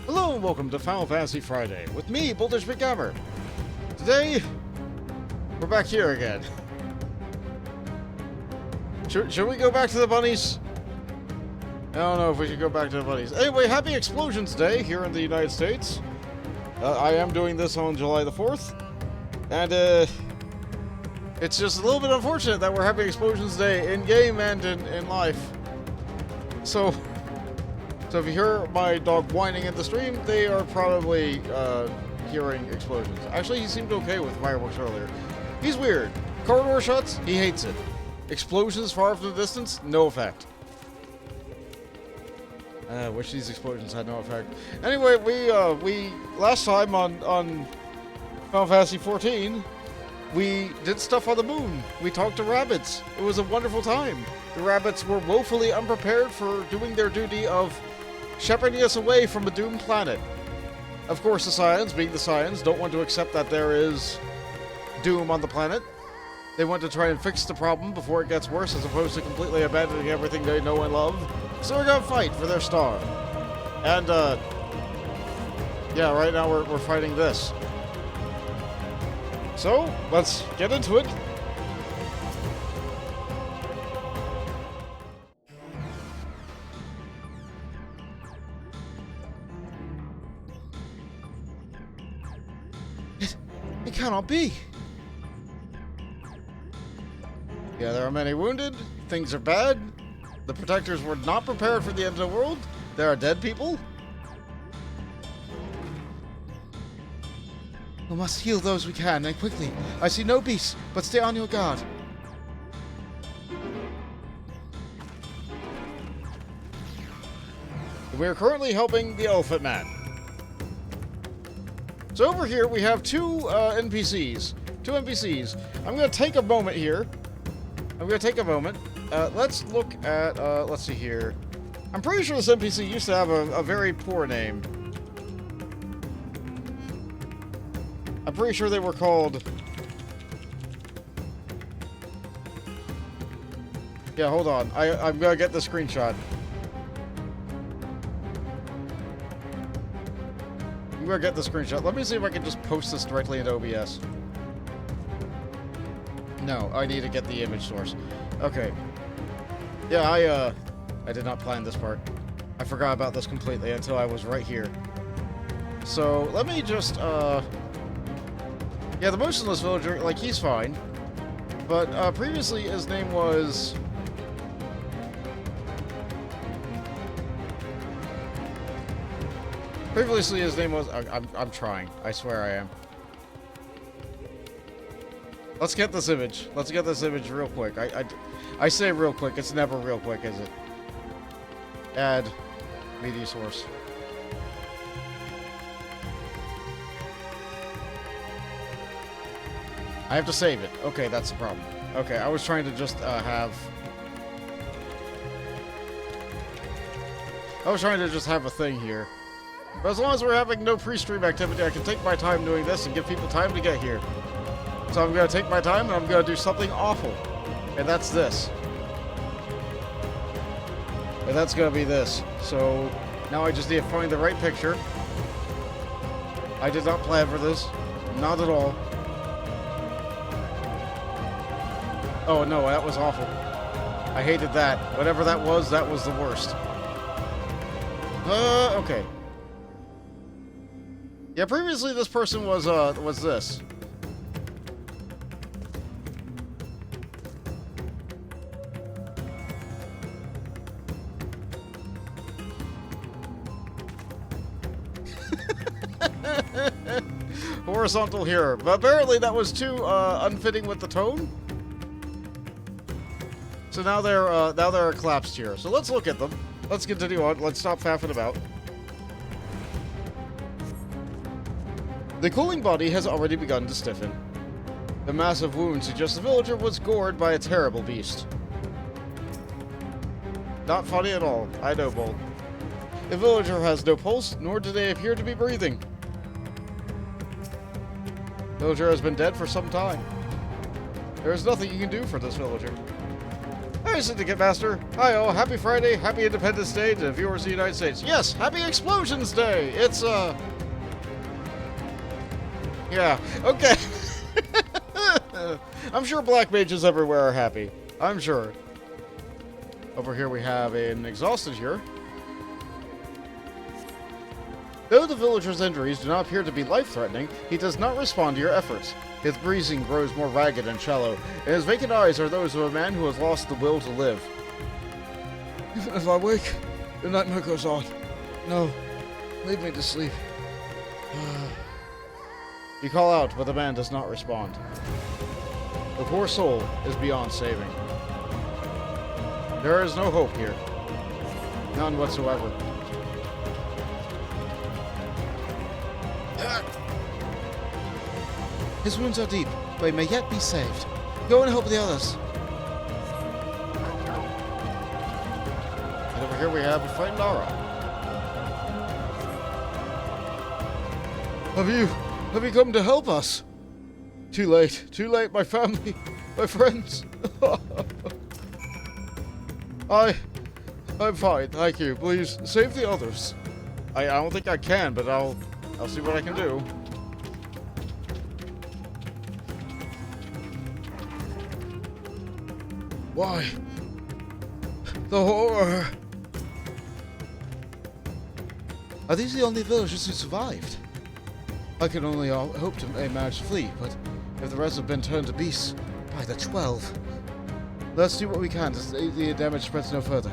Hello and welcome to Final Fantasy Friday with me, McGammar. Today, we're back here again. Should we go back to the bunnies? I don't know if we should go back to the bunnies. Anyway, happy Explosions Day here in the United States. I am doing this on July the 4th. And, it's just a little bit unfortunate that we're having Explosions Day in-game and in life. So if you hear my dog whining in the stream, they are probably hearing explosions. Actually, he seemed okay with fireworks earlier. He's weird. Corridor shots, he hates it. Explosions far from the distance, no effect. I wish these explosions had no effect. Anyway, we last time on Final Fantasy XIV, we did stuff on the moon. We talked to rabbits. It was a wonderful time. The rabbits were woefully unprepared for doing their duty of shepherding us away from a doomed planet. Of course, the Scions, being the Scions, don't want to accept that there is doom on the planet. They want to try and fix the problem before it gets worse, as opposed to completely abandoning everything they know and love. So we're gonna fight for their star. And, yeah, right now we're fighting this. So, let's get into it. It cannot be. Yeah, there are many wounded. Things are bad. The protectors were not prepared for the end of the world. There are dead people. We must heal those we can, and quickly. I see no beasts, but stay on your guard. We are currently helping the Elephant Man. So over here we have two NPCs. I'm going to take a moment here. Let's look at, let's see here. I'm pretty sure this NPC used to have a very poor name. I'm pretty sure they were called... Yeah, hold on. I'm going to get the screenshot. I'm going to get the screenshot. Let me see if I can just post this directly into OBS. No, I need to get the image source. Okay. Yeah, I did not plan this part. I forgot about this completely until I was right here. So, let me just, yeah, the motionless villager, like, he's fine. But, previously his name was... I'm trying. I swear I am. Let's get this image. Let's get this image real quick. I say real quick. It's never real quick, is it? Add media source. I have to save it. Okay, that's the problem. Okay, I was trying to just have a thing here. But as long as we're having no pre-stream activity, I can take my time doing this and give people time to get here. So I'm going to take my time and I'm going to do something awful. And that's this. And that's going to be this. So now I just need to find the right picture. I did not plan for this. Not at all. Oh no, that was awful. I hated that. Whatever that was the worst. Okay. Yeah, previously this person was this. Horizontal here, but apparently that was too unfitting with the tone. So now they're collapsed here. So let's look at them. Let's continue on. Let's stop faffing about. The cooling body has already begun to stiffen. The massive wound suggests the villager was gored by a terrible beast. Not funny at all. I know, Bolt. The villager has no pulse, nor do they appear to be breathing. The villager has been dead for some time. There is nothing you can do for this villager. Hey, is it, Ticketmaster? Hi, all. Happy Friday, happy Independence Day to the viewers of the United States. Yes, happy Explosions Day. It's, yeah, okay. I'm sure black mages everywhere are happy. I'm sure. Over here we have an exhausted here. Though the villager's injuries do not appear to be life-threatening, he does not respond to your efforts. His breathing grows more ragged and shallow, and his vacant eyes are those of a man who has lost the will to live. Even if I wake, the nightmare goes on. No, leave me to sleep. You call out, but the man does not respond. The poor soul is beyond saving. There is no hope here. None whatsoever. His wounds are deep, but he may yet be saved. Go and help the others. And over here we have a frightened Lara. Have you come to help us? Too late, my family, my friends. I'm fine, thank you. Please, save the others. I don't think I can, but I'll see what I can do. Why? The horror! Are these the only villagers who survived? I can only hope to manage to flee, but if the rest have been turned to beasts by the 12... Let's do what we can to see the damage spreads no further.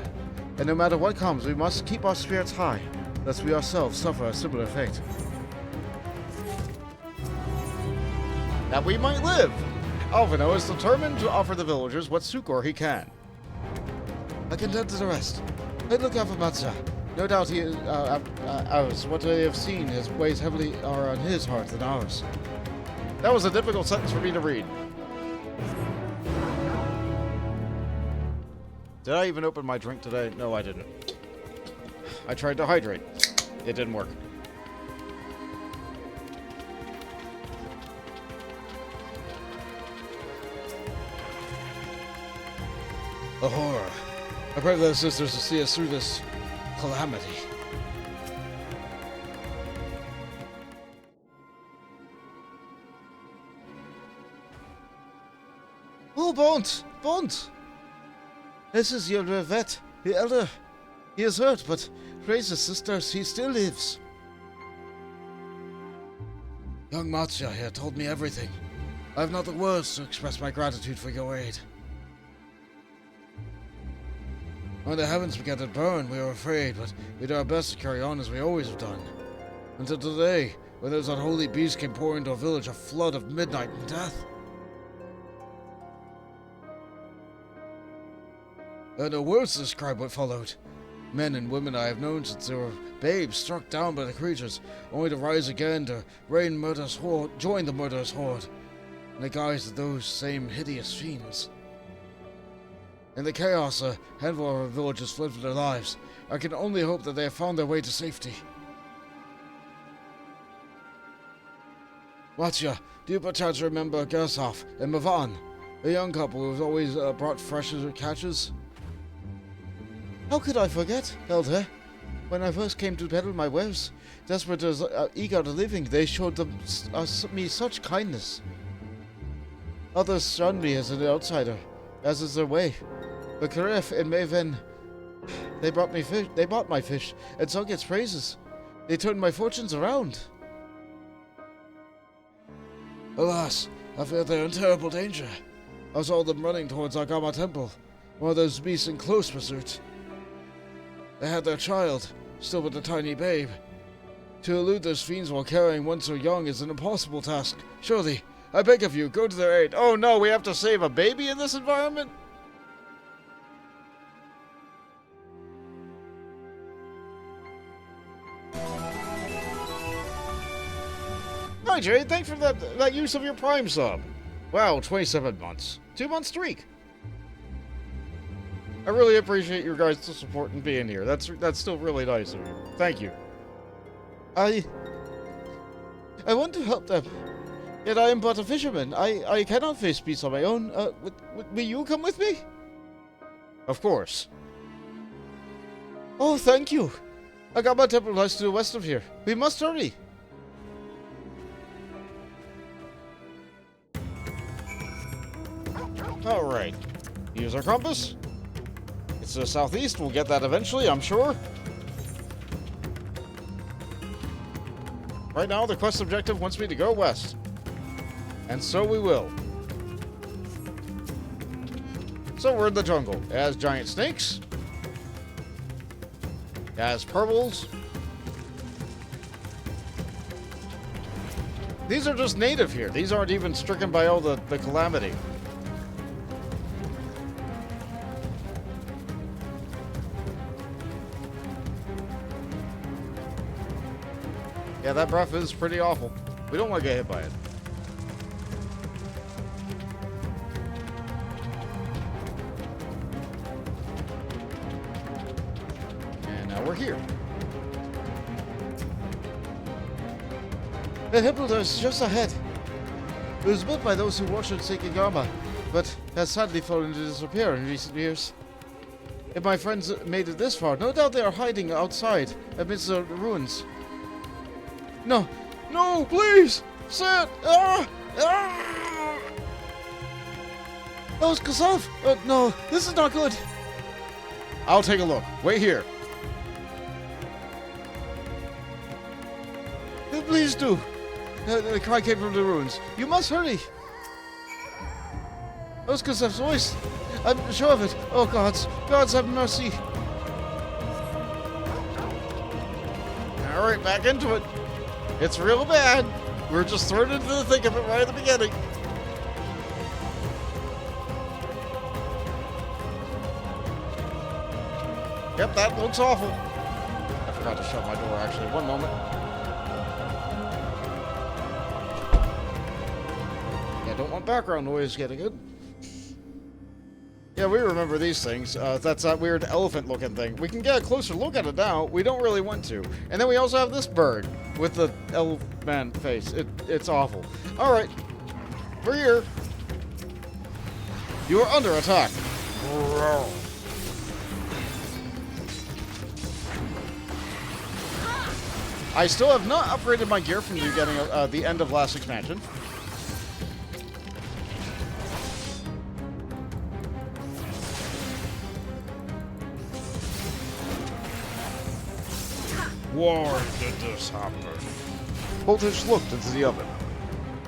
And no matter what comes, we must keep our spirits high, lest we ourselves suffer a similar fate. That we might live! Alvino is determined to offer the villagers what succor he can. I can tend to the rest. I look out for Matza. No doubt he is ours. What I have seen, his weighs heavily are on his heart than ours. That was a difficult sentence for me to read. Did I even open my drink today? No, I didn't. I tried to hydrate. It didn't work. The horror. I pray that the sisters will see us through this calamity. Oh, Bont! This is your vet, the elder. He is hurt, but praise the sisters, he still lives. Young Matsya here told me everything. I have not the words to express my gratitude for your aid. When the heavens began to burn, we were afraid, but we did our best to carry on as we always have done. Until today, when those unholy beasts came pouring into our village, a flood of midnight and death. There are no words to describe what followed. Men and women I have known since they were babes, struck down by the creatures, only to rise again to join the murderous horde, in the guise of those same hideous fiends. In the chaos, a handful of our villagers fled for their lives. I can only hope that they have found their way to safety. Matya, do you perchance remember Gershoff and Mavan, a young couple who has always brought fresh catches? How could I forget, Elder? When I first came to peddle my wares, desperate as eager to living, they showed me such kindness. Others shunned me as an outsider, as is their way. But Karef and Maven, they brought me fish. They bought my fish, and sung its praises. They turned my fortunes around. Alas, I fear they are in terrible danger. I saw them running towards Agama Temple, one of those beasts in close pursuit. They had their child, still but a tiny babe. To elude those fiends while carrying one so young is an impossible task. Surely, I beg of you, go to their aid. Oh no, we have to save a baby in this environment? Hi Jay, thanks for that use of your Prime sub. Wow, 27 months. 2 month streak. I really appreciate your guys' support and being here. That's still really nice of you. Thank you. I want to help them. Yet I am but a fisherman. I cannot face beasts on my own. Will you come with me? Of course. Oh, thank you. I got my temple lies to the west of here. We must hurry. Alright. Use our compass. It's to the southeast. We'll get that eventually, I'm sure. Right now, the quest objective wants me to go west. And so we will. So we're in the jungle. It has giant snakes. It has purples. These are just native here. These aren't even stricken by all the calamity. Yeah, that breath is pretty awful. We don't want to get hit by it. And now we're here. The Hippodrome is just ahead. It was built by those who worshipped McGammar, but has sadly fallen into disrepair in recent years. If my friends made it this far, no doubt they are hiding outside amidst the ruins. No, no, please! Sit! Ah! Ah! That was XIV! No, this is not good! I'll take a look. Wait here. Please do. The cry came from the ruins. You must hurry. That was XIV's voice. I'm sure of it. Oh, gods. Gods have mercy. Alright, back into it. It's real bad. We're just thrown into the thick of it right at the beginning. Yep, that looks awful. I forgot to shut my door, actually. One moment. Yeah, don't want background noise getting it. Yeah, we remember these things. That's that weird elephant-looking thing. We can get a closer look at it now. We don't really want to. And then we also have this bird with the elephant face. It's awful. All right, we're here. You are under attack. I still have not upgraded my gear from the beginning of the end of last expansion. Why did this happen? Voltage looked into the oven.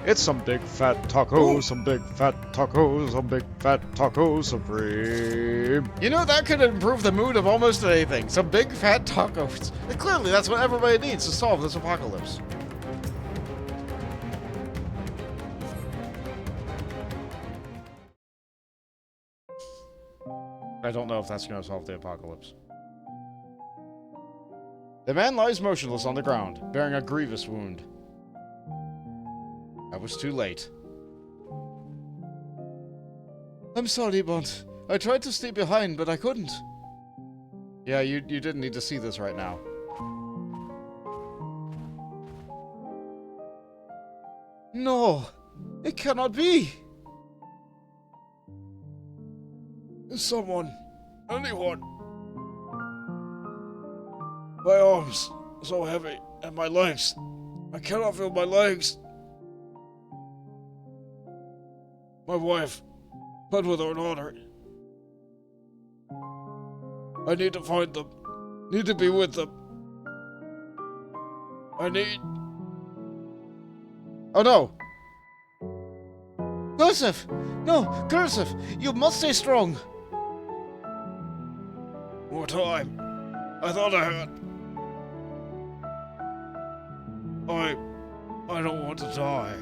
It's some big fat taco, some big fat tacos, some big fat taco supreme. You know, that could improve the mood of almost anything. Some big fat tacos. And clearly, that's what everybody needs to solve this apocalypse. I don't know if that's going to solve the apocalypse. The man lies motionless on the ground, bearing a grievous wound. I was too late. I'm sorry, Bond. I tried to stay behind, but I couldn't. Yeah, you didn't need to see this right now. No! It cannot be! Someone. Anyone. My arms so heavy, and my legs. I cannot feel my legs. My wife, but with her daughter. I need to find them. Need to be with them. I need... Oh no! Cursive! No, Cursive! You must stay strong! More time. I thought I had... I don't want to die.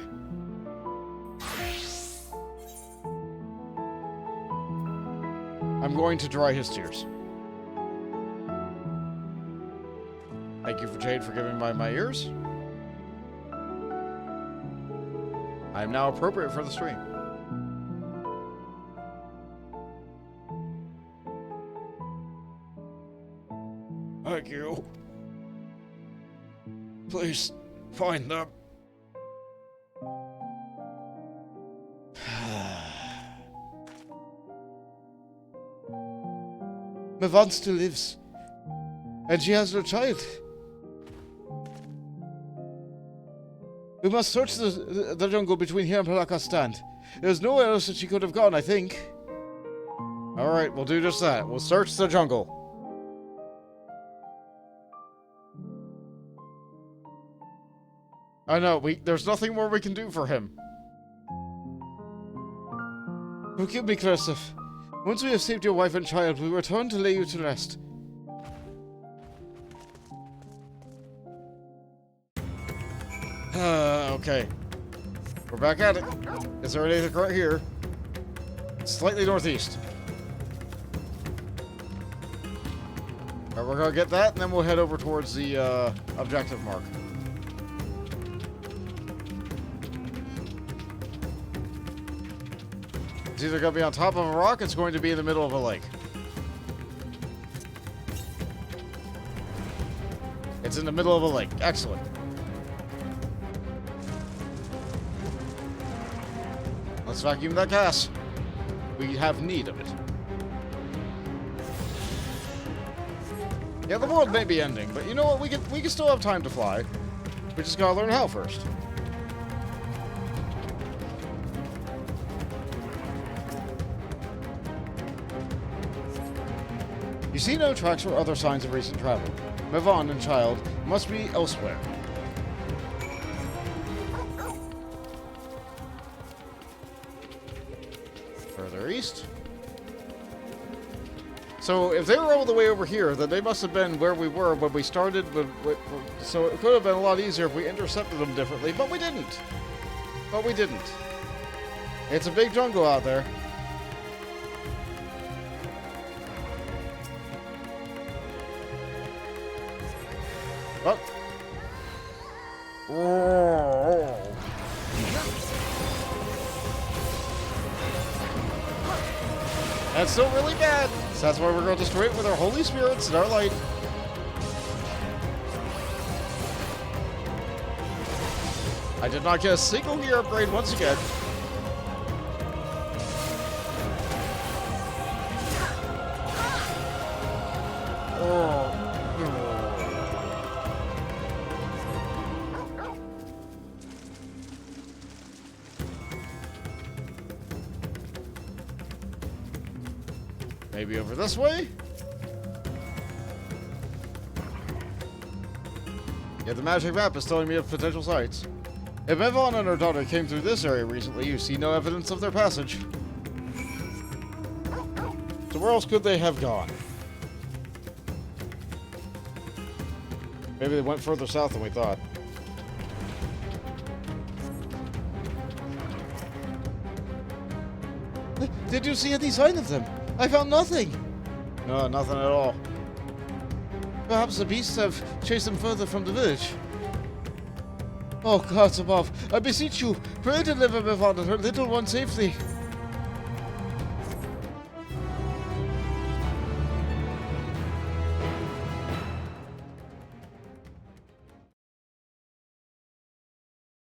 I'm going to dry his tears. Thank you for Jade for giving me my ears. I am now appropriate for the stream. Thank you. Please, find them. Mavon still lives. And she has no child. We must search the jungle between here and Palaka's stand. There's nowhere else that she could have gone, I think. Alright, we'll do just that. We'll search the jungle. I know, there's nothing more we can do for him. Forgive me, Krasov. Once we have saved your wife and child, we return to lay you to rest. Okay. We're back at it. Is there anything right here? Slightly northeast. Alright, we're gonna get that, and then we'll head over towards the, objective mark. It's either gonna be on top of a rock, it's going to be in the middle of a lake. It's in the middle of a lake. Excellent. Let's vacuum that gas. We have need of it. Yeah, the world may be ending, but you know what? We can still have time to fly. We just gotta learn how first. You see no tracks or other signs of recent travel. Mavon and child must be elsewhere. Further east. So if they were all the way over here, then they must have been where we were when we started. So it could have been a lot easier if we intercepted them differently, but we didn't. It's a big jungle out there. Oh. That's still really bad. So that's why we're going to destroy it with our holy spirits and our light. I did not get a single gear upgrade once again. Maybe over this way? Yeah, the magic map is telling me of potential sites. If Mavon and her daughter came through this area recently, you see no evidence of their passage. So where else could they have gone? Maybe they went further south than we thought. Did you see any sign of them? I found nothing. No, nothing at all. Perhaps the beasts have chased them further from the village. Oh, gods above, I beseech you, pray to deliver Mavon and her little one safely.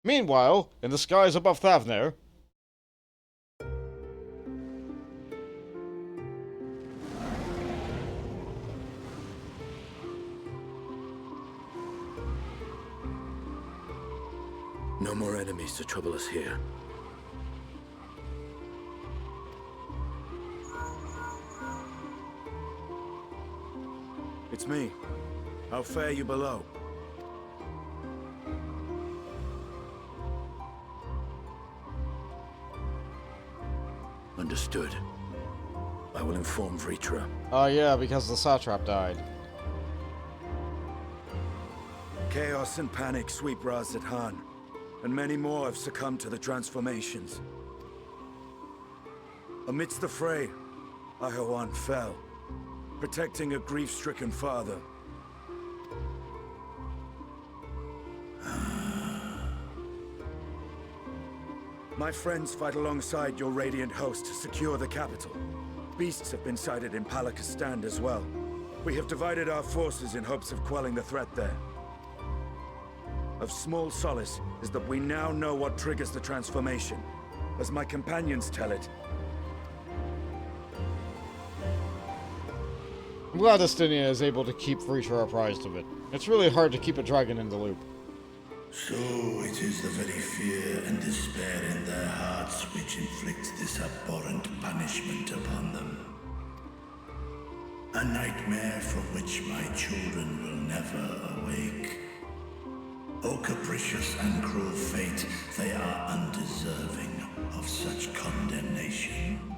Meanwhile, in the skies above Thavnair, no more enemies to trouble us here. It's me. How fare you below? Understood. I will inform Vritra. oh yeah, because the satrap died. Chaos and panic sweep Raz-at-Han, and many more have succumbed to the transformations. Amidst the fray, Ahoan fell, protecting a grief-stricken father. My friends fight alongside your radiant host to secure the capital. Beasts have been sighted in Palaka's stand as well. We have divided our forces in hopes of quelling the threat there. Of small solace is that we now know what triggers the transformation. As my companions tell it, I'm glad Astinia is able to keep Reacher apprised of it. It's really hard to keep a dragon in the loop. So it is the very fear and despair in their hearts which inflicts this abhorrent punishment upon them. A nightmare from which my children will never awake. O capricious and cruel fate, they are undeserving of such condemnation.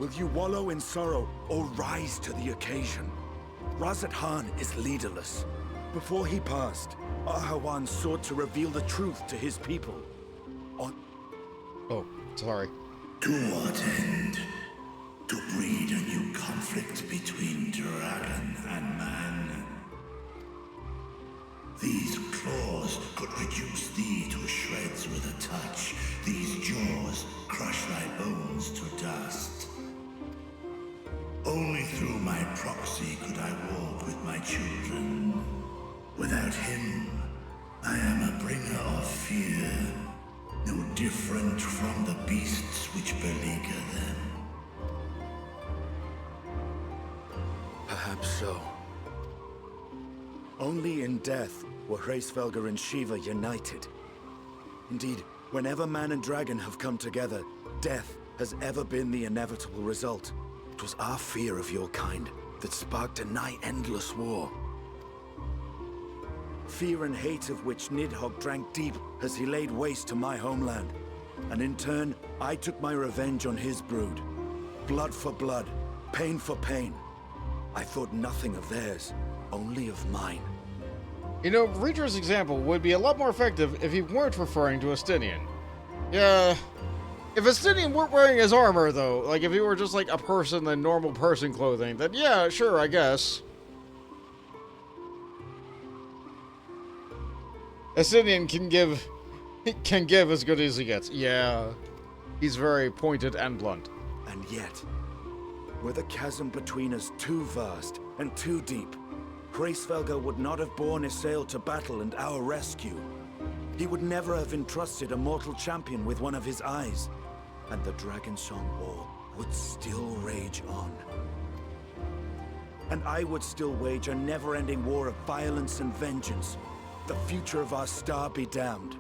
Will you wallow in sorrow or rise to the occasion? Razat Khan is leaderless. Before he passed, Ahawan sought to reveal the truth to his people. Oh, sorry. To what end? To breed a new conflict between dragon and man. These claws could reduce thee to shreds with a touch. These jaws crush thy bones to dust. Only through my proxy could I walk with my children. Without him, I am a bringer of fear, no different from the beasts which beleaguer them. Perhaps so. Only in death were Hraesvelgr and Shiva united. Indeed, whenever man and dragon have come together, death has ever been the inevitable result. It was our fear of your kind that sparked a nigh-endless war. Fear and hate of which Nidhogg drank deep as he laid waste to my homeland. And in turn, I took my revenge on his brood. Blood for blood, pain for pain. I thought nothing of theirs, only of mine. You know, Reacher's example would be a lot more effective if he weren't referring to Astinian. Yeah. If Astinian weren't wearing his armor, though, like if he were just like a person in normal person clothing, then yeah, sure, I guess. Astinian can give as good as he gets. Yeah. He's very pointed and blunt. And yet, were the chasm between us too vast and too deep, Hraesvelgr would not have borne Isael to battle and our rescue. He would never have entrusted a mortal champion with one of his eyes. And the Dragonsong War would still rage on. And I would still wage a never-ending war of violence and vengeance. The future of our star be damned.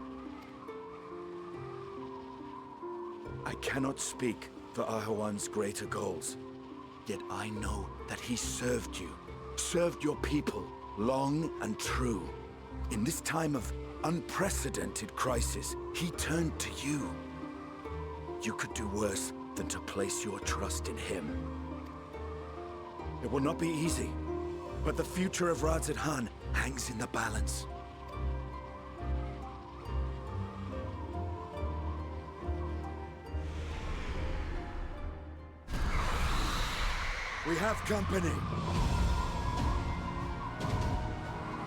I cannot speak for Ahawan's greater goals. Yet I know that he served you, served your people, long and true. In this time of unprecedented crisis, he turned to you. You could do worse than to place your trust in him. It will not be easy, but the future of Razat Khan hangs in the balance. We have company.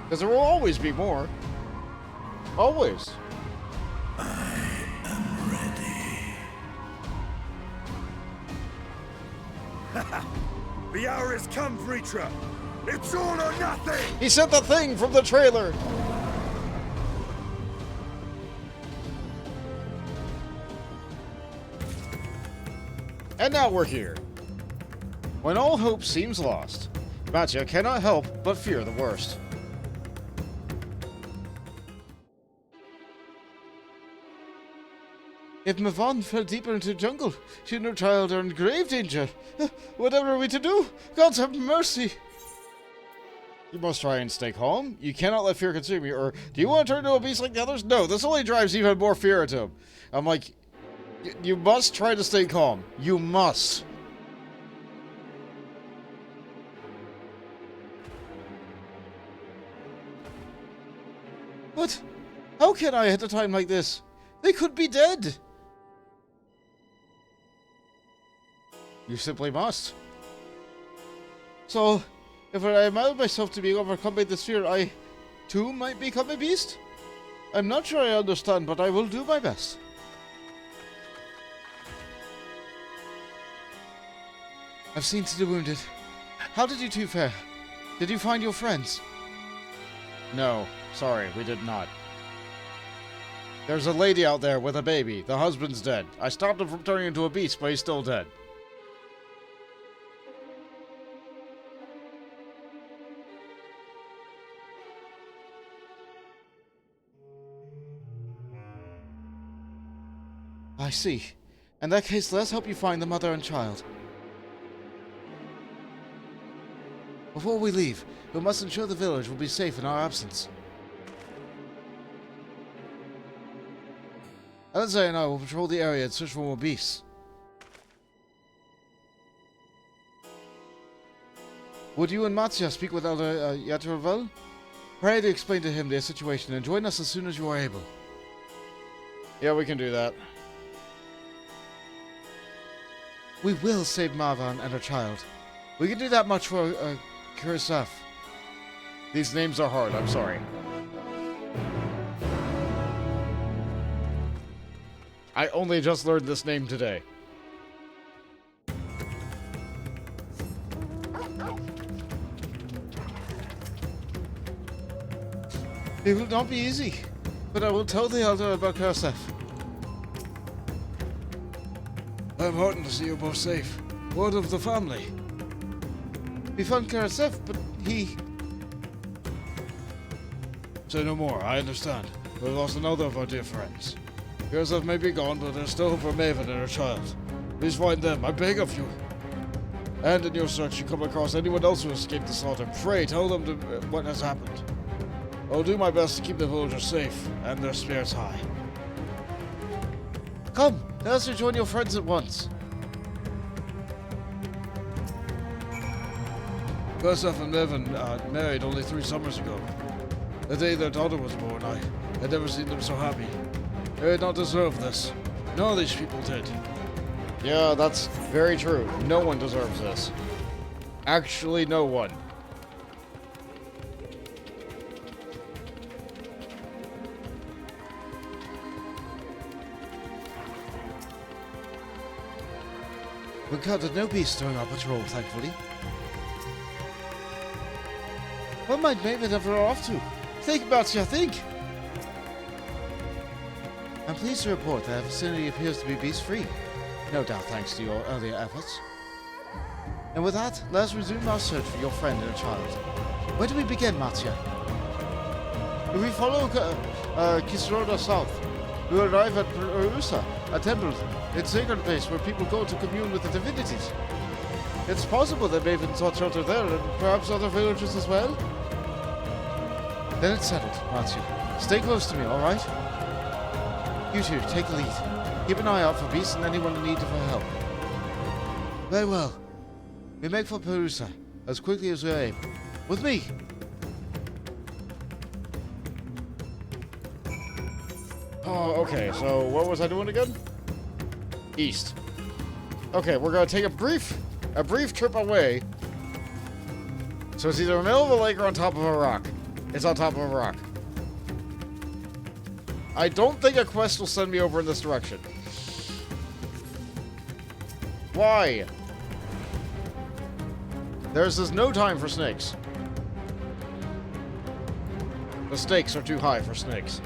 Because there will always be more. Always. I am ready. The hour has come, Vritra. It's all or nothing! He said the thing from the trailer! And now we're here. When all hope seems lost, Matya cannot help but fear the worst. If Mavan fell deeper into the jungle, she and her child are in grave danger. Whatever are we to do? Gods have mercy! You must try and stay calm. You cannot let fear consume you. Or, do you want to turn into a beast like the others? No, this only drives even more fear into him. I'm like, you must try to stay calm. You must. But, how can I at a time like this? They could be dead. You simply must. So, if I allow myself to be overcome by this fear, I, too, might become a beast? I'm not sure I understand, but I will do my best. I've seen to the wounded. How did you two fare? Did you find your friends? No, sorry, we did not. There's a lady out there with a baby. The husband's dead. I stopped him from turning into a beast, but he's still dead. I see. In that case, let's help you find the mother and child. Before we leave, we must ensure the village will be safe in our absence. Elzay and I will patrol the area and search for more beasts. Would you and Mattia speak with Elder Yatravel? Pray to explain to him their situation and join us as soon as you are able. Yeah, we can do that. We will save Marvan and her child. We can do that much for Kursaf. These names are hard, I'm sorry. I only just learned this name today. It will not be easy, but I will tell the Elder about Kursaf. I'm heartened to see you both safe. Word of the family. We found Kursaf, but he... Say no more, I understand. We've lost another of our dear friends. Kursaf may be gone, but there's still hope for Maven and her child. Please find them, I beg of you. And in your search, you come across anyone else who escaped the slaughter. Pray, tell them what has happened. I'll do my best to keep the villagers safe and their spirits high. Come, let us rejoin your friends at once. Kursaf and Maven married only 3 summers ago. The day their daughter was born, I had never seen them so happy. They did not deserve this. None of these people did. Yeah, that's very true. No one deserves this. Actually, no one. We encountered no beasts during our patrol, thankfully. What might Maven have her off to? Think about it, think! I'm pleased to report that the vicinity appears to be beast-free. No doubt thanks to your earlier efforts. And with that, let us resume our search for your friend and her child. Where do we begin, Mattia? If we follow Kisroda south, we will arrive at Perusa, a temple, a sacred place where people go to commune with the divinities. It's possible that Maven sought shelter there, and perhaps other villagers as well? Then it's settled, Matthew. Stay close to me, alright? You two, take the lead. Keep an eye out for beasts and anyone in need of our help. Very well. We make for Perusa, as quickly as we're able. With me! Oh, okay, so what was I doing again? East. Okay, we're gonna take a brief trip away. So it's either in the middle of a lake or on top of a rock. It's on top of a rock. I don't think a quest will send me over in this direction. Why? There's no time for snakes. The stakes are too high for snakes.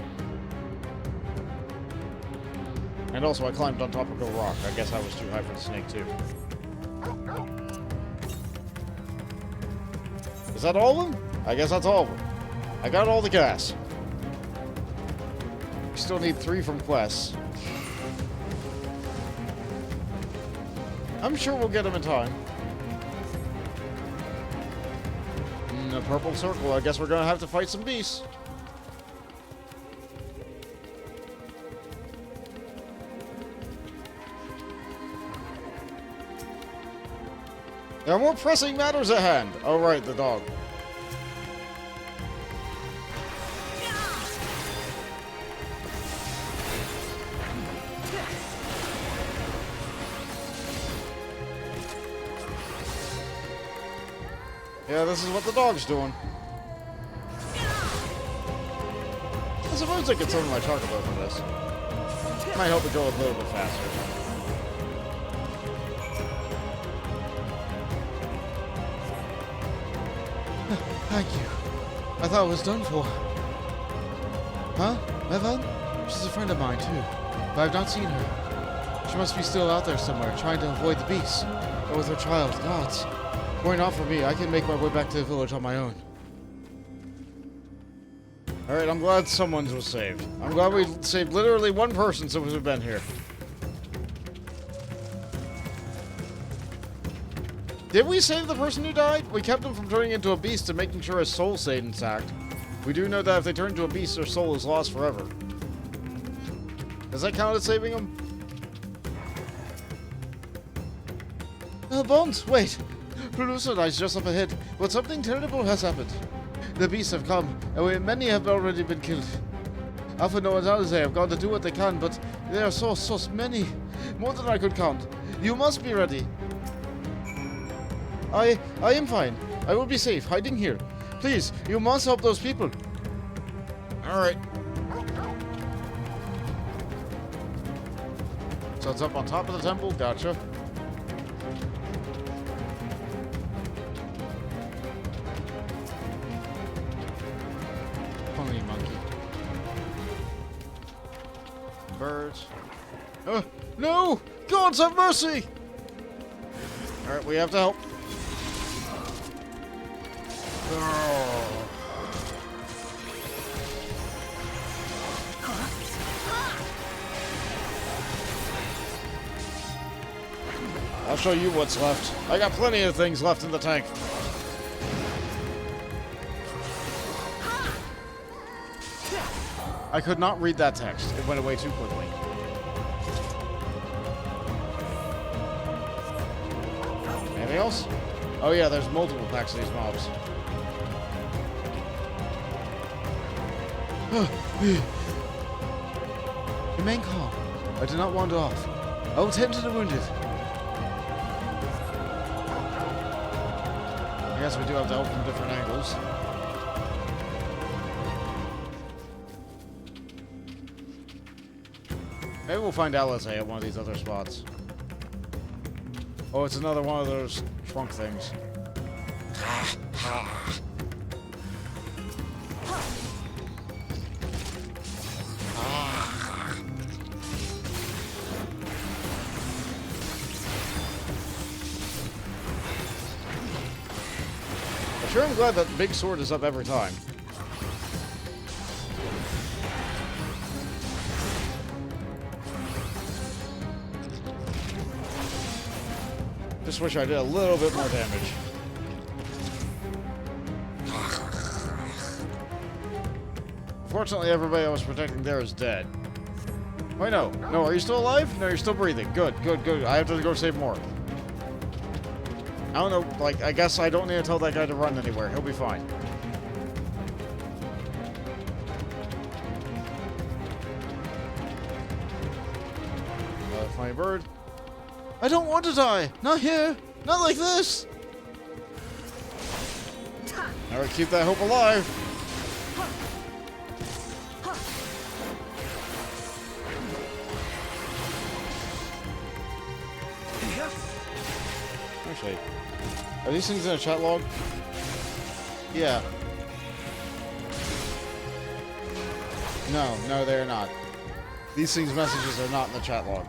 And also, I climbed on top of a rock. I guess I was too high for the snake, too. Is that all of them? I guess that's all of them. I got all the gas. We still need 3 from quests. I'm sure we'll get them in time. In a purple circle, I guess we're gonna have to fight some beasts. There are more pressing matters at hand. Oh, right, the dog. Yeah, this is what the dog's doing. I suppose I could summon my chocobo for this. Might help it go a little bit faster. Thank you. I thought it was done for. Huh? Evan? She's a friend of mine, too. But I've not seen her. She must be still out there somewhere, trying to avoid the beasts. Or with her child, gods. Worry not for me, I can make my way back to the village on my own. Alright, I'm glad someone was saved. I'm glad we saved literally one person since we've been here. Did we save the person who died? We kept him from turning into a beast and making sure his soul stayed intact. We do know that if they turn into a beast, their soul is lost forever. Does that count as saving him? Bones, wait! Producer dies just up ahead, but something terrible has happened. The beasts have come, and many have already been killed. Alpha and Alizé have gone to do what they can, but there are so many. More than I could count. You must be ready. I am fine. I will be safe, hiding here. Please, you must help those people. Alright. So it's up on top of the temple, gotcha. Funny monkey. Birds. No! Gods have mercy! Alright, we have to help. Oh. I'll show you what's left. I got plenty of things left in the tank. I could not read that text. It went away too quickly. Anything else? Oh yeah, there's multiple packs of these mobs. Remain calm. I do not wander off. I will tend to the wounded. I guess we do have to help from different angles. Maybe we'll find Alizé at one of these other spots. Oh, it's another one of those trunk things. Sure, I'm glad that big sword is up every time. Just wish I did a little bit more damage. Fortunately, everybody I was protecting there is dead. Wait, no. No, are you still alive? No, you're still breathing. Good, good, good. I have to go save more. I don't know, like, I guess I don't need to tell that guy to run anywhere. He'll be fine. Another funny bird. I don't want to die! Not here! Not like this! Alright, keep that hope alive! Actually, are these things in a chat log? Yeah. No, they're not. These things' messages are not in the chat log.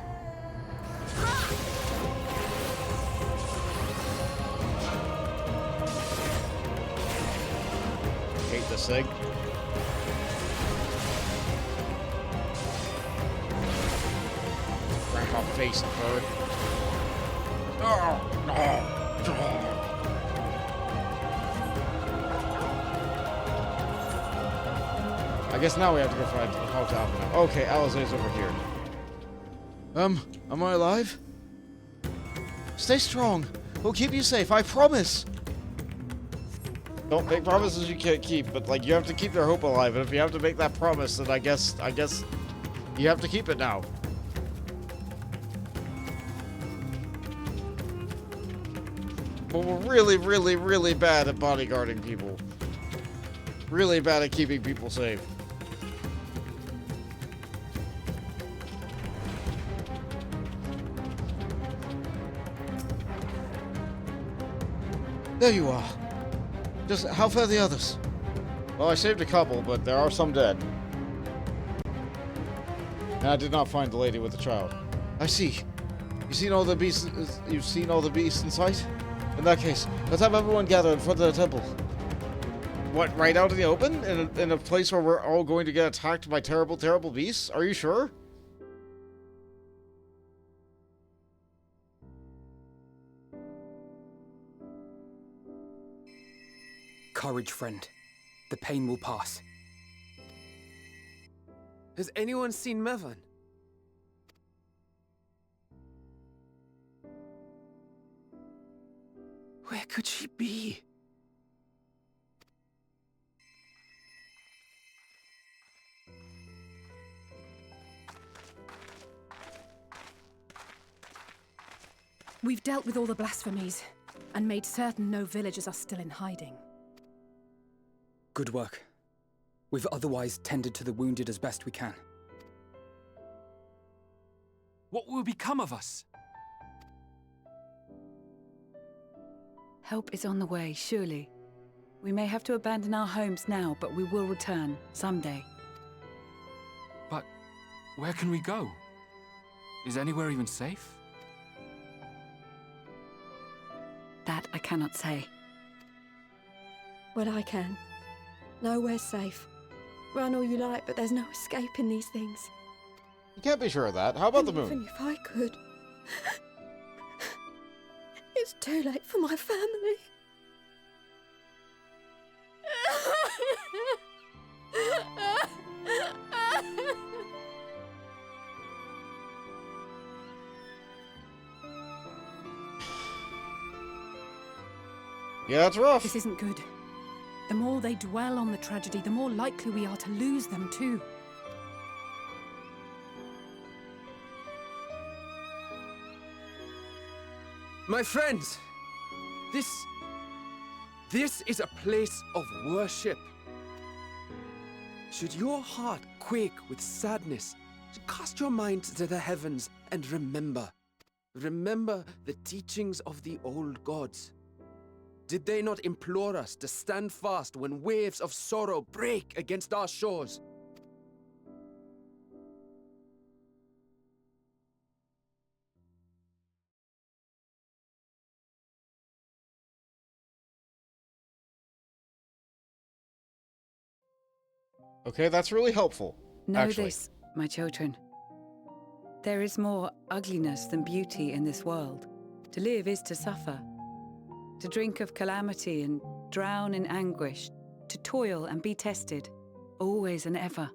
Hate this thing. Crank off face, bird. I guess now we have to go find how to open it. Okay, Alizé's over here. Am I alive? Stay strong. We'll keep you safe, I promise. Don't make promises you can't keep, but like you have to keep their hope alive, and if you have to make that promise, then I guess you have to keep it now. But we're really, really, really bad at bodyguarding people. Really bad at keeping people safe. There you are. Just how far are the others? Well, I saved a couple, but there are some dead. And I did not find the lady with the child. I see. You've seen all the beasts. You've seen all the beasts in sight. In that case, let's have everyone gather in front of the temple. What, right out in the open? In a place where we're all going to get attacked by terrible, terrible beasts? Are you sure? Courage, friend. The pain will pass. Has anyone seen Mevan? Where could she be? We've dealt with all the blasphemies, and made certain no villagers are still in hiding. Good work. We've otherwise tended to the wounded as best we can. What will become of us? Help is on the way, surely. We may have to abandon our homes now, but we will return, someday. But where can we go? Is anywhere even safe? That I cannot say. Well, I can. Nowhere's safe. Run all you like, but there's no escape in these things. You can't be sure of that. How about the Even moon? if I could. It's too late for my family. Yeah, it's rough. This isn't good. The more they dwell on the tragedy, the more likely we are to lose them too. My friends, this is a place of worship. Should your heart quake with sadness, cast your mind to the heavens and remember the teachings of the old gods. Did they not implore us to stand fast when waves of sorrow break against our shores? Okay, that's really helpful. Know actually. this, my children. There is more ugliness than beauty in this world. To live is to suffer. To drink of calamity and drown in anguish. To toil and be tested, always and ever.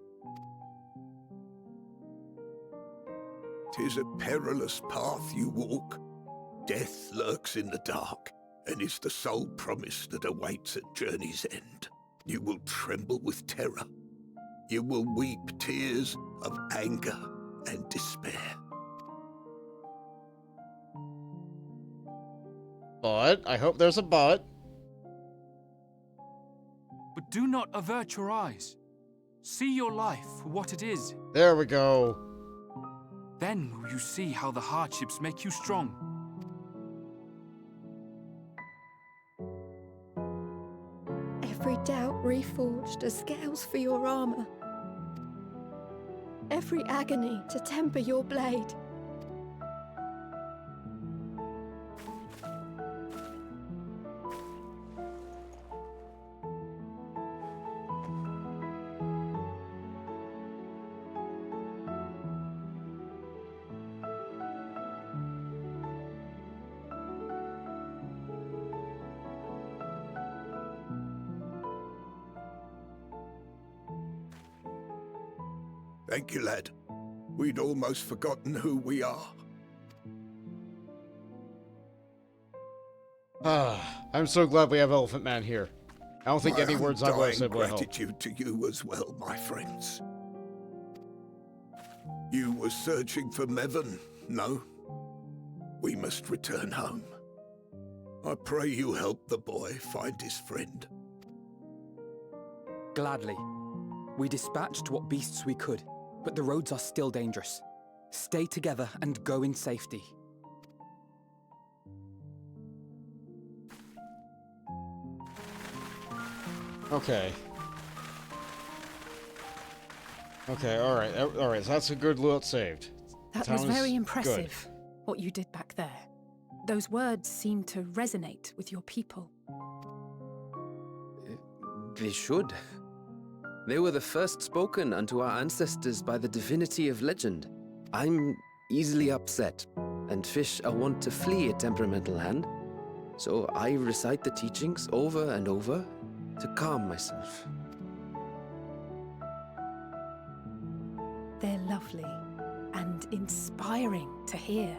'Tis a perilous path you walk. Death lurks in the dark, and is the sole promise that awaits at journey's end. You will tremble with terror. You will weep tears of anger and despair. But, I hope there's a but. But do not avert your eyes. See your life for what it is. There we go. Then will you see how the hardships make you strong. Every doubt reforged as scales for your armor. Every agony to temper your blade. Thank you, lad. We'd almost forgotten who we are. I'm so glad we have Elephant Man here. I don't think My any words I would have said undying would help. gratitude to you as well, my friends. You were searching for Mevan, no? We must return home. I pray you help the boy find his friend. Gladly. We dispatched what beasts we could, but the roads are still dangerous. Stay together and go in safety. Okay. Okay, alright, so that's a good loot saved. That Sounds was very good. impressive, what you did back there. Those words seem to resonate with your people. They should. They were the first spoken unto our ancestors by the divinity of legend. I'm easily upset, and fish are wont to flee a temperamental hand. So I recite the teachings over and over, to calm myself. They're lovely and inspiring to hear.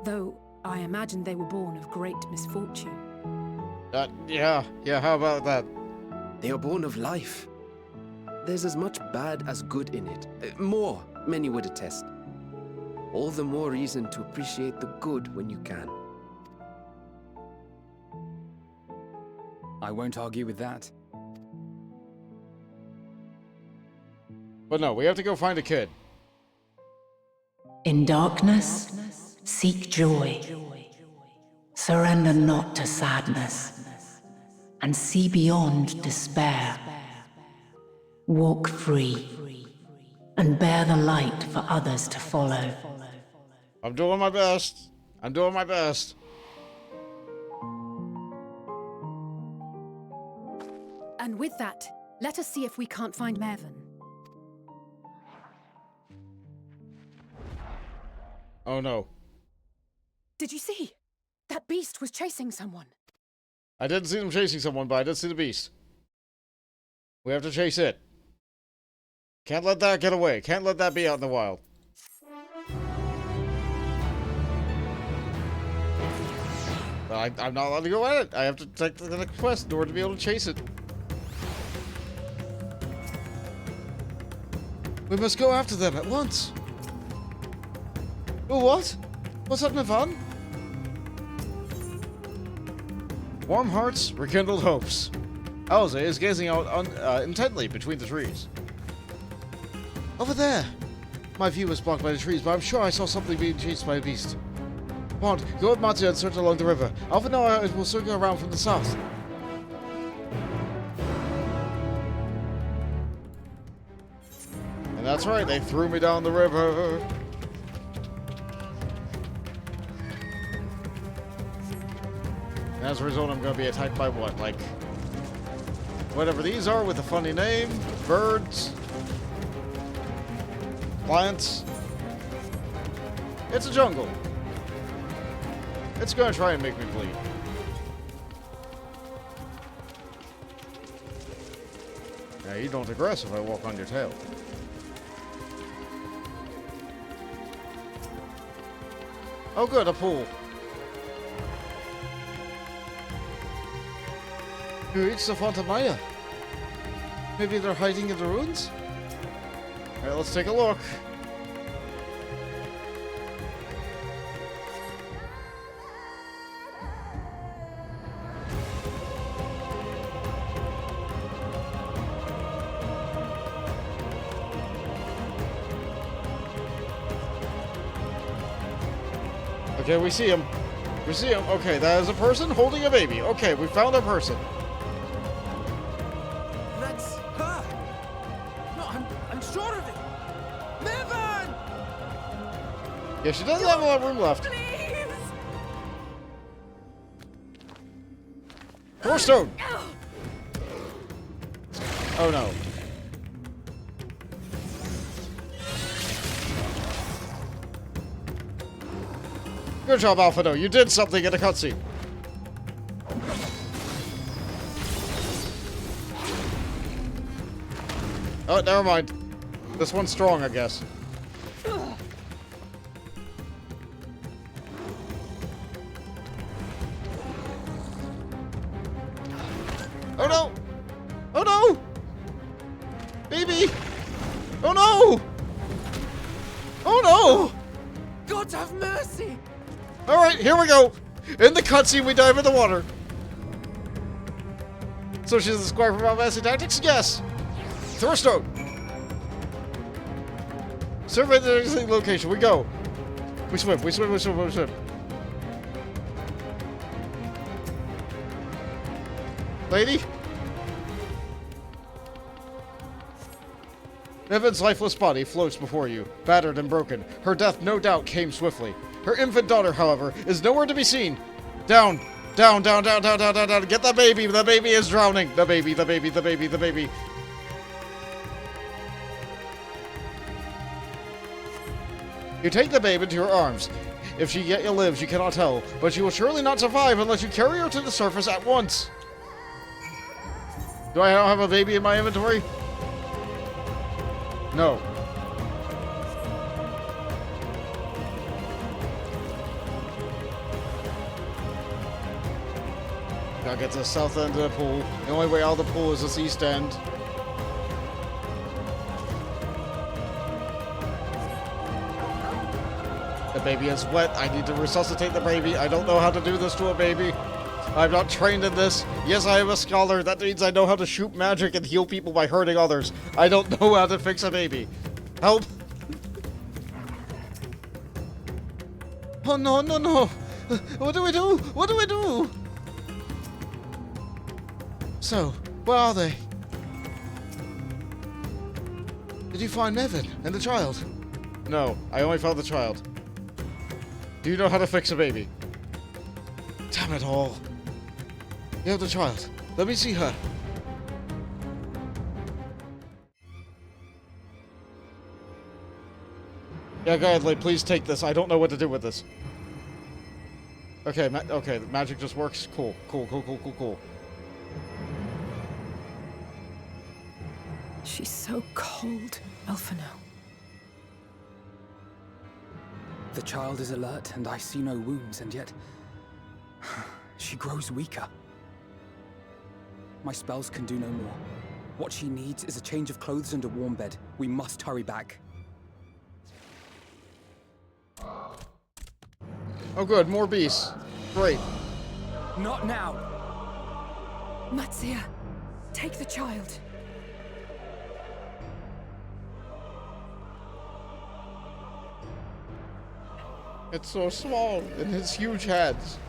Though I imagine they were born of great misfortune. Yeah, how about that? They are born of life. There's as much bad as good in it. More, many would attest. All the more reason to appreciate the good when you can. I won't argue with that. But no, we have to go find a kid. In darkness, seek joy. Surrender not to sadness, and see beyond despair. Walk free, and bear the light for others to follow. I'm doing my best. I'm doing my best. And with that, let us see if we can't find Mervyn. Oh no. Did you see? That beast was chasing someone. I didn't see them chasing someone, but I did see the beast. We have to chase it. Can't let that get away. Can't let that be out in the wild. But I'm not allowed to go at it. I have to take the next quest in order to be able to chase it. We must go after them at once. Oh, what? What's up, Navan? Warm hearts, rekindled hopes. Alze is gazing out intently between the trees. Over there! My view was blocked by the trees, but I'm sure I saw something being chased by a beast. Come on, go with Matsu and search along the river. Alpha Noah will circle around from the south. And that's right, they threw me down the river. And as a result, I'm going to be attacked by what? Like, whatever these are with a funny name. Birds. Plants. It's a jungle. It's going to try and make me bleed. Now, you don't aggress if I walk on your tail. Oh good, a pool. You reached the font of Maya. Maybe they're hiding in the ruins? Alright, let's take a look. Okay, we see him. We see him. Okay, that is a person holding a baby. Okay, we found a person. That's her! No, I'm sure of it! Mervyn! Yeah, she doesn't have a lot of room left. Please! Doorstone! Oh no. Good job, Alphado. You did something in a cutscene. Oh, never mind. This one's strong, I guess. Oh no! Oh no! Baby! Oh no! Oh no! God have mercy! Alright, here we go! In the cutscene, we dive in the water. So she's a squire from Advanced Tactics? Yes! Throw a stone! Survey the existing location, we go! We swim, we swim, we swim, we swim. Lady? Evan's lifeless body floats before you, battered and broken. Her death no doubt came swiftly. Her infant daughter, however, is nowhere to be seen. Down! Down, down, down, down, down, down, down. Get the baby! The baby is drowning! The baby, the baby, the baby, the baby. You take the babe into your arms. If she yet lives, you cannot tell, but she will surely not survive unless you carry her to the surface at once. Do I not have a baby in my inventory? No. Gotta get to the south end of the pool. The only way out of the pool is this east end. The baby is wet. I need to resuscitate the baby. I don't know how to do this to a baby. I'm not trained in this. Yes, I am a scholar. That means I know how to shoot magic and heal people by hurting others. I don't know how to fix a baby. Help! Oh no, no, no! What do we do? What do we do? So, where are they? Did you find Nevin and the child? No, I only found the child. Do you know how to fix a baby? Damn it all. You have the child. Let me see her. Yeah, go ahead, please take this. I don't know what to do with this. Okay, okay, the magic just works. Cool, cool, cool, cool, cool, cool. She's so cold, Elfino. The child is alert, and I see no wounds, and yet she grows weaker. My spells can do no more. What she needs is a change of clothes and a warm bed. We must hurry back. Oh good, more beasts. Great. Not now! Matsia, take the child. It's so small in his huge hands.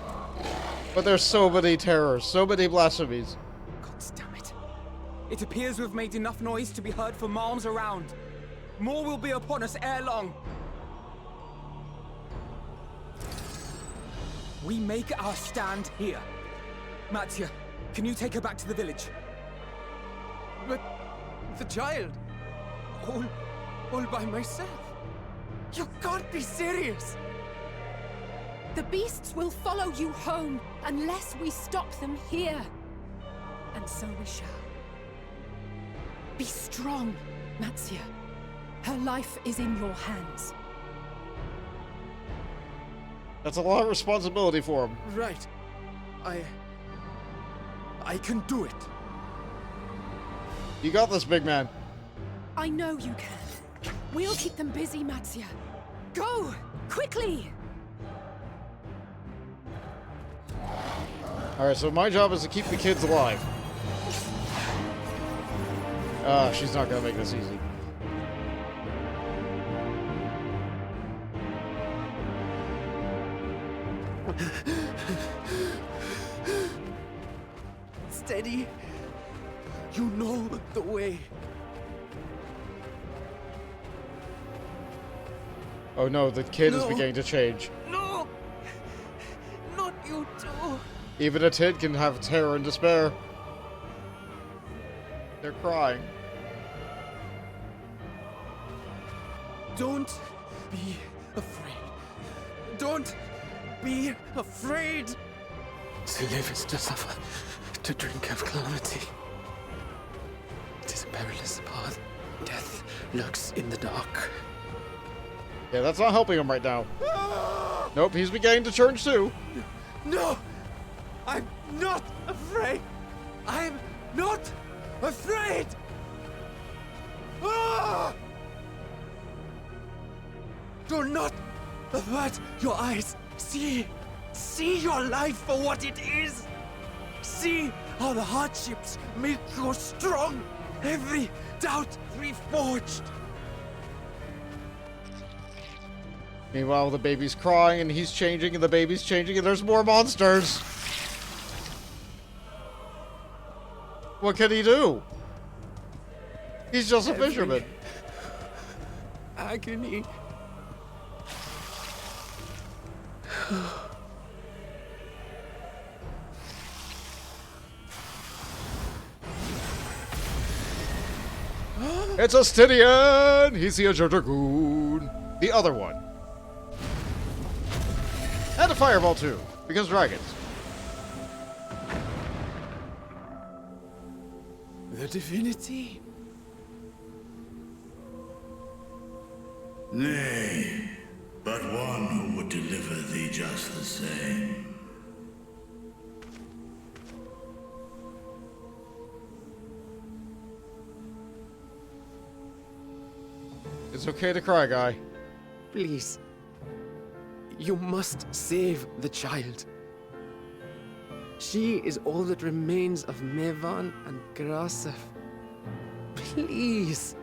But there's so many terrors, so many blasphemies. God damn it. It appears we've made enough noise to be heard for miles around. More will be upon us ere long. We make our stand here. Matsia, can you take her back to the village? But the child, all by myself. You can't be serious. The beasts will follow you home unless we stop them here. And so we shall. Be strong, Matsia. Her life is in your hands. That's a lot of responsibility for him. Right. I can do it. You got this, big man. I know you can. We'll keep them busy, Matsia. Go! Quickly! Alright, so my job is to keep the kids alive. She's not gonna make this easy. Steady. You know the way. Oh no, the kid is beginning to change. No! Not you too. Even a kid can have terror and despair. They're crying. Don't be afraid. Don't be afraid. To live is to suffer, to drink of calamity. It is a perilous path. Death lurks in the dark. Yeah, that's not helping him right now. Nope, he's beginning to change too. No! I'm not afraid! I'm not afraid! Ah! Do not avert your eyes. See your life for what it is. See how the hardships make you strong. Every doubt reforged. Meanwhile, the baby's crying, and he's changing, and the baby's changing, and there's more monsters! What can he do? He's just a fisherman. Agony. It's a Stydian! He's the Azure Dragoon. The other one. And a Fireball too, because dragons. The divinity? Nay, but one who would deliver thee just the same. It's okay to cry, guy. Please. You must save the child. She is all that remains of Mevan and Grasef. Please.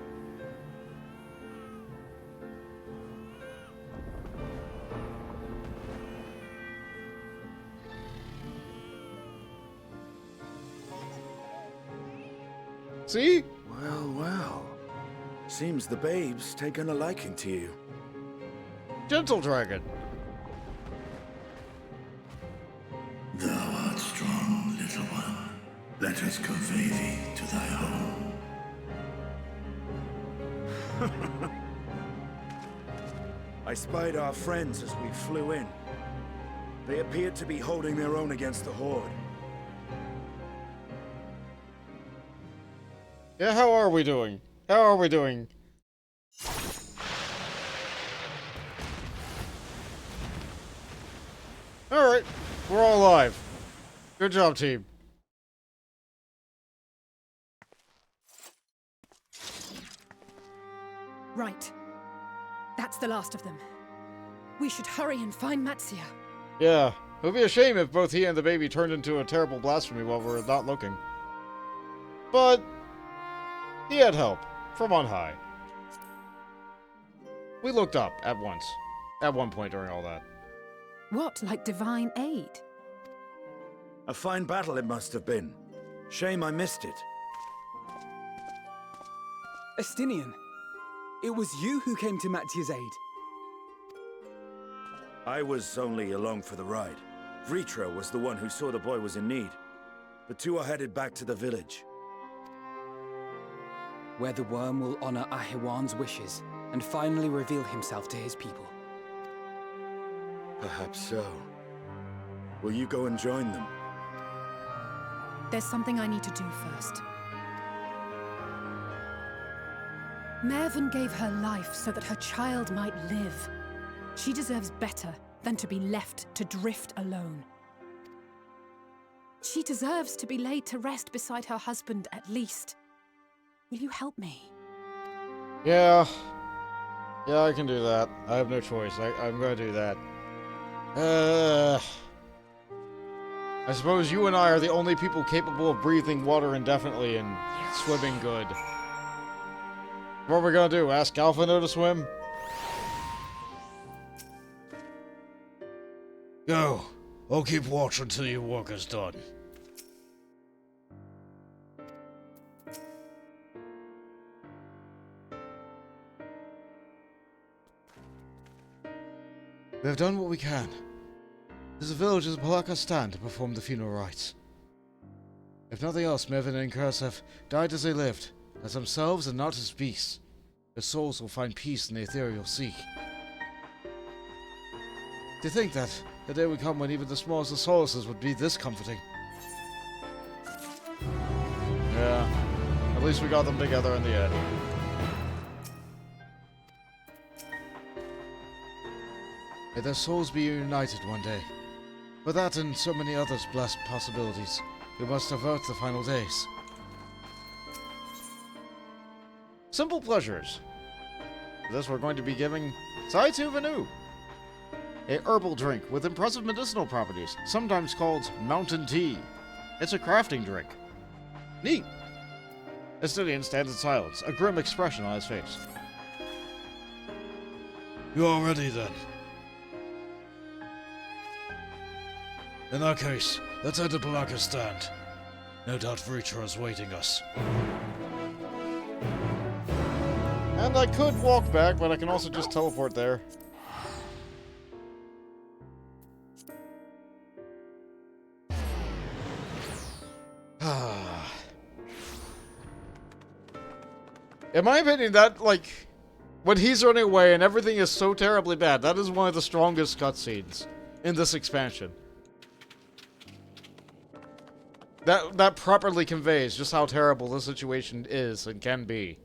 See? Well, well. Seems the babe's taken a liking to you. Gentle dragon. Thou art strong, little one. Let us convey thee to thy home. I spied our friends as we flew in. They appeared to be holding their own against the Horde. Yeah, how are we doing? How are we doing? Alright, we're all alive. Good job, team. Right. That's the last of them. We should hurry and find Matsia. Yeah, it would be a shame if both he and the baby turned into a terrible blasphemy while we're not looking. But he had help from on high. We looked up at once, at one point during all that. What, like divine aid? A fine battle it must have been. Shame I missed it. Estinian, it was you who came to Mattia's aid. I was only along for the ride. Vritra was the one who saw the boy was in need. The two are headed back to the village. Where the worm will honor Ahiwan's wishes and finally reveal himself to his people. Perhaps so. Will you go and join them? There's something I need to do first. Mervyn gave her life so that her child might live. She deserves better than to be left to drift alone. She deserves to be laid to rest beside her husband, at least. Will you help me? Yeah. Yeah, I can do that. I have no choice. I'm gonna do that. I suppose you and I are the only people capable of breathing water indefinitely and swimming good. What are we gonna do? Ask Alphino to swim? Go. I'll keep watch until your work is done. We have done what we can. There's a village at Palaka Stand to perform the funeral rites. If nothing else, Mervyn and Kursev died as they lived, as themselves and not as beasts. Their souls will find peace in the ethereal sea. To think that the day would come when even the smallest of solaces would be this comforting. Yeah, at least we got them together in the end. May their souls be united one day. For that and so many others blessed possibilities, we must avert the final days. Simple pleasures. For this we're going to be giving Saitu Vanu, a herbal drink with impressive medicinal properties, sometimes called mountain tea. It's a crafting drink. Neat. Estinian stands in silence, a grim expression on his face. You are ready then? In that case, let's head to Palaka Stand. No doubt Vritra is waiting us. And I could walk back, but I can also just teleport there. In my opinion, that, like, when he's running away and everything is so terribly bad, that is one of the strongest cutscenes in this expansion. That properly conveys just how terrible the situation is and can be.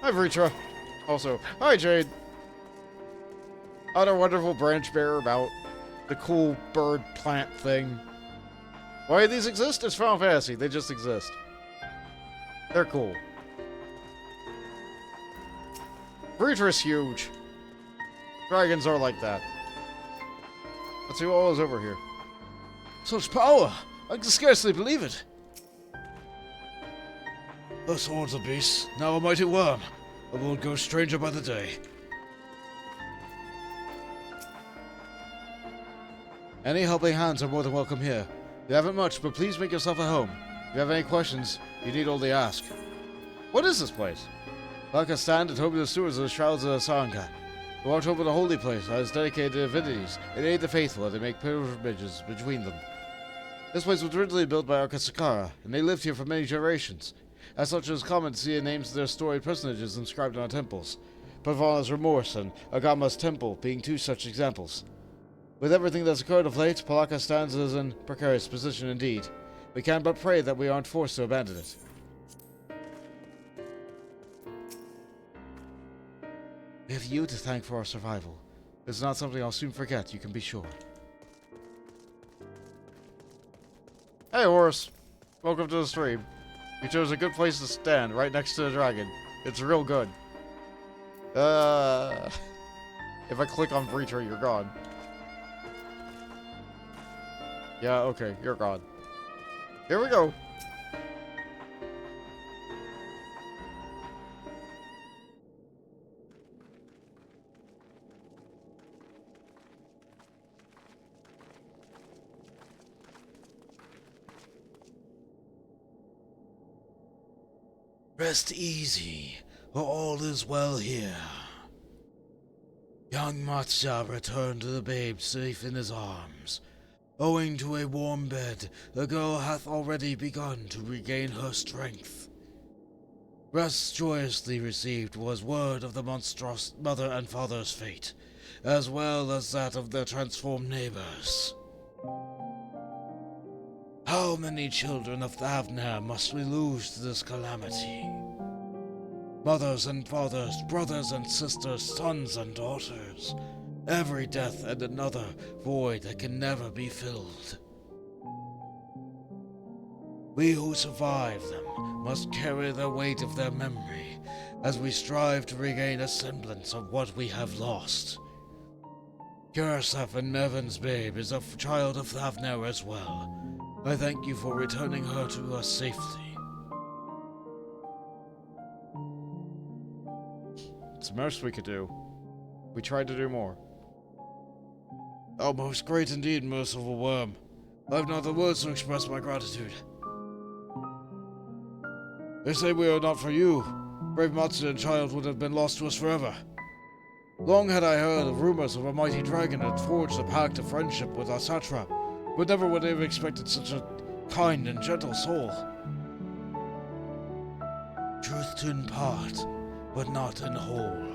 Hi, Vritra. Also, hi, Jade. Other wonderful branch bearer about the cool bird plant thing. Why do these exist? It's Final Fantasy. They just exist. They're cool. Vritra's huge. Dragons are like that. Let's see what all is over here. Such power! I can scarcely believe it. The swords of beasts, now a mighty worm. A world grows stranger by the day. Any helping hands are more than welcome here. You haven't much, but please make yourself at home. If you have any questions, you need only ask. What is this place? Like a stand and home the stewards of the shrouds of the Saranka. We watch over the holy place that is dedicated to divinities and aid the faithful as they make pilgrimages between them. This place was originally built by Arkasakara, and they lived here for many generations. As such, it is common to see the names of their storied personages inscribed on temples. Pavana's Remorse and Agama's Temple being two such examples. With everything that's occurred of late, Palaka stands as in precarious position indeed. We can but pray that we aren't forced to abandon it. We have you to thank for our survival. It's not something I'll soon forget, you can be sure. Hey, Horus. Welcome to the stream. You chose a good place to stand, right next to the dragon. It's real good. If I click on Vritra, you're gone. Yeah, okay, you're gone. Here we go. Rest easy, for all is well here. Young Matja returned to the babe safe in his arms. Owing to a warm bed, the girl hath already begun to regain her strength. Rest joyously received was word of the monstrous mother and father's fate, as well as that of their transformed neighbors. How many children of Thavnair must we lose to this calamity? Mothers and fathers, brothers and sisters, sons and daughters. Every death and another void that can never be filled. We who survive them must carry the weight of their memory as we strive to regain a semblance of what we have lost. Kursaf and Nevin's babe is a child of Thavnair as well. I thank you for returning her to us safely. It's the most we could do. We tried to do more. Oh, most great indeed, merciful worm. I've not the words to express my gratitude. They say we are not for you. Brave Matsuda and child would have been lost to us forever. Long had I heard of rumors of a mighty dragon that forged a pact of friendship with our satrap, but never would I have expected such a kind and gentle soul. Truth to in part, but not in whole.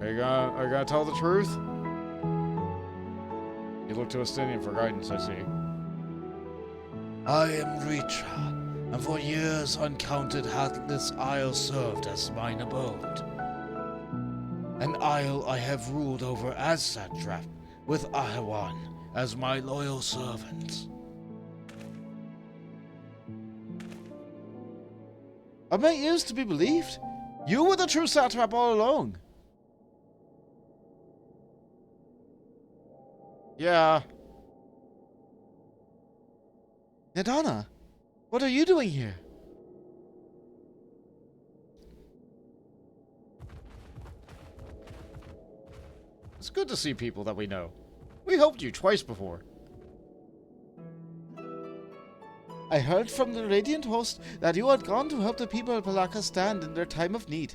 Are you gonna tell the truth? You look to Estinian for guidance, I see. I am Vritra, and for years uncounted hath this isle served as mine abode. An isle I have ruled over as satrap, with Ahewan as my loyal servant. I meant years to be believed. You were the true satrap all along. Yeah. Nadana, what are you doing here? It's good to see people that we know. We helped you twice before. I heard from the Radiant Host that you had gone to help the people of Palaka stand in their time of need.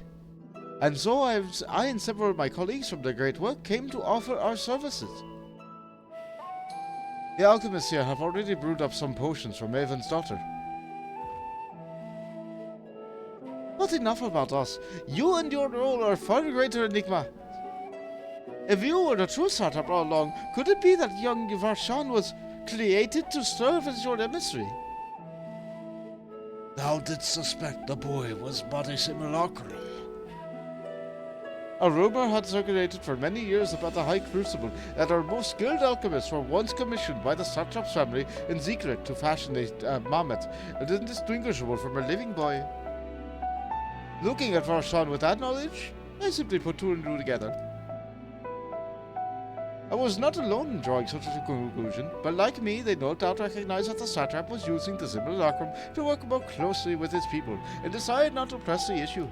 And so I and several of my colleagues from the Great Work came to offer our services. The alchemists here have already brewed up some potions for Maven's daughter. But enough about us. You and your role are far greater enigma. If you were the true satrap all along, could it be that young Varshan was created to serve as your emissary? Thou didst suspect the boy was but a simulacrum. A rumor had circulated for many years about the High Crucible that our most skilled alchemists were once commissioned by the satrap's family in secret to fashion a mammoth, indistinguishable from a living boy. Looking at Varshan with that knowledge, I simply put two and two together. I was not alone in drawing such a conclusion, but like me, they no doubt recognized that the satrap was using the simulacrum to work more closely with his people, and decided not to press the issue.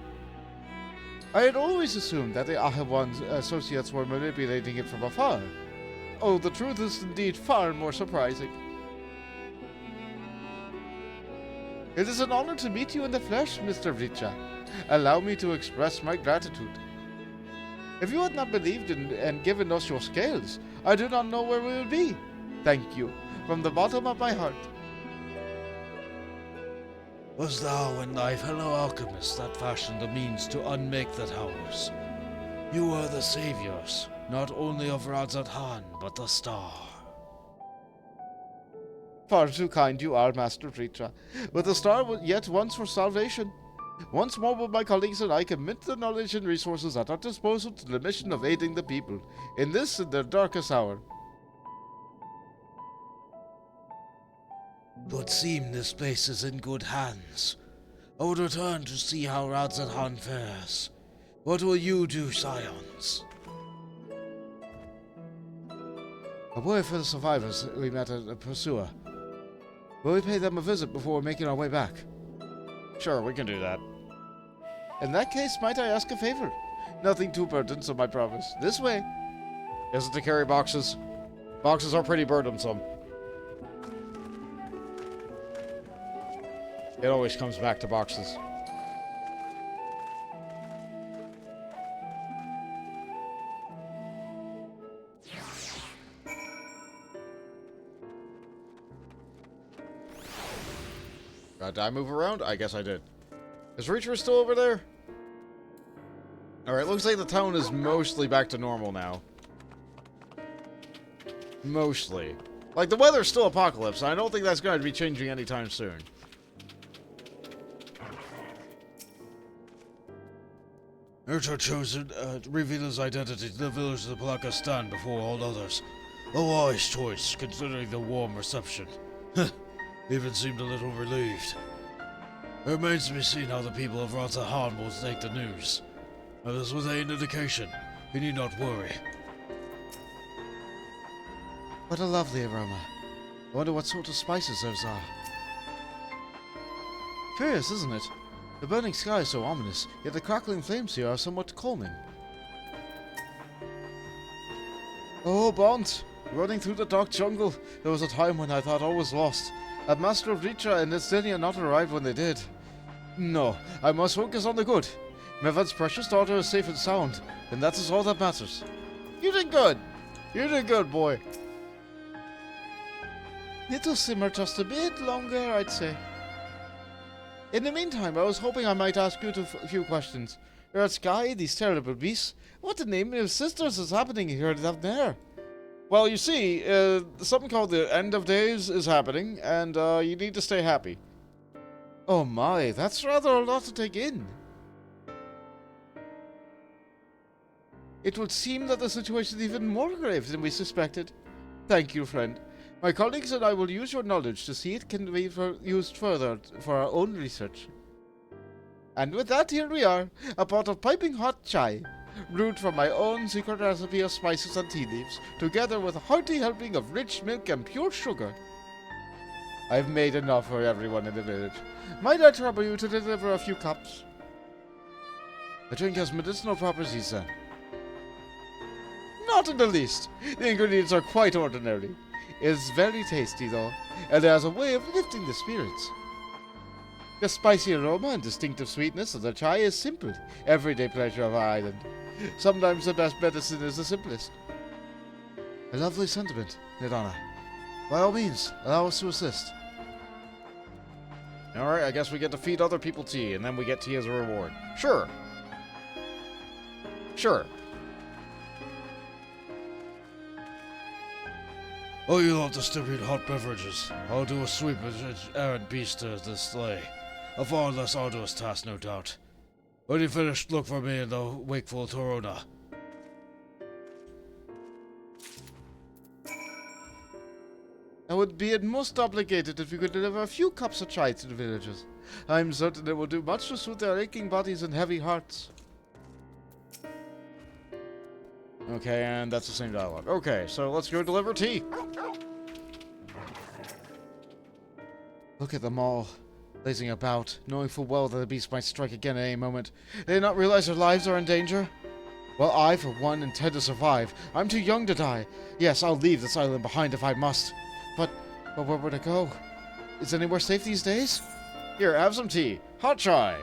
I had always assumed that the Ahewan's associates were manipulating it from afar. Oh, the truth is indeed far more surprising. It is an honor to meet you in the flesh, Mr. Vricha. Allow me to express my gratitude. If you had not believed in and given us your scales, I do not know where we would be. Thank you, from the bottom of my heart. Was thou and thy fellow alchemists that fashioned the means to unmake the towers? You are the saviors, not only of Radzat-Han, but the star. Far too kind you are, Master Vritra, but the star was yet once for salvation. Once more will my colleagues and I commit the knowledge and resources at our disposal to the mission of aiding the people, in this and their darkest hour. It would seem this place is in good hands. I would return to see how Radzat-Han fares. What will you do, Scions? A word for the survivors we met at the Pursuer. Will we pay them a visit before making our way back? Sure, we can do that. In that case, might I ask a favor? Nothing too burdensome, I promise. This way. Is it to carry boxes? Boxes are pretty burdensome. It always comes back to boxes. Did I move around? I guess I did. Is Reacher still over there? Alright, looks like the town is mostly back to normal now. Mostly. Like, the weather's still apocalypse, and I don't think that's going to be changing anytime soon. Urcha chosen to reveal his identity to the village of the Palakistan before all others. A wise choice, considering the warm reception. Even seemed a little relieved. It remains to be seen how the people of Radzat-Han will take the news. If this was an indication, you need not worry. What a lovely aroma. I wonder what sort of spices those are. Curious, isn't it? The burning sky is so ominous, yet the crackling flames here are somewhat calming. Oh, Bont! Running through the dark jungle, there was a time when I thought all was lost. Had Master Vritra and Nestinia not arrived when they did. No, I must focus on the good. Mevan's precious daughter is safe and sound, and that is all that matters. You did good! You did good, boy. It'll simmer just a bit longer, I'd say. In the meantime, I was hoping I might ask you a few questions. You're at Sky, these terrible beasts. What in the name of sisters is happening here at Thavnair? Well, you see, something called the End of Days is happening, and you need to stay happy. Oh my, that's rather a lot to take in. It would seem that the situation is even more grave than we suspected. Thank you, friend. My colleagues and I will use your knowledge to see it can be used further for our own research. And with that, here we are, a pot of piping hot chai, brewed from my own secret recipe of spices and tea leaves, together with a hearty helping of rich milk and pure sugar. I've made enough for everyone in the village. Might I trouble you to deliver a few cups? The drink has medicinal properties, then. Not in the least. The ingredients are quite ordinary. It's very tasty, though, and it has a way of lifting the spirits. The spicy aroma and distinctive sweetness of the chai is simple, everyday pleasure of our island. Sometimes the best medicine is the simplest. A lovely sentiment, Nirana. By all means, allow us to assist. Alright, I guess we get to feed other people tea, and then we get tea as a reward. Sure. Sure. Oh, you love to distribute hot beverages. I'll do a sweep of each errant beast to the sleigh. A far less arduous task, no doubt. When you finish, look for me in the wakeful Torona. I would be most obligated if you could deliver a few cups of chai to the villagers. I'm certain it will do much to soothe their aching bodies and heavy hearts. Okay, and that's the same dialogue. Okay, so let's go deliver tea. Look at them all, lazing about, knowing full well that the beast might strike again at any moment. They do not realize their lives are in danger? Well, I, for one, intend to survive. I'm too young to die. Yes, I'll leave this island behind if I must. But where would I go? Is anywhere safe these days? Here, have some tea. Hot chai.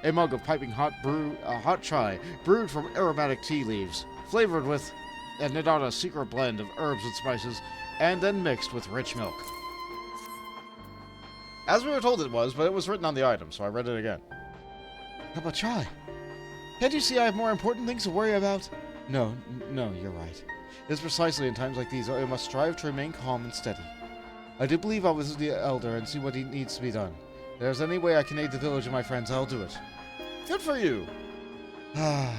A mug of piping hot chai, brewed from aromatic tea leaves, flavored with a Nadana secret blend of herbs and spices, and then mixed with rich milk. As we were told it was, but it was written on the item, so I read it again. How about chai? Can't you see I have more important things to worry about? No, you're right. It's precisely in times like these that we must strive to remain calm and steady. I do believe I'll visit the elder and see what needs to be done. If there's any way I can aid the village and my friends, I'll do it. Good for you! How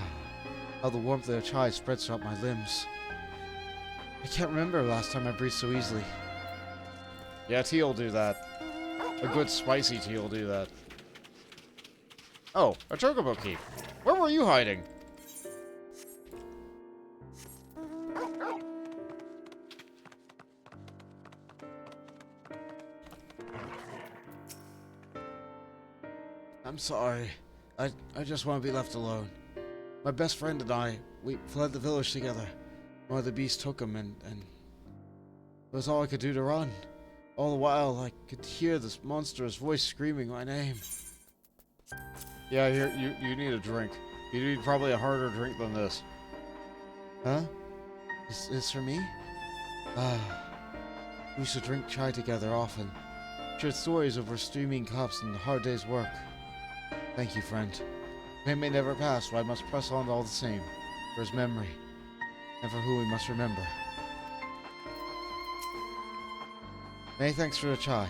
the warmth of their chai spreads throughout my limbs. I can't remember the last time I breathed so easily. Yeah, tea will do that. A good spicy tea will do that. Oh, a chocobo keep. Where were you hiding? I'm sorry. I just want to be left alone. My best friend and I, we fled the village together. One of the beasts took him and it was all I could do to run. All the while, I could hear this monstrous voice screaming my name. Yeah, you need a drink. You need probably a harder drink than this. Huh? Is this for me? We used to drink chai together often. Shared stories over steaming cups and a hard day's work. Thank you, friend. Pain may never pass, but I must press on all the same. For his memory. And for who we must remember. Many thanks for the chai.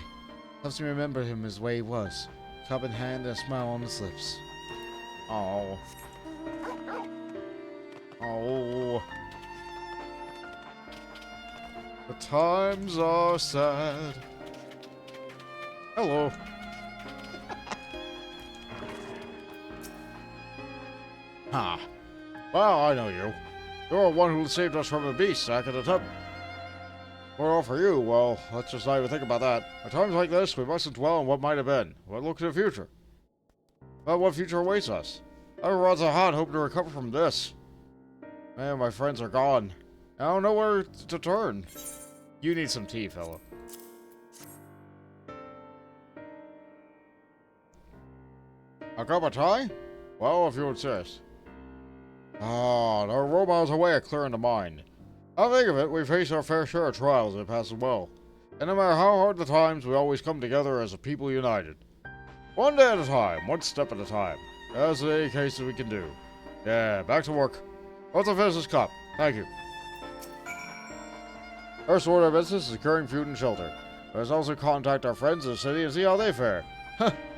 Helps me remember him as the way he was. Cup in hand and a smile on his lips. Oh. Oh. The times are sad. Hello. Ha. Well, I know you. You're the one who saved us from the beast back at the tub. Well, for you, well, let's just not even think about that. At times like this, we mustn't dwell on what might have been, but look to the future. Well, what future awaits us? Everyone's a hot hoping to recover from this. Man, my friends are gone. I don't know where to turn. You need some tea, fella. A cup of tea? Well, if you insist. Ah, there are robots away at clearing the mine. I think of it, we face our fair share of trials that pass as well. And no matter how hard the times, we always come together as a people united. One day at a time, one step at a time. That's the case that we can do. Yeah, back to work. Let's finish this cup. Thank you. First order of business is securing food and shelter. Let's also contact our friends in the city and see how they fare.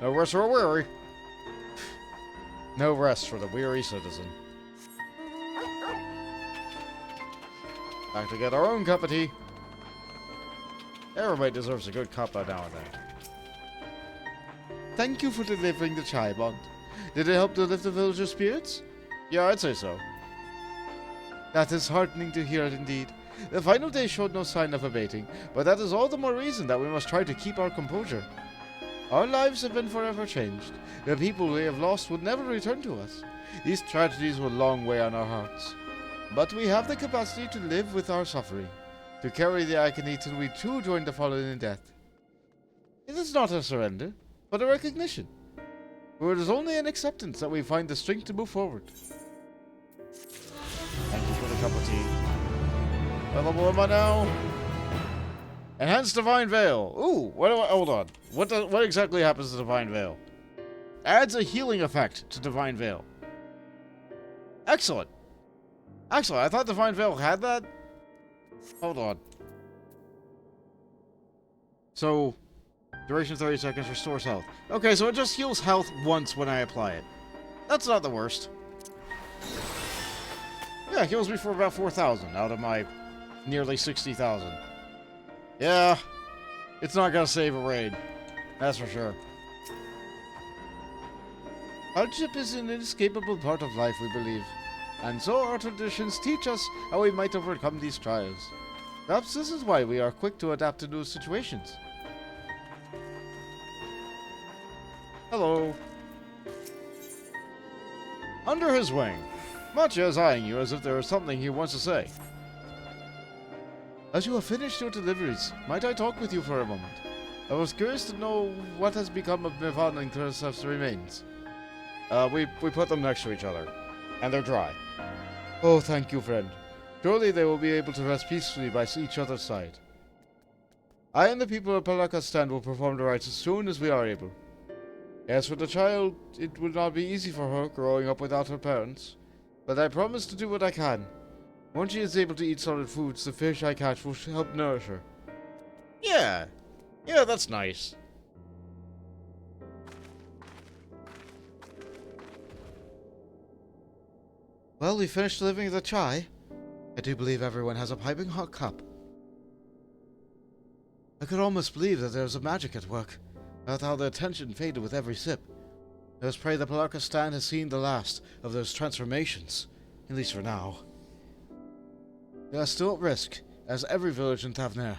No rest for a weary. No rest for the weary citizen. Back to get our own cup of tea. Everybody deserves a good cup now and then. Thank you for delivering the chai, Bond. Did it help to lift the villagers' spirits? Yeah, I'd say so. That is heartening to hear indeed. The final day showed no sign of abating, but that is all the more reason that we must try to keep our composure. Our lives have been forever changed. The people we have lost would never return to us. These tragedies will long weigh on our hearts. But we have the capacity to live with our suffering, to carry the agony till we too join the fallen in death. It is not a surrender, but a recognition. For it is only in acceptance that we find the strength to move forward. Thank you for the cup of tea. Level am I now? Enhance Divine Veil. Ooh, hold on. What exactly happens to Divine Veil? Adds a healing effect to Divine Veil. Excellent. Excellent. I thought Divine Veil had that. Hold on. So, duration 30 seconds, restores health. Okay, so it just heals health once when I apply it. That's not the worst. Yeah, it heals me for about 4,000 out of my nearly 60,000. Yeah, it's not gonna save a raid. That's for sure. Hardship is an inescapable part of life, we believe. And so our traditions teach us how we might overcome these trials. Perhaps this is why we are quick to adapt to new situations. Hello. Under his wing, Mattia is eyeing you as if there is something he wants to say. As you have finished your deliveries, might I talk with you for a moment? I was curious to know what has become of Mivan and Kursev's remains. We put them next to each other, and they're dry. Oh, thank you, friend. Surely they will be able to rest peacefully by each other's side. I and the people of Palakastan will perform the rites as soon as we are able. As for the child, it will not be easy for her growing up without her parents, but I promise to do what I can. Once she is able to eat solid foods, the fish I catch will help nourish her. Yeah, that's nice. Well, we finished delivering the chai. I do believe everyone has a piping hot cup. I could almost believe that there was a magic at work. About how the tension faded with every sip. Let us pray that Palakastan has seen the last of those transformations, at least for now. They are still at risk, as every village in Thavnair,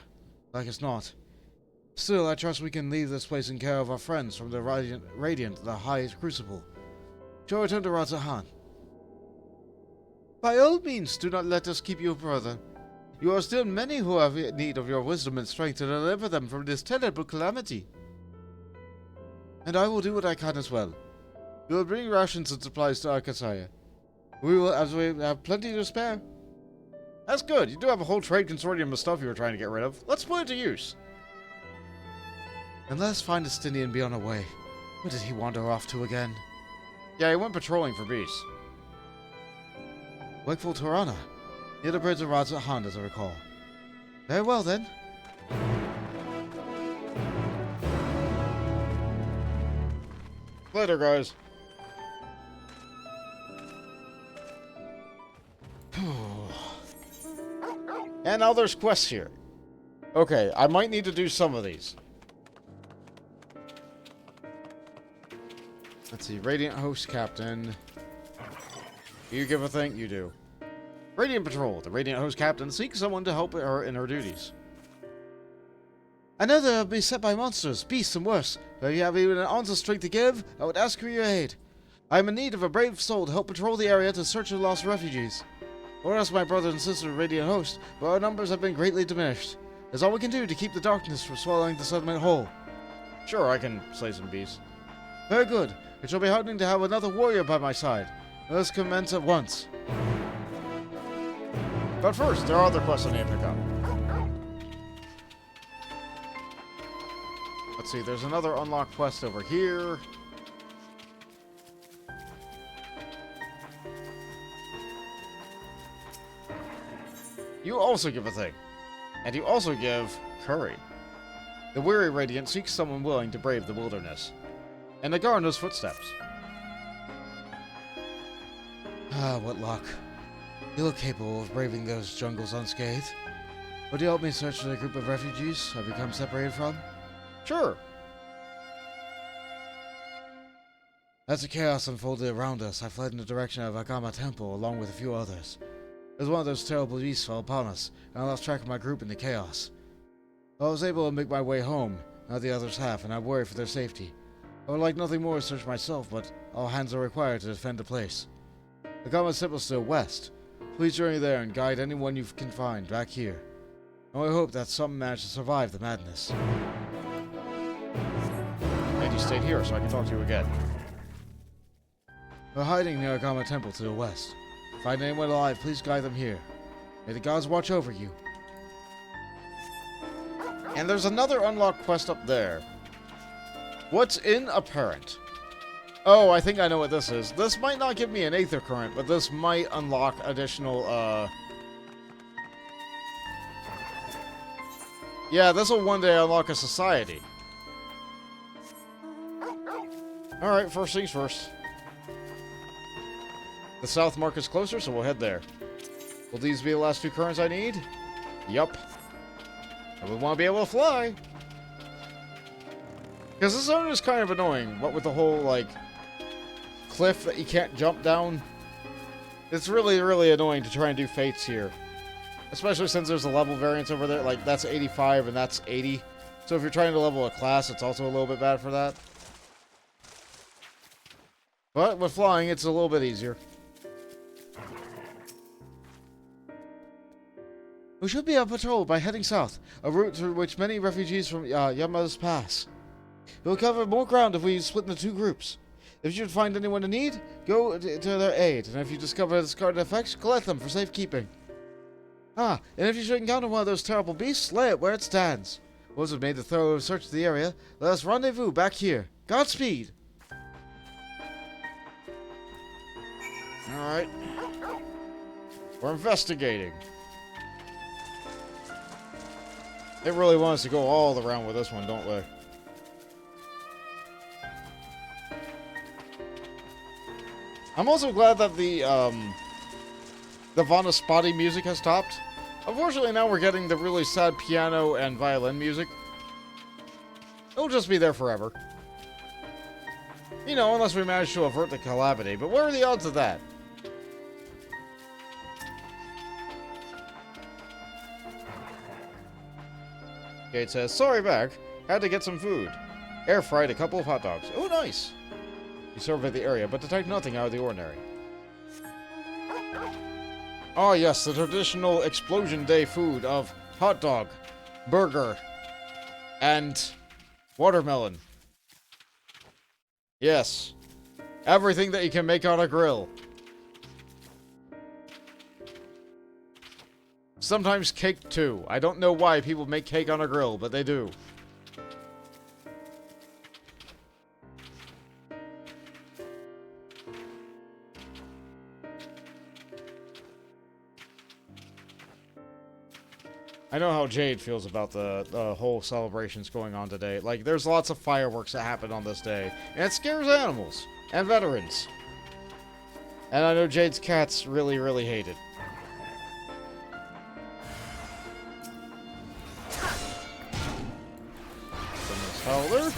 like as not. Still, I trust we can leave this place in care of our friends from the Radiant, the High Crucible. Shall return to Razahan. By all means, do not let us keep you further. You are still many who have need of your wisdom and strength to deliver them from this terrible calamity. And I will do what I can as well. We will bring rations and supplies to Arkasaya. We have plenty to spare. That's good. You do have a whole trade consortium of stuff you were trying to get rid of. Let's put it to use. And let us find Estinian and be on our way. Where did he wander off to again? Yeah, he went patrolling for beasts. Wakeful Tirana. Near the bridge of Razahan, as I recall. Very well, then. Later, guys. And now there's quests here. Okay, I might need to do some of these. Let's see, Radiant Host Captain. You give a thing? You do. Radiant Patrol. The Radiant Host Captain seeks someone to help her in her duties. I know they will be set by monsters, beasts, and worse, but if you have even an ounce of strength to give, I would ask for your aid. I am in need of a brave soul to help patrol the area to search for lost refugees. Or else my brother and sister Radiant Host, but our numbers have been greatly diminished. That's all we can do to keep the darkness from swallowing the settlement whole. Sure, I can slay some beasts. Very good. It shall be heartening to have another warrior by my side. Let us commence at once. But first, there are other quests I need to pick up. Let's see, there's another unlocked quest over here. You also give a thing. And you also give curry. The weary Radiant seeks someone willing to brave the wilderness. And the Gardener's footsteps. Ah, what luck. You look capable of braving those jungles unscathed. Would you help me search for the group of refugees I've become separated from? Sure. As the chaos unfolded around us, I fled in the direction of McGammar Temple along with a few others. As one of those terrible beasts fell upon us, and I lost track of my group in the chaos. I was able to make my way home, now the others have, and I worry for their safety. I would like nothing more to search myself, but all hands are required to defend the place. McGammar Temple's still west. Please journey there and guide anyone you can find back here. And we hope that some manage to survive the madness. And you stayed here, so I can talk to you again. We're hiding near McGammar Temple to the west. Find anyone alive, please guide them here. May the gods watch over you. And there's another unlocked quest up there. What's in a parent? Oh, I think I know what this is. This might not give me an Aether Current, but this might unlock additional, Yeah, this will one day unlock a society. Alright, first things first. The south mark is closer, so we'll head there. Will these be the last 2 currents I need? Yup. And we want to be able to fly. Because this zone is kind of annoying. What with the whole, like, cliff that you can't jump down. It's really, really annoying to try and do fates here. Especially since there's a level variance over there. Like, that's 85 and that's 80. So if you're trying to level a class, it's also a little bit bad for that. But with flying, it's a little bit easier. We should be on patrol by heading south, a route through which many refugees from Yama's pass. We'll cover more ground if we split into 2 groups. If you should find anyone in need, go to their aid, and if you discover discarded effects, collect them for safekeeping. Ah, and if you should encounter one of those terrible beasts, lay it where it stands. Once we've made the thorough search of the area, let us rendezvous back here. Godspeed! Alright. We're investigating. They really want us to go all around with this one, don't they? I'm also glad that the Vanaspati music has stopped. Unfortunately, now we're getting the really sad piano and violin music. It'll just be there forever. You know, unless we manage to avert the calamity. But what are the odds of that? Gate says, sorry back. Had to get some food. Air fried a couple of hot dogs. Oh, nice. You survey the area, but detect nothing out of the ordinary. Oh yes, the traditional explosion day food of hot dog, burger, and watermelon. Yes. Everything that you can make on a grill. Sometimes cake too. I don't know why people make cake on a grill, but they do. I know how Jade feels about the whole celebrations going on today. Like, there's lots of fireworks that happen on this day. And it scares animals. And veterans. And I know Jade's cats really, really hate it. Howler.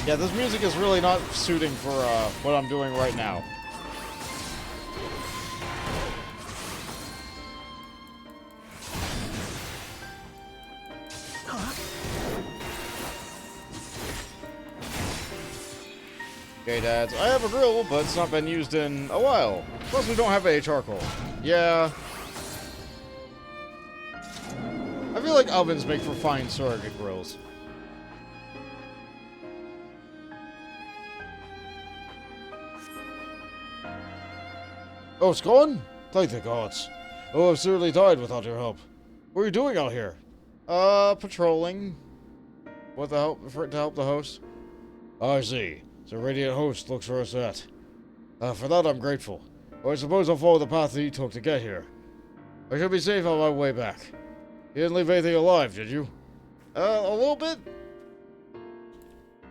Yeah, this music is really not suiting for what I'm doing right now. Okay, Dads, I have a grill, but it's not been used in a while. Plus, we don't have any charcoal. Yeah. I feel like ovens make for fine surrogate grills. Oh, it's gone? Thank the gods. Oh, I've certainly died without your help. What are you doing out here? Patrolling. What the help? To help the host? I see. The Radiant Host looks for us at. For that I'm grateful. Well, I suppose I'll follow the path that you took to get here. I should be safe on my way back. You didn't leave anything alive, did you? A little bit.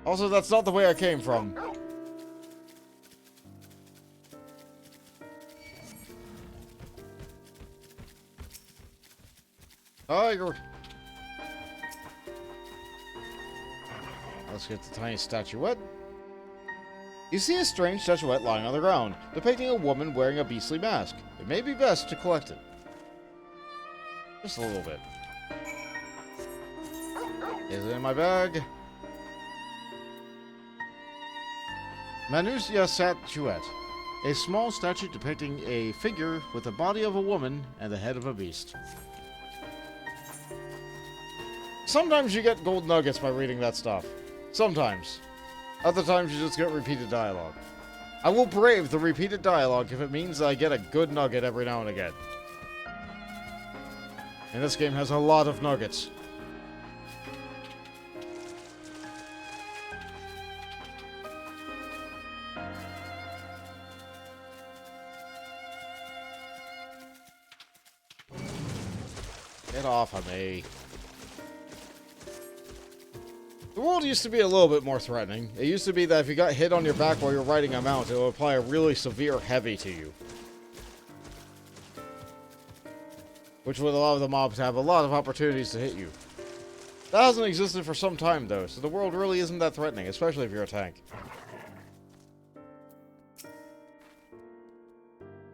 Also, that's not the way I came from. Tiger. Let's get the tiny statuette. You see a strange statuette lying on the ground, depicting a woman wearing a beastly mask. It may be best to collect it. Just a little bit. Is it in my bag? Manusia statuette. A small statue depicting a figure with the body of a woman and the head of a beast. Sometimes you get gold nuggets by reading that stuff. Sometimes. Other times you just get repeated dialogue. I will brave the repeated dialogue if it means that I get a good nugget every now and again. And this game has a lot of nuggets. Get off of me. The world used to be a little bit more threatening. It used to be that if you got hit on your back while you're riding a mount, it would apply a really severe heavy to you. Which would allow the mob to have a lot of opportunities to hit you. That hasn't existed for some time, though, so the world really isn't that threatening, especially if you're a tank.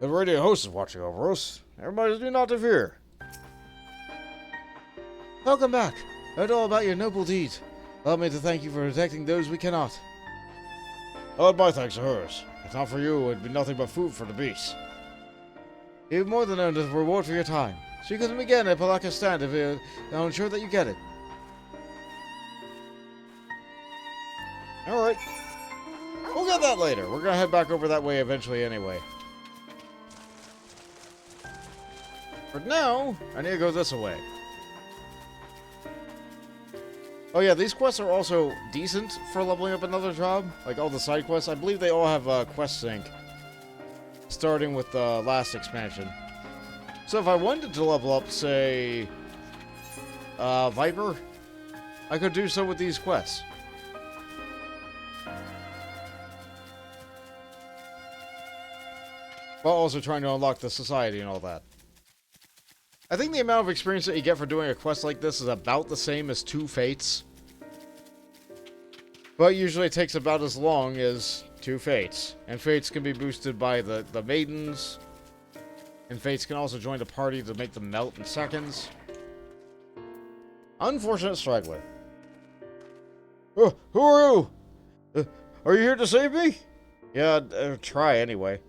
The radio host is watching over us. Everybody do not fear. Welcome back. I heard all about your noble deeds. Allow me to thank you for protecting those we cannot. All my thanks are hers. If not for you, it would be nothing but food for the beasts. You've more than earned a reward for your time. Speak with him again at Palaka Stand if I'll ensure that you get it. Alright. We'll get that later. We're gonna head back over that way eventually anyway. For now, I need to go this way. Oh yeah, these quests are also decent for leveling up another job. Like all the side quests. I believe they all have quest sync. Starting with the last expansion. So if I wanted to level up, say, Viper, I could do so with these quests. While also trying to unlock the society and all that. I think the amount of experience that you get for doing a quest like this is about the same as 2 Fates. But usually it takes about as long as 2 Fates. And Fates can be boosted by the Maidens. And Fates can also join the party to make them melt in seconds. Unfortunate straggler. Oh, who are you? Are you here to save me? Yeah, try anyway.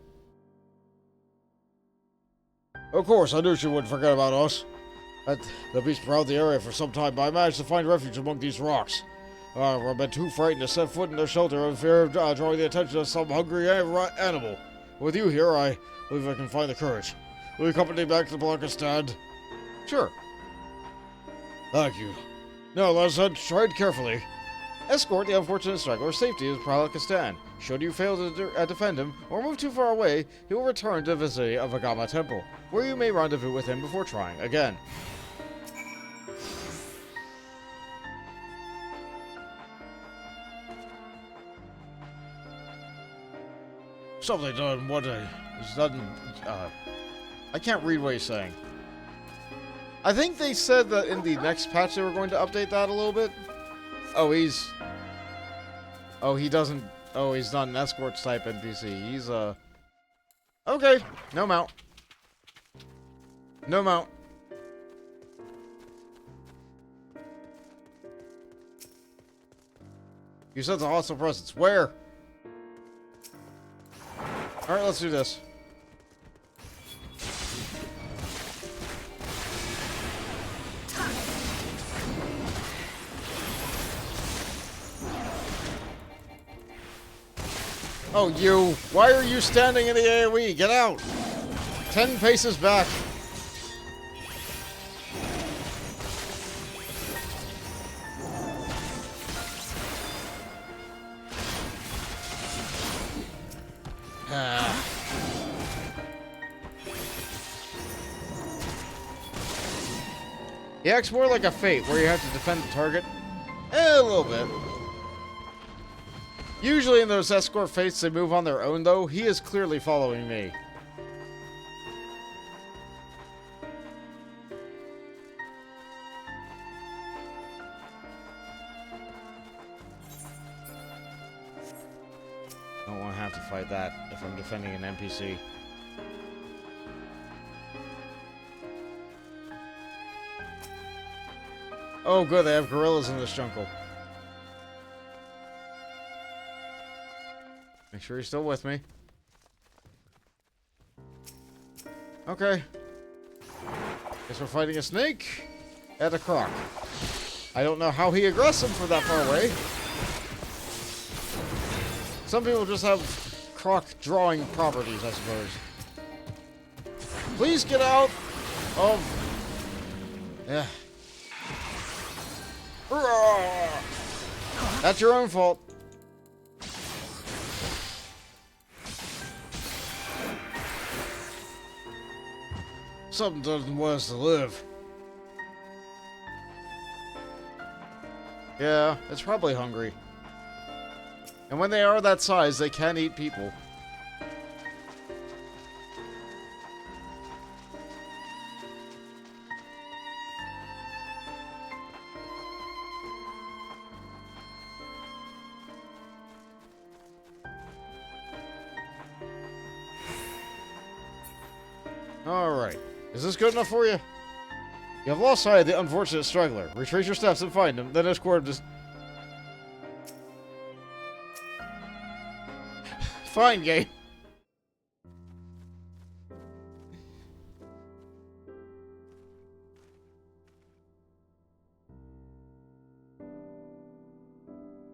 Of course, I knew she wouldn't forget about us. The beast prowled the area for some time, but I managed to find refuge among these rocks. I've been too frightened to set foot in their shelter in fear of drawing the attention of some hungry animal. With you here, I believe I can find the courage. Will you accompany me back to the Palaka Stand? Sure. Thank you. Now, let's tread carefully. Escort the unfortunate straggler's safety to Palaka Stand. Should you fail to defend him, or move too far away, he will return to the vicinity of McGammar Temple, where you may rendezvous with him before trying again. Something done what is done. I can't read what he's saying. I think they said that in the next patch they were going to update that a little bit. Oh, he's... Oh, he doesn't... Oh, he's not an escort type NPC. He's, Okay, no mount. No mount. You said the hostile presence. Where? Alright, let's do this. Oh, you! Why are you standing in the AoE? Get out! 10 paces back. He acts more like a Fate, where you have to defend the target. A little bit. Usually in those escort Fates, they move on their own, though. He is clearly following me. I don't want to have to fight that if I'm defending an NPC. Oh, good, they have gorillas in this jungle. Make sure he's still with me. Okay. Guess we're fighting a snake and a croc. I don't know how he aggressed him from that far away. Some people just have croc drawing properties, I suppose. Please get out of... Yeah. That's your own fault. Something doesn't want us to live. Yeah, it's probably hungry. And when they are that size, they can eat people. Alright. Is this good enough for you? You have lost sight of the unfortunate struggler. Retrace your steps and find him, then escort him to... Fine, game.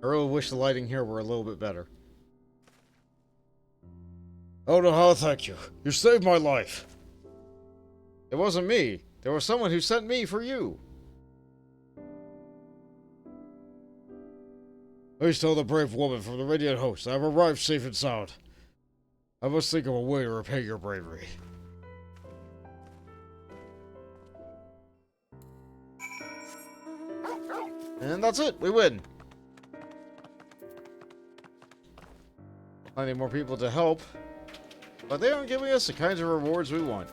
I really wish the lighting here were a little bit better. Oh no, thank you. You saved my life. It wasn't me. There was someone who sent me for you. Please tell the brave woman from the Radiant Host I've arrived safe and sound. I must think of a way to repay your bravery. And that's it. We win. Plenty more people to help. But they aren't giving us the kinds of rewards we want.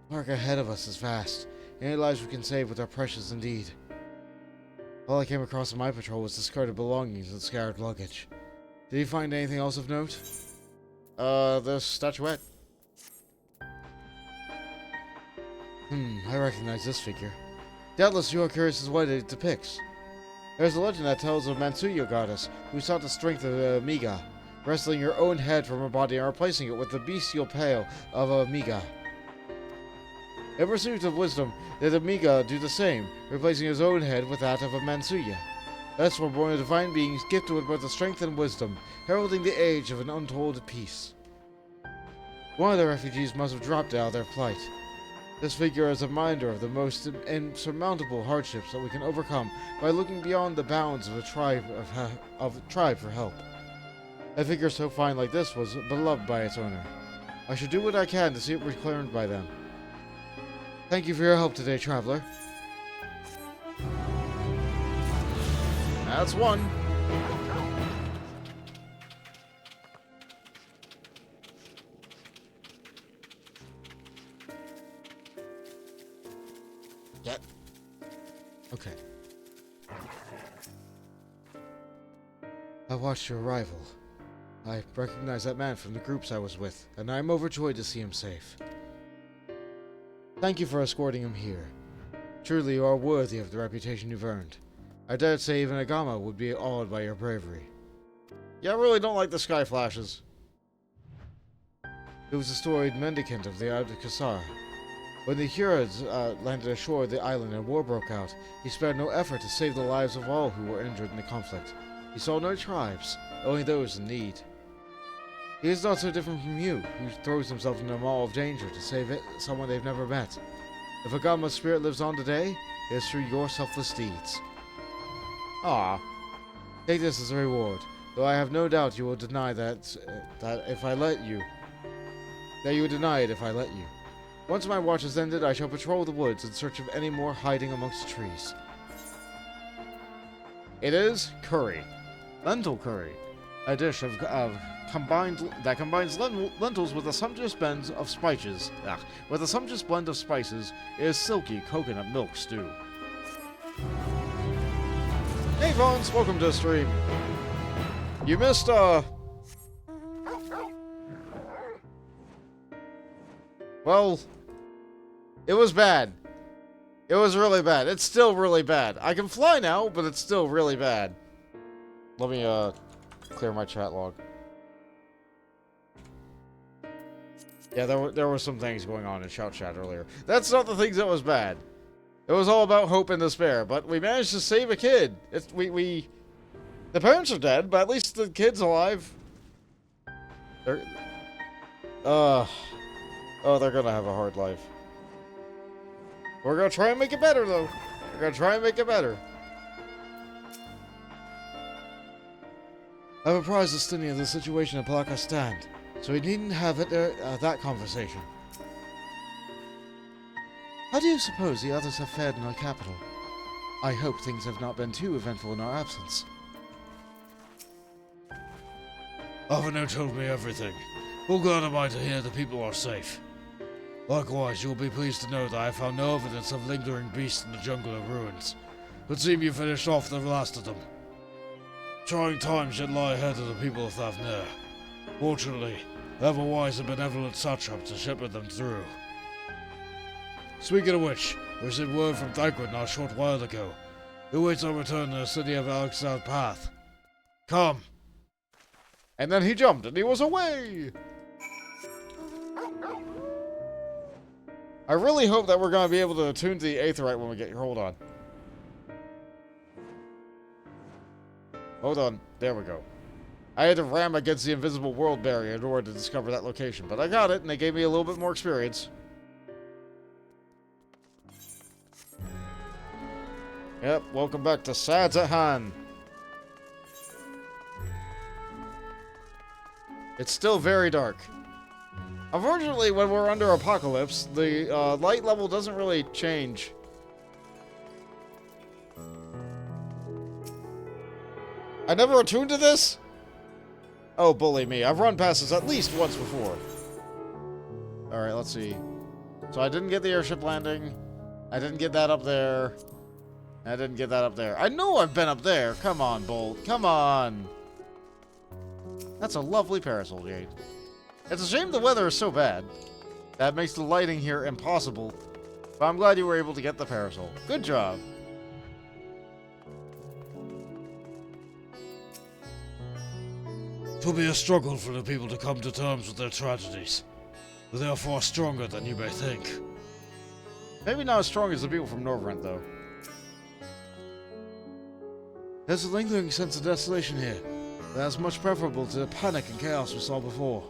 The mark ahead of us is vast. Any lives we can save with our precious indeed. All I came across in my patrol was discarded belongings and scattered luggage. Did you find anything else of note? The statuette. I recognize this figure. Doubtless you are curious as to what it depicts. There's a legend that tells of Mansuya goddess, who sought the strength of Amiga, wresting her own head from her body and replacing it with the bestial pale of Amiga. In pursuit of wisdom, did Amiga do the same, replacing his own head with that of a Mansuya. Thus were born divine beings gifted with both the strength and wisdom, heralding the age of an untold peace. One of the refugees must have dropped out of their plight. This figure is a reminder of the most insurmountable hardships that we can overcome by looking beyond the bounds of a tribe for help. A figure so fine like this was beloved by its owner. I should do what I can to see it reclaimed by them. Thank you for your help today, traveler. That's one. Yeah. Okay. I watched your arrival. I recognize that man from the groups I was with, and I am overjoyed to see him safe. Thank you for escorting him here. Truly, you are worthy of the reputation you've earned. I dare say even McGammar would be awed by your bravery. Yeah, I really don't like the sky flashes. It was the storied mendicant of the Isle of Kassar. When the Hurons landed ashore the island and war broke out, he spared no effort to save the lives of all who were injured in the conflict. He saw no tribes, only those in need. He is not so different from you, who throws himself into a maw of danger to save someone they've never met. If McGammar's spirit lives on today, it is through your selfless deeds. Ah, take this as a reward, though I have no doubt you will deny that if I let you. That you would deny it if I let you. Once my watch is ended, I shall patrol the woods in search of any more hiding amongst the trees. It is curry. Lentil curry. A dish that combines lentils with a sumptuous blend of spices. With a sumptuous blend of spices, it is silky coconut milk stew. Hey Vons, welcome to the stream. You missed well, it was bad. It was really bad. It's still really bad. I can fly now, but it's still really bad. Let me clear my chat log. Yeah, there were some things going on in Shout Chat earlier. That's not the things that was bad. It was all about hope and despair, but we managed to save a kid. The parents are dead, but at least the kid's alive. They're gonna have a hard life. We're gonna try and make it better, though. We're gonna try and make it better. I've apprised Estini of the situation at Palaka Stand, so we needn't have that conversation. How do you suppose the others have fared in our capital? I hope things have not been too eventful in our absence. Thavnair told me everything. Full glad am I to hear the people are safe. Likewise, you will be pleased to know that I have found no evidence of lingering beasts in the jungle of ruins. But seem you finished off the last of them. Trying times yet lie ahead of the people of Thavnair. Fortunately, I have a wise and benevolent satrap to shepherd them through. Speaking of which, we received word from Thancred not a short while ago. He waits our return in the city of XIV Path. Come! And then he jumped and he was away! I really hope that we're going to be able to attune to the Aetheryte when we get here. Hold on. Hold on. There we go. I had to ram against the invisible world barrier in order to discover that location, but I got it, and they gave me a little bit more experience. Yep, welcome back to Sadzahan. It's still very dark. Unfortunately, when we're under Apocalypse, the light level doesn't really change. I never attuned to this? Oh, bully me. I've run past this at least once before. Alright, let's see. So I didn't get the airship landing. I didn't get that up there. I didn't get that up there. I know I've been up there. Come on, Bolt. Come on. That's a lovely parasol, Jade. It's a shame the weather is so bad. That makes the lighting here impossible. But I'm glad you were able to get the parasol. Good job. Twill be a struggle for the people to come to terms with their tragedies. But they are far stronger than you may think. Maybe not as strong as the people from Norvrant, though. There's a lingering sense of desolation here. That's much preferable to the panic and chaos we saw before.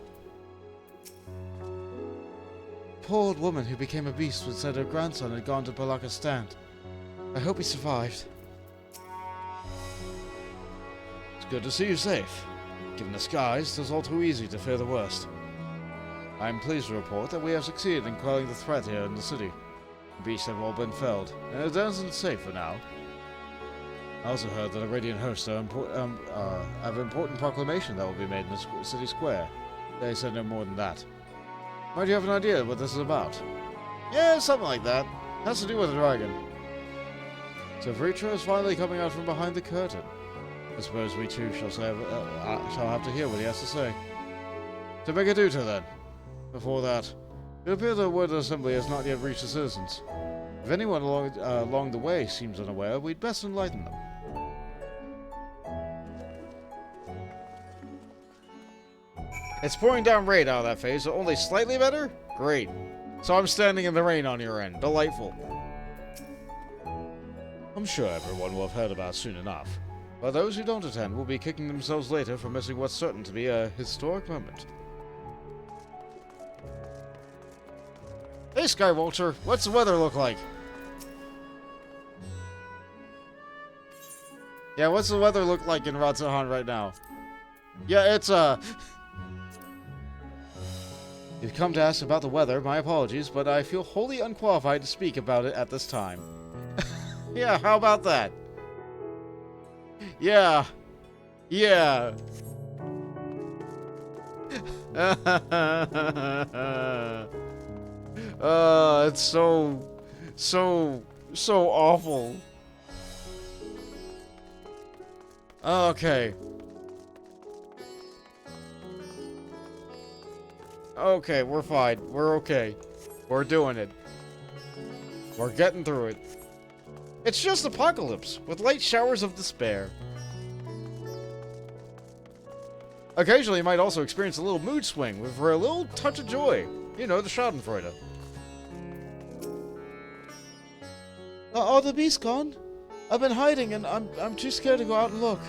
Poor old woman who became a beast when said her grandson had gone to Balaka's stand. I hope he survived. It's good to see you safe. Given the skies, it is all too easy to fear the worst. I am pleased to report that we have succeeded in quelling the threat here in the city. The beasts have all been felled, and it isn't safe for now. I also heard that a Radiant host have an important proclamation that will be made in the city square. They said no more than that. Might you have an idea what this is about? Yeah, something like that. Has to do with a dragon. So Vritra is finally coming out from behind the curtain. I suppose we too shall have to hear what he has to say. To make a do to then. Before that, it appears the word assembly has not yet reached the citizens. If anyone along the way seems unaware, we'd best enlighten them. It's pouring down rain out of that phase, so only slightly better? Great. So I'm standing in the rain on your end. Delightful. I'm sure everyone will have heard about it soon enough. But those who don't attend will be kicking themselves later for missing what's certain to be a historic moment. Hey, Skywalker, what's the weather look like? Yeah, what's the weather look like in Radzahan right now? Yeah, it's, You've come to ask about the weather, my apologies, but I feel wholly unqualified to speak about it at this time. Yeah, how about that? Yeah. Yeah. It's so awful. Okay. Okay, we're fine. We're okay. We're doing it. We're getting through it. It's just Apocalypse, with light showers of despair. Occasionally, you might also experience a little mood swing for a little touch of joy. You know, the Schadenfreude. Are the beasts gone? I've been hiding and I'm too scared to go out and look.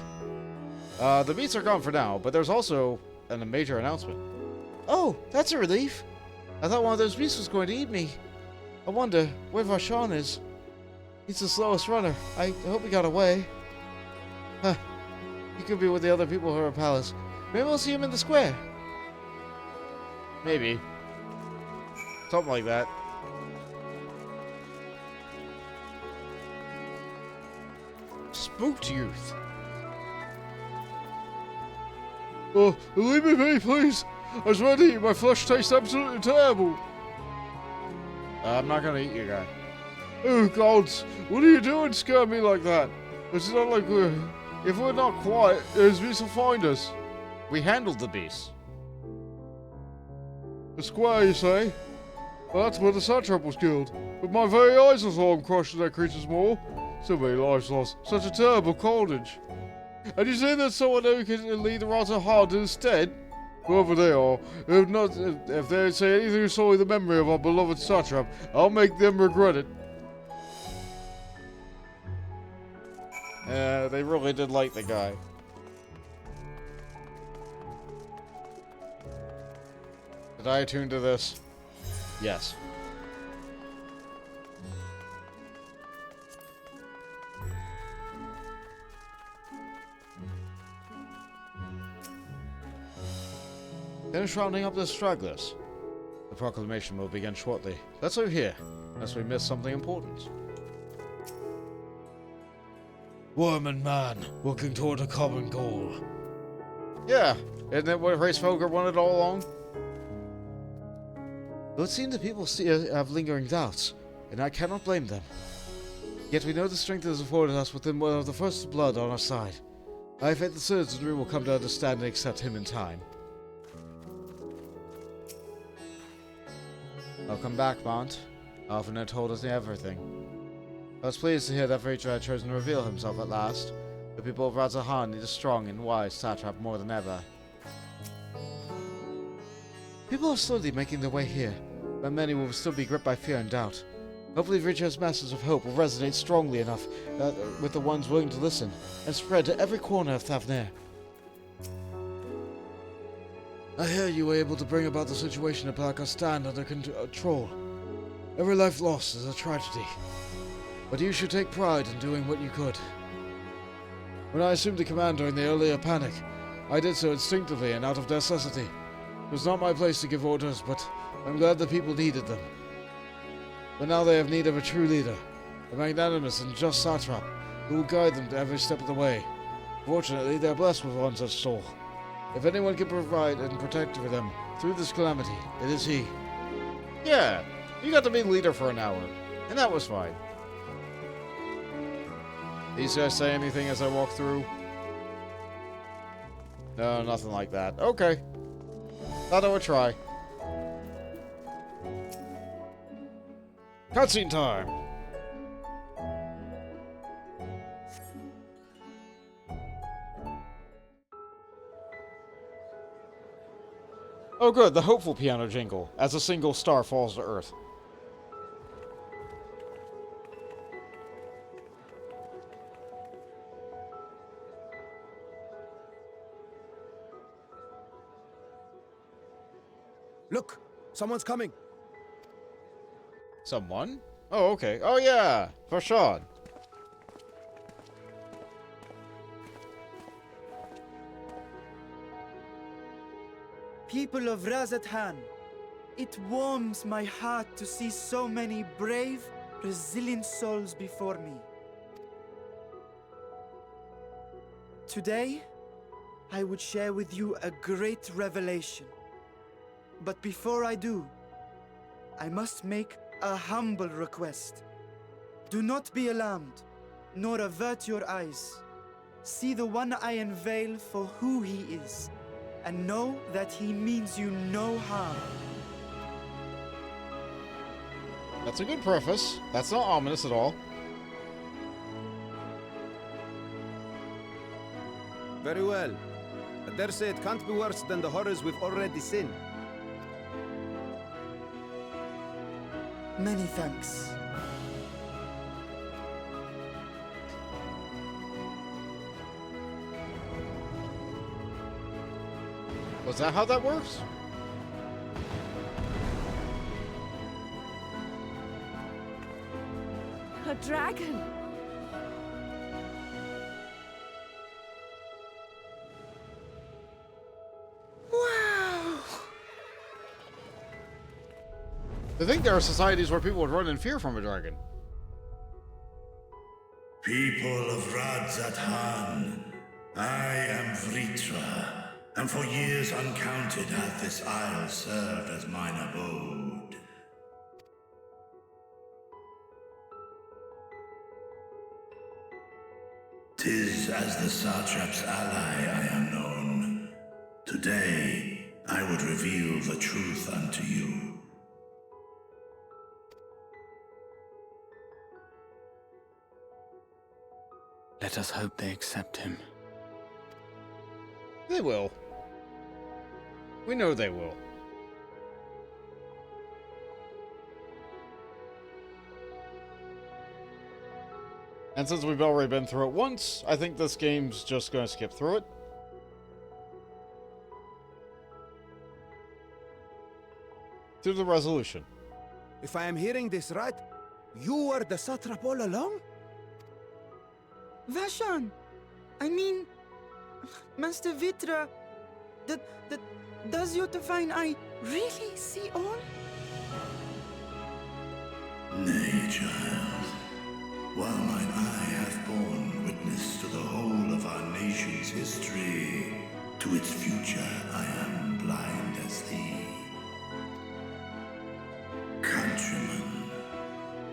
The beasts are gone for now, but there's also a major announcement. Oh, that's a relief. I thought one of those beasts was going to eat me. I wonder where Varshan is. He's the slowest runner. I hope he got away. Huh. He could be with the other people who are in Palace. Maybe we'll see him in the square. Maybe. Something like that. spooked youth. Oh, leave me be, please. I was ready to eat. My flesh tastes absolutely terrible. I'm not gonna eat you, guy. Oh, gods. What are you doing scaring me like that? It's not like if we're not quiet, those beasts will find us. We handled the beast. The square, you say? Well, that's where the satrap was killed. With my very eyes I saw him crushing that creature's maw. So many lives lost. Such a terrible carnage. And you say there's someone who can lead the Rata hard instead? Whoever they are, if they say anything to sully the memory of our beloved satrap, I'll make them regret it. They really did like the guy. Did I attune to this? Yes. Finish rounding up the stragglers. The proclamation will begin shortly. Let's go here, unless we miss something important. Worm and man, working toward a common goal. Yeah, isn't it what Racefolger wanted all along? It would seem that people have lingering doubts, and I cannot blame them. Yet we know the strength that is afforded us within one of the first blood on our side. I have faith the citizenry will come to understand and accept him in time. Welcome back, Mont. Often had told us everything. I was pleased to hear that Rachel had chosen to reveal himself at last. The people of Razahan need a strong and wise satrap more than ever. People are slowly making their way here, but many will still be gripped by fear and doubt. Hopefully Rachel's message of hope will resonate strongly enough with the ones willing to listen, and spread to every corner of Thavnair. I hear you were able to bring about the situation at Palakastan under control. Every life lost is a tragedy. But you should take pride in doing what you could. When I assumed the command during the earlier panic, I did so instinctively and out of necessity. It was not my place to give orders, but I'm glad the people needed them. But now they have need of a true leader, a magnanimous and just satrap, who will guide them to every step of the way. Fortunately, they are blessed with one such soul. If anyone can provide and protect for them through this calamity, it is he. Yeah, you got to be leader for an hour, and that was fine. These guys say anything as I walk through? No, nothing like that. Okay. Thought I would try. Cutscene time! Oh good, the hopeful piano jingle, as a single star falls to Earth. Look! Someone's coming! Someone? Oh, okay. Oh yeah, for Sean. People of Razathan, it warms my heart to see so many brave, resilient souls before me. Today, I would share with you a great revelation. But before I do, I must make a humble request. Do not be alarmed, nor avert your eyes. See the one I unveil for who he is, and know that he means you no harm. That's a good preface. That's not ominous at all. Very well. I dare say it can't be worse than the horrors we've already seen. Many thanks. Was that how that works? A dragon! Wow! I think there are societies where people would run in fear from a dragon. People of Radzathan, I am Vritra, and for years uncounted hath this isle served as mine abode. 'Tis as the Satrap's ally I am known. Today, I would reveal the truth unto you. Let us hope they accept him. They will. We know they will. And since we've already been through it once, I think this game's just going to skip through it. To the resolution. If I am hearing this right, you were the satrap all along? Vashan! I mean, Master Vitra, does your divine eye really see all? Nay, child. While mine eye hath borne witness to the whole of our nation's history, to its future I am blind as thee. Countrymen,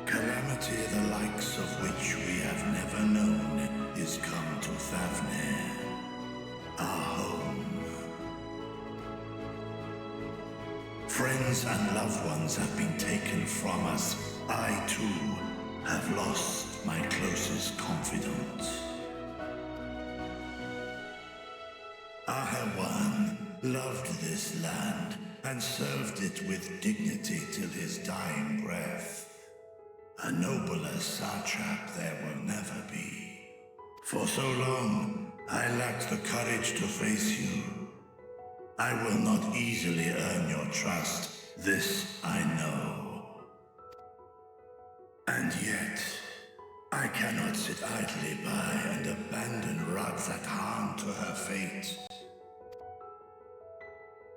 calamity the likes of which we have never known is come to Thavnair, our home. Friends and loved ones have been taken from us. I, too, have lost my closest confidant. Ahawan loved this land and served it with dignity till his dying breath. A nobler satrap there will never be. For so long, I lacked the courage to face you. I will not easily earn your trust, this I know. And yet, I cannot sit idly by and abandon Radzathan to her fate.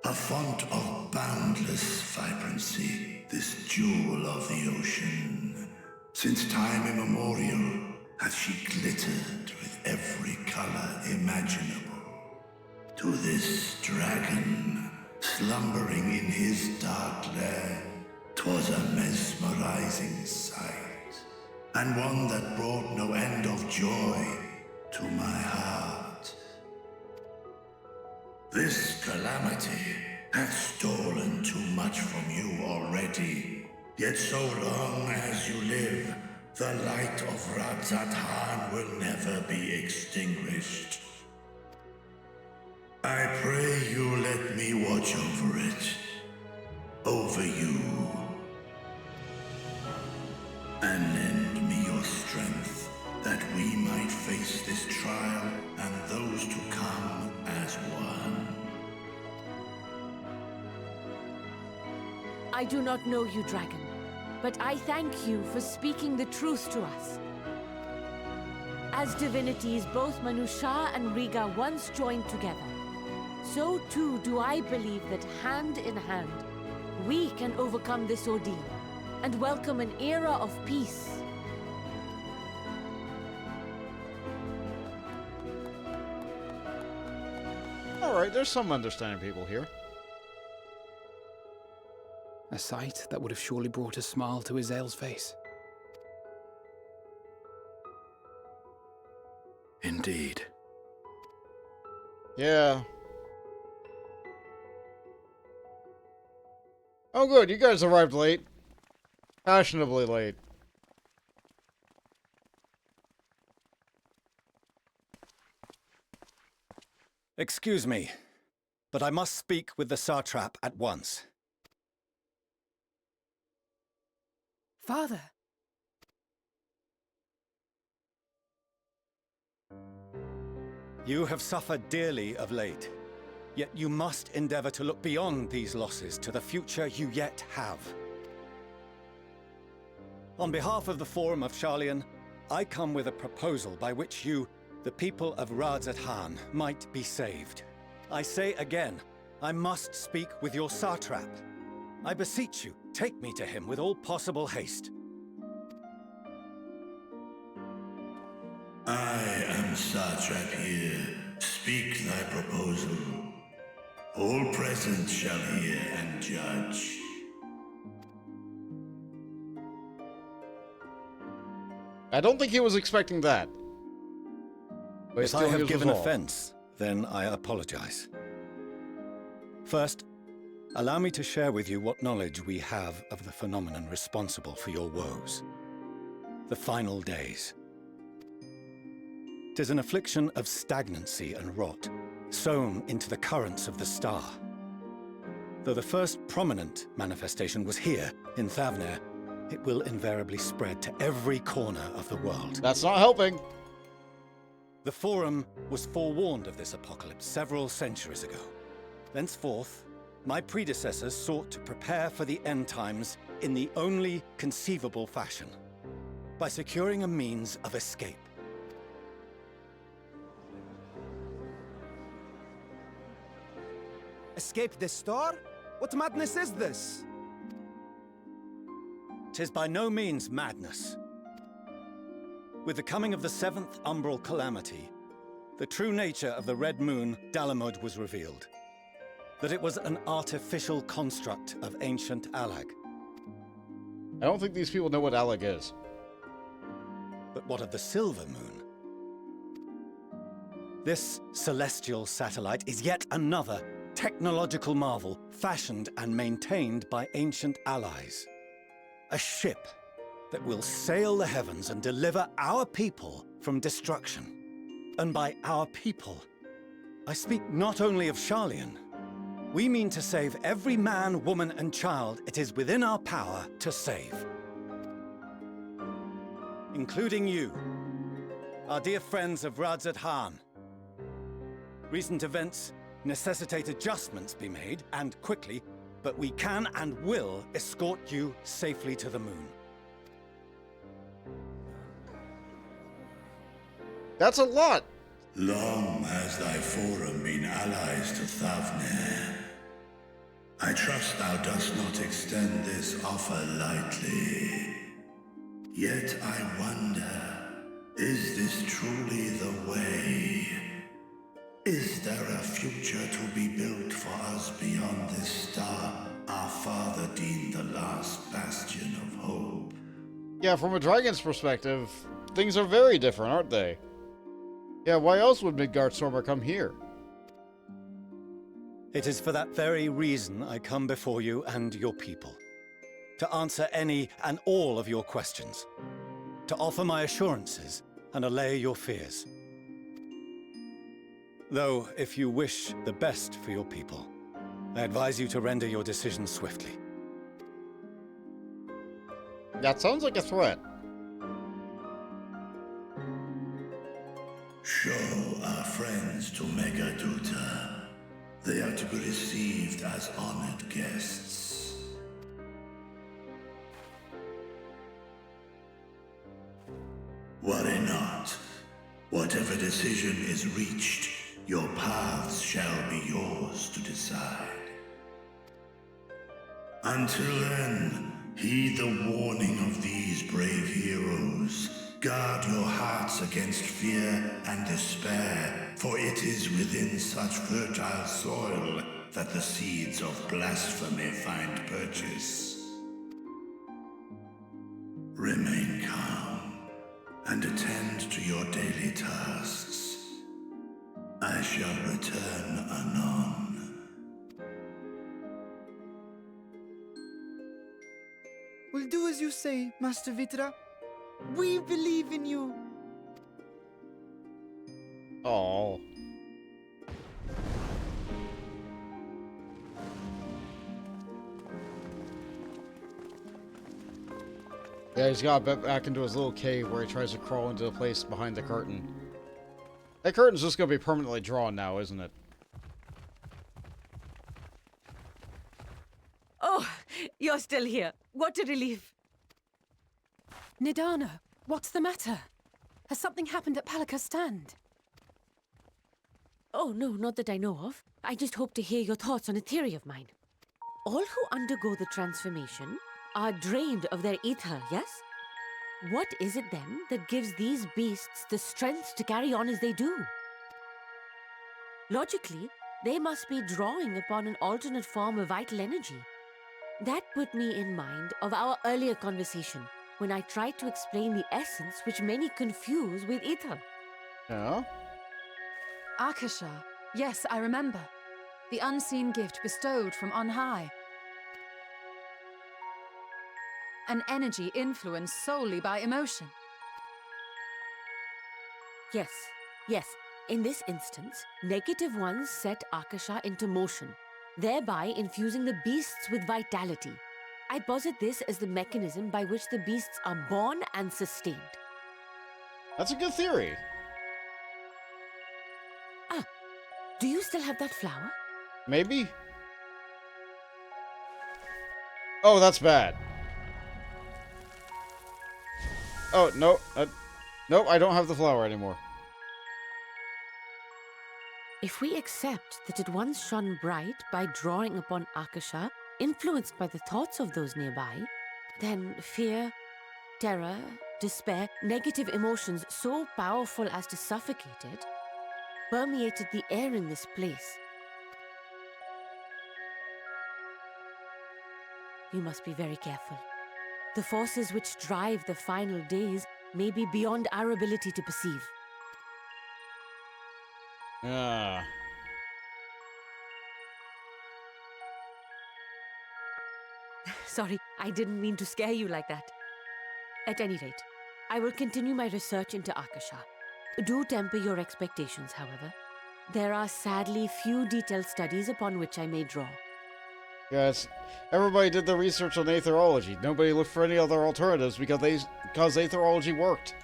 A font of boundless vibrancy, this jewel of the ocean. Since time immemorial, hath she glittered with every color imaginable. To this dragon, slumbering in his dark lair, 'twas a mesmerizing sight, and one that brought no end of joy to my heart. This calamity hath stolen too much from you already, yet so long as you live, the light of Radzathan will never be extinguished. I pray you let me watch over it, over you, and lend me your strength, that we might face this trial and those to come as one. I do not know you, dragon, but I thank you for speaking the truth to us. As divinities, both Manusha and Riga once joined together, so too do I believe that hand in hand, we can overcome this ordeal and welcome an era of peace. Alright, there's some understanding people here. A sight that would have surely brought a smile to Izel's face. Indeed. Yeah. Oh good, you guys arrived late. Fashionably late. Excuse me, but I must speak with the satrap at once. Father. You have suffered dearly of late, yet you must endeavor to look beyond these losses to the future you yet have. On behalf of the Forum of Sharlayan, I come with a proposal by which you, the people of Radzathan, might be saved. I say again, I must speak with your satrap. I beseech you, take me to him with all possible haste. I am Satrap here. Speak thy proposal. All present shall hear and judge. I don't think he was expecting that. But If I have given offense, then I apologize. First, allow me to share with you what knowledge we have of the phenomenon responsible for your woes. The final days. 'Tis an affliction of stagnancy and rot, sown into the currents of the star. Though the first prominent manifestation was here, in Thavnair, it will invariably spread to every corner of the world. That's not helping. The Forum was forewarned of this apocalypse several centuries ago. Thenceforth, my predecessors sought to prepare for the end times in the only conceivable fashion, by securing a means of escape. Escape the star? What madness is this? 'Tis by no means madness. With the coming of the 7th umbral calamity, the true nature of the Red Moon, Dalamud, was revealed. That it was an artificial construct of ancient Alag. I don't think these people know what Alag is. But what of the Silver Moon? This celestial satellite is yet another technological marvel fashioned and maintained by ancient allies. A ship that will sail the heavens and deliver our people from destruction. And by our people, I speak not only of Sharlayan. We mean to save every man, woman, and child it is within our power to save. Including you, our dear friends of Radzat Han. Recent events necessitate adjustments be made, and quickly, but we can and will escort you safely to the moon. That's a lot! Long has thy Forum been allies to Thavnair. I trust thou dost not extend this offer lightly. Yet I wonder, is this truly the way? Is there a future to be built for us beyond this star, our father deemed the last bastion of hope? Yeah, from a dragon's perspective, things are very different, aren't they? Yeah, why else would Midgardstormer come here? It is for that very reason I come before you and your people. To answer any and all of your questions. To offer my assurances and allay your fears. Though, if you wish the best for your people, I advise you to render your decision swiftly. That sounds like a threat. Show our friends to Megaduta. They are to be received as honored guests. Worry not. Whatever decision is reached, your paths shall be yours to decide. Until then, heed the warning of these brave heroes. Guard your hearts against fear and despair, for it is within such fertile soil that the seeds of blasphemy find purchase. Remain calm and attend to your daily tasks. I shall return anon. We'll do as you say, Master Vitra. We believe in you. Oh. Yeah, he's got back into his little cave where he tries to crawl into the place behind the curtain. That curtain's just gonna be permanently drawn now, isn't it? Oh, you're still here. What a relief. Nidana, what's the matter? Has something happened at Palaka's stand? Oh, no, not that I know of. I just hope to hear your thoughts on a theory of mine. All who undergo the transformation are drained of their ether, yes? What is it then that gives these beasts the strength to carry on as they do? Logically, they must be drawing upon an alternate form of vital energy. That put me in mind of our earlier conversation, when I tried to explain the essence which many confuse with ether. Yeah? Akasha. Yes, I remember. The unseen gift bestowed from on high. An energy influenced solely by emotion. Yes, yes. In this instance, negative ones set Akasha into motion, thereby infusing the beasts with vitality. I posit this as the mechanism by which the beasts are born and sustained. That's a good theory. Ah, do you still have that flower? Maybe? Oh, that's bad. Oh, no. Nope, I don't have the flower anymore. If we accept that it once shone bright by drawing upon Akasha, influenced by the thoughts of those nearby, then fear, terror, despair, negative emotions so powerful as to suffocate it, permeated the air in this place. You must be very careful. The forces which drive the final days may be beyond our ability to perceive. Ah. Sorry, I didn't mean to scare you like that. At any rate, I will continue my research into Akasha. Do temper your expectations, however. There are sadly few detailed studies upon which I may draw. Yes, everybody did the research on aetherology. Nobody looked for any other alternatives because aetherology worked.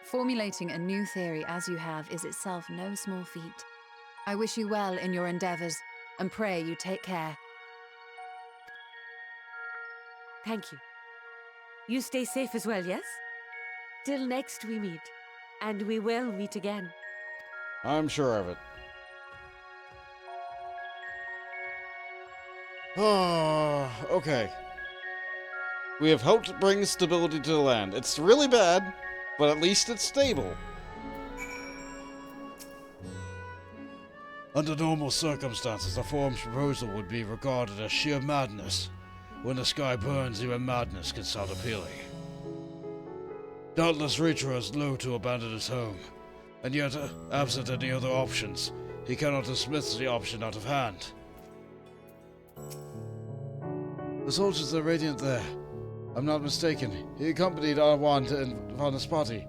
Formulating a new theory as you have is itself no small feat. I wish you well in your endeavors, and pray you take care. Thank you. You stay safe as well, yes? Till next we meet. And we will meet again. I'm sure of it. Oh, okay. We have helped bring stability to the land. It's really bad, but at least it's stable. Under normal circumstances, the forum's proposal would be regarded as sheer madness. When the sky burns, even madness can sound appealing. Doubtless Reacher is loath to abandon his home, and yet, absent any other options, he cannot dismiss the option out of hand. The soldiers are radiant there. I'm not mistaken. He accompanied Arwand and Vanaspati.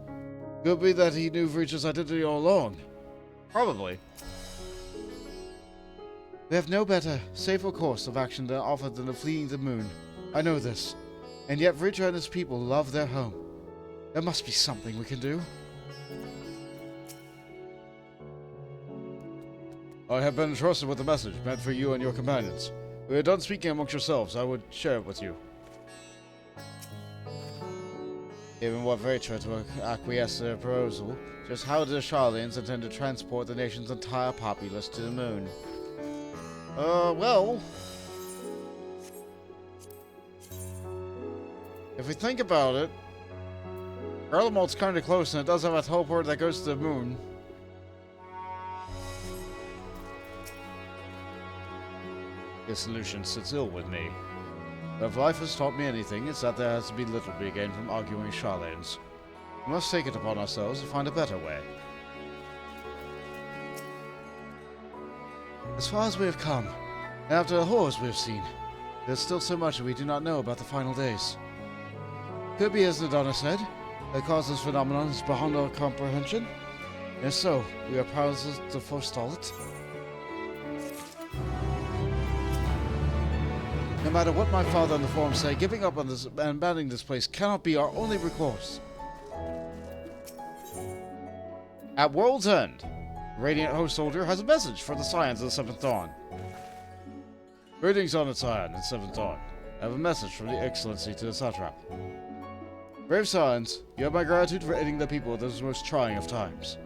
Could be that he knew Reacher's identity all along. Probably. We have no better, safer course of action to offer than fleeing the moon. I know this. And yet Reacher and his people love their home. There must be something we can do. I have been entrusted with a message meant for you and your companions. When you're done speaking amongst yourselves, I would share it with you. Given what Reacher to acquiesce to their proposal, just how do the Charlians intend to transport the nation's entire populace to the moon? Well... if we think about it, Erlemolt's kind of close, and it does have a teleport that goes to the moon. This solution sits ill with me. But if life has taught me anything, it's that there has to be little to be gained from arguing Charlanes. We must take it upon ourselves to find a better way. As far as we have come, and after the horrors we have seen, there's still so much that we do not know about the final days. Could be, as Nadana said, that causes phenomenon is beyond our comprehension. If so, we are powerless to forestall it. No matter what my father and the Forum say, giving up on this and abandoning this place cannot be our only recourse. At World's End, the Radiant Host Soldier has a message for the Scions of the Seventh Dawn. Greetings, Honored Scion and Seventh Dawn. I have a message from the Excellency to the Satrap. Brave Scions, you have my gratitude for aiding the people at this most trying of times.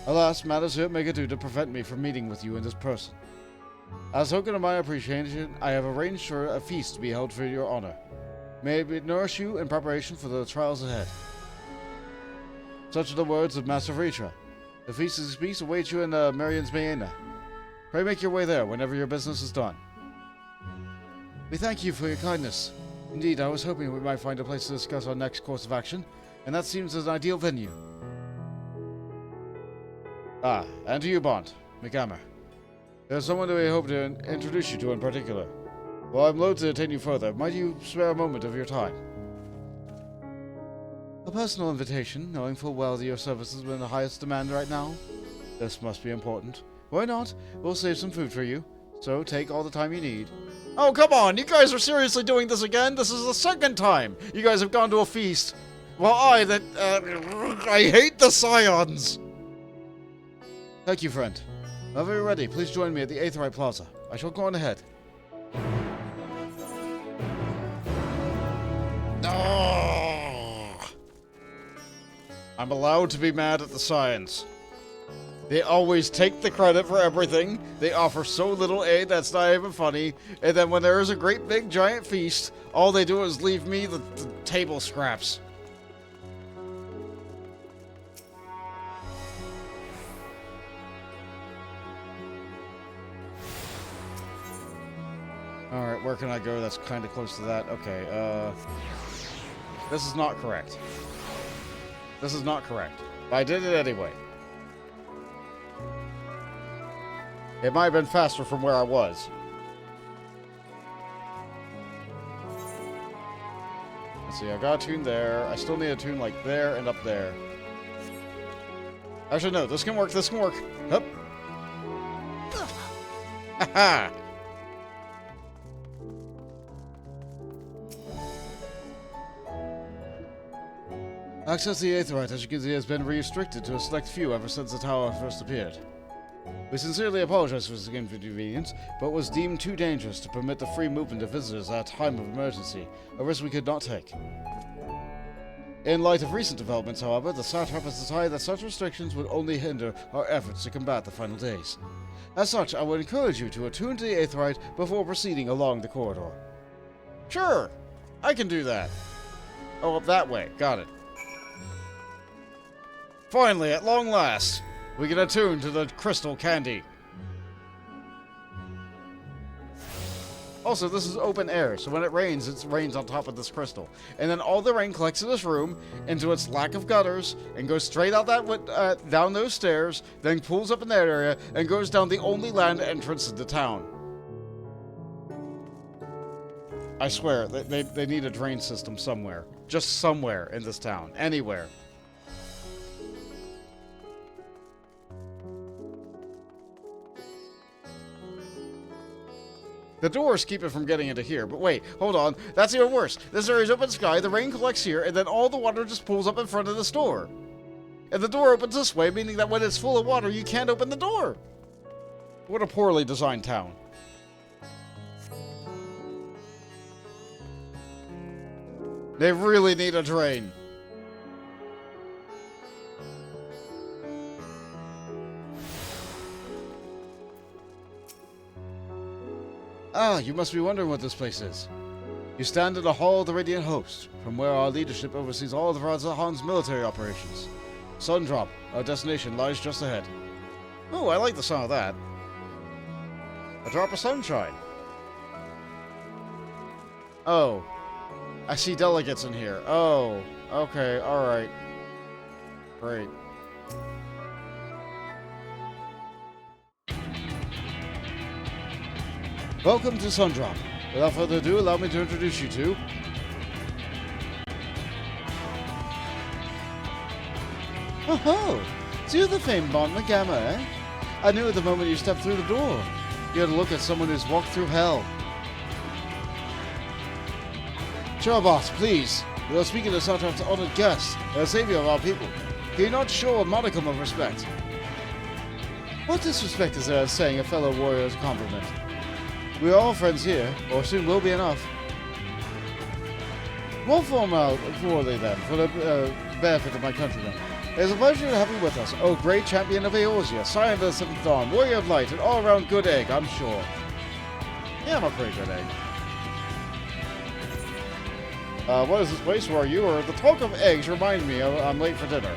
Alas, matters here at Megadu to prevent me from meeting with you in this person. As a token of my appreciation, I have arranged for a feast to be held for your honor. May it nourish you in preparation for the trials ahead. Such are the words of Master Vritra. The feast of peace awaits you in Marian's Mayena. Pray make your way there whenever your business is done. We thank you for your kindness. Indeed, I was hoping we might find a place to discuss our next course of action, and that seems an ideal venue. Ah, and to you, Bond, McGammar. There's someone who we hope to introduce you to in particular. While I'm loath to detain you further, might you spare a moment of your time? A personal invitation, knowing full well that your services are in the highest demand right now? This must be important. Why not? We'll save some food for you, so take all the time you need. Oh, come on! You guys are seriously doing this again? This is the second time you guys have gone to a feast. Well, I hate the Scions! Thank you, friend. Whenever you're ready, please join me at the Aetheryte Plaza. I shall go on ahead. Oh! I'm allowed to be mad at the Scions. They always take the credit for everything. They offer so little aid that's not even funny. And then when there is a great big giant feast, all they do is leave me the table scraps. Alright, where can I go that's kind of close to that? Okay, this is not correct. This is not correct. But I did it anyway. It might have been faster from where I was. Let's see, I got a tune there. I still need a tune like there and up there. Actually, no, this can work, this can work. Hup. Haha! Access to the Aetheryte, as you can see, has been restricted to a select few ever since the tower first appeared. We sincerely apologize for this inconvenience, but it was deemed too dangerous to permit the free movement of visitors at a time of emergency, a risk we could not take. In light of recent developments, however, the Satrap has decided that such restrictions would only hinder our efforts to combat the final days. As such, I would encourage you to attune to the Aetheryte before proceeding along the corridor. Sure! I can do that! Oh, up that way. Got it. Finally, at long last, we can attune to the crystal candy. Also, this is open air, so when it rains on top of this crystal. And then all the rain collects in this room into its lack of gutters and goes straight out that down those stairs, then pools up in that area and goes down the only land entrance into town. I swear, they need a drain system somewhere. Just somewhere in this town. Anywhere. The doors keep it from getting into here, but wait, hold on, that's even worse. This area is open sky, the rain collects here, and then all the water just pools up in front of this door. And the door opens this way, meaning that when it's full of water, you can't open the door. What a poorly designed town. They really need a drain. Ah, you must be wondering what this place is. You stand in the Hall of the Radiant Host, from where our leadership oversees all of Radzahan's military operations. Sundrop, our destination, lies just ahead. Oh, I like the sound of that. A drop of sunshine. Oh. I see delegates in here. Oh. Okay, alright. Great. Welcome to Sundrop. Without further ado, allow me to introduce you to... Oh-ho! So you're the famed Bond McGammar, eh? I knew at the moment you stepped through the door. You had a look at someone who's walked through hell. Sure, boss, please. We are speaking to Satrap's honored guest, the savior of our people. Can you not show a modicum of respect? What disrespect is there in saying a fellow warrior's compliment? We are all friends here, or soon will be enough. More formally then, for the benefit of my countrymen. It is a pleasure to have you with us, O great champion of Eorzea, scion of the Seventh Dawn, warrior of light, and all-around good egg, I'm sure. Yeah, I'm a pretty good egg. What is this place? Where are you? Or the talk of eggs remind me I'm late for dinner.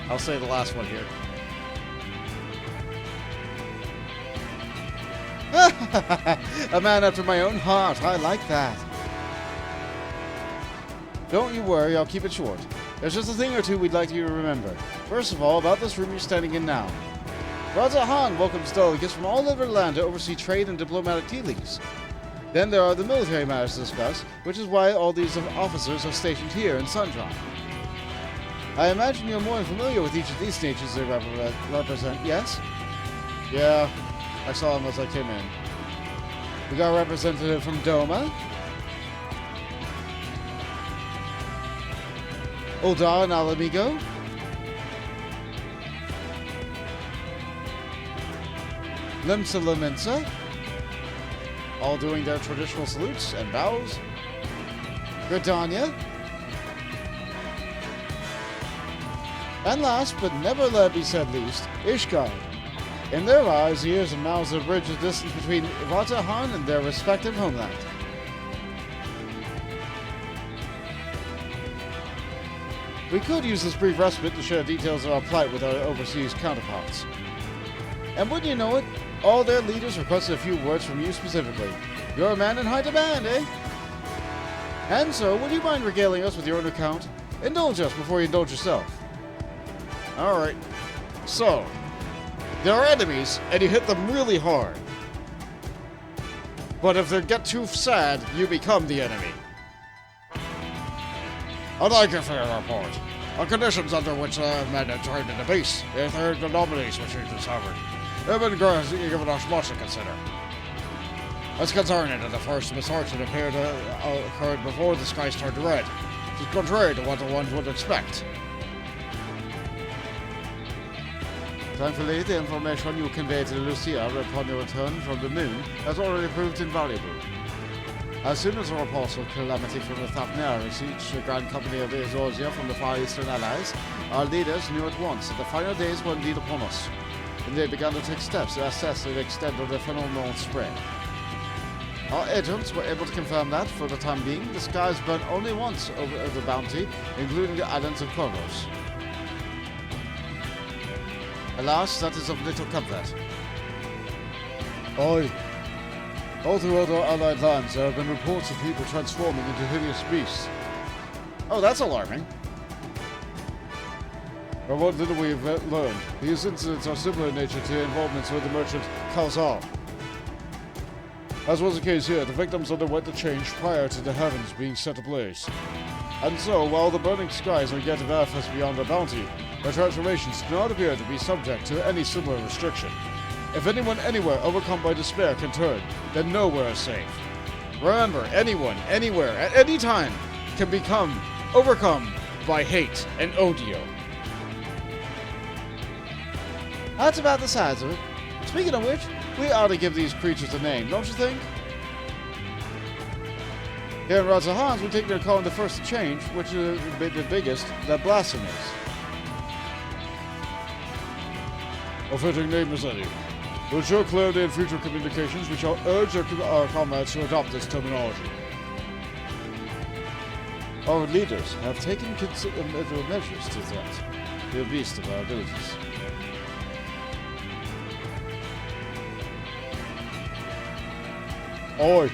I'll say the last one here. A man after my own heart. I like that. Don't you worry, I'll keep it short. There's just a thing or two we'd like you to remember. First of all, about this room you're standing in now. Raza Han welcomes delegates from all over the land to oversee trade and diplomatic dealings. Then there are the military matters to discuss, which is why all these officers are stationed here in Sundrawn. I imagine you're more familiar with each of these stations they represent, yes? Yeah, I saw them as I came in. We got a representative from Doma. Oldar and Alamigo. Limsa Lamensa. All doing their traditional salutes and bows. Gridania. And last, but never let be said least, Ishgard. In their eyes, years and mouths have bridged the distance between Raza Han and their respective homeland. We could use this brief respite to share details of our plight with our overseas counterparts. And wouldn't you know it, all their leaders requested a few words from you specifically. You're a man in high demand, eh? And so, would you mind regaling us with your own account? Indulge us before you indulge yourself. Alright. So, there are enemies, and you hit them really hard. But if they get too sad, you become the enemy. I'd like a fair report. The conditions under which men are trained in the beast, the third anomalies which we've discovered, have been given us much to consider. It's concerning that the first misfortune appeared occurred before the skies turned red. It's contrary to what the ones would expect. Thankfully, the information you conveyed to Lucia upon your return from the moon has already proved invaluable. As soon as the repulse of calamity from the Thavnair reached the Grand Company of Eorzea from the Far Eastern Allies, our leaders knew at once that the final days were indeed upon us, and they began to take steps to assess the extent of the phenomenal spread. Our agents were able to confirm that, for the time being, the skies burn only once over the bounty, including the islands of Corvos. Alas, that is of little comfort. Aye. All throughout our allied lands, there have been reports of people transforming into hideous beasts. Oh, that's alarming. But what little we have learned, these incidents are similar in nature to involvements with the merchant Kalzal. As was the case here, the victims underwent the change prior to the heavens being set ablaze. And so, while the burning skies are yet manifest beyond their bounty, their transformations do not appear to be subject to any similar restriction. If anyone anywhere overcome by despair can turn, then nowhere is safe. Remember, anyone, anywhere, at any time, can become overcome by hate and odio. That's about the size of it. Speaking of which, we ought to give these creatures a name, don't you think? Here in Raza Hans, we take their calling the first to change, which is the biggest, the blasphemies. A fitting name is any. To ensure clarity in future communications, we shall urge our comrades to adopt this terminology. Our leaders have taken measures to threat the beast of our abilities. Aye.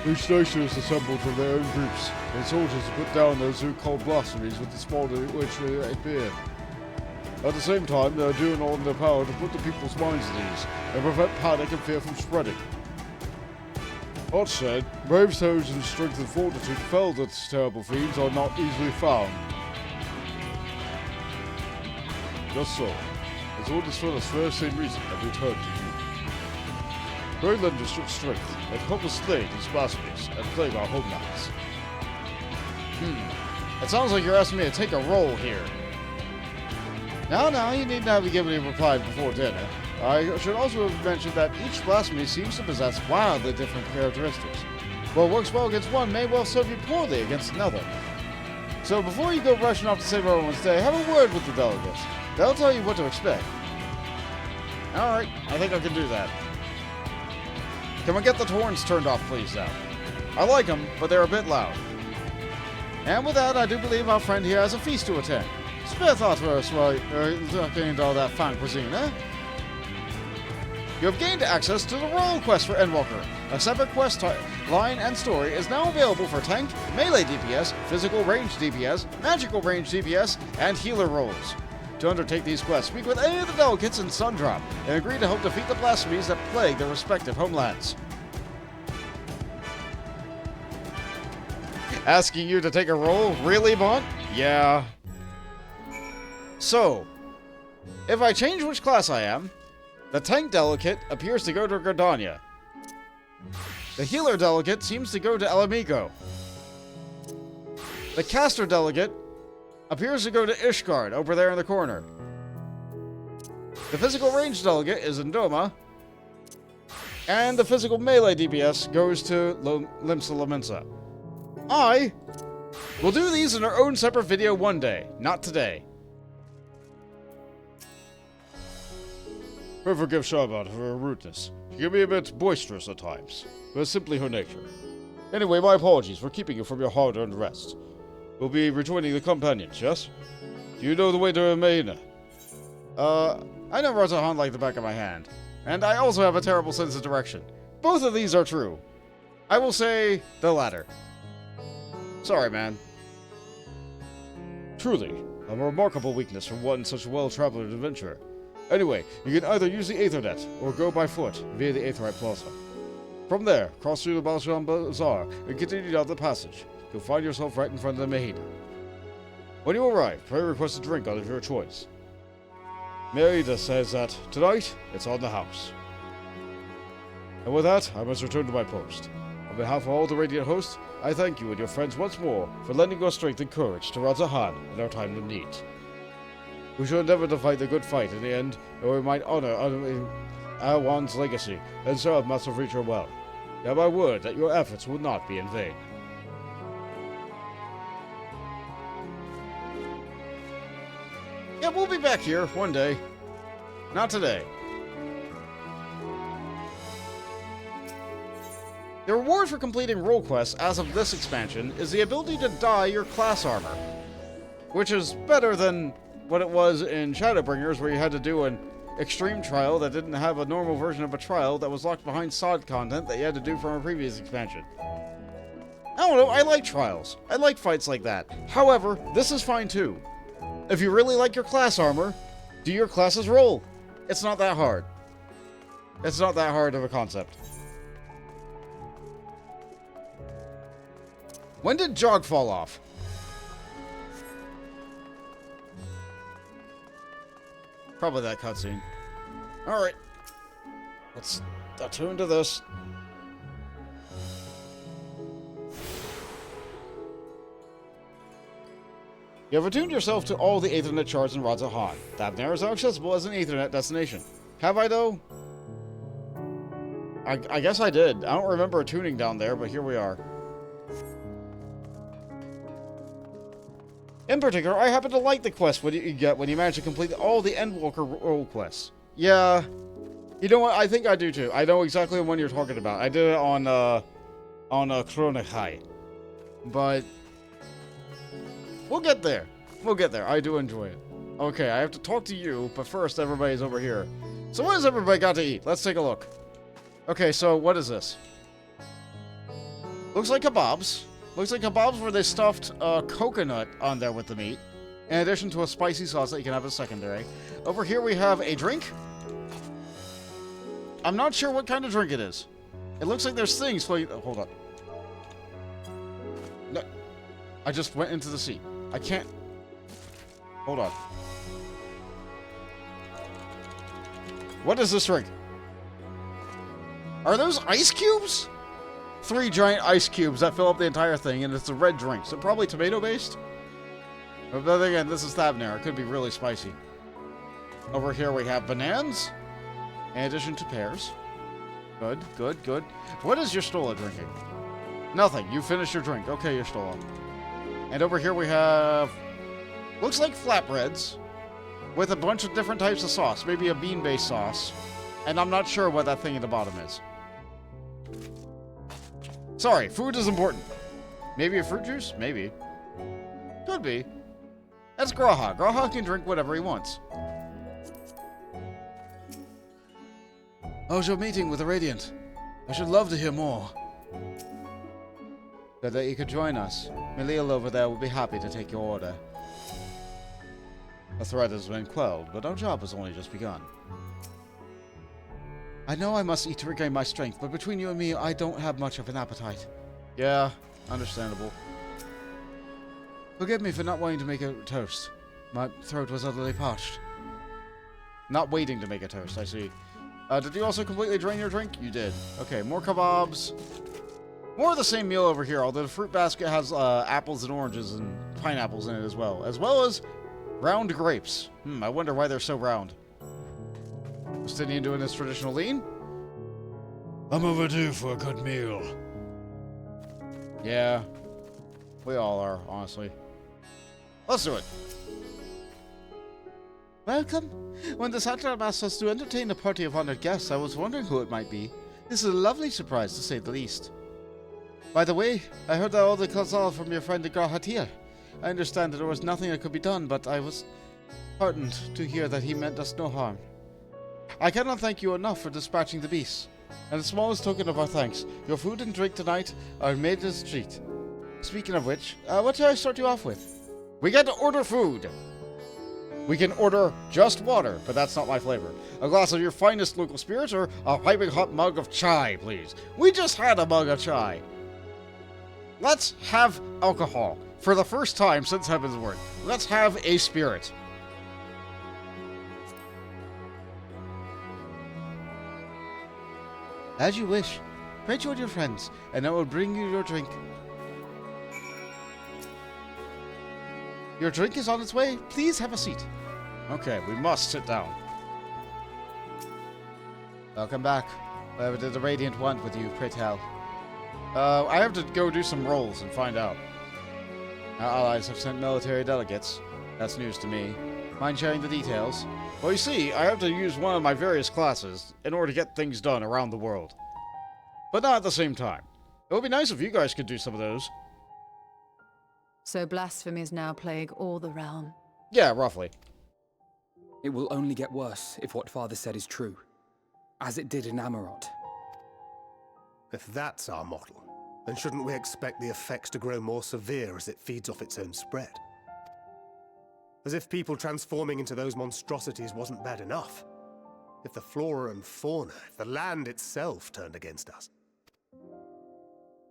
Each nation is assembled from their own groups, and soldiers to put down those who call blasphemies with the small which they appear. At the same time, they are doing all in their power to put the people's minds at ease, and prevent panic and fear from spreading. That said, brave souls and strength and fortitude fell that these terrible fiends are not easily found. Just so. It's all this for the very same reason that we turn to you. Pray lend us your strength, and help us slay these blasphemies, and plague our homelands. It sounds like you're asking me to take a role here. No, you need not be given a reply before dinner. I should also mention that each blasphemy seems to possess wildly different characteristics. What works well against one may well serve you poorly against another. So before you go rushing off to save everyone's day, have a word with the delegates. They'll tell you what to expect. Alright, I think I can do that. Can we get the horns turned off, please, now? I like them, but they're a bit loud. And with that, I do believe our friend here has a feast to attend. Spare thought first while looking into all that fine cuisine, eh? You have gained access to the role quest for Endwalker. A separate quest line and story is now available for tank, melee DPS, physical range DPS, magical range DPS, and healer roles. To undertake these quests, speak with any of the delegates in Sundrop and agree to help defeat the blasphemies that plague their respective homelands. Asking you to take a role? Really, Mont? Yeah. So, if I change which class I am, the tank delegate appears to go to Gardania. The healer delegate seems to go to El Amigo. The caster delegate appears to go to Ishgard, over there in the corner. The physical range delegate is Indoma. And the physical melee DPS goes to Limsa Laminsa. I will do these in our own separate video one day, not today. I forgive Charlotte for her rudeness. She can be a bit boisterous at times, but it's simply her nature. Anyway, my apologies for keeping you from your hard-earned rest. We'll be rejoining the companions, yes? Do you know the way to Maina? I know Razahan like the back of my hand. And I also have a terrible sense of direction. Both of these are true. I will say the latter. Sorry, man. Truly, a remarkable weakness from one such a well-traveled adventurer. Anyway, you can either use the Aethernet or go by foot via the Aetherite Plaza. From there, cross through the Balshan Bazaar and continue down the passage. You'll find yourself right in front of the Mahina. When you arrive, pray request a drink out of your choice. Merida says that tonight, it's on the house. And with that, I must return to my post. On behalf of all the Radiant hosts, I thank you and your friends once more for lending your strength and courage to Razahan in our time of need. We shall endeavor to fight the good fight in the end, and we might honor Awan's legacy and serve Master Reacher well. You have my word that your efforts will not be in vain. Yeah, we'll be back here one day. Not today. The reward for completing role quests as of this expansion is the ability to dye your class armor, which is better than what it was in Shadowbringers, where you had to do an extreme trial that didn't have a normal version of a trial that was locked behind SOD content that you had to do from a previous expansion. I don't know, I like trials. I like fights like that. However, this is fine too. If you really like your class armor, do your class's role. It's not that hard. It's not that hard of a concept. When did Jog fall off? Probably that cutscene. Alright. Let's attune to this. You have attuned yourself to all the Aethernet shards in Razahan. Thavnair is now accessible as an Aethernet destination. Have I, though? I guess I did. I don't remember attuning down there, but here we are. In particular, I happen to like the quest you get when you manage to complete all the Endwalker role quests. Yeah. You know what? I think I do too. I know exactly the one you're talking about. I did it on Chronic High. But we'll get there. We'll get there. I do enjoy it. Okay, I have to talk to you, but first everybody's over here. So what has everybody got to eat? Let's take a look. Okay, so what is this? Looks like kebabs. Looks like kebabs where they stuffed coconut on there with the meat, in addition to a spicy sauce that you can have as secondary. Over here we have a drink. I'm not sure what kind of drink it is. It looks like there's things floating. Oh, hold on. No, I just went into the sea. I can't. Hold on. What is this drink? Are those ice cubes? 3 giant ice cubes that fill up the entire thing, and it's a red drink, so probably tomato-based? But then again, this is Thavnair. It could be really spicy. Over here we have bananas, in addition to pears. Good, good, good. What is your Stola drinking? Nothing. You finished your drink. Okay, your Stola. And over here we have... looks like flatbreads, with a bunch of different types of sauce. Maybe a bean-based sauce. And I'm not sure what that thing at the bottom is. Sorry, food is important. Maybe a fruit juice? Maybe. Could be. That's Graha. Graha can drink whatever he wants. How's your meeting with the Radiant? I should love to hear more. Good that you could join us. Miliel over there will be happy to take your order. The threat has been quelled, but our job has only just begun. I know I must eat to regain my strength, but between you and me, I don't have much of an appetite. Yeah, understandable. Forgive me for not wanting to make a toast. My throat was utterly parched. Not waiting to make a toast, I see. Did you also completely drain your drink? You did. Okay, more kebabs. More of the same meal over here, although the fruit basket has apples and oranges and pineapples in it as well as round grapes. I wonder why they're so round. Justinian doing his traditional lean? I'm overdue for a good meal. Yeah, we all are, honestly. Let's do it. Welcome. When the Satrap asked us to entertain a party of honored guests, I was wondering who it might be. This is a lovely surprise, to say the least. By the way, I heard all the Khazal from your friend the Grahatir. I understand that there was nothing that could be done, but I was heartened to hear that he meant us no harm. I cannot thank you enough for dispatching the beasts. And the smallest token of our thanks, your food and drink tonight are made as a treat. Speaking of which, what shall I start you off with? We get to order food! We can order just water, but that's not my flavor. A glass of your finest local spirits or a piping hot mug of chai, please. We just had a mug of chai. Let's have alcohol. For the first time since Heaven's Word. Let's have a spirit. As you wish. Pray join your friends, and I will bring you your drink. Your drink is on its way. Please have a seat. Okay, we must sit down. Welcome back. Whatever did the Radiant want with you, pray tell? I have to go do some rolls and find out. Our allies have sent military delegates. That's news to me. Mind sharing the details? Well, you see, I have to use one of my various classes in order to get things done around the world. But not at the same time. It would be nice if you guys could do some of those. So blasphemies now plague all the realm. Yeah, roughly. It will only get worse if what Father said is true. As it did in Amarot. If that's our model, then shouldn't we expect the effects to grow more severe as it feeds off its own spread? As if people transforming into those monstrosities wasn't bad enough. If the flora and fauna, if the land itself turned against us.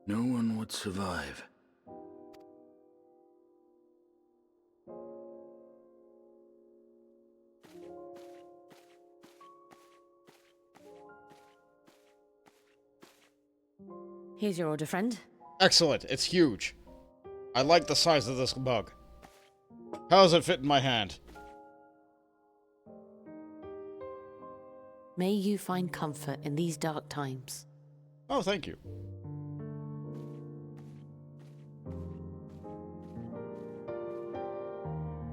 No one would survive. Here's your order, friend. Excellent. It's huge. I like the size of this mug. How does it fit in my hand? May you find comfort in these dark times. Oh, thank you.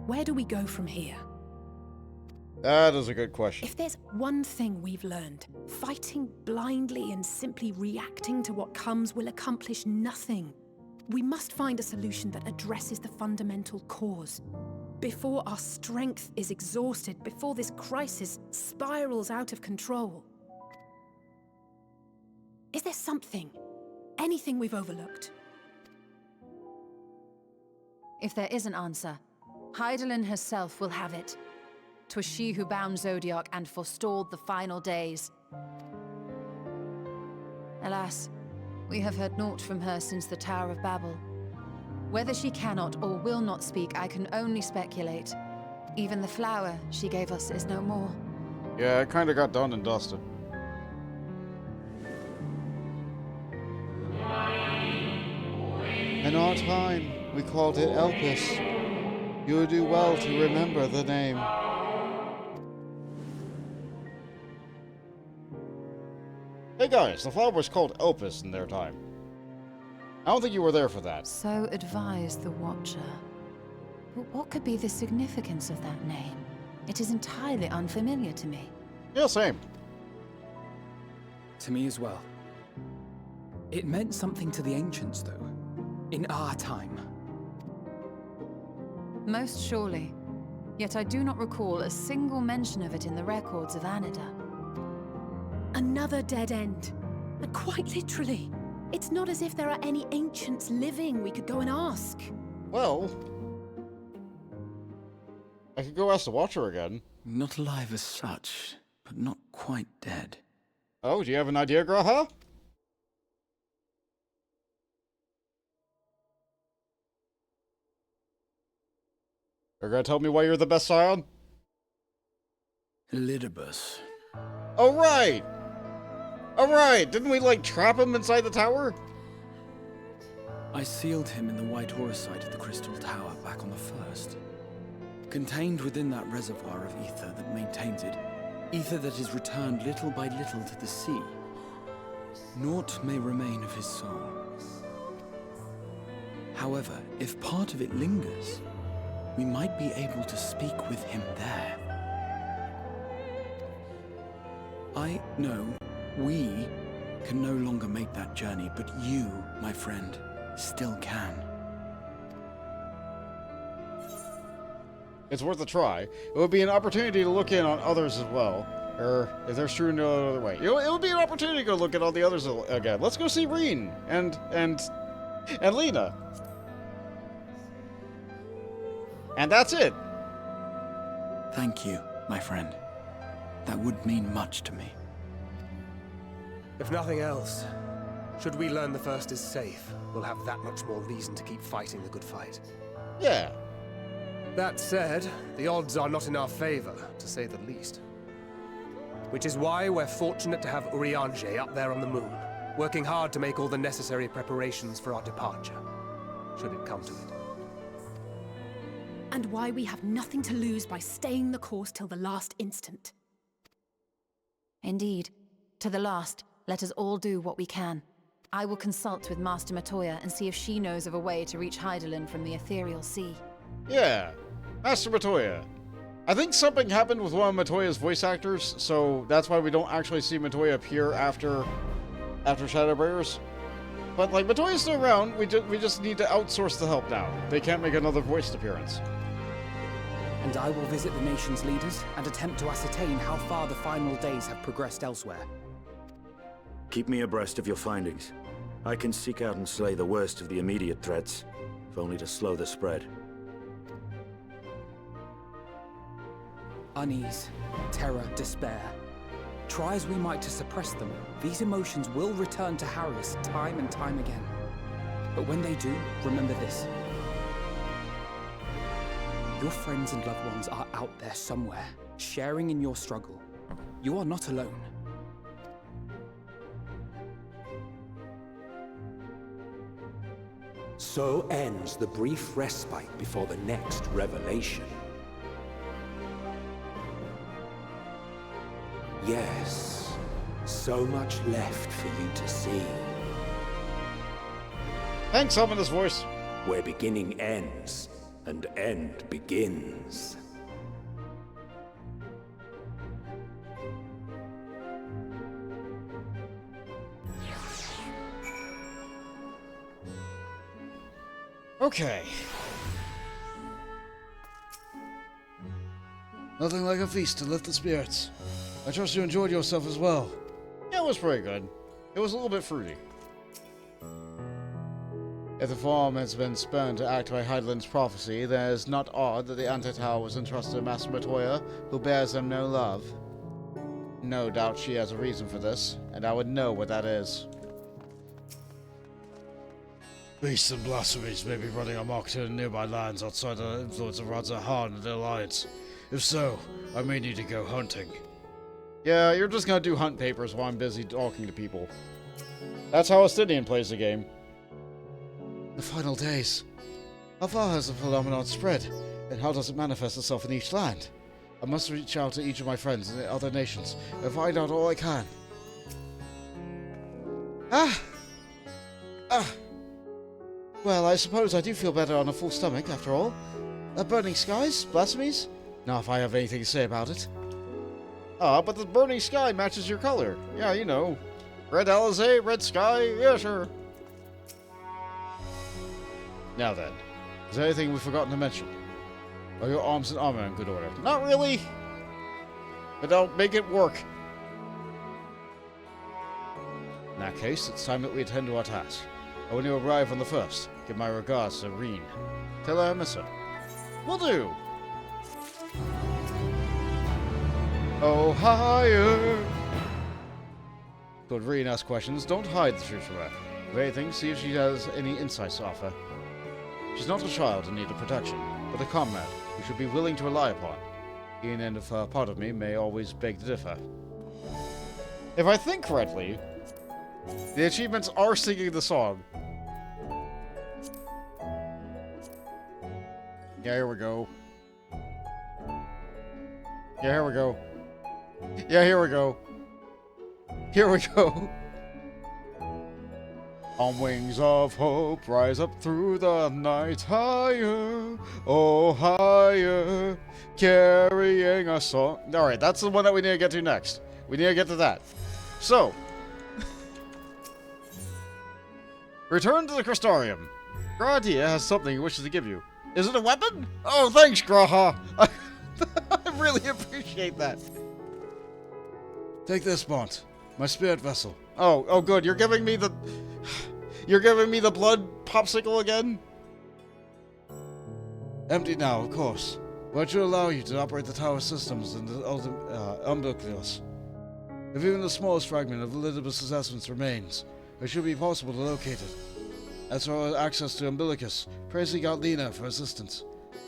Where do we go from here? That is a good question. If there's one thing we've learned, fighting blindly and simply reacting to what comes will accomplish nothing. We must find a solution that addresses the fundamental cause. Before our strength is exhausted, before this crisis spirals out of control. Is there something, anything we've overlooked? If there is an answer, Hydaelyn herself will have it. 'Twas she who bound Zodiac and forestalled the final days. Alas, we have heard naught from her since the Tower of Babel. Whether she cannot or will not speak, I can only speculate. Even the flower she gave us is no more. Yeah, it kind of got done and dusted. In our time, we called it Elpis. You would do well to remember the name. Hey guys, the flower was called Elpis in their time. I don't think you were there for that. So advised the Watcher. But what could be the significance of that name? It is entirely unfamiliar to me. Yeah, same. To me as well. It meant something to the ancients, though. In our time. Most surely. Yet I do not recall a single mention of it in the records of Anida. Another dead end. And quite literally. It's not as if there are any ancients living we could go and ask. Well, I could go ask the Watcher again. Not alive as such, but not quite dead. Oh, do you have an idea, Graha? You're gonna tell me why you're the best Scion? Elidibus. Oh, right! Alright, didn't we, like, trap him inside the tower? I sealed him in the White Horus site of the Crystal Tower back on the first. Contained within that reservoir of ether that maintains it, ether that is returned little by little to the sea, naught may remain of his soul. However, if part of it lingers, we might be able to speak with him there. I know we can no longer make that journey, but you, my friend, still can. It's worth a try. It would be an opportunity to look in on others as well. Or, if there's true no other way. It would be an opportunity to go look at all the others again. Let's go see Reen and Lena. And that's it. Thank you, my friend. That would mean much to me. If nothing else, should we learn the first is safe, we'll have that much more reason to keep fighting the good fight. Yeah. That said, the odds are not in our favor, to say the least. Which is why we're fortunate to have Urianger up there on the moon, working hard to make all the necessary preparations for our departure, should it come to it. And why we have nothing to lose by staying the course till the last instant. Indeed. To the last, let us all do what we can. I will consult with Master Matoya and see if she knows of a way to reach Hydaelyn from the Ethereal Sea. Yeah, Master Matoya. I think something happened with one of Matoya's voice actors, so that's why we don't actually see Matoya appear after Shadowbringers. But, like, Matoya's still around, we just need to outsource the help now. They can't make another voiced appearance. And I will visit the nation's leaders and attempt to ascertain how far the final days have progressed elsewhere. Keep me abreast of your findings. I can seek out and slay the worst of the immediate threats, if only to slow the spread. Unease, terror, despair. Try as we might to suppress them, these emotions will return to harry us time and time again. But when they do, remember this. Your friends and loved ones are out there somewhere, sharing in your struggle. You are not alone. So ends the brief respite before the next revelation. Yes, so much left for you to see. Thanks, Summoner's voice. Where beginning ends, and end begins. Okay. Nothing like a feast to lift the spirits. I trust you enjoyed yourself as well. Yeah, it was pretty good. It was a little bit fruity. If the form has been spurned to activate Hydaelyn's prophecy, then it is not odd that the Anti-Tower was entrusted to Master Matoya, who bears them no love. No doubt she has a reason for this, and I would know what that is. Beasts and blasphemies may be running amok to nearby lands outside the influence of Radzahan and the Alliance. If so, I may need to go hunting. Yeah, you're just gonna do hunt papers while I'm busy talking to people. That's how Astidian plays the game. The final days. How far has the phenomenon spread, and how does it manifest itself in each land? I must reach out to each of my friends in the other nations and find out all I can. Well, I suppose I do feel better on a full stomach, after all. Burning skies? Blasphemies? Not if I have anything to say about it. But the burning sky matches your color. Yeah, you know. Red Alizé, red sky, yeah, sure. Now then, is there anything we've forgotten to mention? Are your arms and armor in good order? Not really! But I'll make it work. In that case, it's time that we attend to our task. And when you arrive on the first, give my regards to Reen. Tell her I miss her. Will do! Oh, higher! Could Reen ask questions? Don't hide the truth from her. If anything, see if she has any insights to offer. She's not a child in need of protection, but a comrade who should be willing to rely upon. Even if part of me may always beg to differ. If I think correctly, the achievements are singing the song. Yeah, here we go. Yeah, here we go. Yeah, here we go. Here we go. On wings of hope, rise up through the night higher, oh higher, carrying a song. Alright, that's the one that we need to get to next. We need to get to that. So, return to the Crystarium. Gradia has something he wishes to give you. Is it a weapon? Oh, thanks, Graha. I really appreciate that. Take this, Mont. My spirit vessel. Oh, good. You're giving me the blood popsicle again? Empty now, of course. But should allow you to operate the tower systems in the umbilicus. If even the smallest fragment of Elizabeth's assessments remains, it should be possible to locate it. As for access to umbilicus, pray seek out Lena for assistance.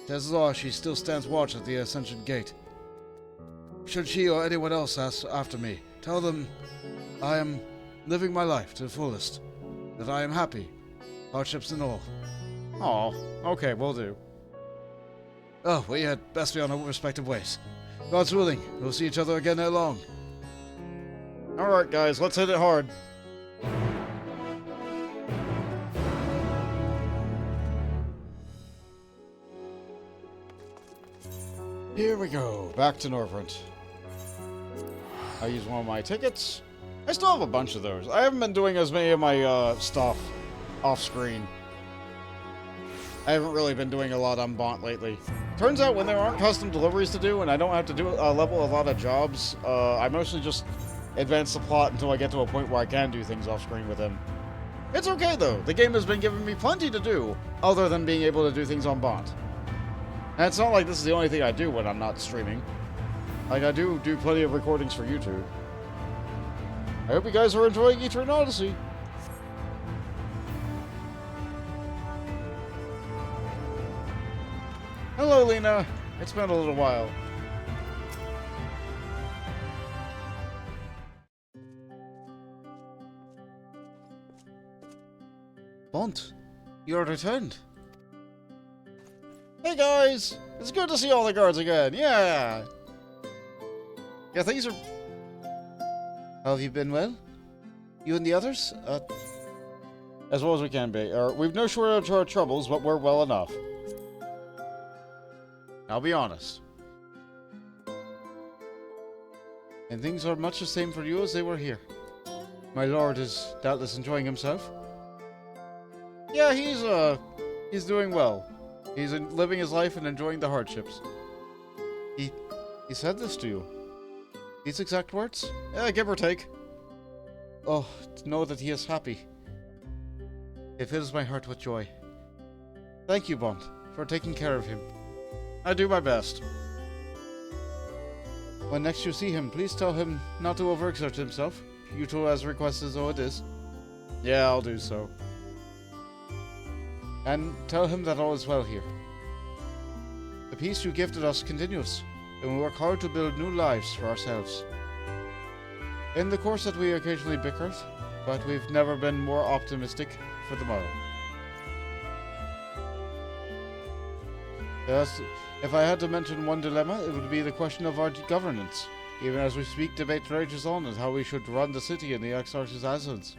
Chances are she still stands watch at the Ascension Gate. Should she or anyone else ask after me, tell them I am living my life to the fullest. That I am happy, hardships and all. Aw, okay, will do. Oh, we had best be on our respective ways. God's willing, we'll see each other again ere long. Alright guys, let's hit it hard. Here we go, back to Norvrant. I use one of my tickets. I still have a bunch of those. I haven't been doing as many of my stuff off screen. I haven't really been doing a lot on Bont lately. Turns out when there aren't custom deliveries to do and I don't have to do level a lot of jobs, I mostly just advance the plot until I get to a point where I can do things off screen with him. It's okay though. The game has been giving me plenty to do other than being able to do things on Bont. And it's not like this is the only thing I do when I'm not streaming. Like, I do plenty of recordings for YouTube. I hope you guys are enjoying Eternal Odyssey. Hello, Lena. It's been a little while. Bont, you're returned. Hey guys! It's good to see all the guards again, yeah! Yeah, things are... How have you been well? You and the others? As well as we can be. We've no shortage of our troubles, but we're well enough. I'll be honest. And things are much the same for you as they were here. My lord is doubtless enjoying himself. Yeah, he's doing well. He's living his life and enjoying the hardships. He said this to you? These exact words? Yeah, give or take. Oh, to know that he is happy. It fills my heart with joy. Thank you, Bont, for taking care of him. I do my best. When next you see him, please tell him not to overexert himself. Futile as requested though it is. Yeah, I'll do so. And tell him that all is well here. The peace you gifted us continues, and we work hard to build new lives for ourselves. In the course that we occasionally bickered, but we've never been more optimistic for the morrow. Yes, if I had to mention one dilemma, it would be the question of our governance. Even as we speak, debate rages on as how we should run the city in the Exarch's absence.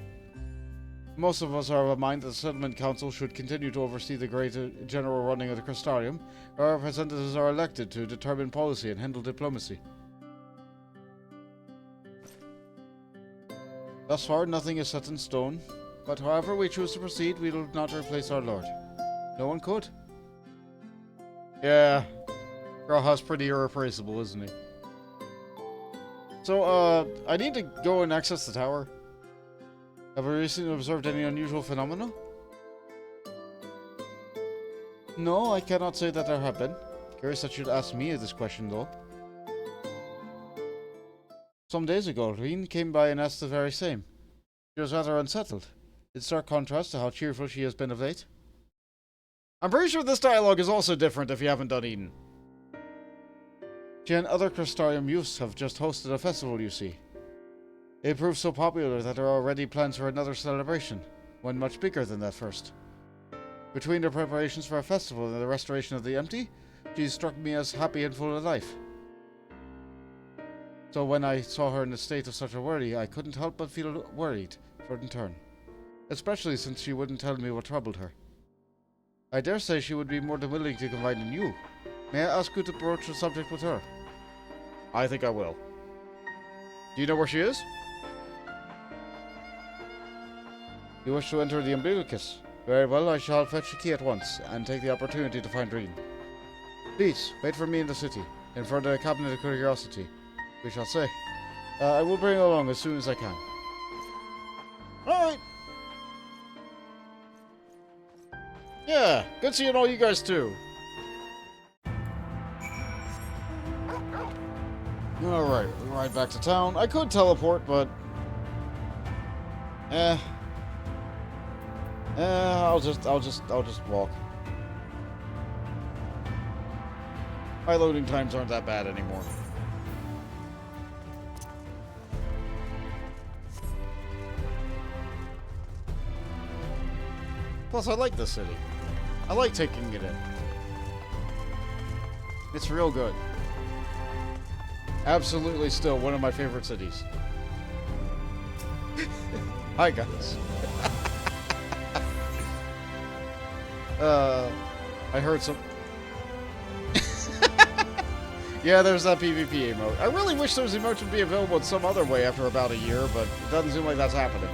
Most of us are of a mind that the Settlement Council should continue to oversee the greater general running of the Crystarium. Our representatives are elected to determine policy and handle diplomacy. Thus far, nothing is set in stone, but however we choose to proceed, we will not replace our Lord. No one could. Yeah. Grah's pretty irreplaceable, isn't he? So, I need to go and access the tower. Have I recently observed any unusual phenomena? No, I cannot say that there have been. Curious that you'd ask me this question, though. Some days ago, Reen came by and asked the very same. She was rather unsettled. In stark contrast to how cheerful she has been of late. I'm pretty sure this dialogue is also different if you haven't done Eden. She and other Crystarium youths have just hosted a festival, you see. It proved so popular that there are already plans for another celebration, one much bigger than that first. Between the preparations for a festival and the restoration of the empty, she struck me as happy and full of life. So when I saw her in a state of such a worry, I couldn't help but feel worried for in turn. Especially since she wouldn't tell me what troubled her. I dare say she would be more than willing to confide in you. May I ask you to broach the subject with her? I think I will. Do you know where she is? You wish to enter the Umbilicus? Very well, I shall fetch the key at once, and take the opportunity to find Reen. Please, wait for me in the city, in front of the Cabinet of Curiosity, we shall say. I will bring her along as soon as I can. Alright! Yeah, good seeing all you guys too. Alright, we ride back to town. I could teleport, but... I'll just walk. My loading times aren't that bad anymore. Plus, I like this city. I like taking it in. It's real good. Absolutely still one of my favorite cities. Hi, guys. I heard some... Yeah, there's that PvP emote. I really wish those emotes would be available in some other way after about a year, but it doesn't seem like that's happening.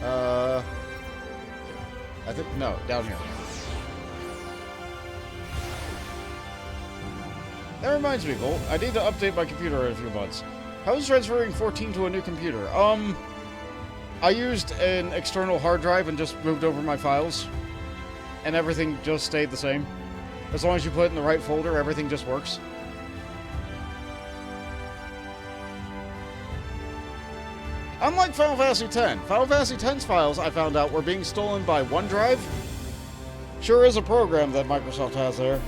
I think... No, down here. That reminds me, Volt. I need to update my computer in a few months. How's transferring 14 to a new computer? I used an external hard drive and just moved over my files. And everything just stayed the same. As long as you put it in the right folder, everything just works. Unlike Final Fantasy X, Final Fantasy X's files, I found out, were being stolen by OneDrive. Sure is a program that Microsoft has there.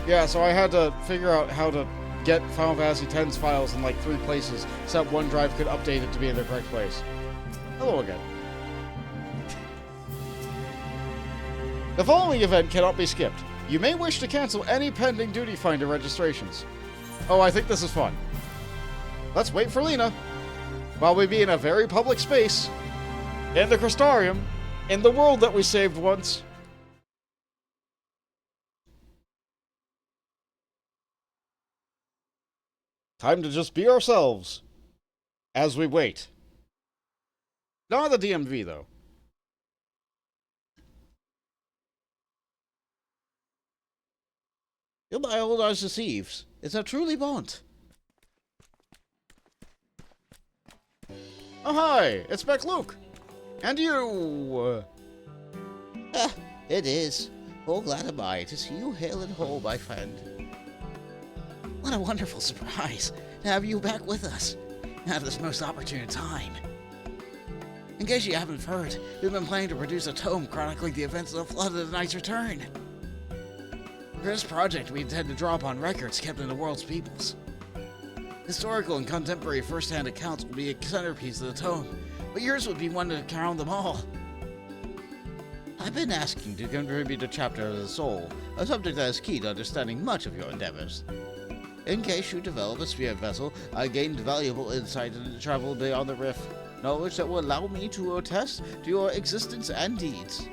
Yeah, so I had to figure out how to get Final Fantasy X's files in like 3 places, so that OneDrive could update it to be in the correct place. Hello again. The following event cannot be skipped. You may wish to cancel any pending Duty Finder registrations. Oh, I think this is fun. Let's wait for Lena. While we be in a very public space, in the Crystarium, in the world that we saved once. Time to just be ourselves. As we wait. Not the DMV, though. You're my old eyes deceives. It's a truly bond. Oh, hi! It's Beck Luke! And you! It is. Oh, glad am I to see you hale and whole, my friend. What a wonderful surprise to have you back with us at this most opportune time. In case you haven't heard, we've been planning to produce a tome chronicling the events of the Flood of the Knight's Return. For this project, we intend to draw upon records kept in the world's peoples. Historical and contemporary first-hand accounts will be a centerpiece of the tome, but yours would be one to crown them all. I've been asking to contribute a chapter of the soul, a subject that is key to understanding much of your endeavors. In case you develop a spirit vessel, I gained valuable insight into travel beyond the rift, knowledge that will allow me to attest to your existence and deeds.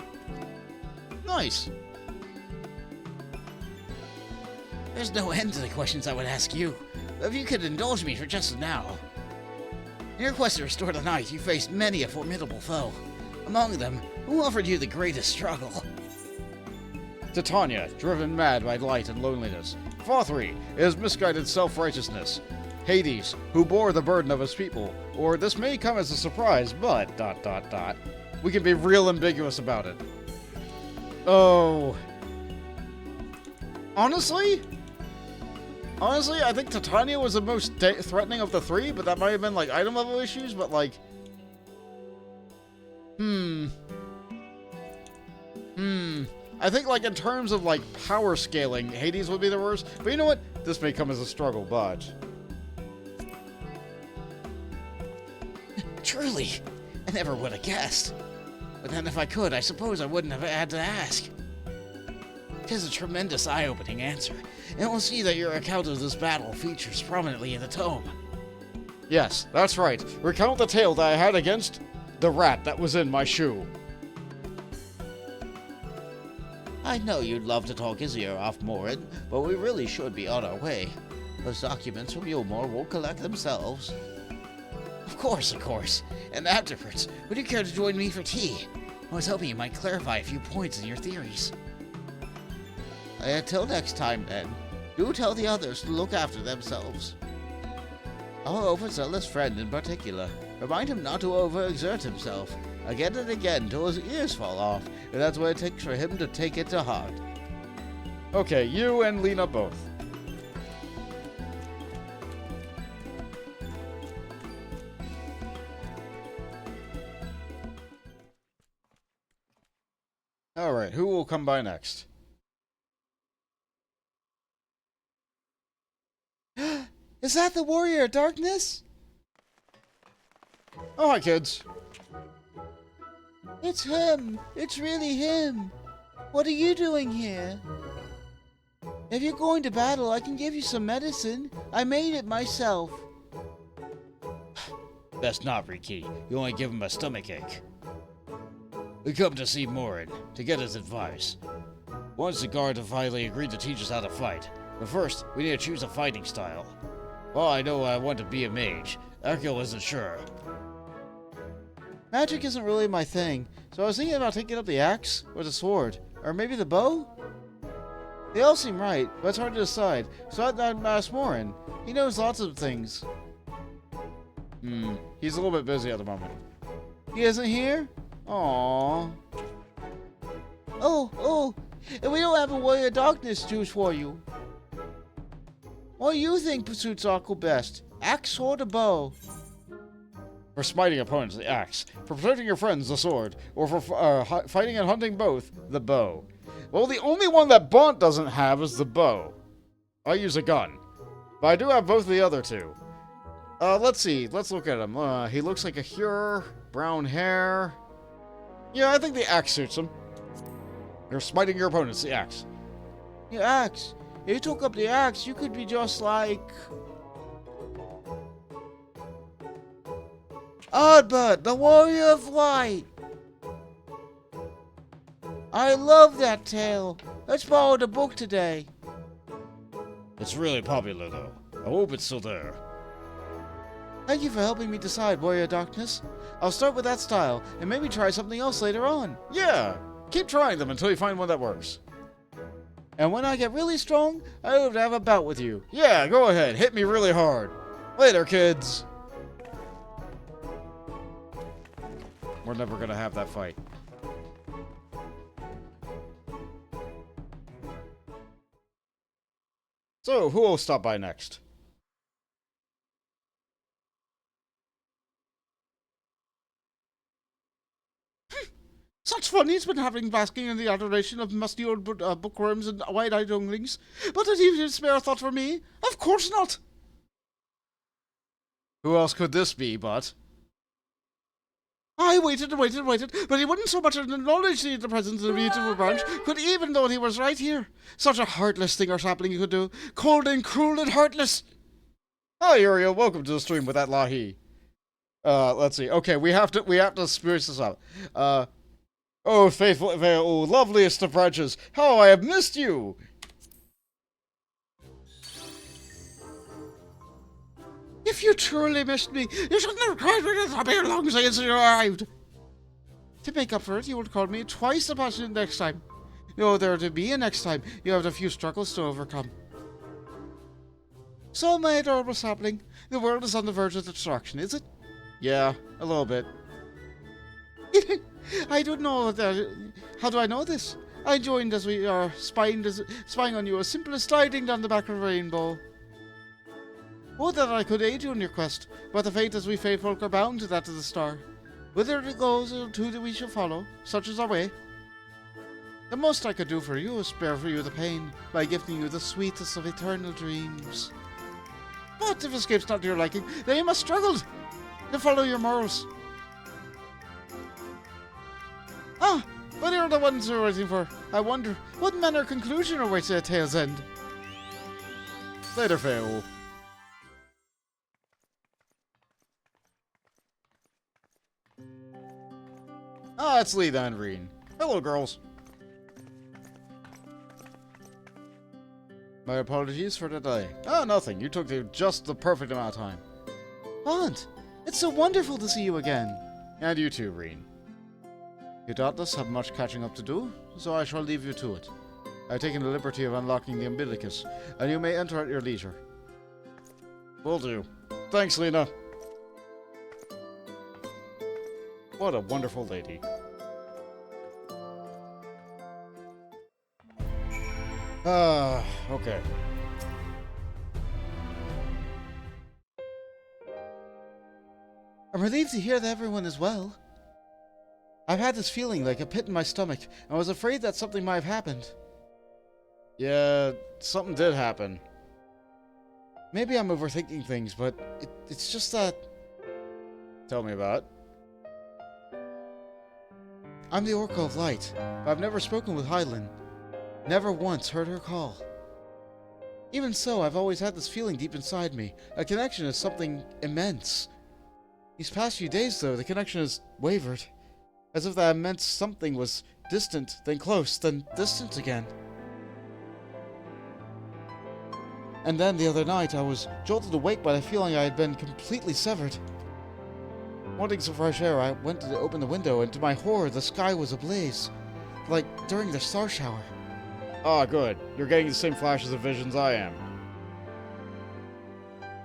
Nice. There's no end to the questions I would ask you, but if you could indulge me for just now. In your quest to restore the night, you faced many a formidable foe. Among them, Who offered you the greatest struggle? Titania, driven mad by light and loneliness. Fothri is misguided self-righteousness. Hades, who bore the burden of his people. Or this may come as a surprise, but... ... We can be real ambiguous about it. Oh... Honestly, I think Titania was the most threatening of the three, but that might have been, like, item level issues, but, like... I think, like, in terms of, like, power scaling, Hades would be the worst. But you know what? This may come as a struggle, but... Truly, I never would have guessed. But then if I could, I suppose I wouldn't have had to ask. 'Tis a tremendous eye-opening answer, and we'll see that your account of this battle features prominently in the tome. Yes, that's right. Recount the tale that I had against the rat that was in my shoe. I know you'd love to talk his ear off, Morin, but we really should be on our way. Those documents from Yulmore won't collect themselves. Of course. And afterwards, would you care to join me for tea? I was hoping you might clarify a few points in your theories. Until next time, then, do tell the others to look after themselves. Our overzealous friend in particular, remind him not to overexert himself, again and again till his ears fall off, and that's what it takes for him to take it to heart. Okay, you and Lena both. Alright, who will come by next? Is that the Warrior of Darkness? Oh, hi, kids. It's him. It's really him. What are you doing here? If you're going to battle, I can give you some medicine. I made it myself. Best not, Riki. You only give him a stomachache. We come to see Morin, to get his advice. Once the guard have finally agreed to teach us how to fight. But first, we need to choose a fighting style. Well, I know I want to be a mage. Akil isn't sure. Magic isn't really my thing, so I was thinking about taking up the axe, or the sword, or maybe the bow? They all seem right, but it's hard to decide, so I'd ask Morin. He knows lots of things. He's a little bit busy at the moment. He isn't here? Aww. Oh, and we don't have a Warrior of Darkness juice for you. What do you think suits Akil best? Axe, sword, or bow? For smiting opponents, the axe. For protecting your friends, the sword. Or for fighting and hunting both, the bow. Well, the only one that Bont doesn't have is the bow. I use a gun. But I do have both of the other two. Let's see. Let's look at him. He looks like a healer. Brown hair. Yeah, I think the axe suits him. You're smiting your opponents, the axe. The axe. If you took up the axe, you could be just like... Ardbert, the Warrior of Light. I love that tale. Let's borrow the book today. It's really popular, though. I hope it's still there. Thank you for helping me decide, Warrior of Darkness. I'll start with that style, and maybe try something else later on. Yeah, keep trying them until you find one that works. And when I get really strong, I hope to have a bout with you. Yeah, go ahead. Hit me really hard. Later, kids. We're never gonna have that fight. So, who will stop by next? Such fun he's been having basking in the adoration of musty old bookworms and wide-eyed younglings. But did he spare a thought for me? Of course not! Who else could this be but... I waited, but he wouldn't so much acknowledge the presence of the beautiful branch, could even though he was right here. Such a heartless thing our sapling could do. Cold and cruel and heartless. Hi, Uriel. Welcome to the stream with that Lahi. Let's see. Okay, we have to spruce this up. Oh, faithful, oh, loveliest of branches, how I have missed you! If you truly missed me, you shouldn't have cried when the beer long since you arrived. To make up for it, you will call me twice the passionate next time. No, there to be a next time. You have a few struggles to overcome. So, my adorable sapling, the world is on the verge of destruction, is it? Yeah, a little bit. I don't know that. How do I know this? I joined as we are spying on you as simple as sliding down the back of a rainbow. Oh, that I could aid you in your quest, but the fate as we fae folk are bound to that of the star. Whither it goes, too that we shall follow, such is our way. The most I could do for you is spare for you the pain, by gifting you the sweetest of eternal dreams. But if escape's not to your liking, then you must struggle to follow your morals. Ah, but you're the ones we're waiting for. I wonder, what manner of conclusion awaits at a tale's end? Later, fail. Ah, it's Lena and Reen. Hello, girls. My apologies for the delay. Oh, nothing. You took just the perfect amount of time. Aunt, it's so wonderful to see you again. And you too, Reen. You doubtless have much catching up to do, so I shall leave you to it. I've taken the liberty of unlocking the umbilicus, and you may enter at your leisure. Will do. Thanks, Lena. What a wonderful lady. Okay. I'm relieved to hear that everyone is well. I've had this feeling like a pit in my stomach, and I was afraid that something might have happened. Yeah, something did happen. Maybe I'm overthinking things, but it's just that... Tell me about it. I'm the Oracle of Light, but I've never spoken with Hydaelyn. Never once heard her call. Even so, I've always had this feeling deep inside me. A connection is something immense. These past few days, though, the connection has wavered. As if that immense something was distant, then close, then distant again. And then the other night, I was jolted awake by the feeling I had been completely severed. Wanting some fresh air, I went to open the window, and to my horror, the sky was ablaze. Like during the star shower. Ah, good. You're getting the same flashes of visions I am.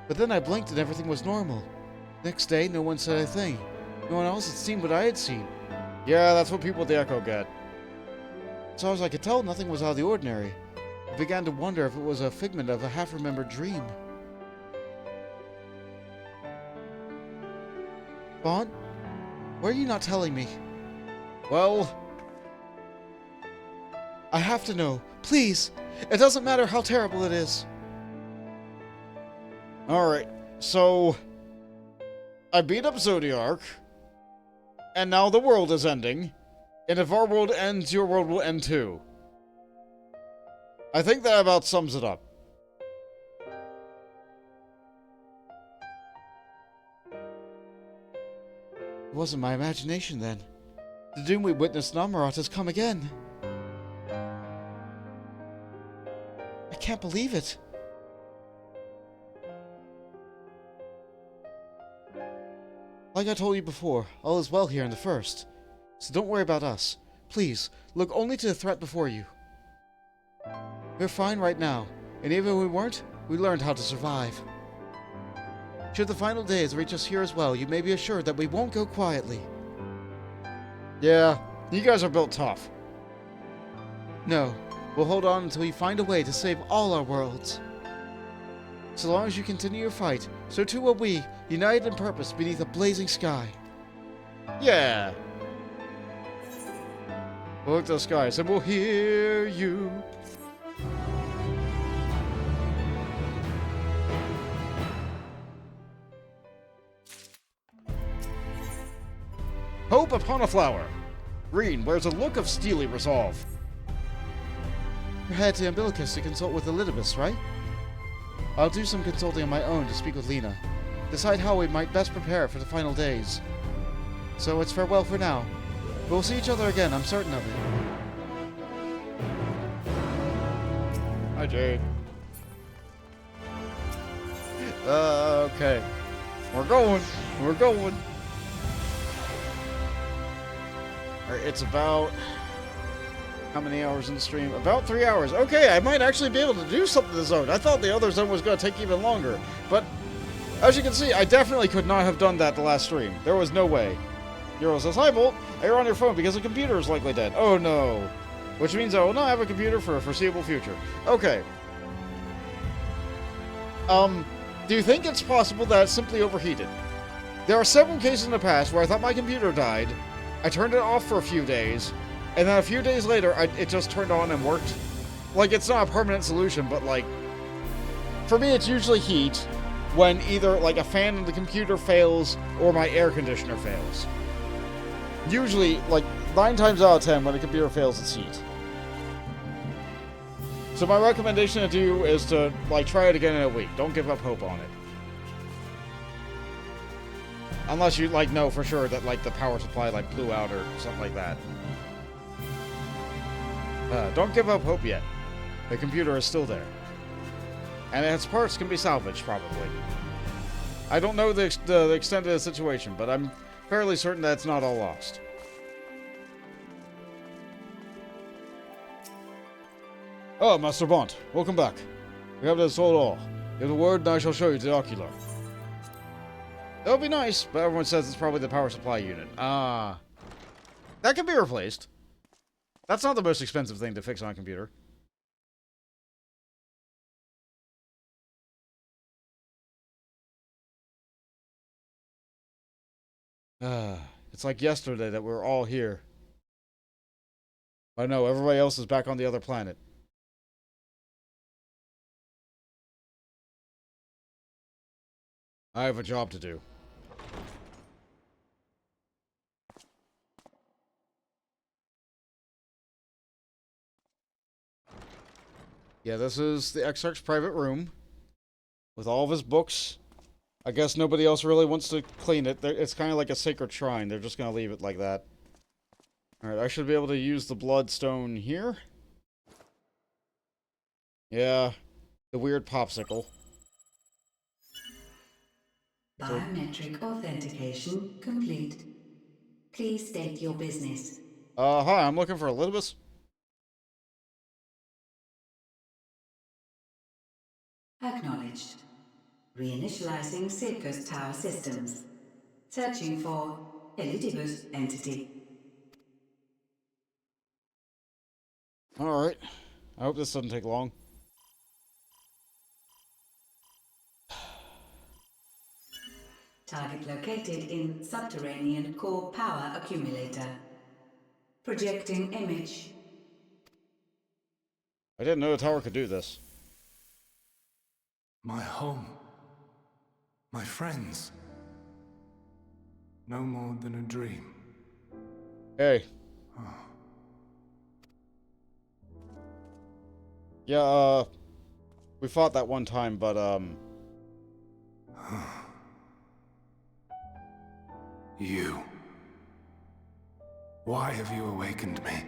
But then I blinked and everything was normal. Next day, no one said a thing. No one else had seen what I had seen. Yeah, that's what people at the Echo get. As far as I could tell, nothing was out of the ordinary. I began to wonder if it was a figment of a half-remembered dream. Bond? Why are you not telling me? Well... I have to know. Please! It doesn't matter how terrible it is. Alright, so... I beat up Zodiark. And now the world is ending. And if our world ends, your world will end too. I think that about sums it up. It wasn't my imagination then. The doom we witnessed in Amarat has come again. I can't believe it. Like I told you before, all is well here in the First. So don't worry about us. Please, look only to the threat before you. We're fine right now, and even if we weren't, we learned how to survive. Should the final days reach us here as well, you may be assured that we won't go quietly. Yeah, you guys are built tough. No, we'll hold on until you find a way to save all our worlds. So long as you continue your fight, so too will we, united in purpose beneath a blazing sky. Yeah. We'll look to the skies and we'll hear you. Hope upon a flower. Reen wears a look of steely resolve. You're headed to Umbilicus to consult with Elpis, right? I'll do some consulting on my own to speak with Lena. Decide how we might best prepare for the final days. So it's farewell for now. We'll see each other again, I'm certain of it. Hi, Jade. Okay. We're going. Alright, it's about... How many hours in the stream? About 3 hours. Okay, I might actually be able to do something to the zone. I thought the other zone was going to take even longer. But, as you can see, I definitely could not have done that the last stream. There was no way. Euro says, "Hi, Bolt. You're on your phone because the computer is likely dead." Oh, no. Which means I will not have a computer for a foreseeable future. Okay. Do you think it's possible that it's simply overheated? There are several cases in the past where I thought my computer died. I turned it off for a few days. And then a few days later, it just turned on and worked. Like, it's not a permanent solution, but, like... For me, it's usually heat when either, like, a fan in the computer fails or my air conditioner fails. Usually, like, 9 times out of 10, when a computer fails, it's heat. So my recommendation to do is to, like, try it again in a week. Don't give up hope on it. Unless you, like, know for sure that, like, the power supply, like, blew out or something like that. Don't give up hope yet. The computer is still there. And its parts can be salvaged, probably. I don't know the extent of the situation, but I'm fairly certain that it's not all lost. Oh, Master Bont, welcome back. We have this all. Give the word and I shall show you the ocular. That would be nice, but everyone says it's probably the power supply unit. That can be replaced. That's not the most expensive thing to fix on a computer. It's like yesterday that we were all here. I know, everybody else is back on the other planet. I have a job to do. Yeah, this is the Exarch's private room. With all of his books. I guess nobody else really wants to clean it. It's kind of like a sacred shrine. They're just going to leave it like that. Alright, I should be able to use the bloodstone here. Yeah, the weird popsicle. Biometric authentication complete. Please state your business. Hi, I'm looking for Elpis. Acknowledged. Reinitializing Circus Tower systems. Searching for Elpis entity. Alright. I hope this doesn't take long. Target located in subterranean core power accumulator. Projecting image. I didn't know the tower could do this. My home. My friends. No more than a dream. Hey. Yeah, we fought that one time, but, You. Why have you awakened me?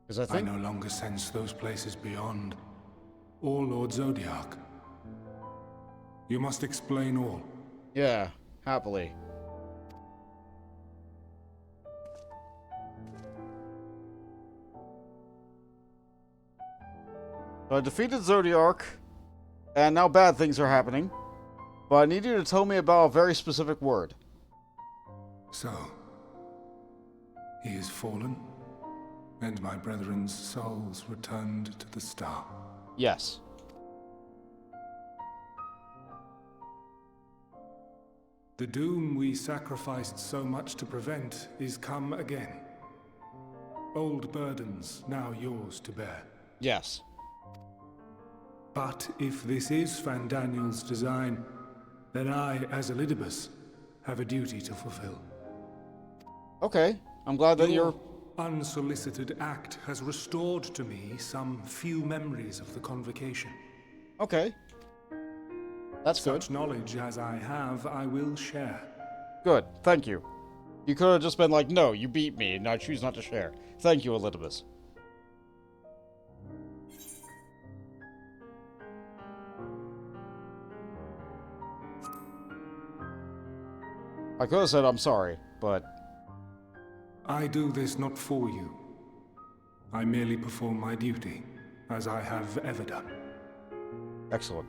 Because I no longer sense those places beyond, or Lord Zodiac. You must explain all. Yeah, happily. So I defeated Zodiac, and now bad things are happening. But I need you to tell me about a very specific word. So, he is fallen, and my brethren's souls returned to the star. Yes. The doom we sacrificed so much to prevent is come again. Old burdens now yours to bear. Yes. But if this is Fandaniel's design, then I, as Elpis, have a duty to fulfill. Okay, I'm glad that Your unsolicited act has restored to me some few memories of the convocation. Okay. That's good. Such knowledge as I have, I will share. Good, thank you. You could have just been like, no, you beat me, and I choose not to share. Thank you, Elpis. I could have said I'm sorry, but I do this not for you. I merely perform my duty, as I have ever done. Excellent.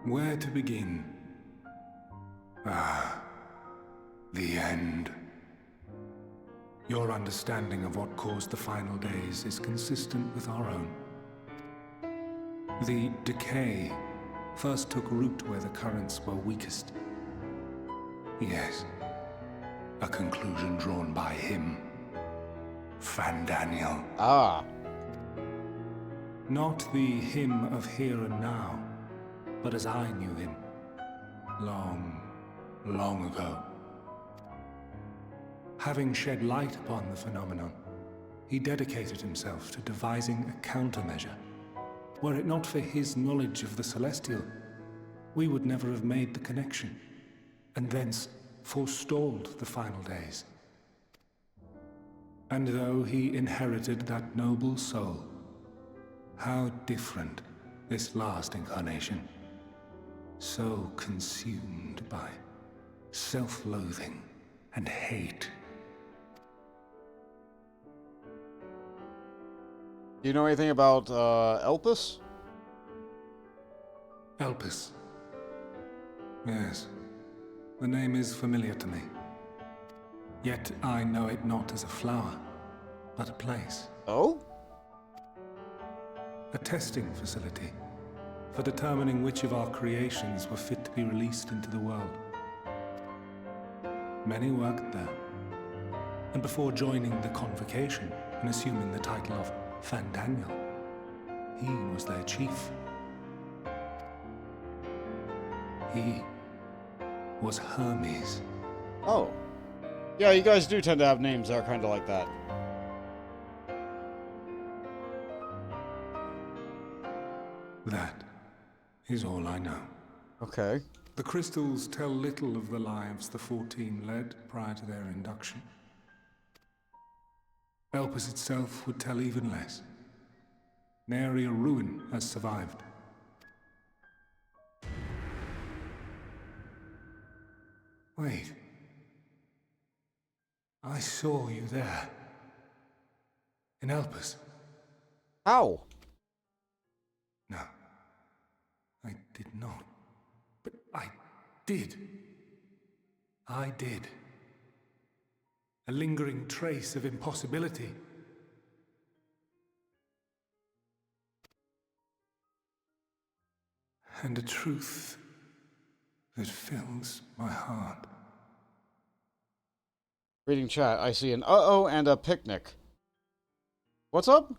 Where to begin? Ah, the end. Your understanding of what caused the final days is consistent with our own. The decay first took root where the currents were weakest. Yes, a conclusion drawn by him, Fandaniel. Ah. Not the him of here and now, but as I knew him, long, long ago. Having shed light upon the phenomenon, he dedicated himself to devising a countermeasure. Were it not for his knowledge of the Celestial, we would never have made the connection, and thence forestalled the final days. And though he inherited that noble soul, how different this last incarnation, so consumed by self-loathing and hate. Do you know anything about Elpis? Elpis. Yes. The name is familiar to me. Yet I know it not as a flower, but a place. Oh? A testing facility for determining which of our creations were fit to be released into the world. Many worked there, and before joining the convocation and assuming the title of Fandaniel, he was their chief. He was Hermes. Oh. Yeah, you guys do tend to have names that are kind of like that. That is all I know. Okay. The crystals tell little of the lives the 14 led prior to their induction. Elpis itself would tell even less. Nary a ruin has survived. Wait. I saw you there. In Elpis. How? No. I did not. But I did. I did. A lingering trace of impossibility. And a truth that fills my heart. Reading chat, I see an uh-oh and a picnic. What's up?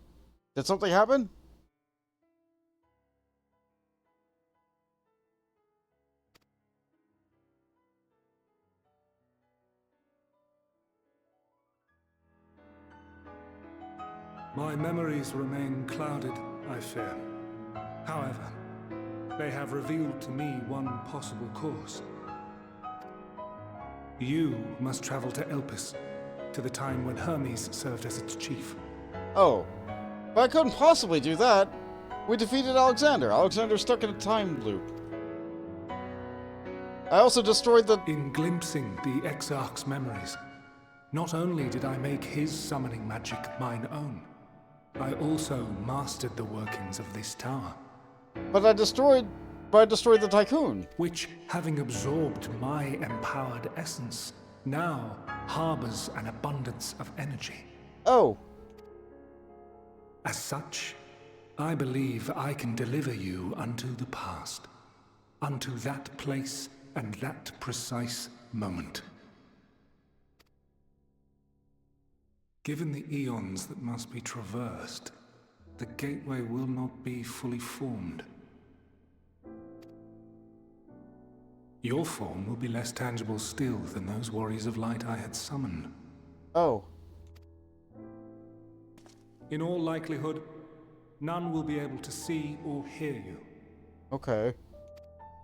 Did something happen? My memories remain clouded, I fear. However, they have revealed to me one possible course. You must travel to Elpis, to the time when Hermes served as its chief. Oh. But I couldn't possibly do that. We defeated Alexander. Alexander's stuck in a time loop. I also destroyed the... In glimpsing the Exarch's memories, not only did I make his summoning magic mine own, I also mastered the workings of this tower. But I destroyed the Tycoon. Which, having absorbed my empowered essence, now harbors an abundance of energy. Oh. As such, I believe I can deliver you unto the past, unto that place and that precise moment. Given the eons that must be traversed, the gateway will not be fully formed. Your form will be less tangible still than those warriors of light I had summoned. Oh. In all likelihood, none will be able to see or hear you. Okay.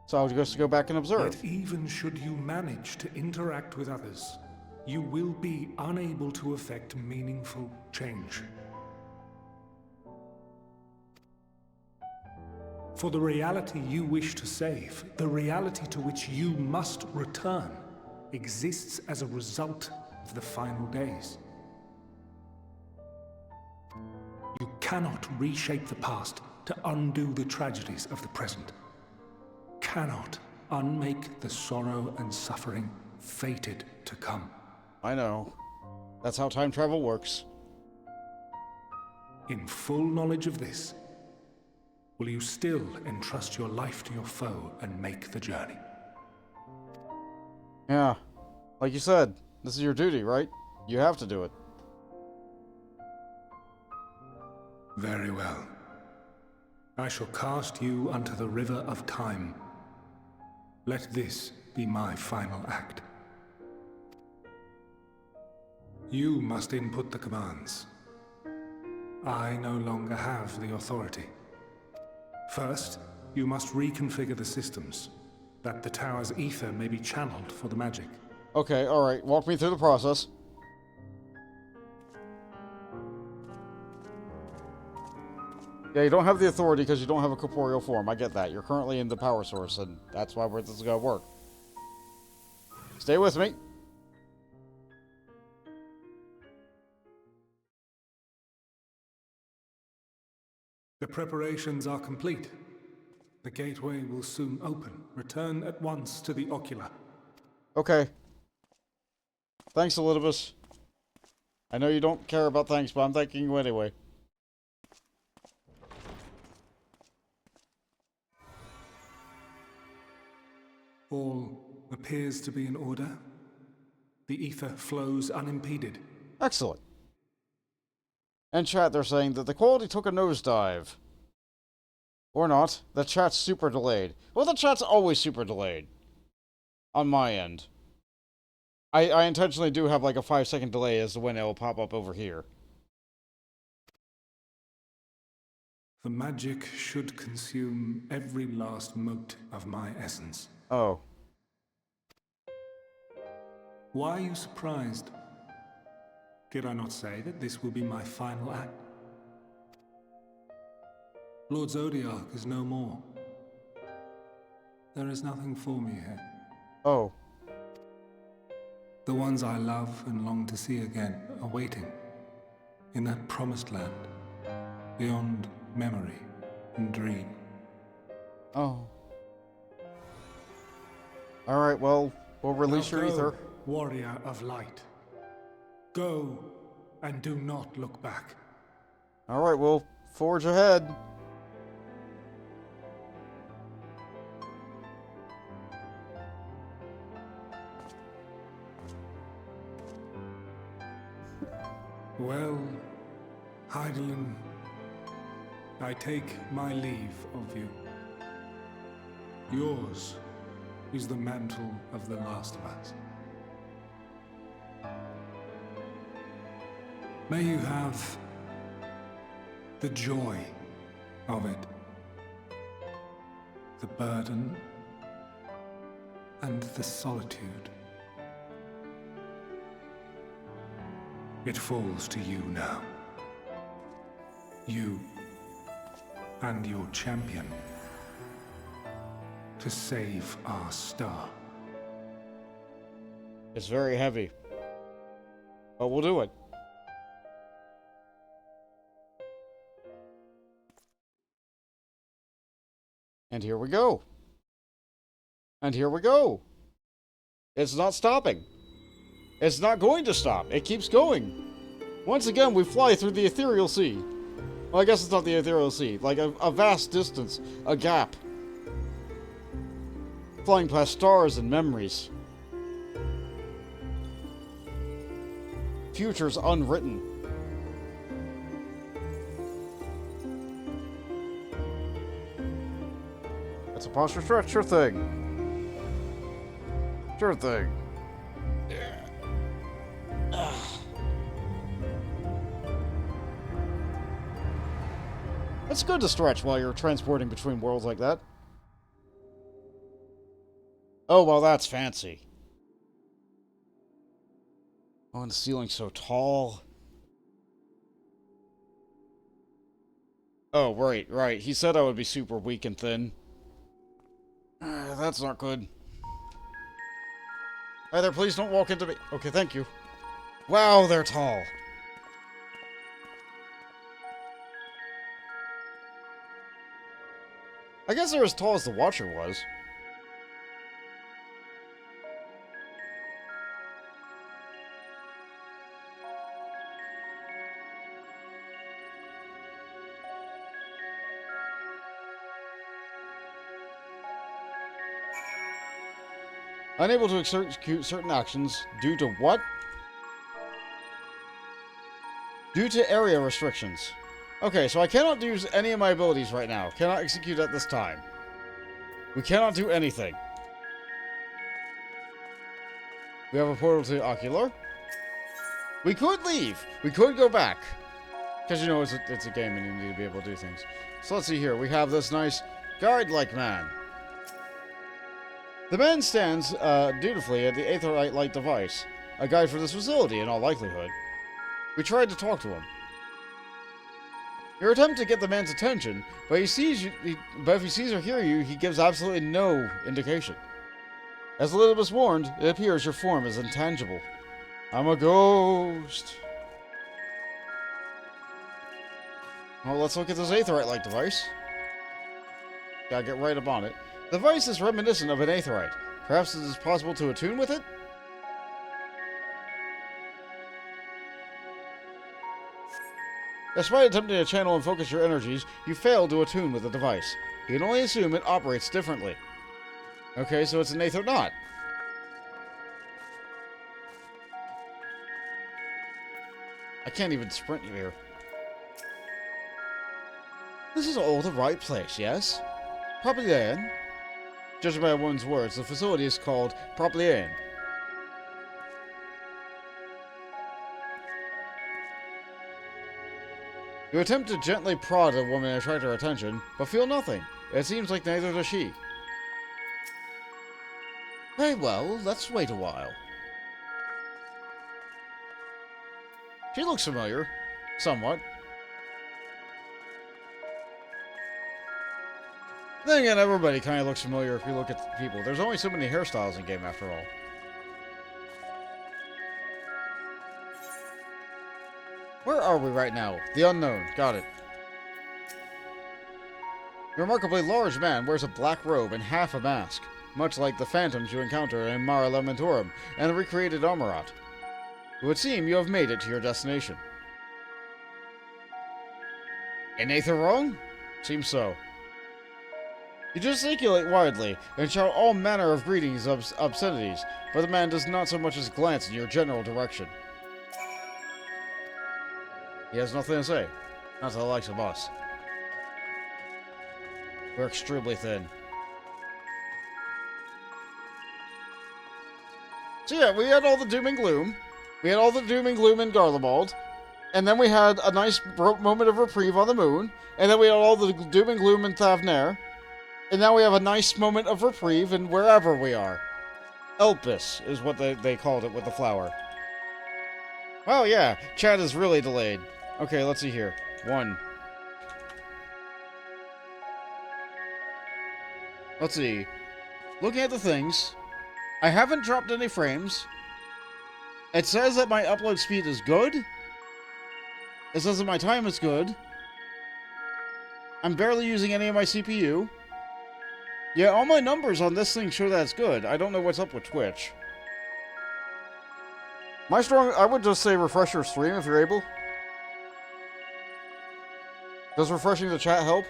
So I'll just go back and observe. Yet even should you manage to interact with others, you will be unable to effect meaningful change. For the reality you wish to save, the reality to which you must return, exists as a result of the final days. You cannot reshape the past to undo the tragedies of the present. Cannot unmake the sorrow and suffering fated to come. I know. That's how time travel works. In full knowledge of this, will you still entrust your life to your foe and make the journey? Yeah. Like you said, this is your duty, right? You have to do it. Very well. I shall cast you unto the river of time. Let this be my final act. You must input the commands. I no longer have the authority. First, you must reconfigure the systems, that the tower's ether may be channeled for the magic. Okay, alright. Walk me through the process. Yeah, you don't have the authority because you don't have a corporeal form. I get that. You're currently in the power source, and that's why this is going to work. Stay with me. The preparations are complete. The gateway will soon open. Return at once to the Ocula. Okay. Thanks, Elpis. I know you don't care about thanks, but I'm thanking you anyway. All appears to be in order. The ether flows unimpeded. Excellent. In chat, they're saying that the quality took a nosedive. Or not. The chat's super delayed. Well, the chat's always super delayed. On my end. I intentionally do have like a 5-second delay as to when it will pop up over here. The magic should consume every last mote of my essence. Oh. Why are you surprised? Did I not say that this will be my final act? Lord Zodiark is no more. There is nothing for me here. Oh. The ones I love and long to see again are waiting. In that promised land. Beyond memory and dream. Oh. Alright, well, we'll release your ether. Warrior of light. Go, and do not look back. Alright, we'll forge ahead. Well, Heidelin, I take my leave of you. Yours is the mantle of the last of us. May you have the joy of it, the burden, and the solitude. It falls to you now. You and your champion to save our star. It's very heavy. But we'll do it. And here we go. And here we go. It's not stopping. It's not going to stop. It keeps going. Once again, we fly through the ethereal sea. Well, I guess it's not the ethereal sea. Like a vast distance. A gap. Flying past stars and memories. Futures unwritten. It's a posture stretch, sure thing. Sure thing. It's good to stretch while you're transporting between worlds like that. Oh, well, that's fancy. Oh, and the ceiling's so tall. Oh, right. He said I would be super weak and thin. That's not good. Hi there, please don't walk into me. Okay, thank you. Wow, they're tall. I guess they're as tall as the Watcher was. Unable to execute certain actions due to what? Due to area restrictions. Okay, so I cannot use any of my abilities right now. Cannot execute at this time. We cannot do anything. We have a portal to Ocular. We could leave. We could go back. Because, you know, it's a game and you need to be able to do things. So let's see here. We have this nice guard-like man. The man stands dutifully at the Aetherite light device, a guide for this facility in all likelihood. We tried to talk to him. Your attempt to get the man's attention, but if he sees or hears you, he gives absolutely no indication. As Elizabeth warned, it appears your form is intangible. I'm a ghost. Well, let's look at this Aetherite light device. Gotta get right up on it. The device is reminiscent of an Aetherite. Perhaps it is possible to attune with it? Despite attempting to channel and focus your energies, you fail to attune with the device. You can only assume it operates differently. Okay, so it's an Aether knot. I can't even sprint here. This is all the right place, yes? Proplien. Judging by one's words, the facility is called Proplien. You attempt to gently prod a woman and attract her attention, but feel nothing. It seems like neither does she. Very well, let's wait a while. She looks familiar. Somewhat. Then again, everybody kind of looks familiar if you look at the people. There's only so many hairstyles in game after all. Where are we right now? The unknown. Got it. A remarkably large man wears a black robe and half a mask, much like the phantoms you encounter in Mara Lamentorum and the recreated Armorat. It would seem you have made it to your destination. Anything wrong? Seems so. You gesticulate widely and shout all manner of greetings and obscenities, but the man does not so much as glance in your general direction. He has nothing to say. Not to the likes of us. We're extremely thin. So yeah, we had all the doom and gloom. We had all the doom and gloom in Garlemald. And then we had a nice moment of reprieve on the moon. And then we had all the doom and gloom in Thavnair. And now we have a nice moment of reprieve in wherever we are. Elpis is what they called it with the flower. Well, yeah, chat is really delayed. Okay, let's see here. 1. Let's see. Looking at the things, I haven't dropped any frames. It says that my upload speed is good. It says that my time is good. I'm barely using any of my CPU. Yeah, all my numbers on this thing show that it's good. I don't know what's up with Twitch. I would just say refresh your stream if you're able. Does refreshing the chat help?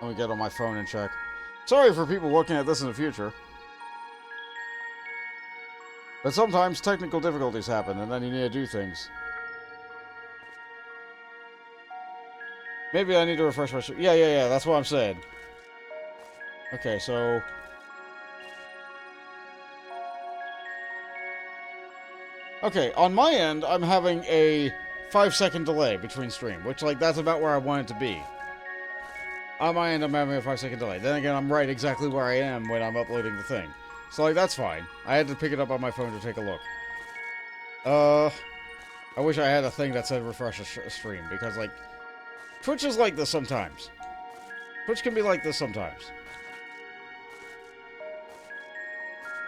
Let me get on my phone and check. Sorry for people looking at this in the future. But sometimes technical difficulties happen and then you need to do things. Maybe I need to refresh my stream. Yeah, that's what I'm saying. Okay, so... Okay, on my end, I'm having a 5-second delay between stream, which, like, that's about where I want it to be. On my end, I'm having a 5-second delay. Then again, I'm right exactly where I am when I'm uploading the thing. So, like, that's fine. I had to pick it up on my phone to take a look. I wish I had a thing that said refresh a stream, because, like, Twitch is like this sometimes. Twitch can be like this sometimes.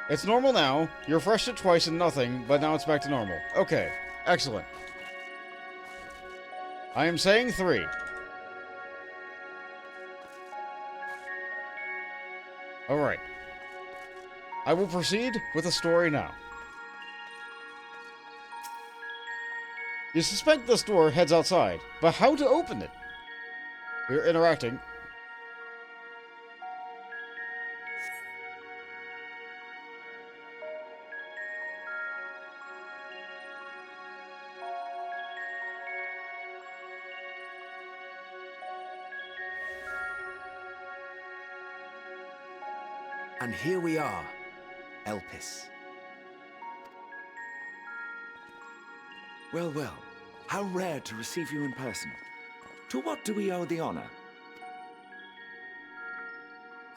It's normal now. You refreshed it twice and nothing, but now it's back to normal. Okay, excellent. I am saying 3. Alright. I will proceed with the story now. You suspect this door heads outside, but how to open it? We're interacting. And here we are, Elpis. Well, well, how rare to receive you in person. To what do we owe the honor?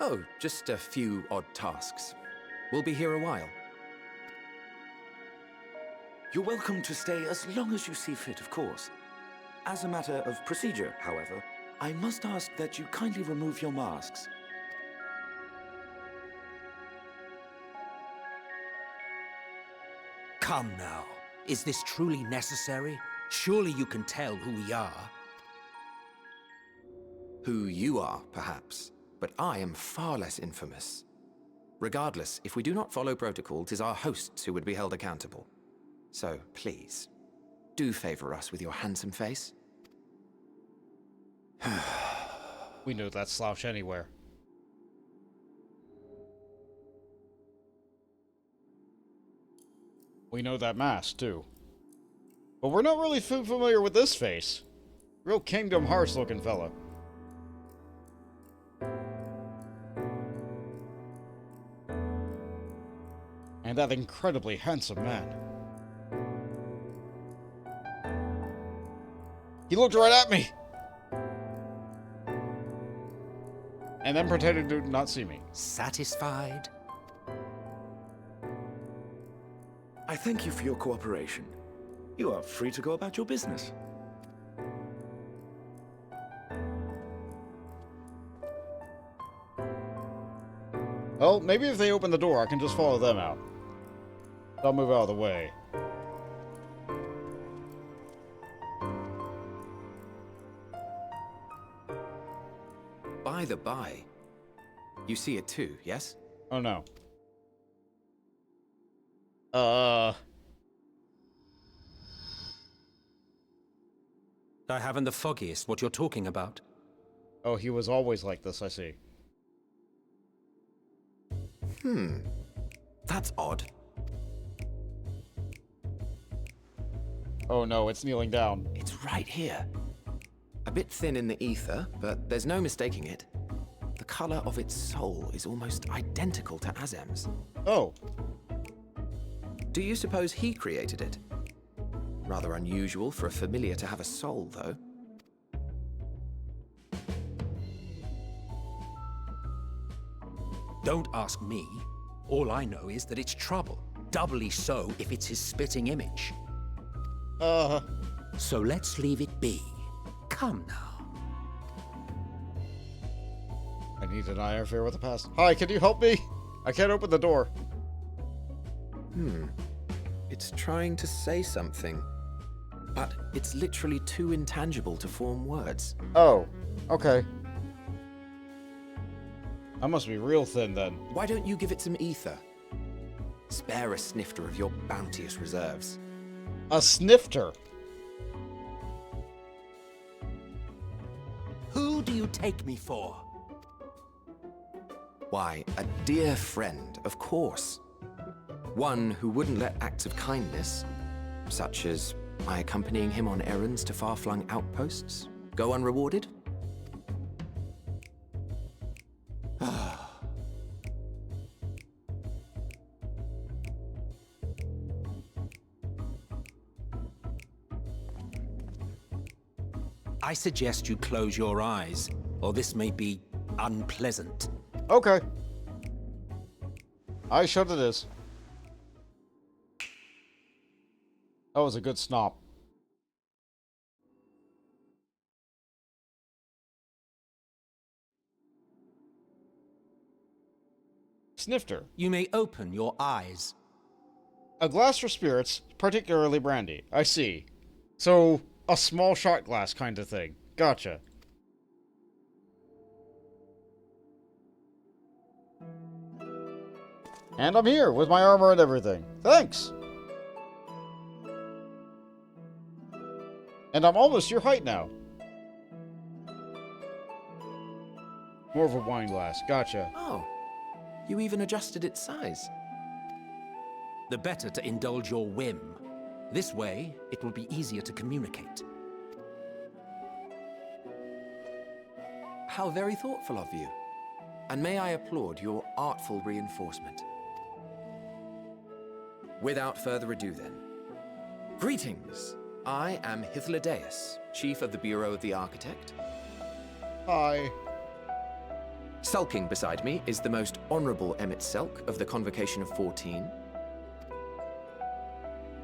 Oh, just a few odd tasks. We'll be here a while. You're welcome to stay as long as you see fit, of course. As a matter of procedure, however, I must ask that you kindly remove your masks. Come now. Is this truly necessary? Surely you can tell who we are. Who you are, perhaps, but I am far less infamous. Regardless, if we do not follow protocol, 'tis our hosts who would be held accountable. So, please, do favor us with your handsome face. We know that slouch anywhere. We know that mask, too. But we're not really familiar with this face. Real Kingdom Hearts looking fella. And that incredibly handsome man. He looked right at me! And then pretended to not see me. Satisfied? I thank you for your cooperation. You are free to go about your business. Well, maybe if they open the door, I can just follow them out. I'll move out of the way. By the by, you see it too, yes? Oh no. I haven't the foggiest what you're talking about. Oh, he was always like this, I see. That's odd. Oh no, it's kneeling down. It's right here. A bit thin in the ether, but there's no mistaking it. The color of its soul is almost identical to Azem's. Oh. Do you suppose he created it? Rather unusual for a familiar to have a soul, though. Don't ask me. All I know is that it's trouble. Doubly so if it's his spitting image. So let's leave it be. Come now. I need an eye affair with the past. Hi, can you help me? I can't open the door. It's trying to say something, but it's literally too intangible to form words. Oh, okay. I must be real thin then. Why don't you give it some ether? Spare a snifter of your bounteous reserves. A snifter? Who do you take me for? Why, a dear friend, of course. One who wouldn't let acts of kindness, such as my accompanying him on errands to far-flung outposts, go unrewarded? I suggest you close your eyes, or this may be unpleasant. Okay. I shut it is. That was a good snop. Snifter. You may open your eyes. A glass for spirits, particularly brandy. I see. So, a small shot glass kind of thing. Gotcha. And I'm here, with my armor and everything. Thanks! And I'm almost your height now. More of a wine glass. Gotcha. Oh, you even adjusted its size. The better to indulge your whim. This way, it will be easier to communicate. How very thoughtful of you. And may I applaud your artful reinforcement. Without further ado then. Greetings! I am Hythlodaeus, Chief of the Bureau of the Architect. Hi. Sulking beside me is the most honorable Emmett Selk of the Convocation of 14.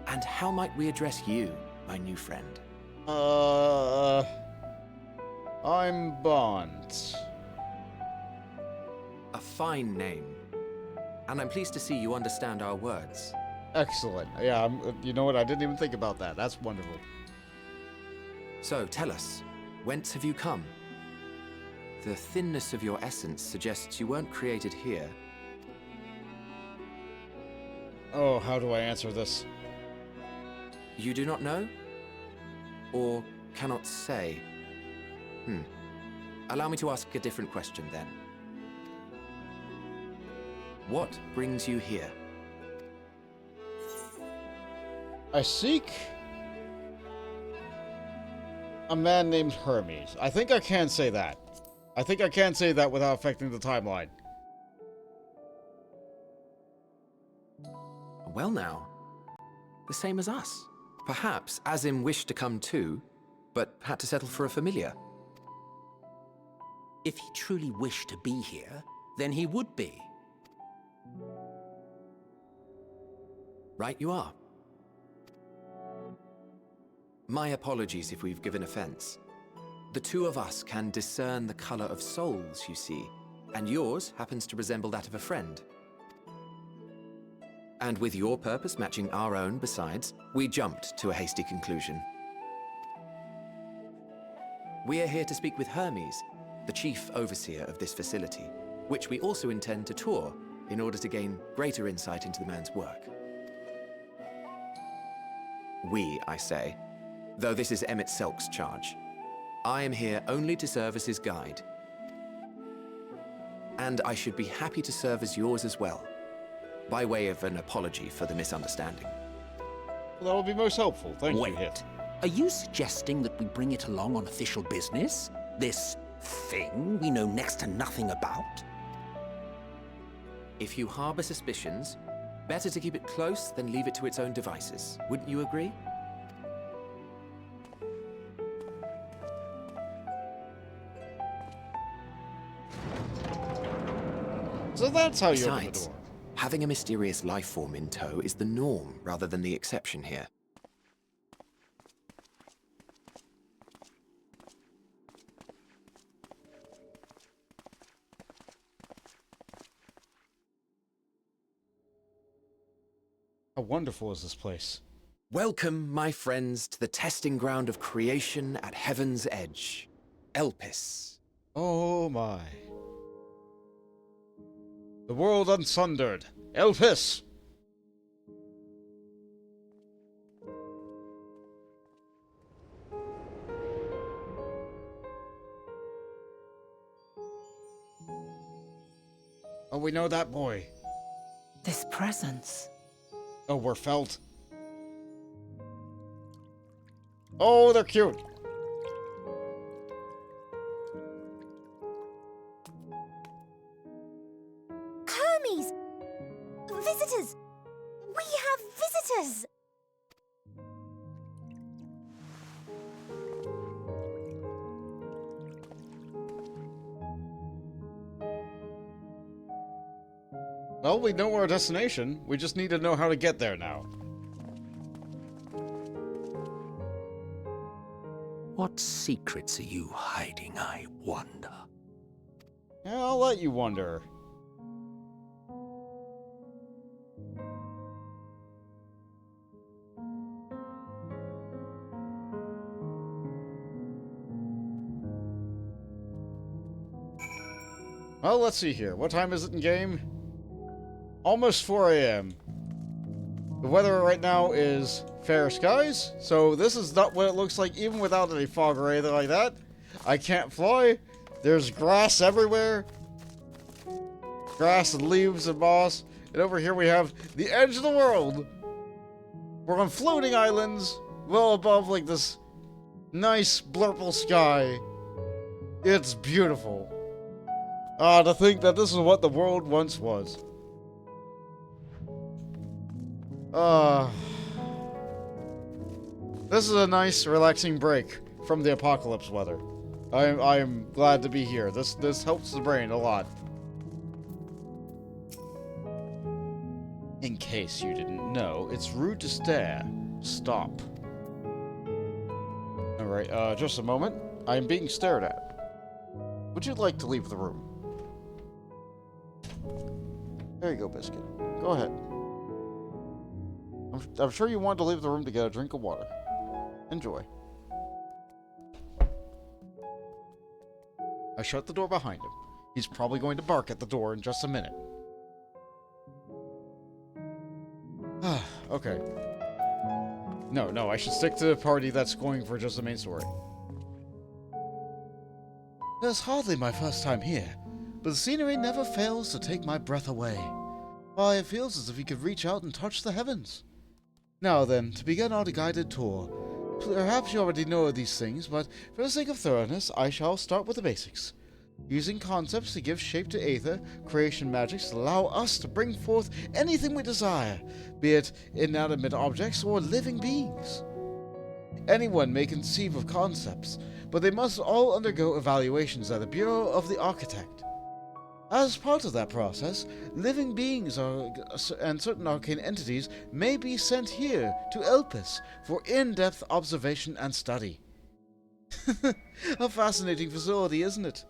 And how might we address you, my new friend? I'm Bond. A fine name. And I'm pleased to see you understand our words. Excellent. Yeah, you know what? I didn't even think about that. That's wonderful. So, tell us, whence have you come? The thinness of your essence suggests you weren't created here. Oh, how do I answer this? You do not know? Or cannot say? Allow me to ask a different question then. What brings you here? I seek a man named Hermes. I think I can say that. I think I can say that without affecting the timeline. Well now, the same as us. Perhaps Azim wished to come too, but had to settle for a familiar. If he truly wished to be here, then he would be. Right you are. My apologies if we've given offense. The two of us can discern the color of souls, you see, and yours happens to resemble that of a friend. And with your purpose matching our own besides, we jumped to a hasty conclusion. We are here to speak with Hermes, the chief overseer of this facility, which we also intend to tour in order to gain greater insight into the man's work. We, I say, though this is Emmett Selk's charge. I am here only to serve as his guide. And I should be happy to serve as yours as well, by way of an apology for the misunderstanding. Well, that will be most helpful. Thank you, Hit. Are you suggesting that we bring it along on official business? This thing we know next to nothing about? If you harbor suspicions, better to keep it close than leave it to its own devices. Wouldn't you agree? So that's how you open the Besides, door. having a mysterious life form in tow is the norm rather than the exception here. How wonderful is this place? Welcome, my friends, to the testing ground of creation at Heaven's Edge, Elpis. Oh my. The world unsundered. Elpis! Oh, we know that boy. This presence. Oh, we're felt. Oh, they're cute. Hermes! Visitors! We have visitors! Well, we know our destination. We just need to know how to get there now. What secrets are you hiding, I wonder? Yeah, I'll let you wonder. Well, let's see here. What time is it in game? Almost 4 a.m. The weather right now is fair skies, so this is not what it looks like even without any fog or anything like that. I can't fly. There's grass everywhere. Grass and leaves and moss. And over here we have the edge of the world. We're on floating islands, well above like this nice blurple sky. It's beautiful. Ah, to think that this is what the world once was. This is a nice, relaxing break from the apocalypse weather. I'm glad to be here. This helps the brain a lot. In case you didn't know, it's rude to stare. Stop. Alright, just a moment. I am being stared at. Would you like to leave the room? There you go, Biscuit. Go ahead. I'm sure you want to leave the room to get a drink of water. Enjoy. I shut the door behind him. He's probably going to bark at the door in just a minute. Okay. No, I should stick to the party that's going for just the main story. It's hardly my first time here, but the scenery never fails to take my breath away. Why, it feels as if you could reach out and touch the heavens. Now then, to begin our guided tour. Perhaps you already know these things, but for the sake of thoroughness, I shall start with the basics. Using concepts to give shape to Aether, creation magics allow us to bring forth anything we desire, be it inanimate objects or living beings. Anyone may conceive of concepts, but they must all undergo evaluations at the Bureau of the Architect. As part of that process, living beings and certain arcane entities may be sent here to Elpis for in-depth observation and study. A fascinating facility, isn't it?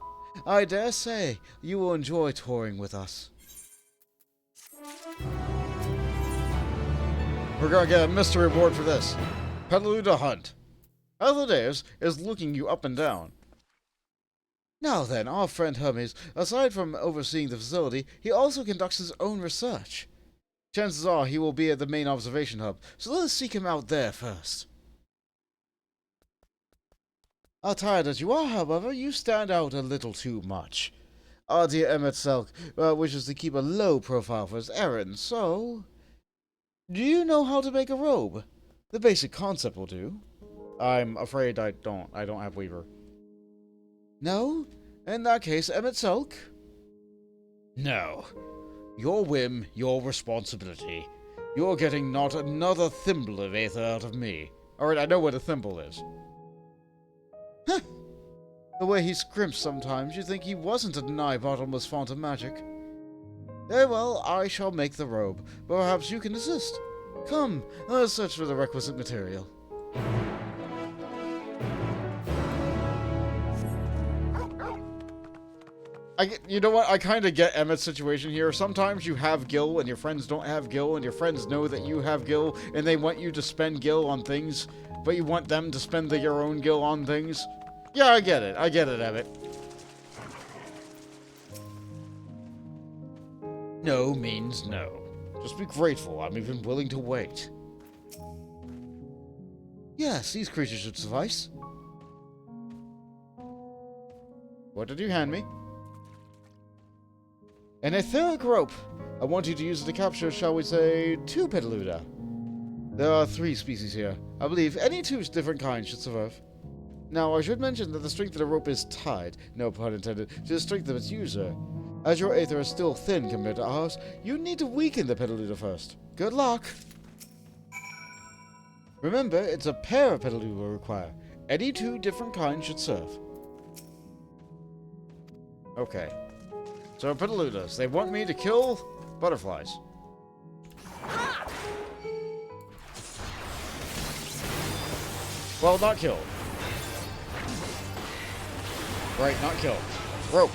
I dare say you will enjoy touring with us. We're gonna get a mystery reward for this. Pedaluda Hunt. Althadaeus is looking you up and down. Now then, our friend Hermes, aside from overseeing the facility, he also conducts his own research. Chances are he will be at the main observation hub, so let us seek him out there first. Tired as you are, however, you stand out a little too much. Our dear Emmett Selk wishes to keep a low profile for his errands, so... Do you know how to make a robe? The basic concept will do. I'm afraid I don't have Weaver. No? In that case, Emmett Selk? No. Your whim, your responsibility. You're getting not another thimble of Aether out of me. Alright, I know what a thimble is. Huh. The way he scrimps sometimes, you'd think he wasn't a nigh-bottomless font of magic. Very well, I shall make the robe, but perhaps you can assist. Come, let us search for the requisite material. You know what? I kind of get Emmett's situation here. Sometimes you have gil and your friends don't have gil, and your friends know that you have gil, and they want you to spend gil on things, but you want them to spend your own gil on things. Yeah, I get it. I get it, Emmett. No means no. Just be grateful. I'm even willing to wait. Yes, these creatures should suffice. What did you hand me? An etheric rope. I want you to use it to capture, shall we say, 2 Pedaluda. There are 3 species here. I believe any 2 different kinds should survive. Now, I should mention that the strength of the rope is tied, no pun intended, to the strength of its user. As your Aether is still thin compared to ours, you need to weaken the Pedaluda first. Good luck! Remember, it's a pair of Pedaluda will require. Any 2 different kinds should serve. Okay. So, Pedaludas, they want me to kill butterflies. Well, not kill. Right, not kill. Rope.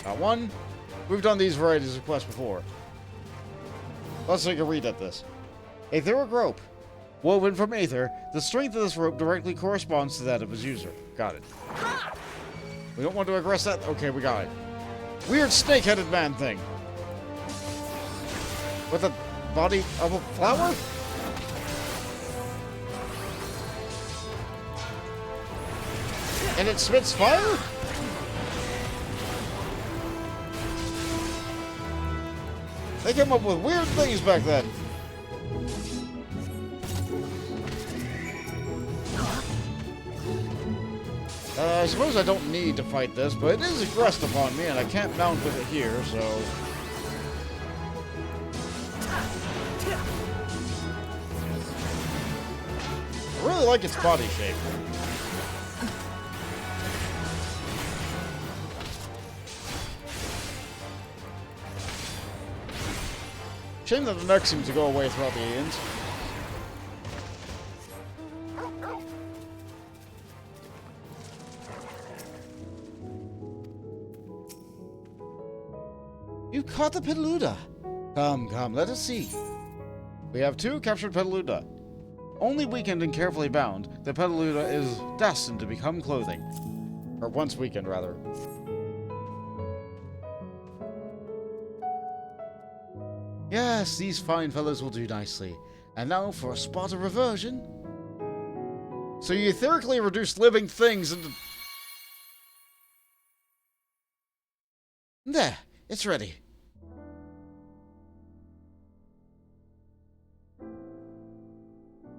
Got 1. We've done these varieties of quests before. Let's take a read at this. Etheric rope. Woven from Aether, the strength of this rope directly corresponds to that of its user. Got it. We don't want to aggress that. Okay, we got it. Weird snake-headed man thing. With a body of a flower? And it spits fire? They came up with weird things back then. I suppose I don't need to fight this, but it is aggressed upon me, and I can't mount with it here, so... I really like its body shape. Shame that the neck seems to go away throughout the Aeons. You caught the Pedaluda. Come, let us see. We have 2 captured Pedaluda. Only weakened and carefully bound, the Pedaluda is destined to become clothing. Or once weakened, rather. Yes, these fine fellows will do nicely. And now for a spot of reversion. So you etherically reduce living things into... There, it's ready.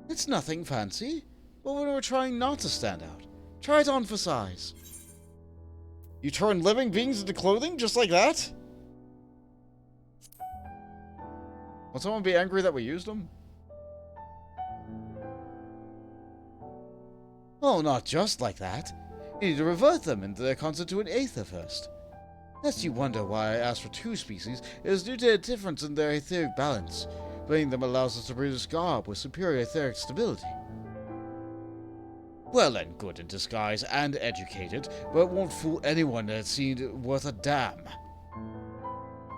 It's nothing fancy, but when we're trying not to stand out, try it on for size. You turn living beings into clothing just like that? Will someone be angry that we used them? Oh, not just like that. You need to revert them into their constituent aether first. Lest you wonder why I asked for 2 species, it is due to a difference in their etheric balance. Blending them allows us to produce garb with superior etheric stability. Well and good in disguise and educated, but it won't fool anyone that seemed worth a damn.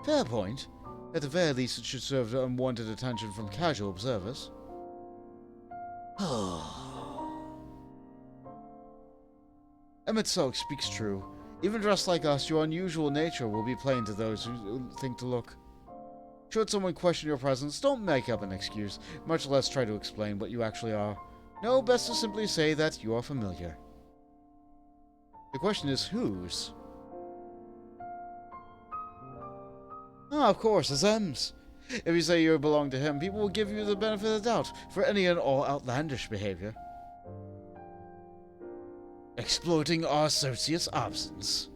Fair point. At the very least, it should serve to unwanted attention from casual observers. Emmett Sulk speaks true. Even dressed like us, your unusual nature will be plain to those who think to look. Should someone question your presence, don't make up an excuse, much less try to explain what you actually are. No, best to simply say that you are familiar. The question is whose? Ah, of course, it's M's. If you say you belong to him, people will give you the benefit of the doubt for any and all outlandish behavior. Exploiting our associate's absence.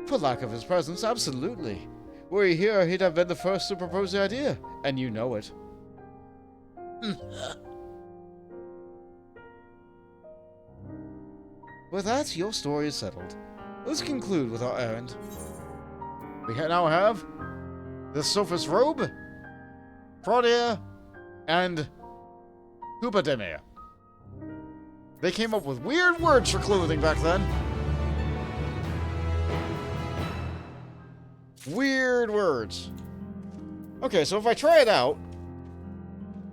For lack of his presence, absolutely. Were he here, he'd have been the first to propose the idea, and you know it. With that, your story is settled. Let's conclude with our errand. We now have the Sophist Robe, Fraudier, and Hupedemir. They came up with weird words for clothing back then. Weird words. Okay, so if I try it out,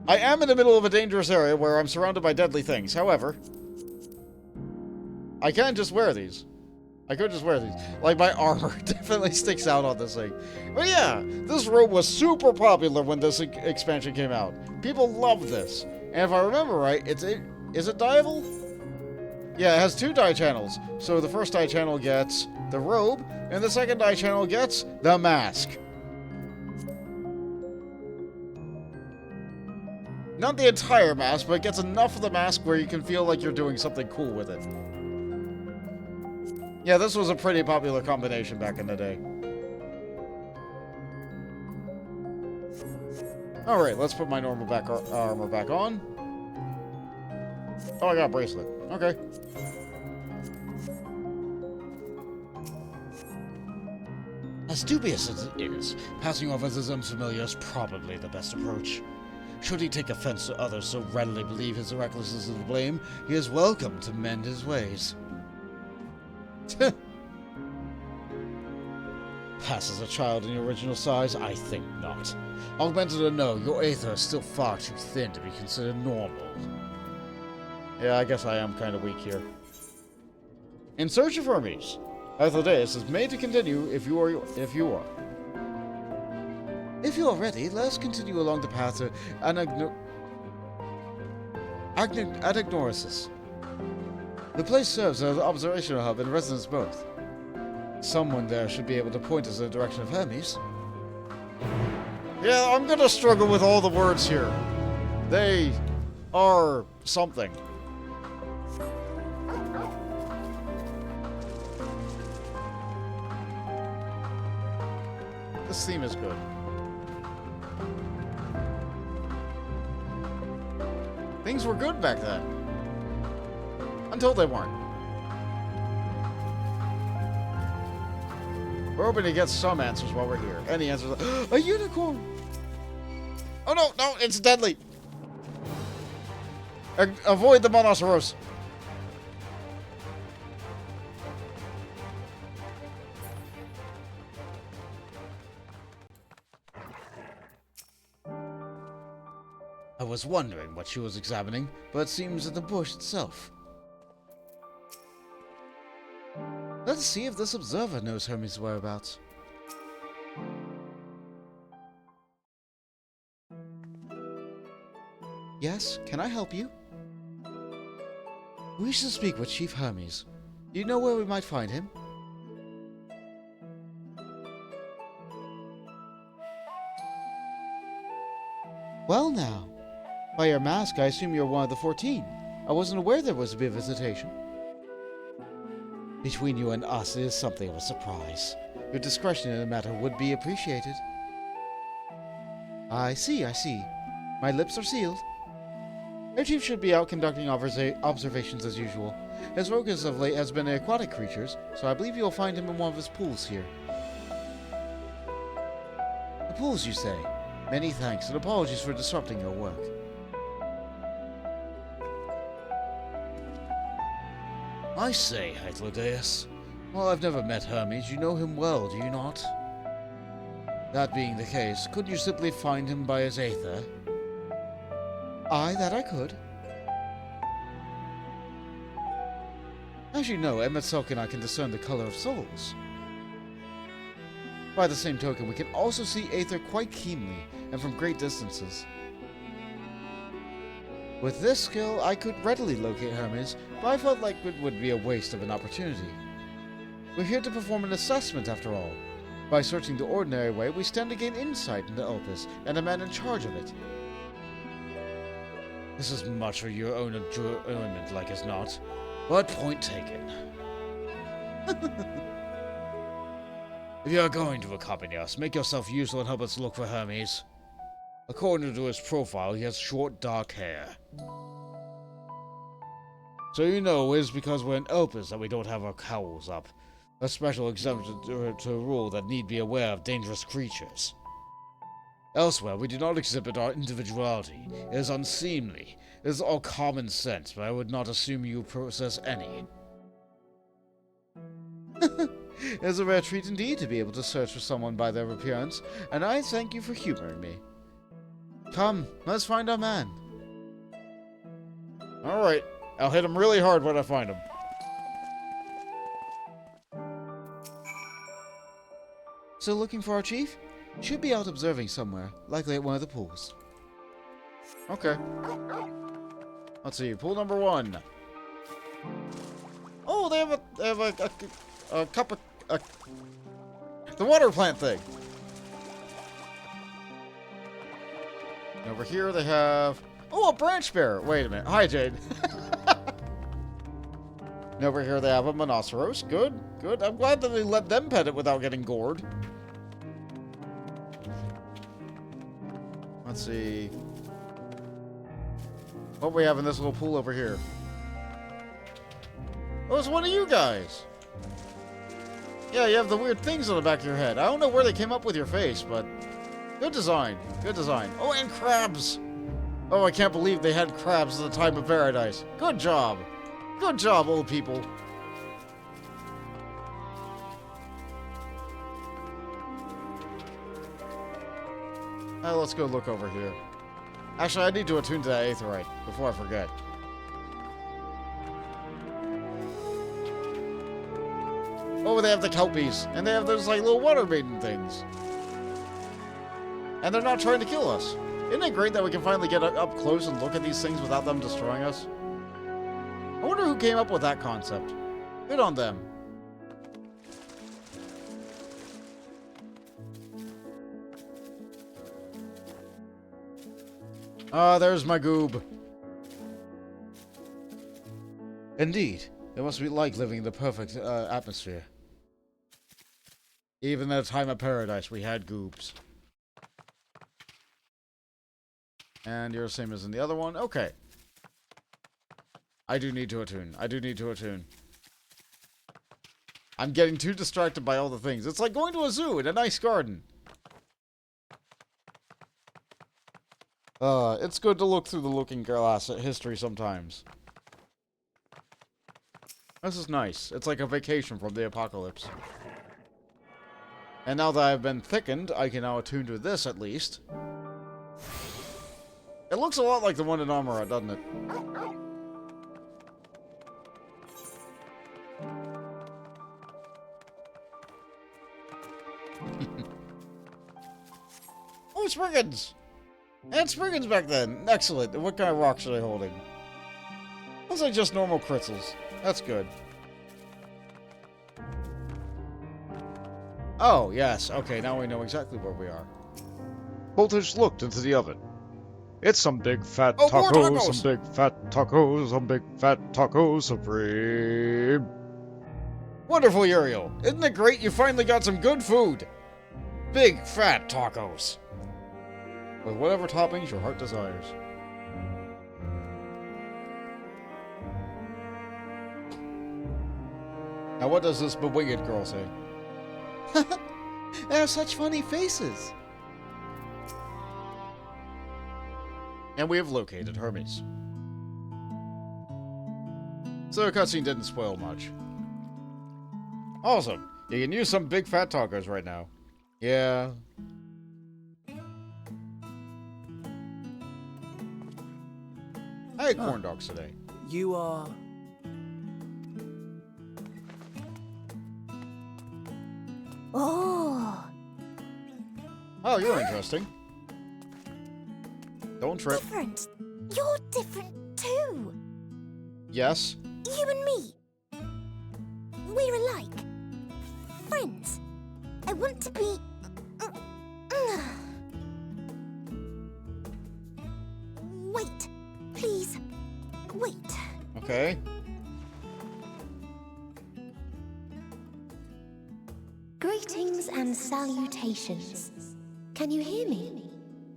I am in the middle of a dangerous area where I'm surrounded by deadly things. However, I can just wear these. I could just wear these. Like, my armor definitely sticks out on this thing. But yeah, this robe was super popular when this expansion came out. People loved this. And if I remember right, is it dyeable? Yeah, it has 2 dye channels. So the first dye channel gets the robe, and the second dye channel gets the mask. Not the entire mask, but it gets enough of the mask where you can feel like you're doing something cool with it. Yeah, this was a pretty popular combination back in the day. Alright, let's put my normal armor back on. Oh, I got a bracelet. Okay. As dubious as it is, passing off as his unfamiliar is probably the best approach. Should he take offense to others so readily believe his recklessness is to blame, he is welcome to mend his ways. Pass as a child in your original size? I think not. Augmented or no, your aether is still far too thin to be considered normal. Yeah, I guess I am kind of weak here. In search of Hermes. Hythlodaeus is made to continue if you are. If you are ready, let us continue along the path to Anagnorisis. The place serves as an observation hub and residence both. Someone there should be able to point us in the direction of Hermes. Yeah, I'm gonna struggle with all the words here. They are something. This theme is good. Things were good back then. Until they weren't. We're hoping to get some answers while we're here. Any answers? A unicorn! Oh no, no, it's deadly! Avoid the monoceros. I was wondering what she was examining, but it seems at the bush itself. Let's see if this observer knows Hermes' whereabouts. Yes, can I help you? We should speak with Chief Hermes. Do you know where we might find him? Well now, by your mask I assume you're one of the 14. I wasn't aware there was to be a visitation. Between you and us, it is something of a surprise. Your discretion in the matter would be appreciated. I see, I see. My lips are sealed. Our chief should be out conducting observations as usual. His focus of late has been aquatic creatures, so I believe you'll find him in one of his pools here. The pools, you say? Many thanks, and apologies for disrupting your work. I say, Hythlodaeus. While I've never met Hermes, you know him well, do you not? That being the case, couldn't you simply find him by his aether? Aye, that I could. As you know, Emetzelk and I can discern the color of souls. By the same token, we can also see aether quite keenly, and from great distances. With this skill, I could readily locate Hermes, but I felt like it would be a waste of an opportunity. We're here to perform an assessment, after all. By searching the ordinary way, we stand to gain insight into Elpis, and the man in charge of it. This is much for your own enjoyment, like as not. But point taken. If you are going to accompany us, make yourself useful and help us look for Hermes. According to his profile, he has short, dark hair. So you know it's because we're in Elpis that we don't have our cowls up. A special exemption to a rule that need be aware of dangerous creatures. Elsewhere, we do not exhibit our individuality. It is unseemly. It is all common sense, but I would not assume you possess any. It is a rare treat indeed to be able to search for someone by their appearance, and I thank you for humoring me. Come, let's find our man. Alright, I'll hit him really hard when I find him. So looking for our chief? Should be out observing somewhere, likely at one of the pools. Okay. Let's see, pool number 1. Oh, they have a cup of the water plant thing. And over here they have a branch bearer. Wait a minute. Hi, Jade. And over here they have a monoceros. Good, good. I'm glad that they let them pet it without getting gored. Let's see what we have in this little pool over here. Oh, it's one of you guys. Yeah, you have the weird things on the back of your head. I don't know where they came up with your face, but good design. Good design. Oh, and crabs. Oh, I can't believe they had crabs at the time of paradise. Good job. Good job, old people. Let's go look over here. Actually, I need to attune to that aetherite before I forget. Oh, they have the kelpies, and they have those like little water maiden things. And they're not trying to kill us. Isn't it great that we can finally get up close and look at these things without them destroying us? I wonder who came up with that concept. Good on them. Ah, there's my goob. Indeed. It must be like living in the perfect atmosphere. Even in a time of paradise, we had goobs. And you're the same as in the other one? Okay. I do need to attune. I do need to attune. I'm getting too distracted by all the things. It's like going to a zoo in a nice garden. It's good to look through the looking glass at history sometimes. This is nice. It's like a vacation from the apocalypse. And now that I've been thickened, I can now attune to this at least. It looks a lot like the one in Norvrant, doesn't it? Oh, Spriggans! And Spriggans back then. Excellent. And what kind of rocks are they holding? Looks like just normal crystals. That's good. Oh, yes. Okay, now we know exactly where we are. Boltage looked into the oven. It's some big fat more tacos, tacos! some big fat tacos, some big fat tacos supreme. Wonderful, Uriel. Isn't it great you finally got some good food? Big, fat tacos. With whatever toppings your heart desires. Now what does this bewinged girl say? They have such funny faces. And we have located Hermes. So the cutscene didn't spoil much. Awesome. You can use some big fat tacos right now. Yeah. I had corn dogs today. You are... Oh. Oh, you're interesting. Don't trip. Different. You're different too. Yes. You and me. We're alike. Friends. I want to be... Wait. Please. Wait. Okay. Greetings and salutations. Can you hear me?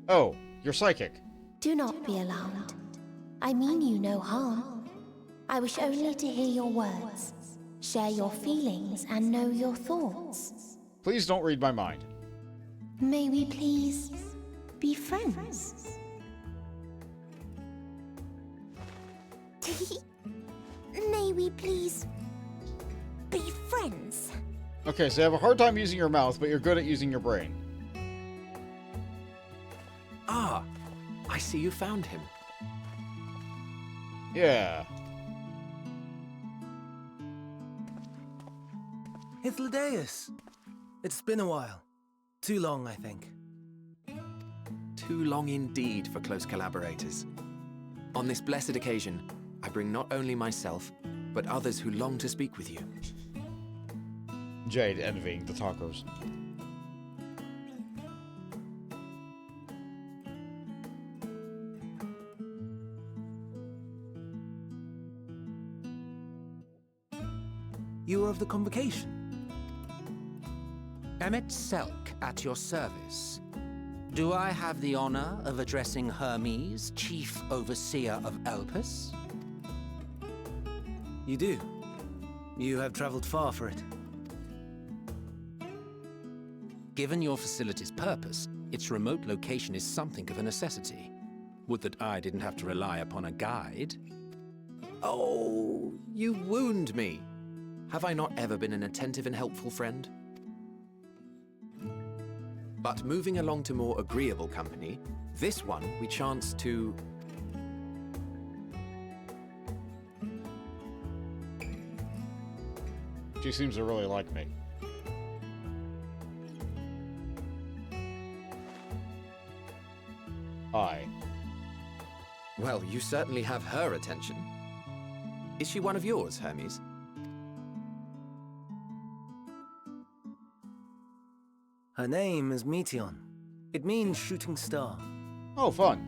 Oh, you're psychic. Do not be alarmed. I mean you no harm. I wish only to hear your words, share your feelings, and know your thoughts. Please don't read my mind. May we please be friends? May we please be friends? Okay, so you have a hard time using your mouth, but you're good at using your brain. Ah, I see you found him. Yeah. Hythlodaeus. It's been a while. Too long, I think. Too long indeed for close collaborators. On this blessed occasion, I bring not only myself, but others who long to speak with you. Jade envying the tacos. You are of the convocation. Emmet Selk at your service. Do I have the honor of addressing Hermes, Chief Overseer of Elpis? You do. You have traveled far for it. Given your facility's purpose, its remote location is something of a necessity. Would that I didn't have to rely upon a guide. Oh, you wound me. Have I not ever been an attentive and helpful friend? But moving along to more agreeable company, this one we chance to... She seems to really like me. Hi. Well, you certainly have her attention. Is she one of yours, Hermes? Her name is Meteon. It means shooting star. Oh, fun.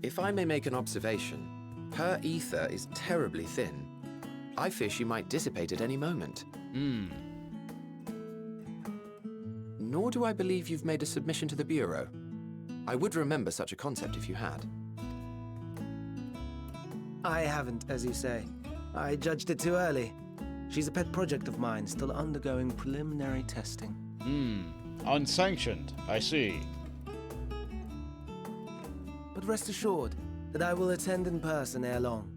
If I may make an observation, her ether is terribly thin. I fear she might dissipate at any moment. Nor do I believe you've made a submission to the Bureau. I would remember such a concept if you had. I haven't, as you say. I judged it too early. She's a pet project of mine, still undergoing preliminary testing. Unsanctioned. I see. But rest assured that I will attend in person ere long.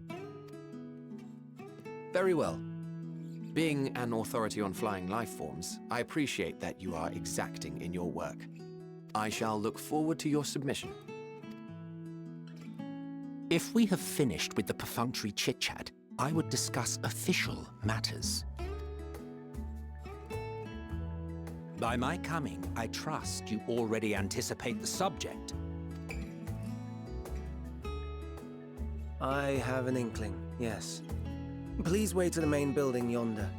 Very well. Being an authority on flying life forms, I appreciate that you are exacting in your work. I shall look forward to your submission. If we have finished with the perfunctory chit-chat, I would discuss official matters. By my coming, I trust you already anticipate the subject. I have an inkling, yes. Please wait to the main building yonder.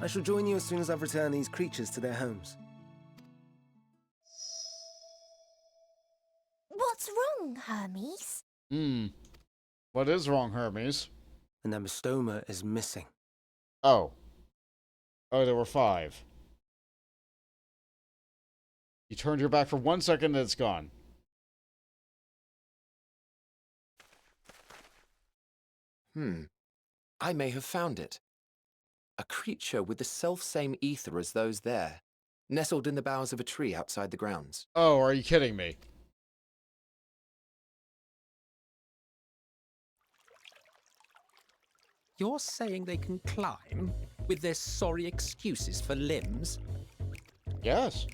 I shall join you as soon as I've returned these creatures to their homes. What's wrong, Hermes? What is wrong, Hermes? The Nemestoma is missing. Oh. Oh, there were 5. You turned your back for 1 second and it's gone. I may have found it. A creature with the self-same ether as those there, nestled in the boughs of a tree outside the grounds. Oh, are you kidding me? You're saying they can climb with their sorry excuses for limbs? Yes.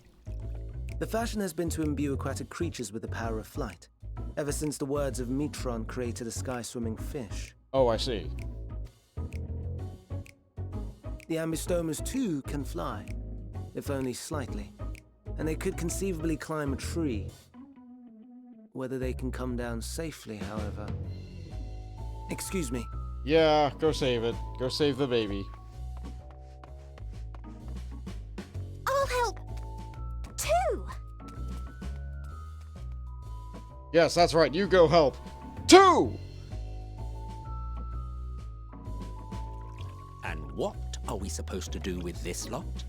The fashion has been to imbue aquatic creatures with the power of flight, ever since the words of Metron created a sky-swimming fish. Oh, I see. The Ambistomas, too, can fly, if only slightly, and they could conceivably climb a tree. Whether they can come down safely, however... Excuse me. Yeah, go save it. Go save the baby. I'll help. 2! Yes, that's right. You go help. 2! And what are we supposed to do with this lot?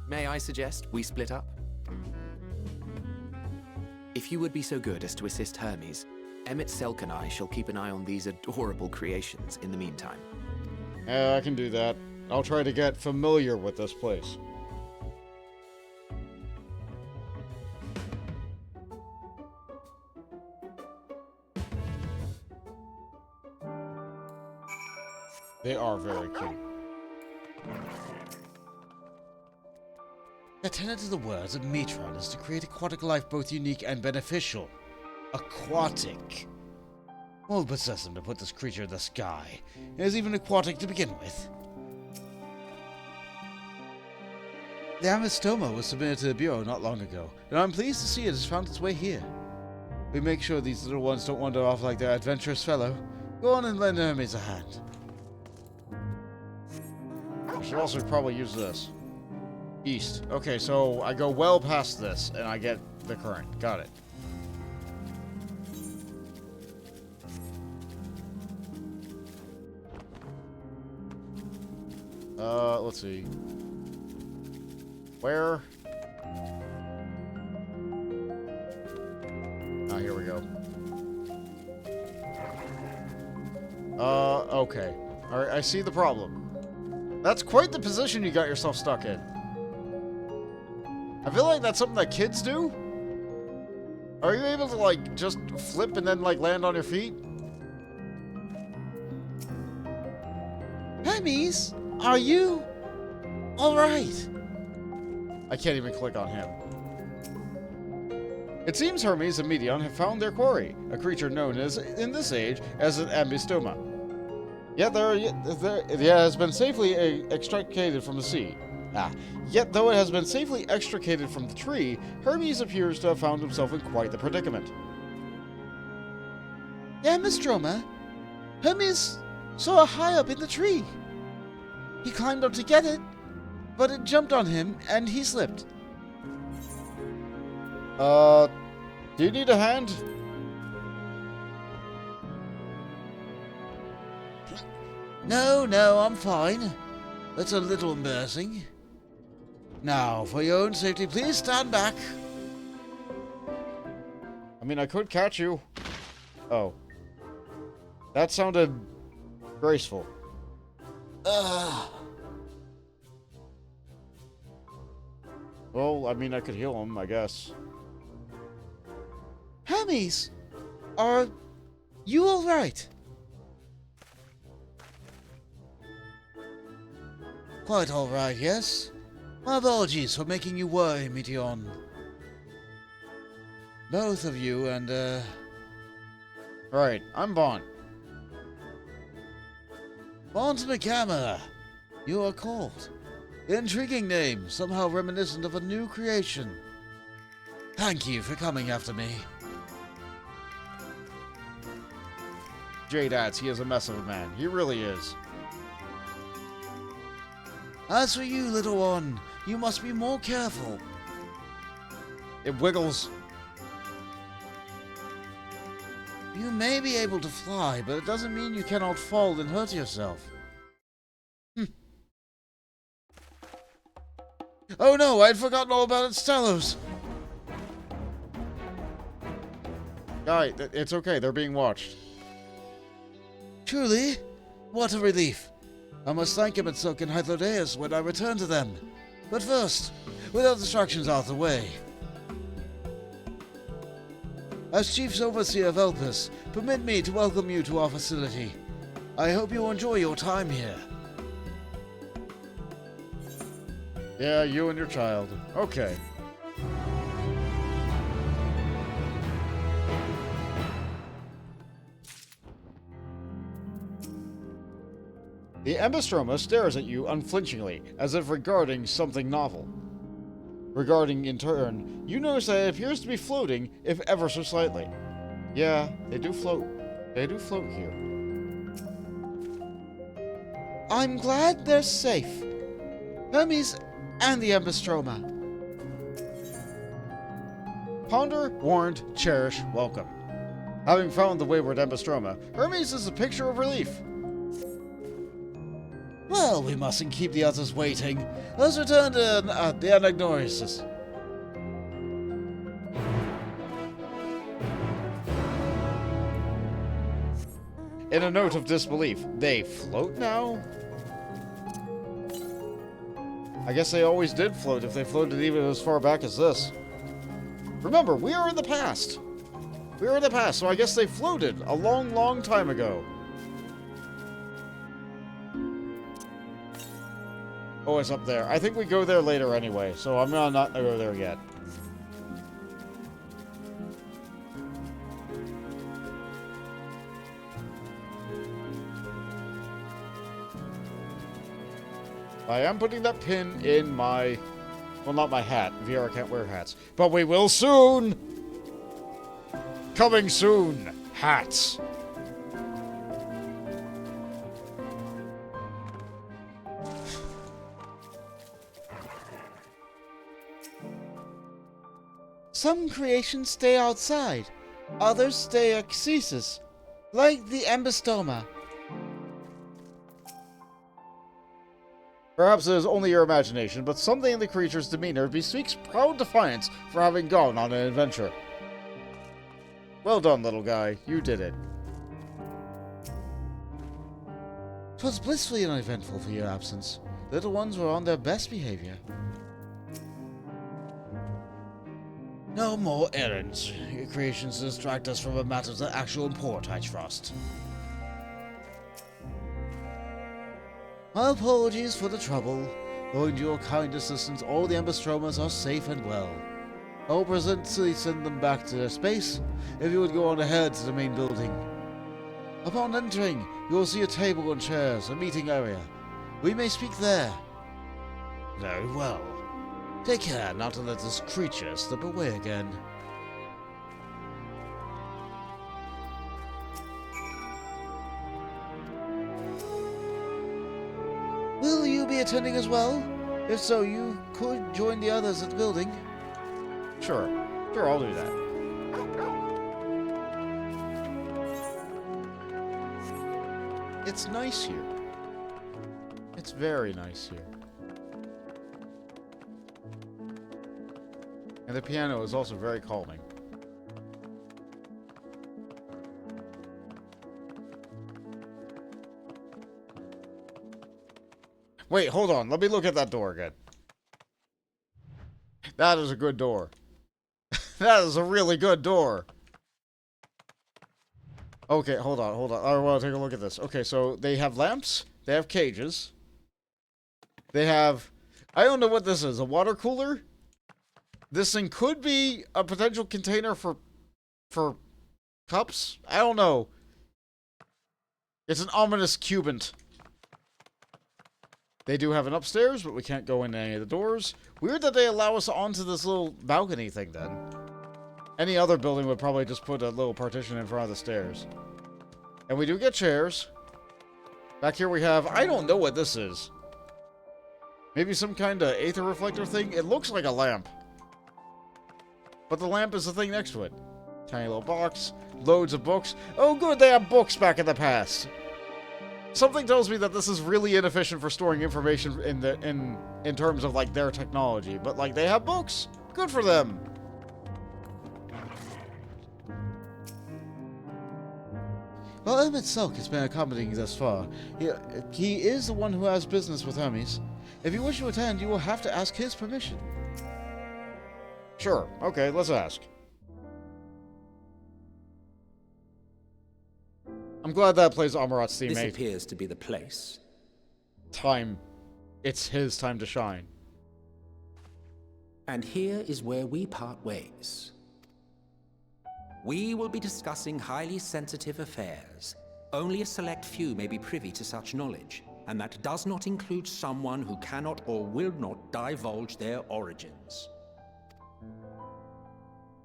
May I suggest we split up? If you would be so good as to assist Hermes, Emmett Selk and I shall keep an eye on these adorable creations in the meantime. I can do that. I'll try to get familiar with this place. They are very cute. The tenet of the words of Metron is to create aquatic life both unique and beneficial. Aquatic. What would possess them to put this creature in the sky? It is even aquatic to begin with. The Amistoma was submitted to the Bureau not long ago, and I'm pleased to see it has found its way here. We make sure these little ones don't wander off like their adventurous fellow. Go on and lend Hermes a hand. I should also probably use this. East. Okay, so I go well past this, and I get the current. Got it. Let's see. Where? Ah, here we go. Okay. Alright, I see the problem. That's quite the position you got yourself stuck in. I feel like that's something that kids do. Are you able to, like, just flip and then, like, land on your feet? Hermes, are you alright? I can't even click on him. It seems Hermes and Medion have found their quarry, a creature known as, in this age, as an ambystoma. Yet it has been safely extricated from the sea. Yet though it has been safely extricated from the tree, Hermes appears to have found himself in quite the predicament. The ambystroma? Hermes saw it high up in the tree. He climbed up to get it, but it jumped on him and he slipped. Do you need a hand? No, I'm fine. That's a little embarrassing. Now, for your own safety, please stand back. I mean, I could catch you. Oh. That sounded graceful. Well, I mean, I could heal him, I guess. Hermes, are you all right? Quite all right, yes. My apologies for making you worry, Medion. Both of you and, Right, I'm Bond. Bond McGammar, you are called. Intriguing name, somehow reminiscent of a new creation. Thank you for coming after me. J-Dats, he is a mess of a man. He really is. As for you, little one, you must be more careful. It wiggles. You may be able to fly, but it doesn't mean you cannot fall and hurt yourself. Oh no, I'd forgotten all about its tallows. Guy, it's okay, they're being watched. Truly? What a relief. I must thank him and Silk and Hythlodaeus when I return to them. But first, without distractions out of the way. As Chief Overseer of Elpis, permit me to welcome you to our facility. I hope you enjoy your time here. Yeah, you and your child. Okay. The ambystroma stares at you unflinchingly, as if regarding something novel. Regarding, in turn, you notice that it appears to be floating, if ever so slightly. Yeah, they do float. They do float here. I'm glad they're safe. Hermes and the ambystroma. Ponder, warned, cherish, welcome. Having found the wayward ambystroma, Hermes is a picture of relief. Well, we mustn't keep the others waiting. Let's return to the Anagnosis. In a note of disbelief, they float now? I guess they always did float if they floated even as far back as this. Remember, we are in the past. We are in the past, so I guess they floated a long, long time ago. Oh, it's up there. I think we go there later anyway, so I'm not gonna go there yet. I am putting that pin in my... Well, not my hat. VR can't wear hats. But we will soon! Coming soon! Hats! Some creations stay outside. Others stay at XIV, like the ambystoma. Perhaps it is only your imagination, but something in the creature's demeanor bespeaks proud defiance for having gone on an adventure. Well done, little guy. You did it. 'Twas blissfully uneventful for your absence. Little ones were on their best behavior. No more errands. Your creations distract us from a matter of actual import, I trust. My apologies for the trouble. Owing to your kind assistance, all the Ambastromas are safe and well. I will presently send them back to their space, if you would go on ahead to the main building. Upon entering, you will see a table and chairs, a meeting area. We may speak there. Very well. Take care not to let this creature slip away again. Will you be attending as well? If so, you could join the others at the building. Sure. Sure, I'll do that. It's nice here. It's very nice here. And the piano is also very calming. Wait, hold on. Let me look at that door again. That is a good door. That is a really good door. Okay, hold on. I want to take a look at this. Okay, so they have lamps. They have cages. They have... I don't know what this is. A water cooler? This thing could be a potential container for cups? I don't know. It's an ominous cubant. They do have an upstairs, but we can't go into any of the doors. Weird that they allow us onto this little balcony thing, then. Any other building would probably just put a little partition in front of the stairs. And we do get chairs. Back here we have... I don't know what this is. Maybe some kind of aether reflector thing? It looks like a lamp. But the lamp is the thing next to it. Tiny little box. Loads of books. Oh good, they have books back in the past. Something tells me that this is really inefficient for storing information in terms of like their technology. But like they have books. Good for them. Well, Emmett Selk has been accommodating thus far. He is the one who has business with Hermes. If you wish to attend, you will have to ask his permission. Sure. Okay, let's ask. I'm glad that plays Amarat's theme. This appears to be the place. Time. It's his time to shine. And here is where we part ways. We will be discussing highly sensitive affairs. Only a select few may be privy to such knowledge, and that does not include someone who cannot or will not divulge their origins.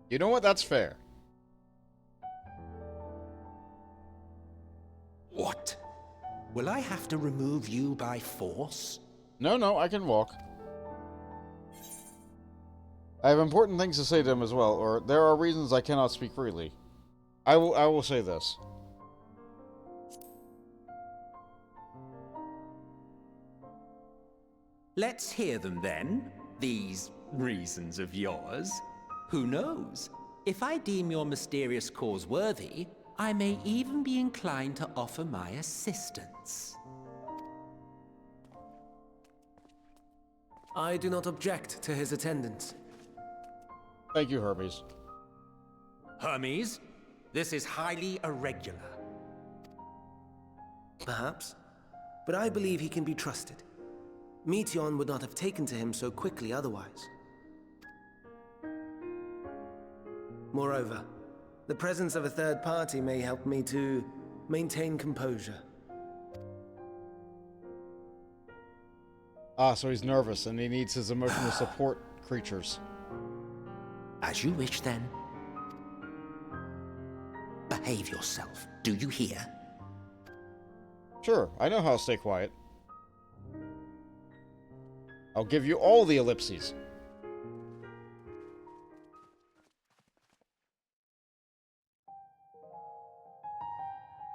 You know what? That's fair. What? Will I have to remove you by force? No, I can walk. I have important things to say to him as well, or there are reasons I cannot speak freely. I will say this. Let's hear them then, these reasons of yours. Who knows? If I deem your mysterious cause worthy, I may even be inclined to offer my assistance. I do not object to his attendance. Thank you, Hermes. Hermes, this is highly irregular. Perhaps, but I believe he can be trusted. Meteon would not have taken to him so quickly otherwise. Moreover, the presence of a third party may help me to maintain composure. Ah, so he's nervous and he needs his emotional support creatures. As you wish, then. Behave yourself, do you hear? Sure, I know how to stay quiet. I'll give you all the ellipses.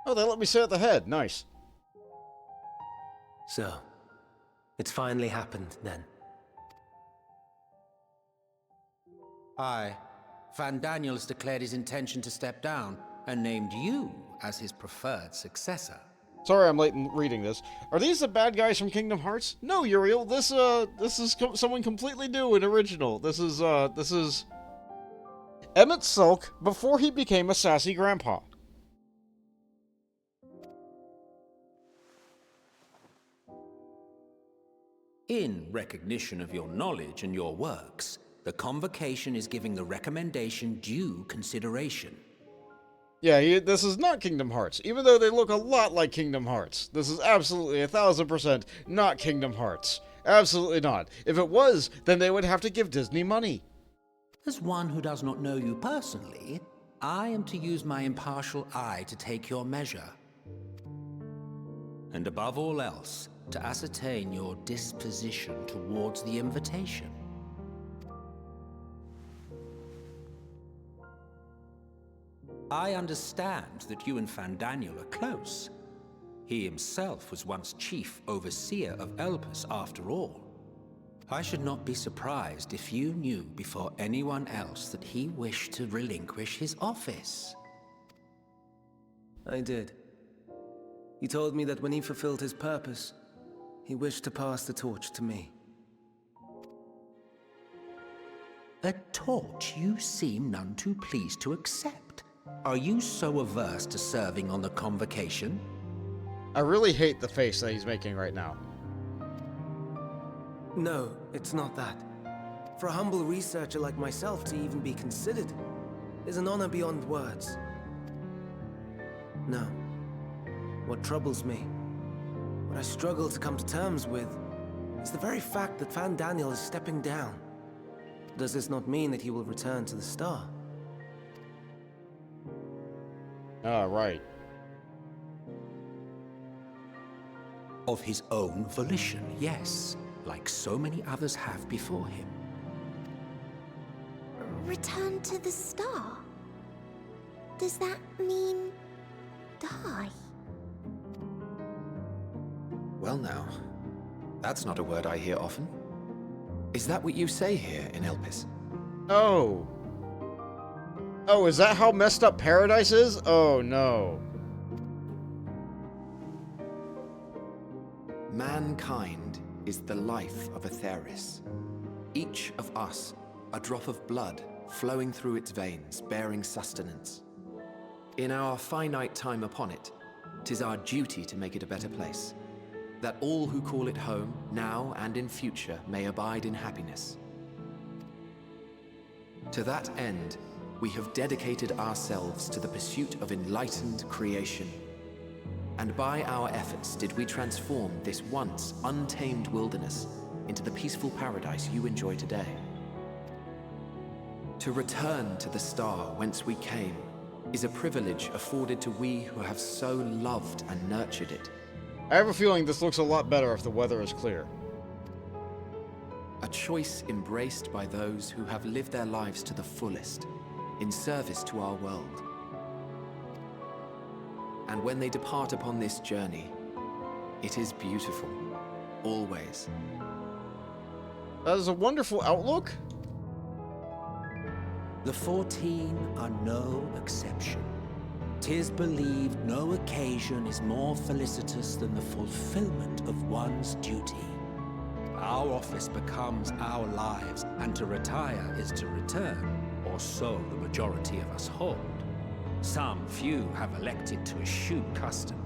Oh, they let me sit at the head. Nice. So, it's finally happened, then. Aye. Van Daniels declared his intention to step down, and named you as his preferred successor. Sorry I'm late in reading this. Are these the bad guys from Kingdom Hearts? No, Uriel, this is someone completely new and original. This is Emmett Selk before he became a sassy grandpa. In recognition of your knowledge and your works, the Convocation is giving the recommendation due consideration. Yeah, this is not Kingdom Hearts, even though they look a lot like Kingdom Hearts. This is absolutely 1000% not Kingdom Hearts. Absolutely not. If it was, then they would have to give Disney money. As one who does not know you personally, I am to use my impartial eye to take your measure. And above all else, to ascertain your disposition towards the invitation. I understand that you and Fandaniel are close. He himself was once chief overseer of Elpis after all. I should not be surprised if you knew before anyone else that he wished to relinquish his office. I did. He told me that when he fulfilled his purpose, he wished to pass the torch to me. A torch you seem none too pleased to accept. Are you so averse to serving on the Convocation? I really hate the face that he's making right now. No, it's not that. For a humble researcher like myself to even be considered is an honor beyond words. No. What troubles me, what I struggle to come to terms with, is the very fact that Fandaniel is stepping down. Does this not mean that he will return to the star? Ah, right. Of his own volition, yes, like so many others have before him. Return to the star? Does that mean die? Well now, that's not a word I hear often. Is that what you say here in Elpis? Oh. Oh, is that how messed up Paradise is? Oh, no. Mankind is the life of Aetheris. Each of us, a drop of blood flowing through its veins, bearing sustenance. In our finite time upon it, 'tis our duty to make it a better place, that all who call it home, now and in future, may abide in happiness. To that end, we have dedicated ourselves to the pursuit of enlightened creation. And by our efforts did we transform this once untamed wilderness into the peaceful paradise you enjoy today. To return to the star whence we came is a privilege afforded to we who have so loved and nurtured it. I have a feeling this looks a lot better if the weather is clear. A choice embraced by those who have lived their lives to the fullest, in service to our world. And when they depart upon this journey, it is beautiful, always. That is a wonderful outlook. The 14 are no exception. 'Tis believed no occasion is more felicitous than the fulfillment of one's duty. Our office becomes our lives, and to retire is to return, or so the majority of us hold. Some few have elected to eschew custom.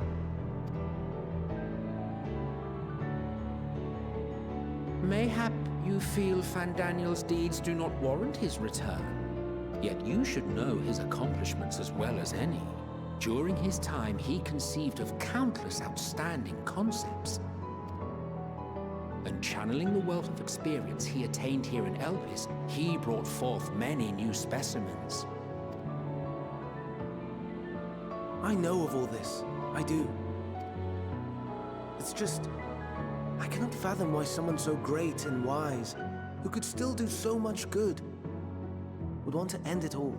Mayhap you feel Fandaniel's deeds do not warrant his return. Yet you should know his accomplishments as well as any. During his time, he conceived of countless outstanding concepts. And channeling the wealth of experience he attained here in Elpis, he brought forth many new specimens. I know of all this. I do. It's just, I cannot fathom why someone so great and wise, who could still do so much good, would want to end it all.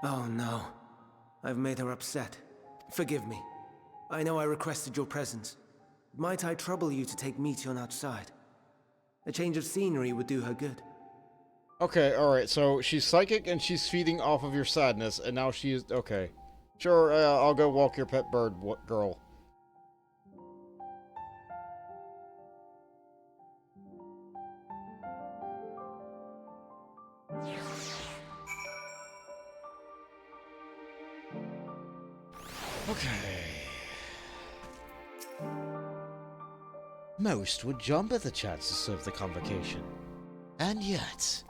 Oh no. I've made her upset. Forgive me. I know I requested your presence. Might I trouble you to take Meteon outside? A change of scenery would do her good. Okay, alright, so she's psychic and she's feeding off of your sadness, and now she is... Okay. Sure, I'll go walk your pet bird, girl. Okay. Most would jump at the chance to serve the convocation. And yet...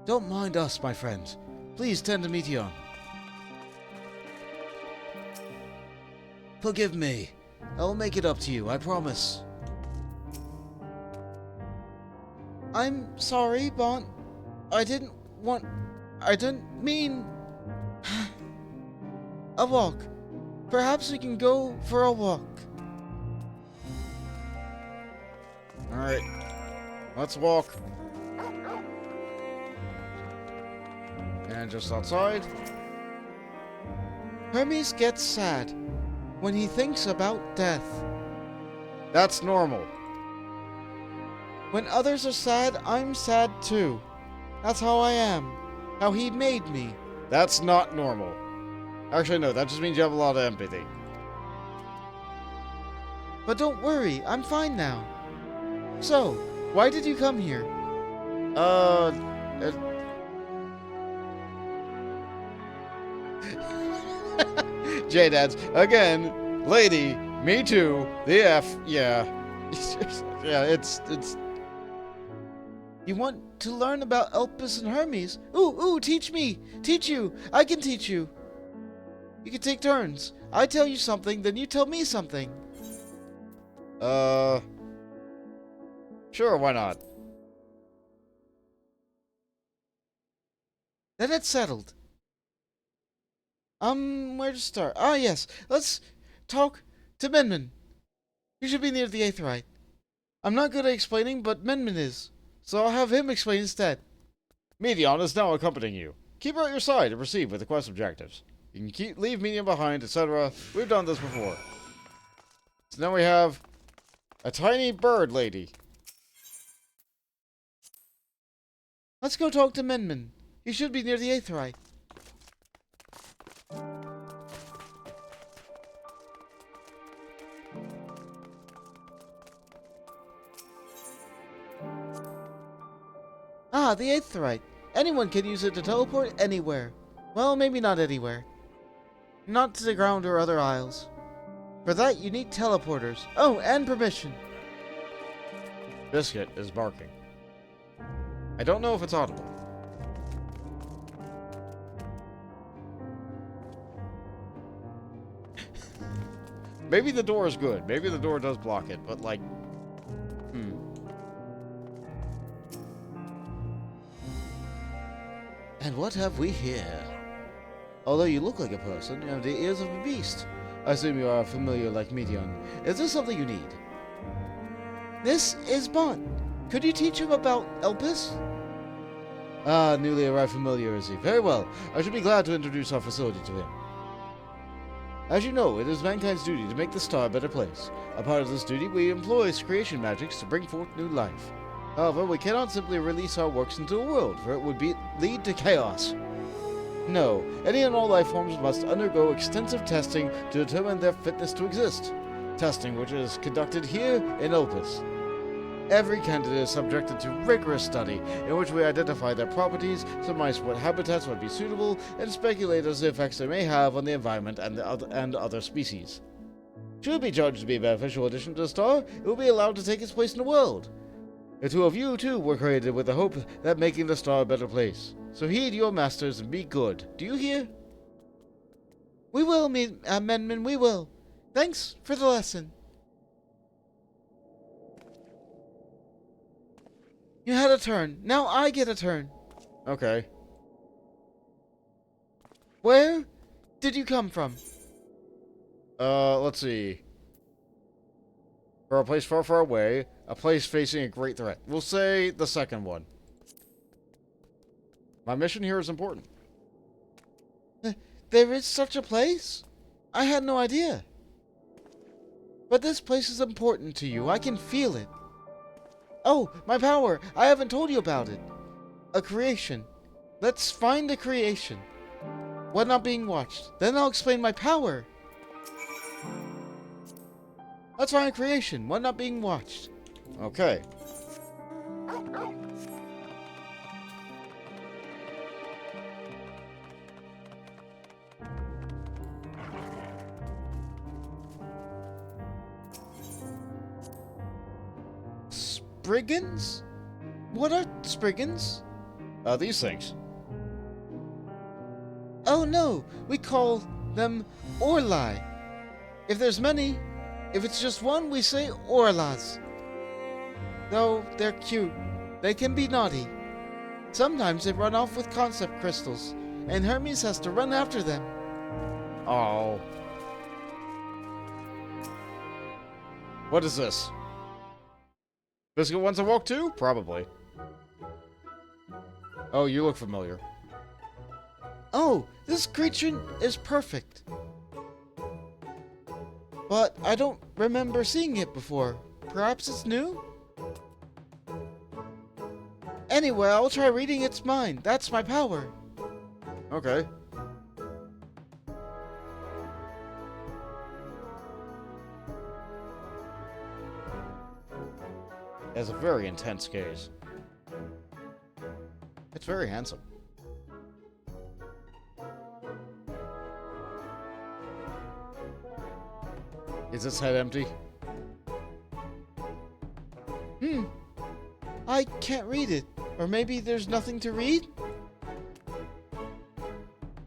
Don't mind us, my friend. Please tend to Meteon. Forgive me. I will make it up to you, I promise. I'm sorry, Bont. I didn't mean... A walk. Perhaps we can go for a walk. Alright. Let's walk. And just outside. Hermes gets sad when he thinks about death. That's normal. When others are sad, I'm sad too. That's how I am. How he made me. That's not normal. Actually, no, that just means you have a lot of empathy. But don't worry, I'm fine now. So, why did you come here? J-Dads, again, lady, me too, the F, yeah. Yeah, it's... You want to learn about Elpis and Hermes? Ooh, teach me! Teach you! I can teach you! You can take turns. I tell you something, then you tell me something. Sure, why not? Then it's settled. Where to start? Ah, yes. Let's talk to Menman. He should be near the Aetheryte. I'm not good at explaining, but Menman is. So I'll have him explain instead. Meteon is now accompanying you. Keep her at your side and proceed with the quest objectives. You can leave Meteon behind, etc. We've done this before. So now we have a tiny bird lady. Let's go talk to Menman. He should be near the Aetheryte. Ah, the Aetheryte. Anyone can use it to teleport anywhere. Well, maybe not anywhere. Not to the ground or other isles. For that, you need teleporters. Oh, and permission. Biscuit is barking. I don't know if it's audible. Maybe the door is good. Maybe the door does block it, but like... And what have we here? Although you look like a person, you have the ears of a beast. I assume you are familiar like Meteon. Is this something you need? This is Bont. Could you teach him about Elpis? Ah, newly arrived familiar is he? Very well. I should be glad to introduce our facility to him. As you know, it is mankind's duty to make the star a better place. A part of this duty, we employ creation magics to bring forth new life. However, we cannot simply release our works into the world, for it would lead to chaos. No, any and all life forms must undergo extensive testing to determine their fitness to exist. Testing which is conducted here in Elpis. Every candidate is subjected to rigorous study, in which we identify their properties, surmise what habitats would be suitable, and speculate as to the effects they may have on the environment and other species. Should it be judged to be a beneficial addition to the star, it will be allowed to take its place in the world. The two of you, too, were created with the hope that making the star a better place. So heed your masters and be good. Do you hear? We will, Menman, we will. Thanks for the lesson. You had a turn. Now I get a turn. Okay. Where did you come from? Let's see. For a place far, far away. A place facing a great threat. We'll say the second one. My mission here is important. There is such a place? I had no idea. But this place is important to you. I can feel it. Oh, my power! I haven't told you about it. A creation. Let's find a creation. What not being watched. Then I'll explain my power. Let's find a creation. What not being watched. Okay. Spriggans? What are Spriggans? These things. Oh no, we call them Orlai. If there's many, if it's just one, we say Orlas. Though they're cute, they can be naughty. Sometimes they run off with concept crystals, and Hermes has to run after them. Oh. What is this? Biscuit wants to walk too? Probably. Oh, you look familiar. Oh, this creature is perfect. But I don't remember seeing it before. Perhaps it's new? Anyway, I'll try reading its mind. That's my power. Okay. It has a very intense gaze. It's very handsome. Is its head empty? I can't read it. Or maybe there's nothing to read?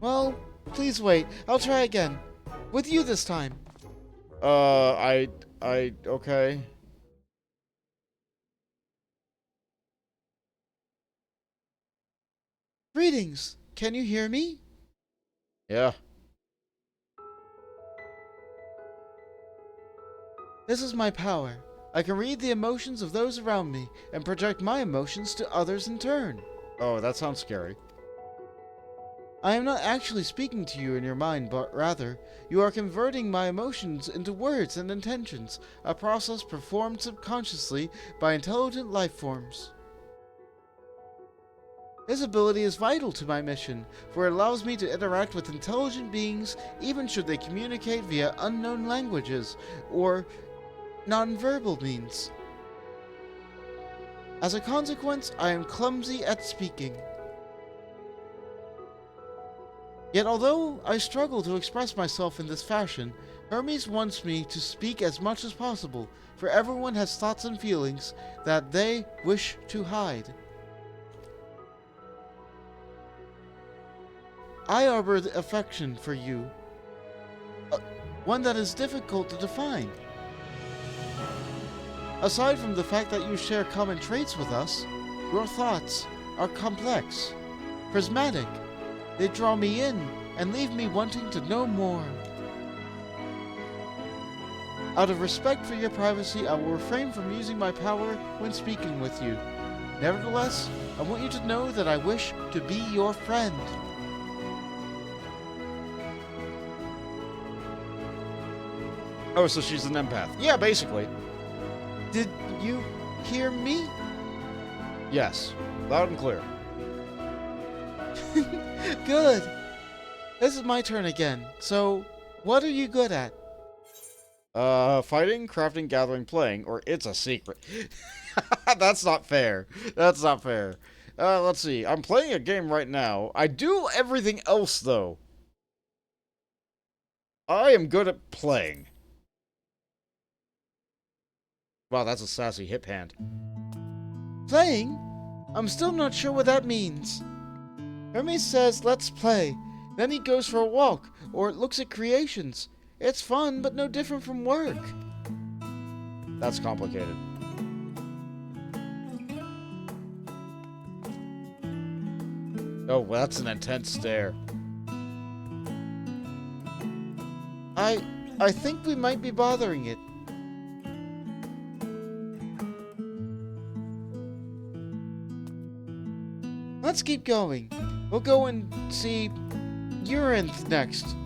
Well, please wait. I'll try again. With you this time. Okay. Greetings. Can you hear me? Yeah. This is my power. I can read the emotions of those around me and project my emotions to others in turn. Oh, that sounds scary. I am not actually speaking to you in your mind, but rather, you are converting my emotions into words and intentions, a process performed subconsciously by intelligent life forms. This ability is vital to my mission, for it allows me to interact with intelligent beings even should they communicate via unknown languages or nonverbal means. As a consequence, I am clumsy at speaking. Yet although I struggle to express myself in this fashion, Hermes wants me to speak as much as possible, for everyone has thoughts and feelings that they wish to hide. I harbor the affection for you, one that is difficult to define. Aside from the fact that you share common traits with us, your thoughts are complex, prismatic. They draw me in and leave me wanting to know more. Out of respect for your privacy, I will refrain from using my power when speaking with you. Nevertheless, I want you to know that I wish to be your friend. Oh, so she's an empath. Yeah, basically. Did you hear me? Yes. Loud and clear. Good. This is my turn again. So, what are you good at? Fighting, crafting, gathering, playing, or it's a secret. That's not fair. That's not fair. Let's see. I'm playing a game right now. I do everything else, though. I am good at playing. Wow, that's a sassy hip hand. Playing? I'm still not sure what that means. Hermes says, let's play. Then he goes for a walk, or looks at creations. It's fun, but no different from work. That's complicated. Oh, well, that's an intense stare. I think we might be bothering it. Let's keep going. We'll go and see Eurinth next.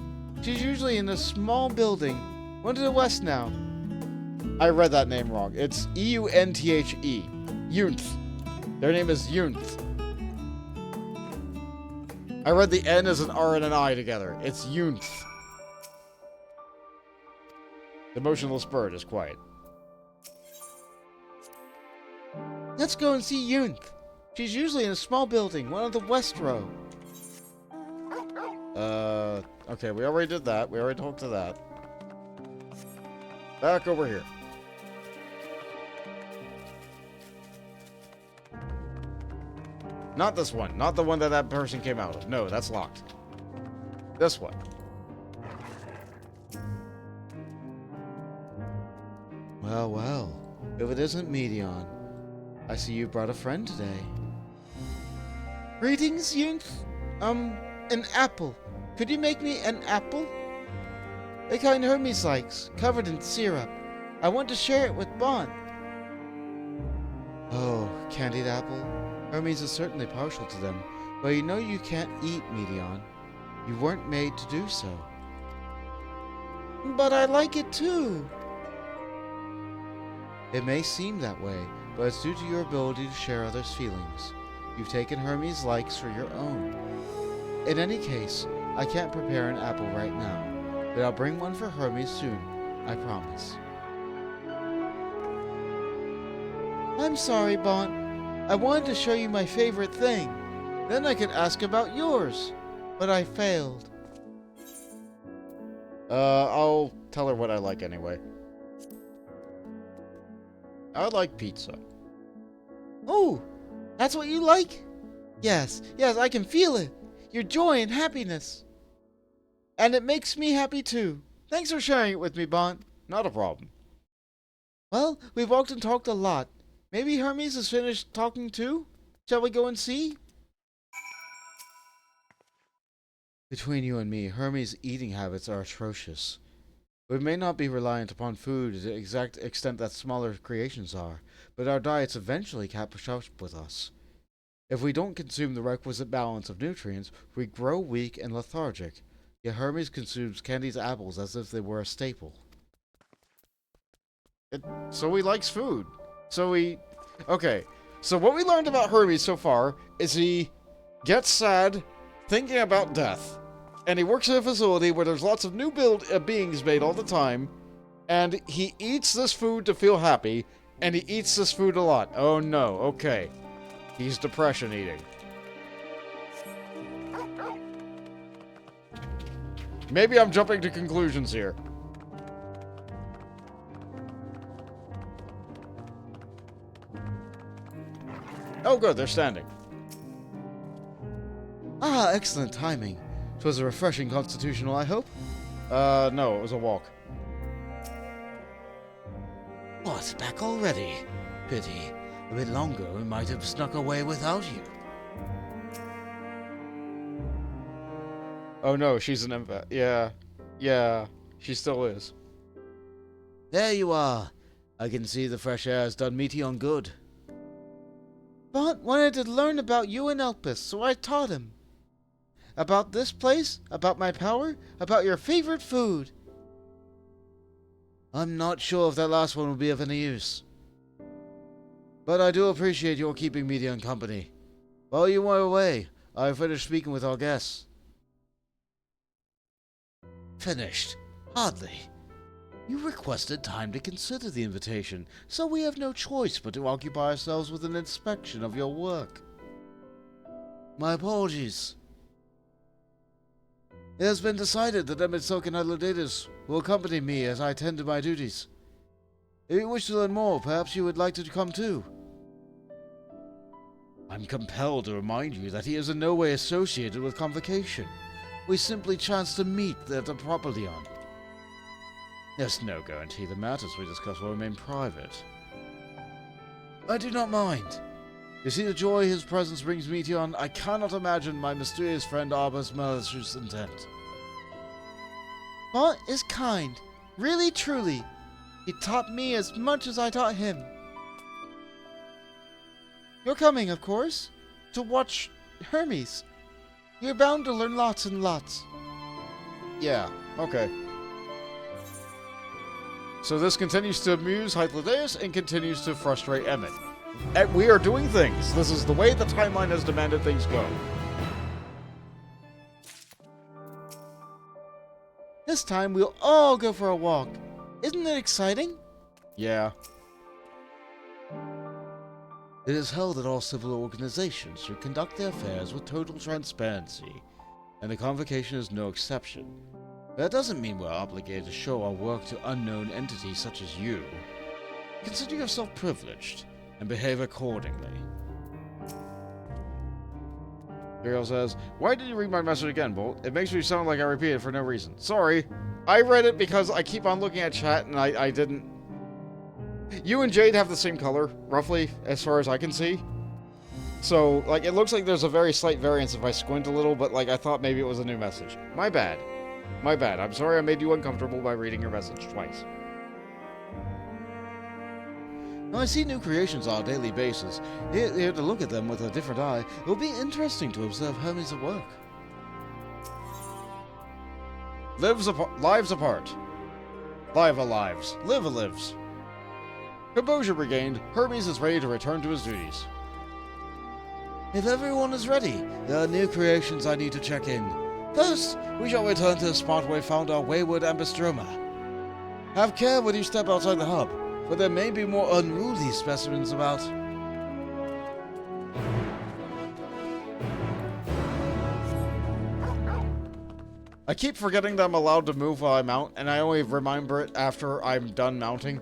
She's usually in a small building. One to the west now. I read that name wrong. It's E-U-N-T-H-E. Yunth. Their name is Yunth. I read the N as an R and an I together. It's Yunth. The motionless bird is quiet. Let's go and see Yunth. She's usually in a small building, one of the west row. Okay, we already did that. We already talked to that. Back over here. Not this one. Not the one that person came out of. No, that's locked. This one. Well, well. If it isn't Medion, I see you brought a friend today. Greetings, youth. An apple. Could you make me an apple? A kind Hermes likes, covered in syrup. I want to share it with Bon. Oh, candied apple. Hermes is certainly partial to them, but you know you can't eat Medion. You weren't made to do so. But I like it too. It may seem that way, but it's due to your ability to share others' feelings. You've taken Hermes' likes for your own. In any case, I can't prepare an apple right now, but I'll bring one for Hermes soon, I promise. I'm sorry, Bon. I wanted to show you my favorite thing. Then I could ask about yours, but I failed. I'll tell her what I like anyway. I like pizza. Oh, that's what you like? Yes, I can feel it. Your joy and happiness. And it makes me happy too. Thanks for sharing it with me, Bon. Not a problem. Well, we've walked and talked a lot. Maybe Hermes has finished talking too? Shall we go and see? Between you and me, Hermes' eating habits are atrocious. We may not be reliant upon food to the exact extent that smaller creations are, but our diets eventually catch up with us. If we don't consume the requisite balance of nutrients, we grow weak and lethargic. Yet Hermes consumes candied apples as if they were a staple. So he likes food. Okay, so what we learned about Hermes so far is he gets sad thinking about death. And he works in a facility where there's lots of new beings made all the time. And he eats this food to feel happy. And he eats this food a lot. Oh no, okay. He's depression eating. Maybe I'm jumping to conclusions here. Oh good, they're standing. Ah, excellent timing. 'Twas a refreshing constitutional, I hope? No, it was a walk. What, back already? Pity. A bit longer, we might have snuck away without you. Oh no, she's an empath. Yeah, she still is. There you are. I can see the fresh air has done Meteon good. Bon wanted to learn about you and Elpis, so I taught him. About this place, about my power, about your favorite food. I'm not sure if that last one will be of any use. But I do appreciate your keeping Meteon company. While you were away, I finished speaking with our guests. Finished? Hardly. You requested time to consider the invitation, so we have no choice but to occupy ourselves with an inspection of your work. My apologies. It has been decided that Emitsoke and Adlodatus will accompany me as I tend to my duties. If you wish to learn more, perhaps you would like to come too. I'm compelled to remind you that he is in no way associated with Convocation. We simply chanced to meet at the Propylion. There's no guarantee the matters we discuss will remain private. I do not mind. You see the joy his presence brings Meteon, I cannot imagine my mysterious friend Arba's malicious intent. Bon is kind. Really, truly. He taught me as much as I taught him. You're coming, of course, to watch Hermes. You're bound to learn lots and lots. Yeah, okay. So this continues to amuse Hythlodaeus and continues to frustrate Emmett. And we are doing things. This is the way the timeline has demanded things go. This time we'll all go for a walk. Isn't it exciting? Yeah. It is held that all civil organizations should conduct their affairs with total transparency, and the Convocation is no exception. That doesn't mean we're obligated to show our work to unknown entities such as you. Consider yourself privileged, and behave accordingly. Gabriel says, "Why did you read my message again, Bolt? It makes me sound like I repeat it for no reason." Sorry. I read it because I keep on looking at chat and I didn't... You and Jade have the same color, roughly, as far as I can see. So, like, it looks like there's a very slight variance if I squint a little, but, like, I thought maybe it was a new message. My bad. My bad. I'm sorry I made you uncomfortable by reading your message twice. I see new creations on a daily basis. Here to look at them with a different eye, it will be interesting to observe Hermes at work. Lives apart. Live-a lives. Live-a lives. Composure regained, Hermes is ready to return to his duties. If everyone is ready, there are new creations I need to check in. First, we shall return to the spot where we found our wayward Ambistroma. Have care when you step outside the hub, for there may be more unruly specimens about. I keep forgetting that I'm allowed to move while I mount, and I only remember it after I'm done mounting.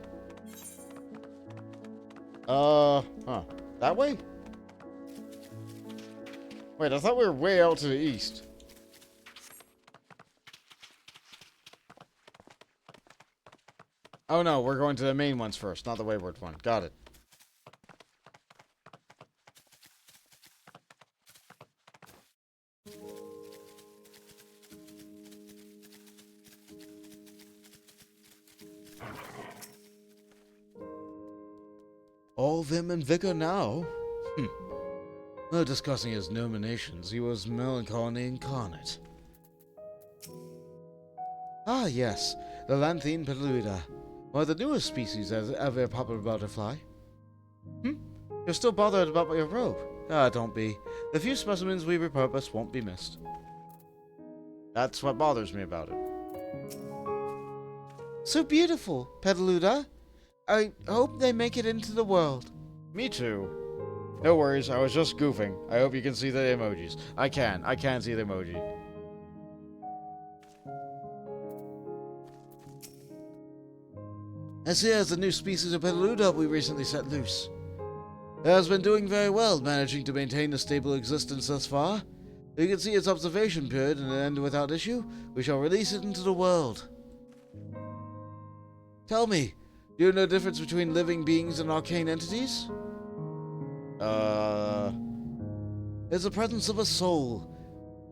That way? Wait, I thought we were way out to the east. Oh no, we're going to the main ones first, not the wayward one. Got it. All vim and vigor now. While discussing his nominations, he was melancholy incarnate. Ah, yes, the Lanthine Peluda, one of the newest species of a popular butterfly. You're still bothered about your robe? Ah, don't be. The few specimens we repurpose won't be missed. That's what bothers me about it. So beautiful, Pedaluda. I hope they make it into the world. Me too. No worries, I was just goofing. I hope you can see the emojis. I can see the emoji. As here is the new species of Pedaluda we recently set loose. It has been doing very well, managing to maintain a stable existence thus far. You can see its observation period and end without issue. We shall release it into the world. Tell me, do you know the difference between living beings and arcane entities? There's the presence of a soul.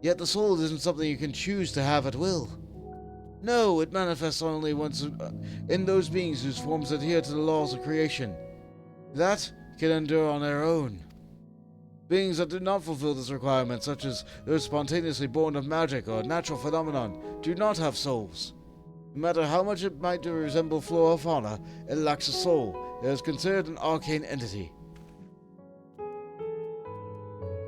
Yet the soul isn't something you can choose to have at will. No, it manifests only once in those beings whose forms adhere to the laws of creation. That can endure on their own. Beings that do not fulfill this requirement, such as those spontaneously born of magic or natural phenomenon, do not have souls. No matter how much it might resemble flora or fauna, it lacks a soul. It is considered an arcane entity.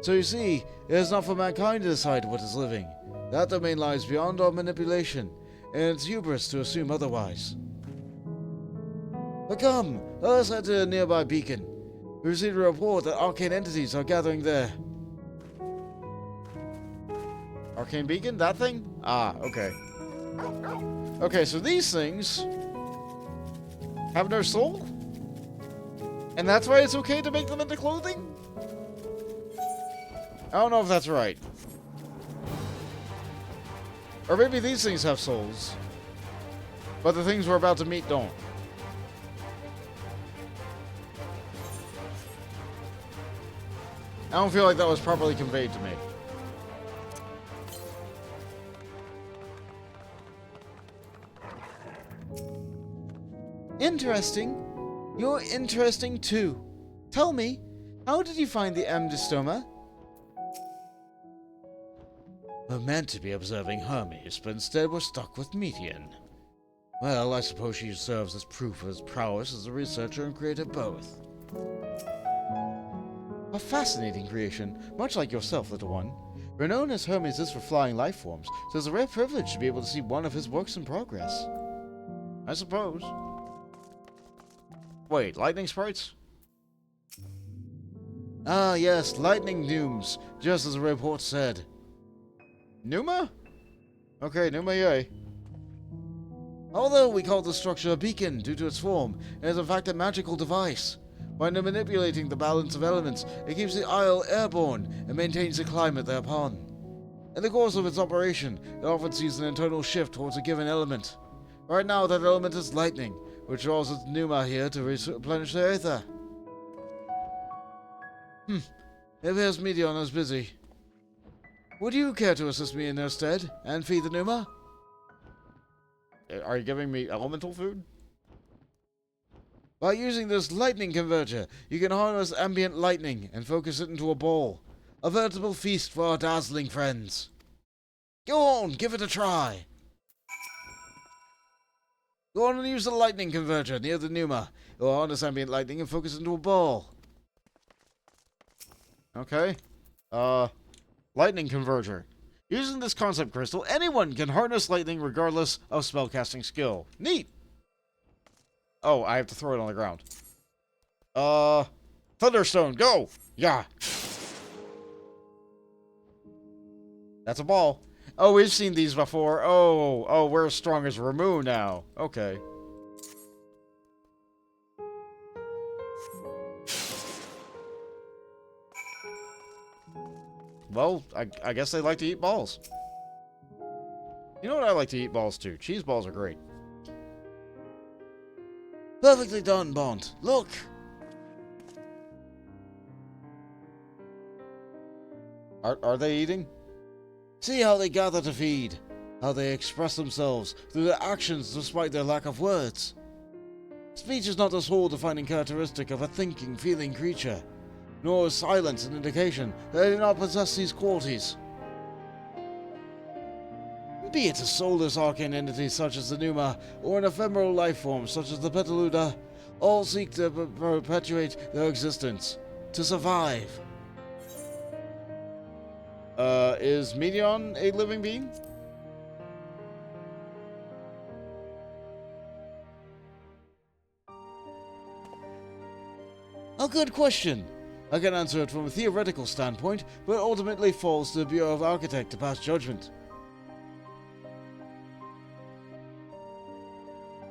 So you see, it is not for mankind to decide what is living. That domain lies beyond our manipulation, and it's hubris to assume otherwise. But come, let us head to a nearby beacon. We received a report that arcane entities are gathering there. Arcane beacon? That thing? Ah, okay. Okay, so these things have no soul? And that's why it's okay to make them into clothing? I don't know if that's right. Or maybe these things have souls, but the things we're about to meet don't. I don't feel like that was properly conveyed to me. Interesting. You're interesting too. Tell me, how did you find the Amdistoma? We're meant to be observing Hermes, but instead we're stuck with Median. Well, I suppose she serves as proof of his prowess as a researcher and creator both. A fascinating creation, much like yourself, little one. Renowned as Hermes is for flying life forms, so it's a rare privilege to be able to see one of his works in progress. I suppose. Wait, lightning sprites? Ah, yes, lightning dooms, just as the report said. Numa? Okay, Numa yay. Although we call the structure a beacon due to its form, it is in fact a magical device. By manipulating the balance of elements, it keeps the isle airborne and maintains the climate thereupon. In the course of its operation, it often sees an internal shift towards a given element. Right now, that element is lightning, which draws its pneuma here to replenish the aether. It appears Medion is busy. Would you care to assist me in their stead and feed the pneuma? Are you giving me elemental food? By using this lightning converter, you can harness ambient lightning and focus it into a ball. A veritable feast for our dazzling friends. Go on, give it a try. Go on and use the lightning converter near the pneuma. It will harness ambient lightning and focus it into a ball. Okay. Lightning converter. Using this concept crystal, anyone can harness lightning regardless of spellcasting skill. Neat! Oh, I have to throw it on the ground. Thunderstone, go! Yeah. That's a ball. Oh, we've seen these before. Oh, we're as strong as Ramu now. Okay. Well, I guess they like to eat balls. You know what I like to eat balls too? Cheese balls are great. Perfectly done, Bond. Look! Are they eating? See how they gather to feed. How they express themselves through their actions despite their lack of words. Speech is not the sole defining characteristic of a thinking, feeling creature. Nor is silence an indication that they do not possess these qualities. Be it a soulless arcane entity such as the Pneuma, or an ephemeral life form such as the Petaluda, all seek to perpetuate their existence, to survive. Is Medion a living being? A good question. I can answer it from a theoretical standpoint, but it ultimately falls to the Bureau of Architect to pass judgment.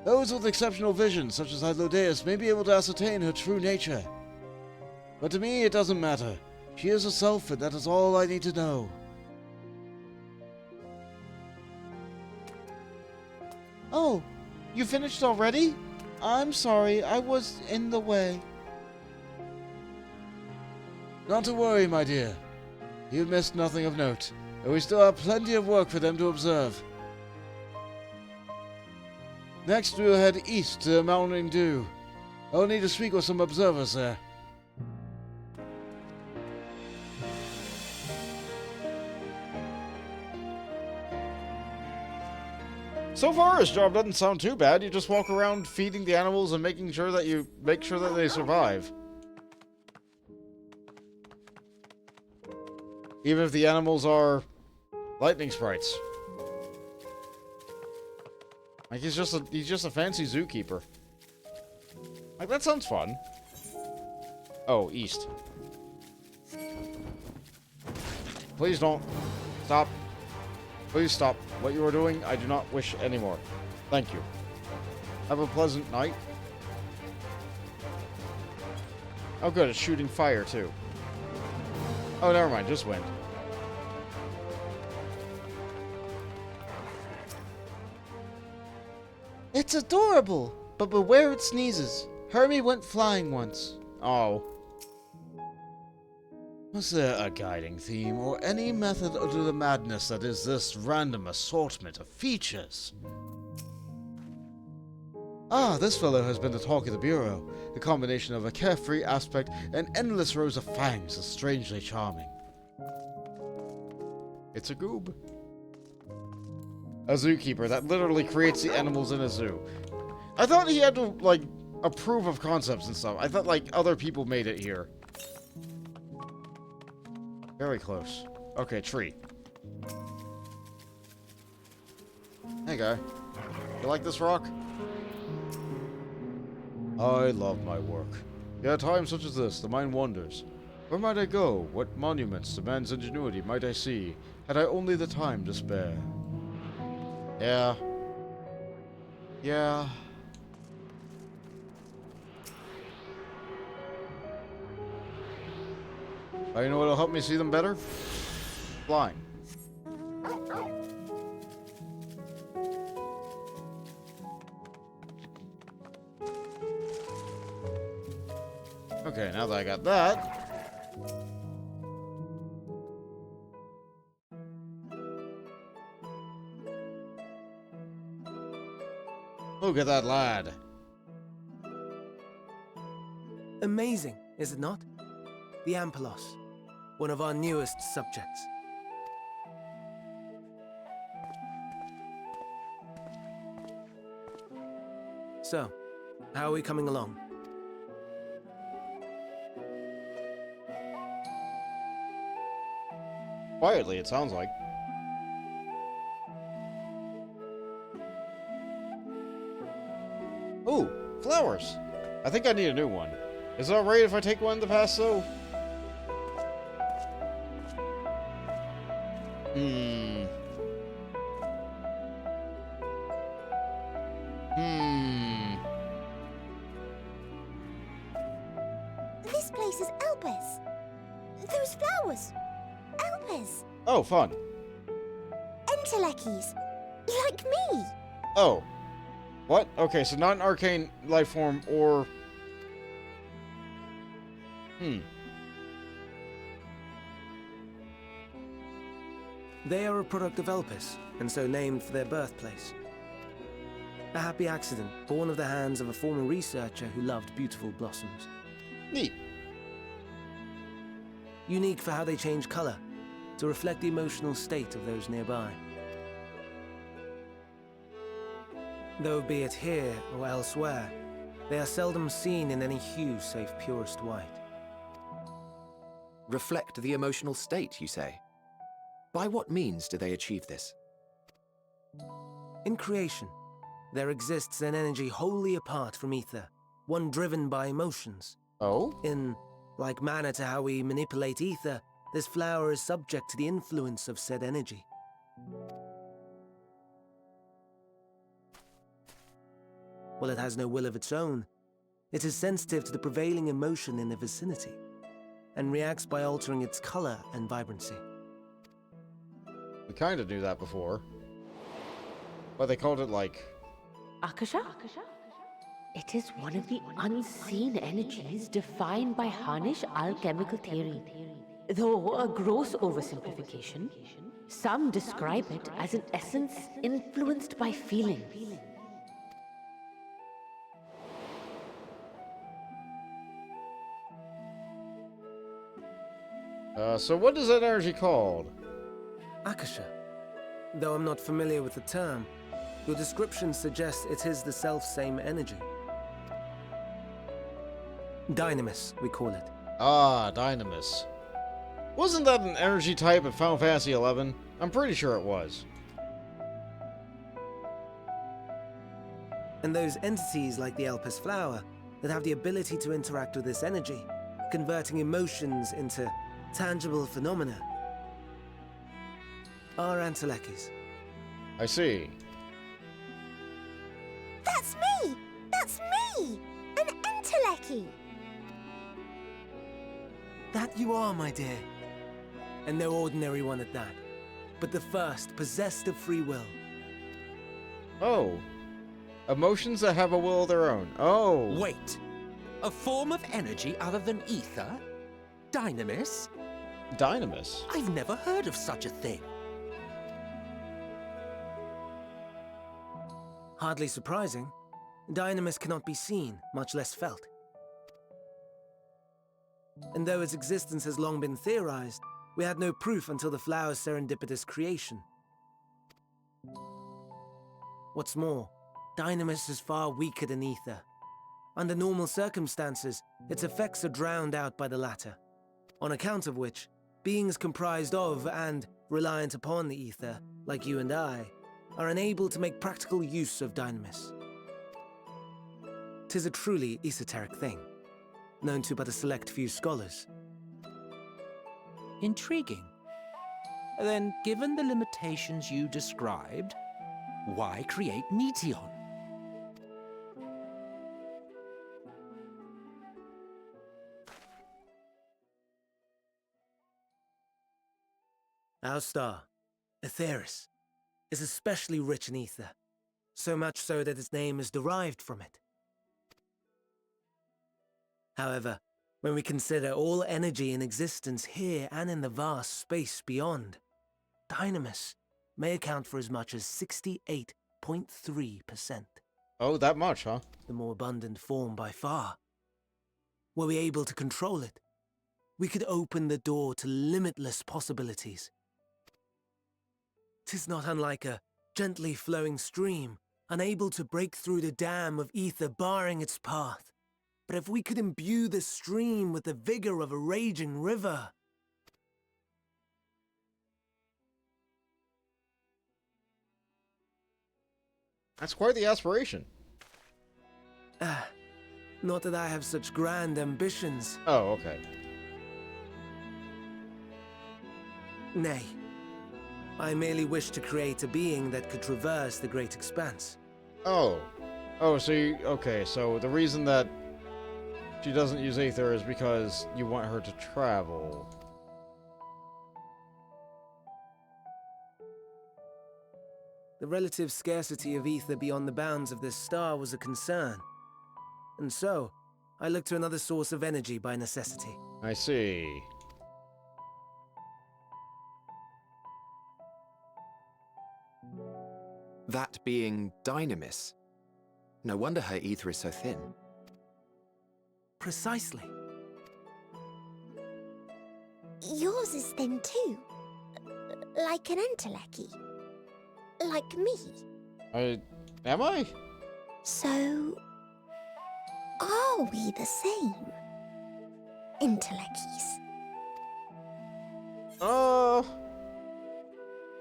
Those with exceptional vision, such as Hylodeus, may be able to ascertain her true nature. But to me, it doesn't matter. She is herself, and that is all I need to know. Oh, you finished already? I'm sorry, I was in the way. Not to worry, my dear. You've missed nothing of note, and we still have plenty of work for them to observe. Next, we'll head east to Mountain Dew. I'll need to speak with some observers there. So far, his job doesn't sound too bad. You just walk around feeding the animals and making sure that they survive. Even if the animals are lightning sprites. Like he's just a fancy zookeeper. Like that sounds fun. Oh, east. Please don't. Stop. Please stop. What you are doing, I do not wish anymore. Thank you. Have a pleasant night. Oh good, it's shooting fire too. Oh, never mind, just wind. It's adorable, but beware it sneezes. Hermie went flying once. Oh. Was there a guiding theme or any method to the madness that is this random assortment of features? Ah, this fellow has been the talk of the Bureau. The combination of a carefree aspect and endless rows of fangs is strangely charming. It's a goob. A zookeeper that literally creates the animals in a zoo. I thought he had to, like, approve of concepts and stuff. I thought, like, other people made it here. Very close. Okay, tree. Hey, guy. You like this rock? I love my work. Yet at times such as this, the mind wanders. Where might I go? What monuments to man's ingenuity might I see, had I only the time to spare? Yeah. Yeah. Oh, you know what'll help me see them better? Flying. Okay, now that I got that. Look at that lad. Amazing, is it not? The Ampelos, one of our newest subjects. So, how are we coming along? Quietly, it sounds like. Ooh, flowers. I think I need a new one. Is it alright if I take one in the past, though? This place is Elpis. Those flowers. Elpis. Oh, fun. Entelekis. Like me. Oh. What? Okay, so not an arcane life form or... They are a product of Elpis, and so named for their birthplace. A happy accident, born of the hands of a former researcher who loved beautiful blossoms. Neat. Unique for how they change color, to reflect the emotional state of those nearby. Though be it here or elsewhere, they are seldom seen in any hue save purest white. Reflect the emotional state, you say? By what means do they achieve this? In creation, there exists an energy wholly apart from ether, one driven by emotions. Oh? In like manner to how we manipulate ether, this flower is subject to the influence of said energy. While it has no will of its own, it is sensitive to the prevailing emotion in the vicinity, and reacts by altering its color and vibrancy. We kind of knew that before. But they called it like... Akasha? It is one of the unseen energies defined by Harnish alchemical theory. Though a gross oversimplification, some describe it as an essence influenced by feeling. So what is that energy called? Akasha. Though I'm not familiar with the term, your description suggests it is the self-same energy. Dynamis, we call it. Ah, Dynamis. Wasn't that an energy type in Final Fantasy XI? I'm pretty sure it was. And those entities like the Elpis flower that have the ability to interact with this energy, converting emotions into tangible phenomena, are Entelekis. I see. That's me! That's me! An Enteleki! That you are, my dear. And no ordinary one at that, but the first possessed of free will. Oh. Emotions that have a will of their own. Oh. Wait. A form of energy other than ether? Dynamis? Dynamis? I've never heard of such a thing. Hardly surprising. Dynamis cannot be seen, much less felt. And though its existence has long been theorized, we had no proof until the flower's serendipitous creation. What's more, Dynamis is far weaker than ether. Under normal circumstances, its effects are drowned out by the latter, on account of which, beings comprised of and reliant upon the ether, like you and I, are unable to make practical use of Dynamis. 'Tis a truly esoteric thing, known to but a select few scholars. Intriguing. Then, given the limitations you described, why create Meteon? Our star, Aetheris, is especially rich in ether, so much so that its name is derived from it. However, when we consider all energy in existence here and in the vast space beyond, dynamis may account for as much as 68.3%. Oh, that much, huh? The more abundant form by far. Were we able to control it, we could open the door to limitless possibilities. 'Tis not unlike a gently flowing stream, unable to break through the dam of ether barring its path. But if we could imbue the stream with the vigor of a raging river... That's quite the aspiration. Not that I have such grand ambitions. Oh, okay. Nay. I merely wish to create a being that could traverse the great expanse. Oh. Oh, so you... Okay, so the reason that she doesn't use Aether is because you want her to travel. The relative scarcity of ether beyond the bounds of this star was a concern. And so, I looked to another source of energy by necessity. I see. That being Dynamis. No wonder her ether is so thin. Precisely. Yours is thin too. Like an entelechy. Like me. Am I? So... are we the same? Entelecchies.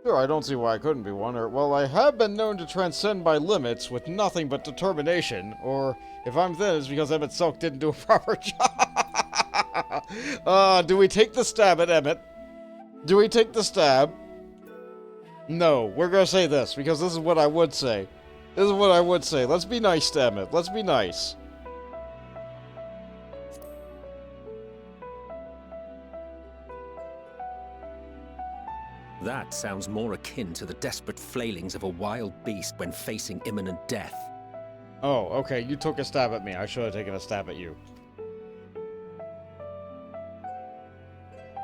Sure, I don't see why I couldn't be one. Or, well, I have been known to transcend my limits with nothing but determination. Or, if I'm thin, it's because Emmett Silk didn't do a proper job. Do we take the stab at Emmett? Do we take the stab? No, we're gonna say this, because this is what I would say. This is what I would say. Let's be nice to Emmett. Let's be nice. That sounds more akin to the desperate flailings of a wild beast when facing imminent death. Oh, okay, you took a stab at me. I should have taken a stab at you.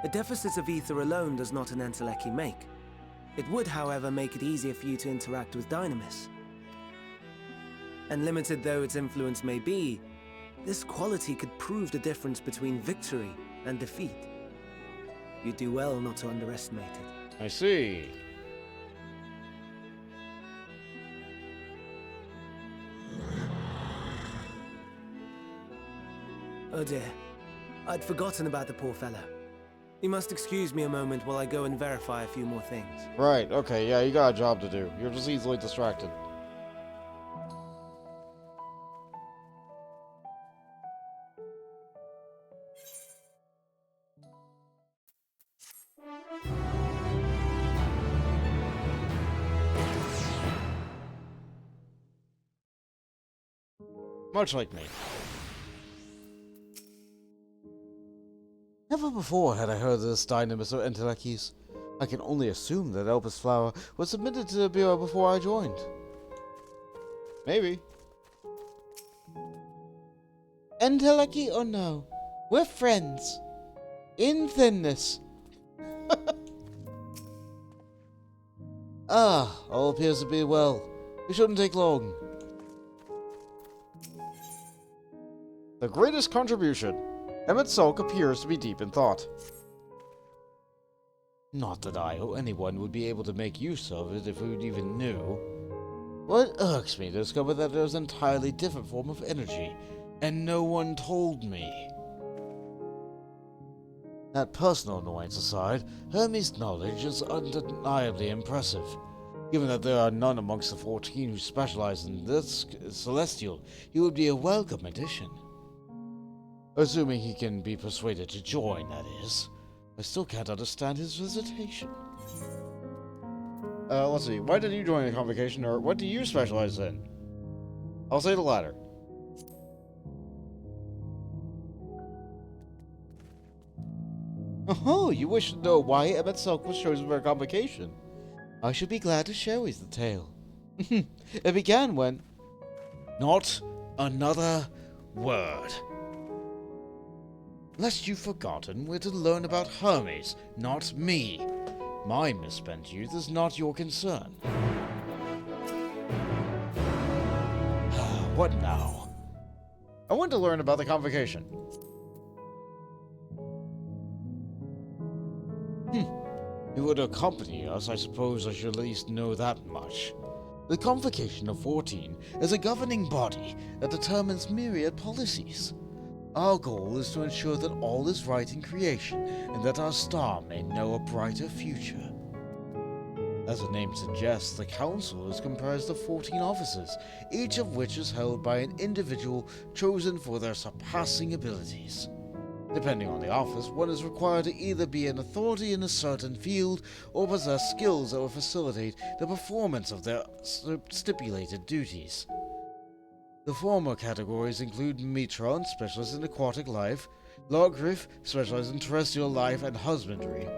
A deficit of ether alone does not an entelechy make. It would, however, make it easier for you to interact with Dynamis. And limited though its influence may be, this quality could prove the difference between victory and defeat. You'd do well not to underestimate it. I see. Oh dear. I'd forgotten about the poor fellow. You must excuse me a moment while I go and verify a few more things. Right, okay, yeah, you got a job to do. You're just easily distracted. Much like me. Never before had I heard of this Dynamis of Entelecchies. I can only assume that Elpis flower was submitted to the Bureau before I joined. Maybe. Entelechy or no, we're friends. In thinness. All appears to be well. It shouldn't take long. The greatest contribution. Emmett Sulk appears to be deep in thought. Not that I or anyone would be able to make use of it if we even knew. What irks me to discover that there's an entirely different form of energy, and no one told me. That personal annoyance aside, Hermes' knowledge is undeniably impressive. Given that there are none amongst the 14 who specialize in this celestial, he would be a welcome addition. Assuming he can be persuaded to join, that is. I still can't understand his hesitation. Let's see. Why did you join the convocation, or what do you specialize in? I'll say the latter. Oh, you wish to know why Emmett Silk was chosen for a convocation? I should be glad to share with you the tale. It began when... Not another word. Lest you've forgotten, we're to learn about Hermes, not me. My misspent youth is not your concern. What now? I want to learn about the convocation. You would accompany us, I suppose I should at least know that much. The Convocation of 14 is a governing body that determines myriad policies. Our goal is to ensure that all is right in creation and that our star may know a brighter future. As the name suggests, the Council is comprised of 14 officers, each of which is held by an individual chosen for their surpassing abilities. Depending on the office, one is required to either be an authority in a certain field or possess skills that will facilitate the performance of their stipulated duties. The former categories include Metron, specialist in aquatic life, Logriff, specialized in terrestrial life and husbandry,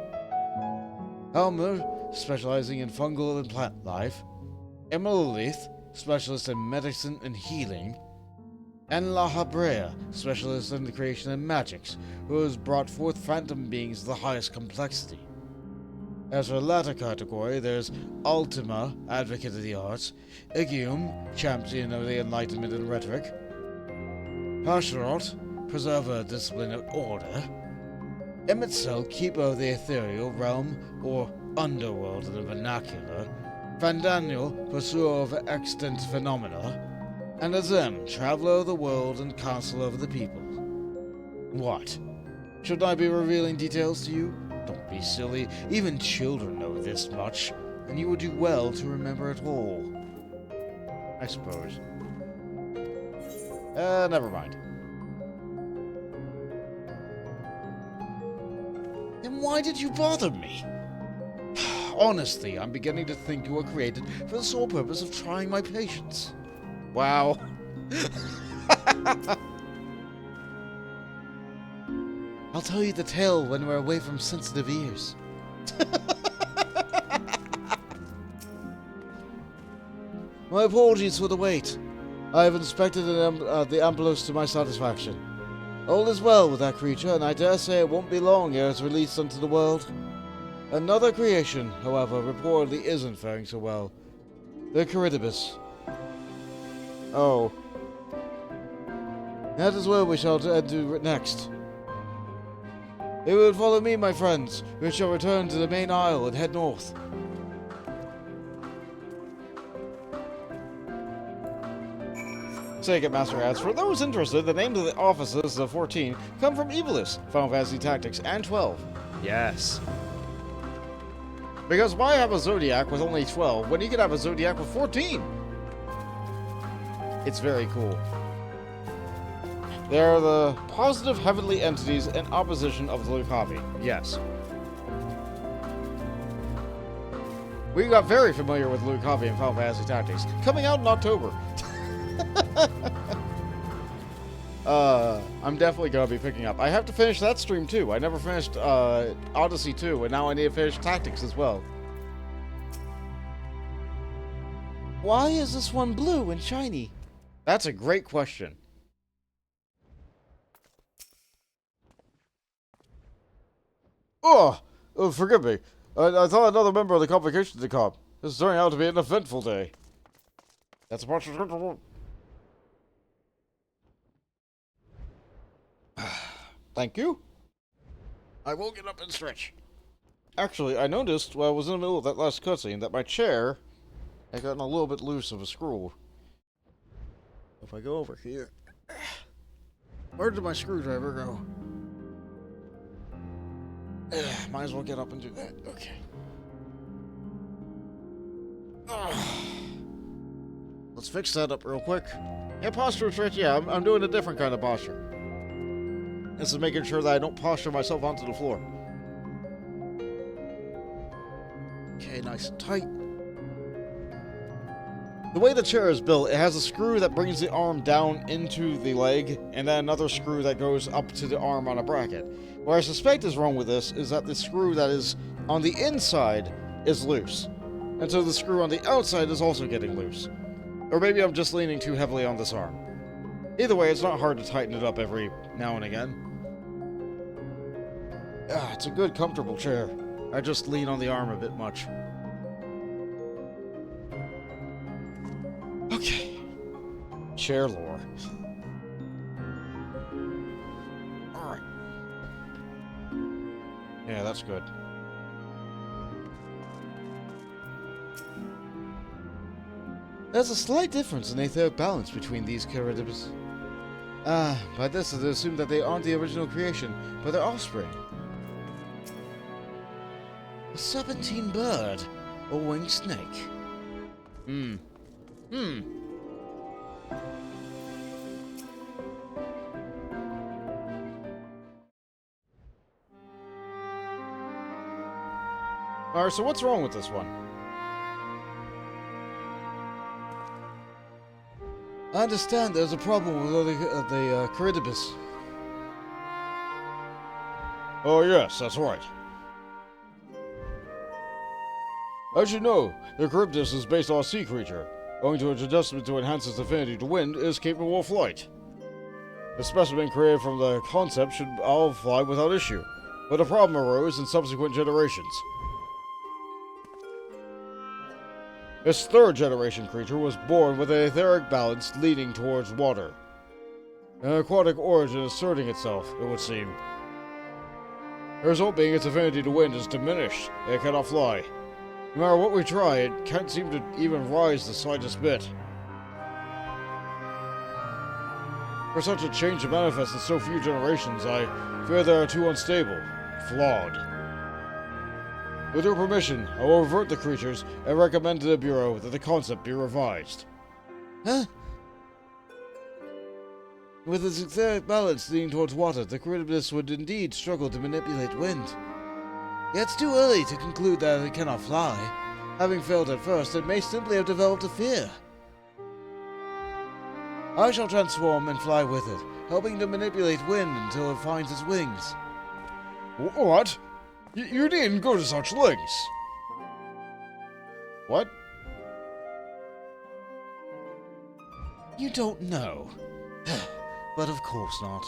Helmer, specializing in fungal and plant life, Emelolith, specialist in medicine and healing, and La Habrea, specialist in the creation of magics, who has brought forth phantom beings of the highest complexity. As for the latter category, there's Ultima, advocate of the arts, Igium, champion of the enlightenment and rhetoric, Hasharot, preserver of discipline and order, Emetzel, keeper of the ethereal realm, or underworld in the vernacular, Fandaniel, pursuer of extant phenomena, and Azem, traveler of the world and counselor of the people. What? Should I be revealing details to you? Don't be silly. Even children know this much, and you would do well to remember it all. I suppose. Never mind. Then why did you bother me? Honestly, I'm beginning to think you were created for the sole purpose of trying my patience. Wow. I'll tell you the tale when we're away from sensitive ears. My apologies for the wait. I have inspected the Ampelos to my satisfaction. All is well with that creature, and I dare say it won't be long ere it's released unto the world. Another creation, however, reportedly isn't faring so well. The Caridibus. Oh. That is where we shall do next. If you would follow me, my friends, we shall return to the main isle and head north. Say it, Master adds, for those interested, the names of the offices of 14 come from Evilis, Final Fantasy Tactics, and 12. Yes. Because why have a Zodiac with only 12 when you could have a Zodiac with 14? It's very cool. They are the positive heavenly entities in opposition of the Lucavi. Yes. We got very familiar with Lucavi in Final Fantasy Tactics, coming out in October. I'm definitely going to be picking up. I have to finish that stream too. I never finished Odyssey 2, and now I need to finish Tactics as well. Why is this one blue and shiny? That's a great question. Oh, forgive me. I thought another member of the convocation to come. This is turning out to be an eventful day. That's a bunch of... Thank you. I will get up and stretch. Actually, I noticed while I was in the middle of that last cutscene that my chair had gotten a little bit loose of a screw. If I go over here... Where did my screwdriver go? Might as well get up and do that. Okay. Let's fix that up real quick. Yeah, posture stretch. Yeah, I'm doing a different kind of posture. This is making sure that I don't posture myself onto the floor. Okay, nice and tight. The way the chair is built, it has a screw that brings the arm down into the leg, and then another screw that goes up to the arm on a bracket. What I suspect is wrong with this is that the screw that is on the inside is loose. And so the screw on the outside is also getting loose. Or maybe I'm just leaning too heavily on this arm. Either way, it's not hard to tighten it up every now and again. It's a good, comfortable chair. I just lean on the arm a bit much. Okay. Chair lore. Alright. Yeah, that's good. There's a slight difference in etheric balance between these Charybdis. By this is assumed that they aren't the original creation, but their offspring. A serpentine bird, or winged snake. Alright, so what's wrong with this one? I understand there's a problem with the Charybdis. Oh yes, that's right. As you know, the Charybdis is based on a sea creature. Owing to its adjustment to enhance its affinity to wind, it is capable of flight. The specimen created from the concept should all fly without issue, but a problem arose in subsequent generations. Its third generation creature was born with an etheric balance leaning towards water. An aquatic origin asserting itself, it would seem. The result being its affinity to wind is diminished, and it cannot fly. No matter what we try, it can't seem to even rise the slightest bit. For such a change to manifest in so few generations, I fear they are too unstable, flawed. With your permission, I will revert the creatures and recommend to the Bureau that the concept be revised. Huh? With its etheric balance leaning towards water, the Charybdis would indeed struggle to manipulate wind. Yet it's too early to conclude that it cannot fly. Having failed at first, it may simply have developed a fear. I shall transform and fly with it, helping to manipulate wind until it finds its wings. What? You needn't go to such lengths. What? You don't know. But of course not.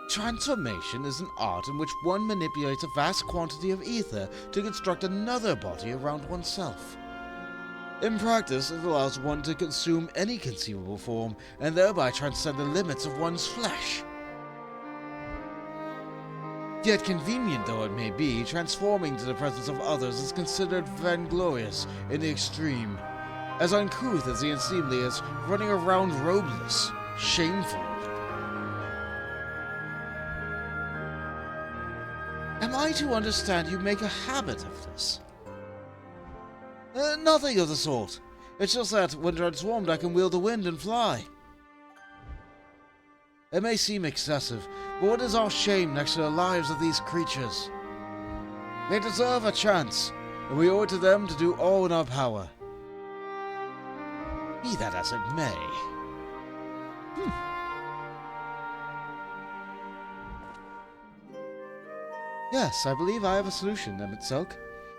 Transformation is an art in which one manipulates a vast quantity of ether to construct another body around oneself. In practice, it allows one to consume any conceivable form and thereby transcend the limits of one's flesh. Yet convenient though it may be, transforming to the presence of others is considered vainglorious in the extreme, as uncouth as the unseemly as running around robeless, shameful. Am I to understand you make a habit of this? Nothing of the sort. It's just that, when transformed, I can wield the wind and fly. It may seem excessive, but what is our shame next to the lives of these creatures? They deserve a chance, and we owe it to them to do all in our power. Be that as it may. Yes, I believe I have a solution, Emitselk.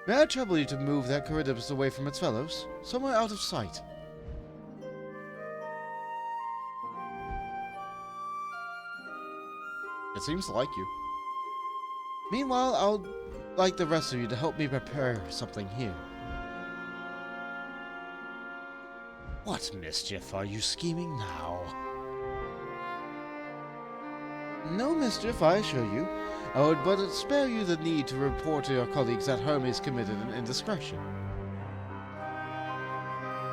May I trouble you to move that Charybdis away from its fellows, somewhere out of sight? It seems to like you. Meanwhile, I'll like the rest of you to help me prepare something here. What mischief are you scheming now? No mischief, I assure you. I would but spare you the need to report to your colleagues that Hermes committed an indiscretion.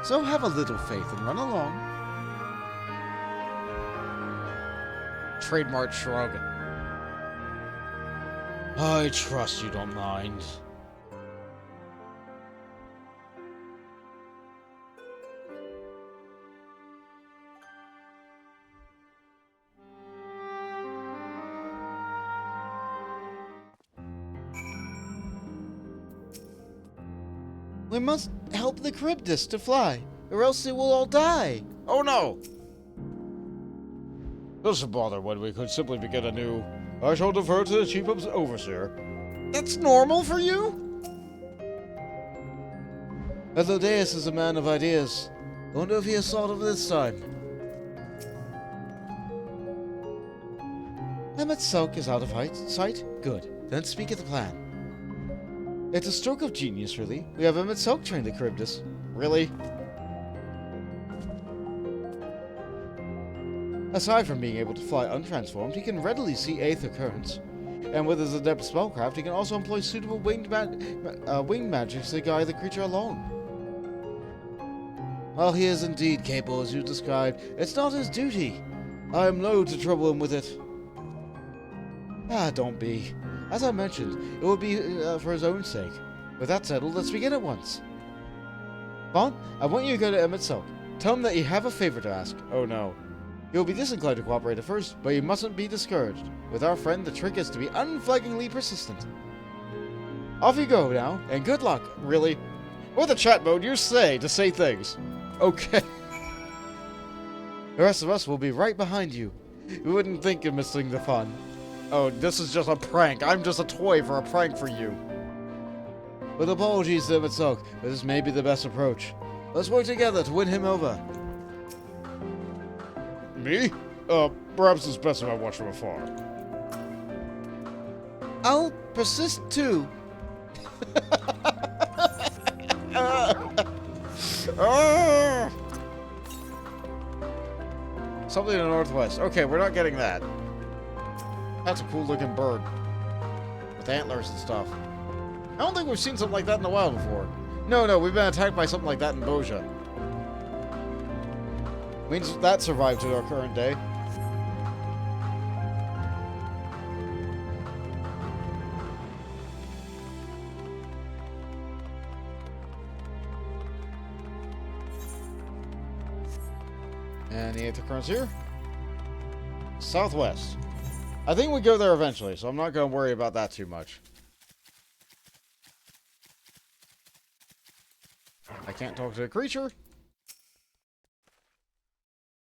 So have a little faith and run along. Trademark shrug. I trust you don't mind. We must help the Charybdis to fly, or else it will all die. Oh no! What's the bother when we could simply begin anew? I shall defer to the chief overseer. That's normal for you? Elpis is a man of ideas. I wonder if he has thought of this time. Emmet Sulk is out of sight? Good. Then speak of the plan. It's a stroke of genius, really. We have Emmet Sulk trained the Charybdis. Really? Aside from being able to fly untransformed, he can readily see aether currents. And with his adept spellcraft, he can also employ suitable winged magics to guide the creature along. While he is indeed capable as you described, it's not his duty. I am loath to trouble him with it. Don't be. As I mentioned, it would be for his own sake. With that settled, let's begin at once. Vaughn, I want you to go to Emmet Sulk. Tell him that you have a favor to ask. Oh no. He will be disinclined to cooperate at first, but you mustn't be discouraged. With our friend, the trick is to be unflaggingly persistent. Off you go now, and good luck. Really? With the chat mode, you say to say things. Okay. The rest of us will be right behind you. You wouldn't think of missing the fun. Oh, this is just a prank. I'm just a toy for a prank for you. With apologies to Emmet Sulk, this may be the best approach. Let's work together to win him over. Me? Perhaps it's best if I watch from afar. I'll persist too. Something in the northwest. Okay, we're not getting that. That's a cool looking bird. With antlers and stuff. I don't think we've seen something like that in the wild before. No, we've been attacked by something like that in Boja. Means that survived to our current day. And the aether currents here. Southwest. I think we go there eventually, so I'm not going to worry about that too much. I can't talk to the creature.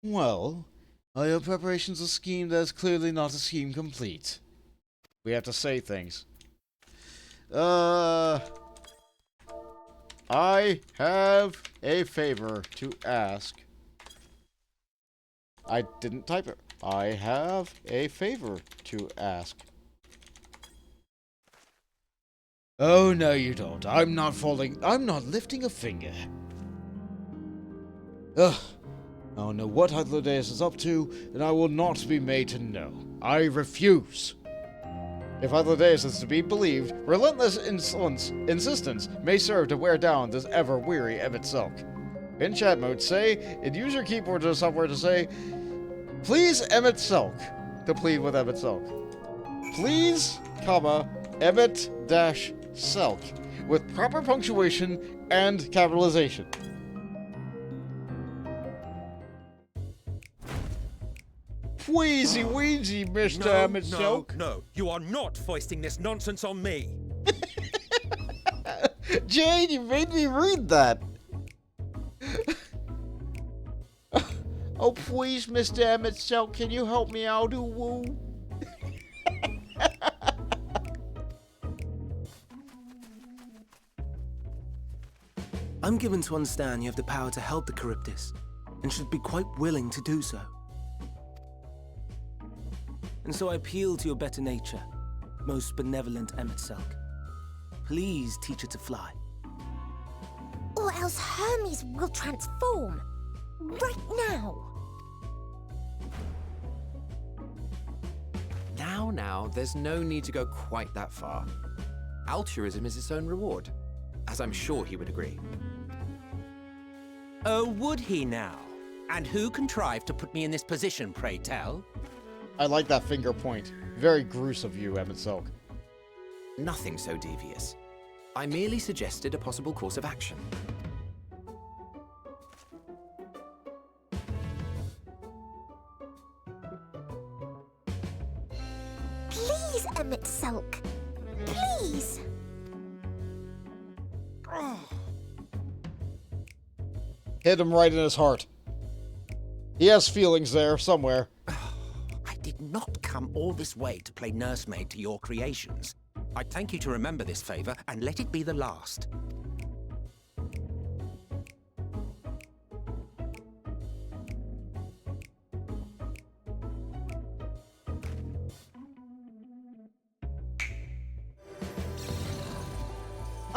Well, are your preparations a scheme that is clearly not a scheme complete? We have to say things. I have a favor to ask. I didn't type it. I have a favor to ask. Oh, no you don't. I'm not lifting a finger. Ugh. I don't know what Hythlodaeus is up to, and I will not be made to know. I refuse. If Hythlodaeus is to be believed, relentless insistence may serve to wear down this ever-weary Emmet Sulk. In chat mode, say, in user keyboard or software to say, please Emmet Sulk, to plead with Emmet Sulk. Please, comma, Emmet-Sulk, with proper punctuation and capitalization. Wheezy weezy, Mr. Emmet Sulk. No, you are not foisting this nonsense on me. Jane, you made me read that. Oh, please, Mr. Emmet Sulk, can you help me out? Woo. I'm given to understand you have the power to help the Charybdis, and should be quite willing to do so. And so I appeal to your better nature, most benevolent Emmet Sulk. Please teach her to fly. Or else Hermes will transform. Right now. Now, there's no need to go quite that far. Altruism is its own reward, as I'm sure he would agree. Oh, would he now? And who contrived to put me in this position, pray tell? I like that finger point. Very gruesome of you, Emmet Sulk. Nothing so devious. I merely suggested a possible course of action. Please, Emmet Sulk. Please. Hit him right in his heart. He has feelings there, somewhere. not come all this way to play nursemaid to your creations. I'd thank you to remember this favor and let it be the last.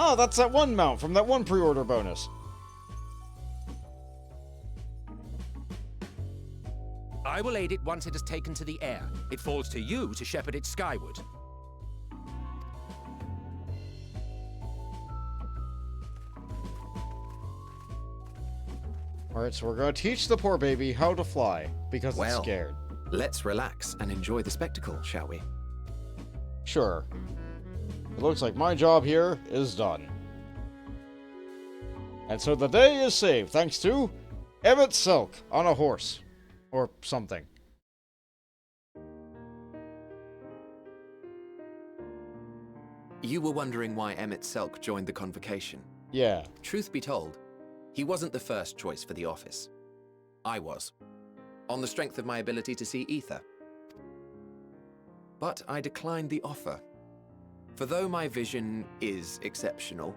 Oh, that's that one mount from that one pre-order bonus. I will aid it once it has taken to the air. It falls to you to shepherd it skyward. Alright, so we're gonna teach the poor baby how to fly, because it's scared. Let's relax and enjoy the spectacle, shall we? Sure. It looks like my job here is done. And so the day is saved, thanks to Emmett Silk on a horse. Or something. You were wondering why Emmett Selk joined the convocation. Yeah. Truth be told, he wasn't the first choice for the office. I was, on the strength of my ability to see ether. But I declined the offer. For though my vision is exceptional,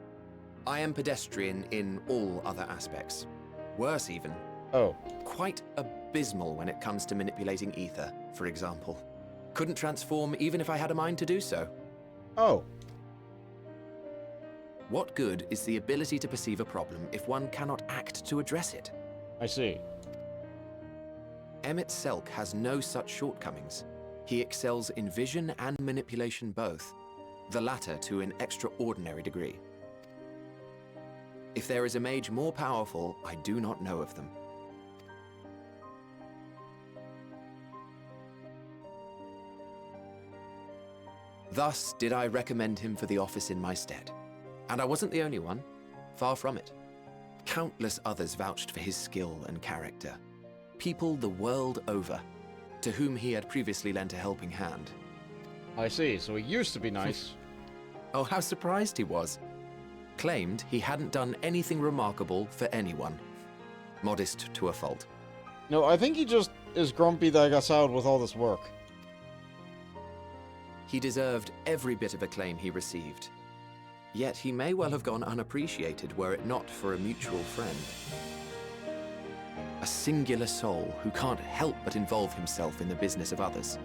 I am pedestrian in all other aspects. Worse even. Oh. Quite abysmal when it comes to manipulating ether, for example. Couldn't transform even if I had a mind to do so. Oh. What good is the ability to perceive a problem if one cannot act to address it? I see. Emmett Selk has no such shortcomings. He excels in vision and manipulation both, the latter to an extraordinary degree. If there is a mage more powerful, I do not know of them. Thus did I recommend him for the office in my stead. And I wasn't the only one. Far from it. Countless others vouched for his skill and character. People the world over, to whom he had previously lent a helping hand. I see, so he used to be nice. Oh, how surprised he was. Claimed he hadn't done anything remarkable for anyone. Modest to a fault. No, I think he just is grumpy that I got saddled with all this work. He deserved every bit of acclaim he received. Yet he may well have gone unappreciated were it not for a mutual friend. A singular soul who can't help but involve himself in the business of others.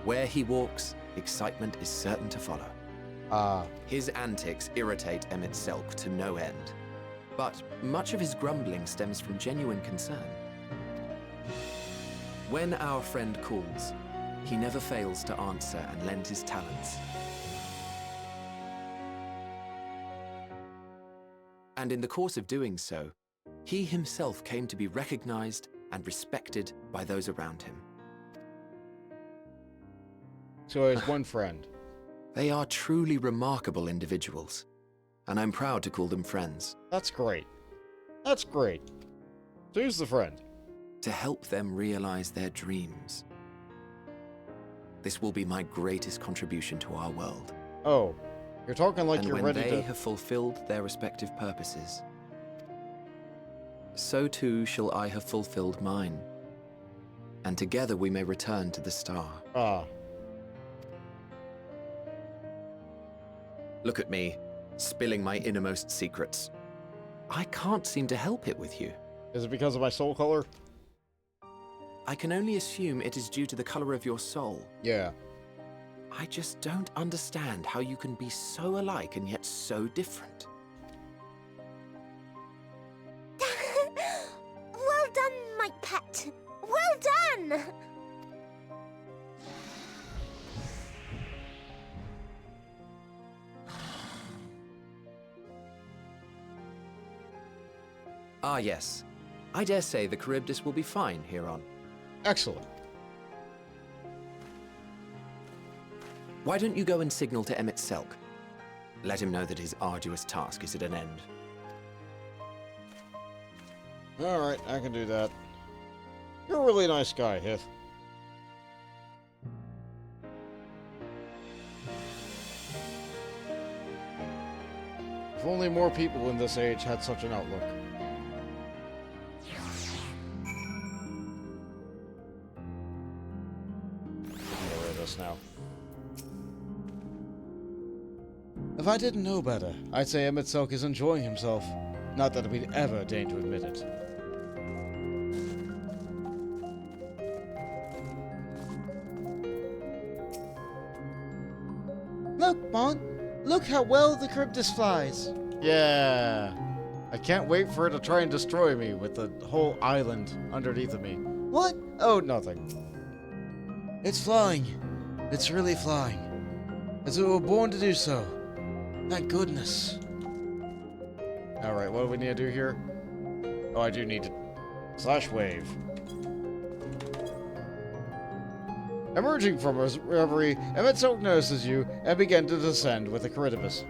Where he walks, excitement is certain to follow. His antics irritate Emmett Selk to no end. But much of his grumbling stems from genuine concern. When our friend calls, he never fails to answer and lend his talents. And in the course of doing so, he himself came to be recognized and respected by those around him. So he has one friend. They are truly remarkable individuals, and I'm proud to call them friends. That's great. That's great. So who's the friend? To help them realize their dreams. This will be my greatest contribution to our world. Oh, you're talking like you're ready to... And when they have fulfilled their respective purposes, so too shall I have fulfilled mine. And together we may return to the star. Look at me, spilling my innermost secrets. I can't seem to help it with you. Is it because of my soul color? I can only assume it is due to the color of your soul. Yeah. I just don't understand how you can be so alike and yet so different. Well done, my pet. Well done! Ah, yes. I dare say the Charybdis will be fine here on. Excellent. Why don't you go and signal to Emmett Selk? Let him know that his arduous task is at an end. Alright, I can do that. You're a really nice guy, Hith. If only more people in this age had such an outlook. this now. If I didn't know better, I'd say Emmett Silk is enjoying himself. Not that we'd ever deign to admit it. Look, Mont! Look how well the Cryptus flies! Yeah! I can't wait for it to try and destroy me with the whole island underneath of me. What? Oh, nothing. It's flying. It's really flying. As we were born to do so. Thank goodness. Alright, what do we need to do here? Oh, I do need to... Slash wave. Emerging from his reverie, Emmett Silk notices you and begins to descend with the Charybdis.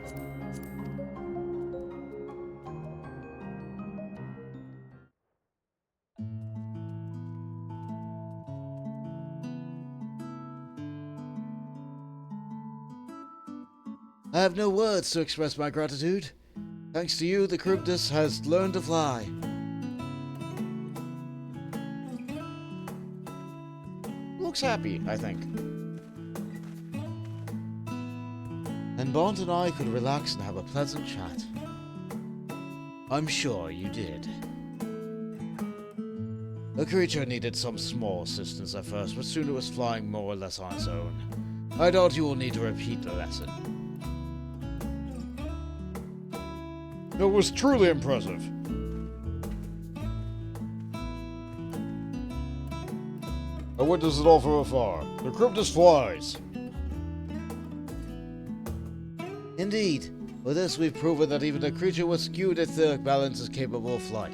I have no words to express my gratitude. Thanks to you, the Charybdis has learned to fly. Looks happy, I think. And Bont and I could relax and have a pleasant chat. I'm sure you did. The creature needed some small assistance at first, but soon it was flying more or less on its own. I doubt you will need to repeat the lesson. It was truly impressive. I witnessed it all from afar. The Cryptus flies. Indeed. With this, we've proven that even a creature with skewed etheric balance is capable of flight.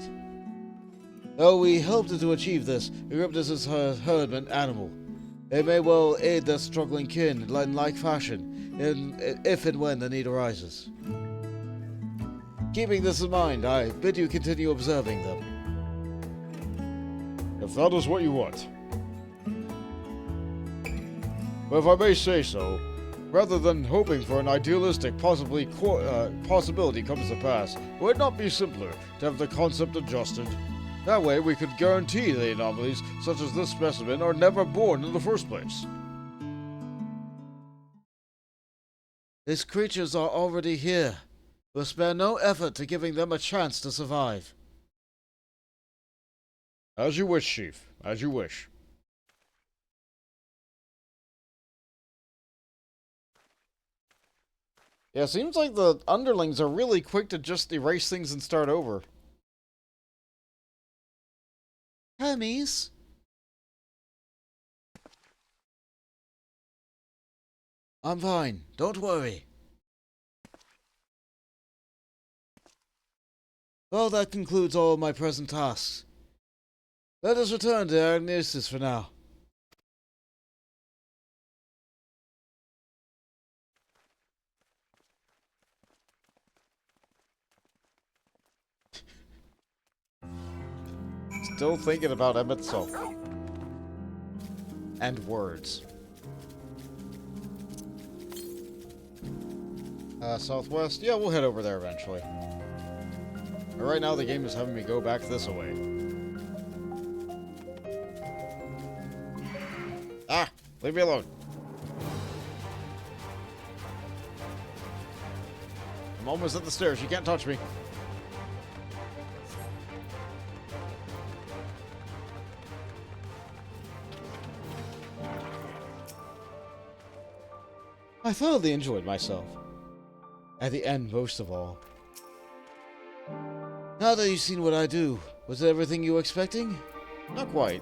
Though we helped it to achieve this, the Cryptus is a herdman animal. It may well aid their struggling kin in like fashion, if and when the need arises. Keeping this in mind, I bid you continue observing them. If that is what you want. But if I may say so, rather than hoping for an idealistic possibility comes to pass, would it not be simpler to have the concept adjusted? That way we could guarantee the anomalies such as this specimen are never born in the first place. These creatures are already here. We'll spare no effort to giving them a chance to survive. As you wish, Chief. As you wish. Yeah, it seems like the underlings are really quick to just erase things and start over. Hermes? I'm fine. Don't worry. Well, that concludes all of my present tasks. Let us return to Agnosis for now. Still thinking about Emmett Silk. And words. Southwest? Yeah, we'll head over there eventually. But right now the game is having me go back this way. Ah! Leave me alone. I'm almost at the stairs. You can't touch me. I thoroughly enjoyed myself. At the end, most of all. Now that you've seen what I do, was it everything you were expecting? Not quite.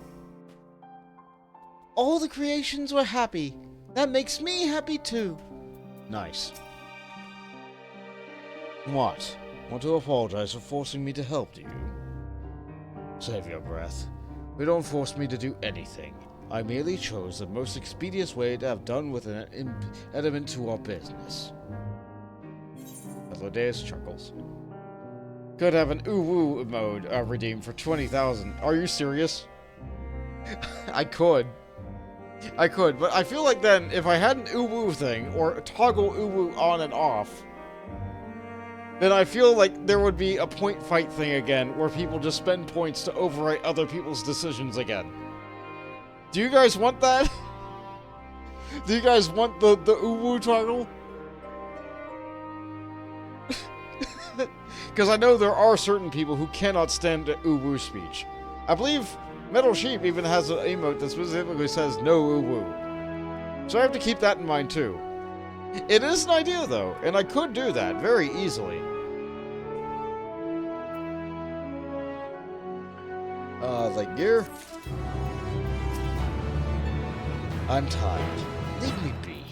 All the creations were happy. That makes me happy too. Nice. What? Want to apologize for forcing me to help, do you? Save your breath. But don't force me to do anything. I merely chose the most expedient way to have done with an impediment to our business. Athlodius chuckles. Could have an ooh-woo mode redeemed for 20,000. Are you serious? I could, but I feel like then, if I had an ooh-woo thing, or toggle ooh-woo on and off, then I feel like there would be a point fight thing again, where people just spend points to overwrite other people's decisions again. Do you guys want that? Do you guys want the uwu toggle? Because I know there are certain people who cannot stand uwu speech. I believe Metal Sheep even has an emote that specifically says no uwu. So I have to keep that in mind too. It is an idea though, and I could do that very easily. Like gear. I'm tired. Leave me be.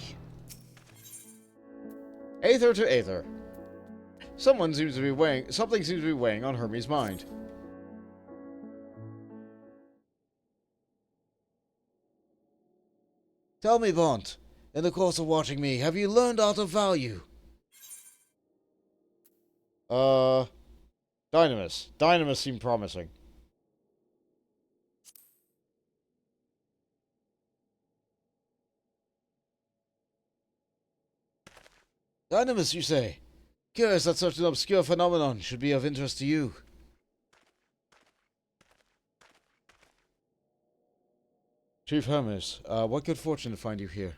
Aether to Aether. Something seems to be weighing on Hermes' mind. Tell me, Bont, in the course of watching me, have you learned aught of value? Dynamis. Dynamis seemed promising. Dynamis, you say? Curious that such an obscure phenomenon should be of interest to you. Chief Hermes, what good fortune to find you here.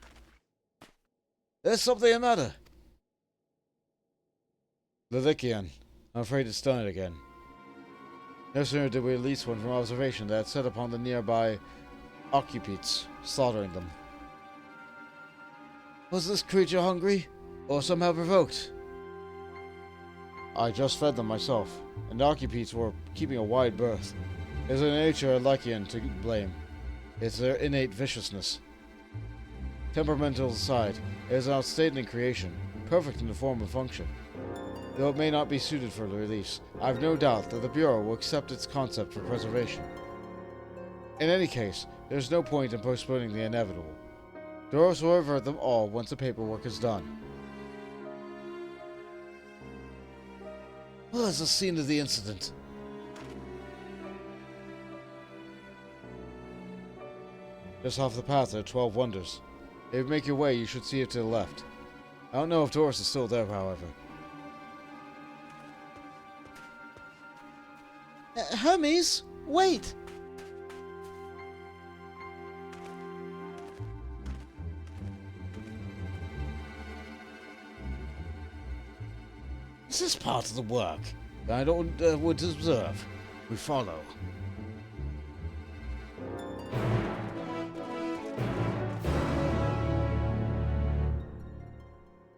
There's something the matter. Levikian. I'm afraid it's done it again. No sooner did we release one from observation that had set upon the nearby occupites, slaughtering them. Was this creature hungry? Or somehow provoked? I just fed them myself, and the occupites were keeping a wide berth. It's their nature Lekian to blame. It's their innate viciousness. Temperamental aside, it is an outstanding creation, perfect in the form and function. Though it may not be suited for release, I have no doubt that the Bureau will accept its concept for preservation. In any case, there's no point in postponing the inevitable. Doros will revert them all once the paperwork is done. What is the scene of the incident? Just off the path are 12 Wonders. If you make your way, you should see it to the left. I don't know if Doris is still there, however. Hermes, wait! This is part of the work. I don't would observe. We follow.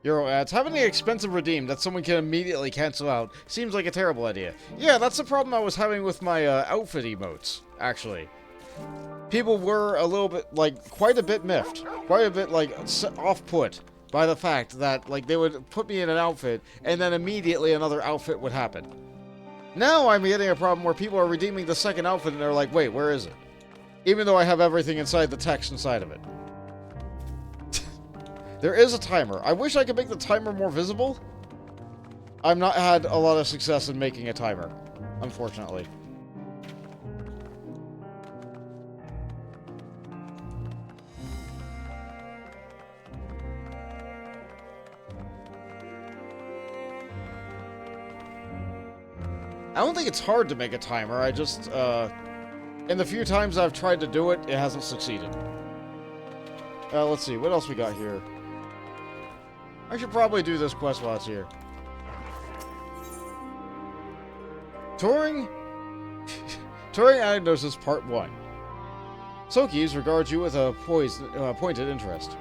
Euro ads. Having an expensive redeem that someone can immediately cancel out seems like a terrible idea. Yeah, that's the problem I was having with my outfit emotes, actually. People were a little bit, like, quite a bit miffed. Quite a bit, like, off-put by the fact that, like, they would put me in an outfit, and then immediately another outfit would happen. Now I'm getting a problem where people are redeeming the second outfit, and they're like, wait, where is it? Even though I have everything inside the text inside of it. There is a timer. I wish I could make the timer more visible. I've not had a lot of success in making a timer, unfortunately. I don't think it's hard to make a timer. I just, in the few times I've tried to do it, it hasn't succeeded. Let's see, what else we got here? I should probably do this quest while it's here. Touring Diagnosis Part 1. Sokis regards you with a pointed interest.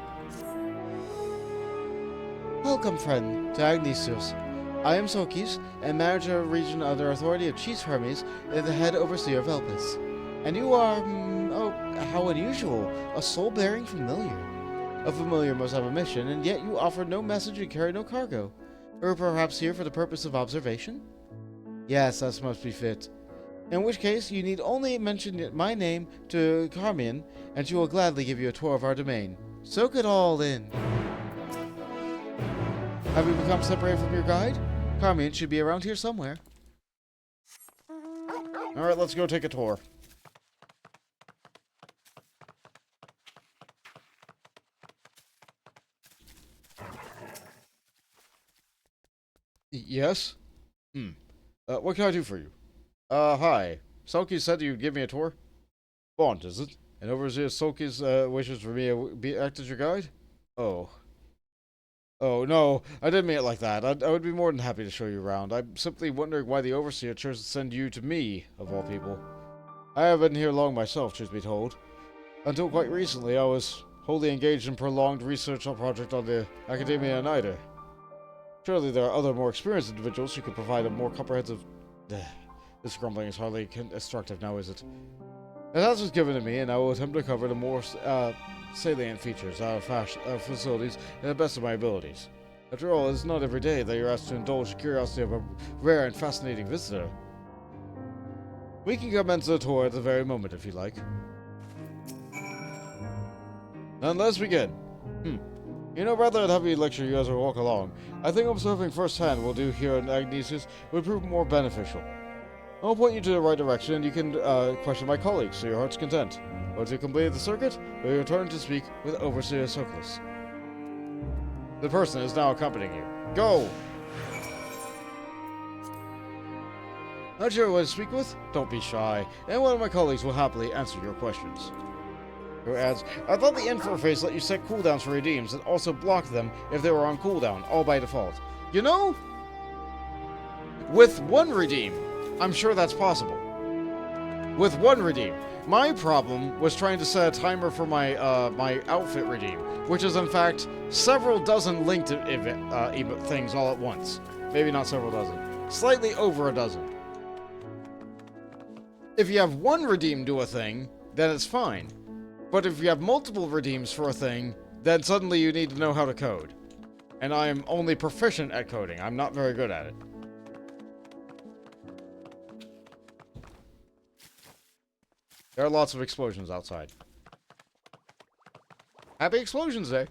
Welcome, friend, to Diagnosis. I am Sokis, and manager of region under authority of Chief Hermes and the head overseer of Elpis. And you are, oh, how unusual, a soul-bearing familiar. A familiar must have a mission, and yet you offer no message and carry no cargo. Or perhaps here for the purpose of observation? Yes, that must be fit. In which case, you need only mention my name to Carmian, and she will gladly give you a tour of our domain. Soak it all in. Have you become separated from your guide? Carmian should be around here somewhere. Alright, let's go take a tour. Yes? What can I do for you? Hi. Selkie said you'd give me a tour? Bond, is it? And Overseer Sulky's wishes for me to be act as your guide? Oh. Oh, no, I didn't mean it like that. I would be more than happy to show you around. I'm simply wondering why the Overseer chose to send you to me, of all people. I haven't been here long myself, truth be told. Until quite recently, I was wholly engaged in prolonged research project on the Academia Niter. Surely there are other more experienced individuals who could provide a more comprehensive... This grumbling is hardly constructive now, is it? The task was given to me, and I will attempt to cover the more salient features of our facilities to the best of my abilities. After all, it's not every day that you're asked to indulge the curiosity of a rare and fascinating visitor. We can commence the tour at the very moment, if you like. Then let's begin. You know, rather than have you lecture you as we walk along, I think observing firsthand will do here in Agnesius would prove more beneficial. I'll point you to the right direction, and you can question my colleagues to your heart's content. Once you complete the circuit, we return to speak with Overseer Soclus. The person is now accompanying you. Go! Not sure what to speak with? Don't be shy, and one of my colleagues will happily answer your questions. Who adds, I thought the interface let you set cooldowns for redeems and also block them if they were on cooldown, all by default. You know? With one redeem, I'm sure that's possible. With one redeem. My problem was trying to set a timer for my my outfit redeem, which is in fact several dozen linked things all at once. Maybe not several dozen. Slightly over a dozen. If you have one redeem do a thing, then it's fine. But if you have multiple redeems for a thing, then suddenly you need to know how to code. And I am only proficient at coding. I'm not very good at it. There are lots of explosions outside. Happy Explosions Day!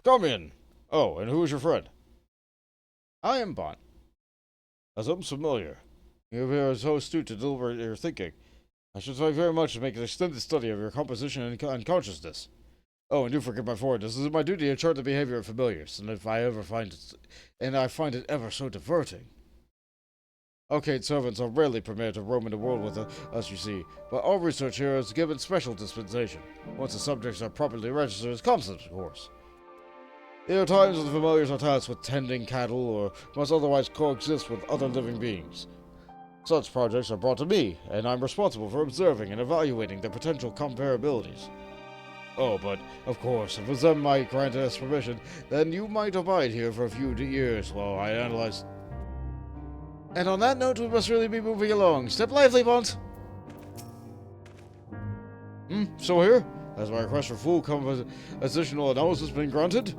Come in! Oh, and who is your friend? I am Bont. That sounds familiar. You appear so astute to deliver your thinking. I should try very much to make an extended study of your composition and consciousness. Oh, and do forgive my forwardness. It is my duty to chart the behavior of familiars, and if I ever find it, and I find it ever so diverting. Arcade servants are rarely permitted to roam in the world with us, you see, but all research here is given special dispensation, once the subjects are properly registered as constants, of course. There are times when the familiars are tasked with tending cattle, or must otherwise coexist with other living beings. Such projects are brought to me, and I'm responsible for observing and evaluating their potential comparabilities. Oh, but, of course, if Azem might grant us permission, then you might abide here for a few years while I analyze... And on that note, we must really be moving along. Step lively, Bont! So here? Has my request for full compositional analysis been granted?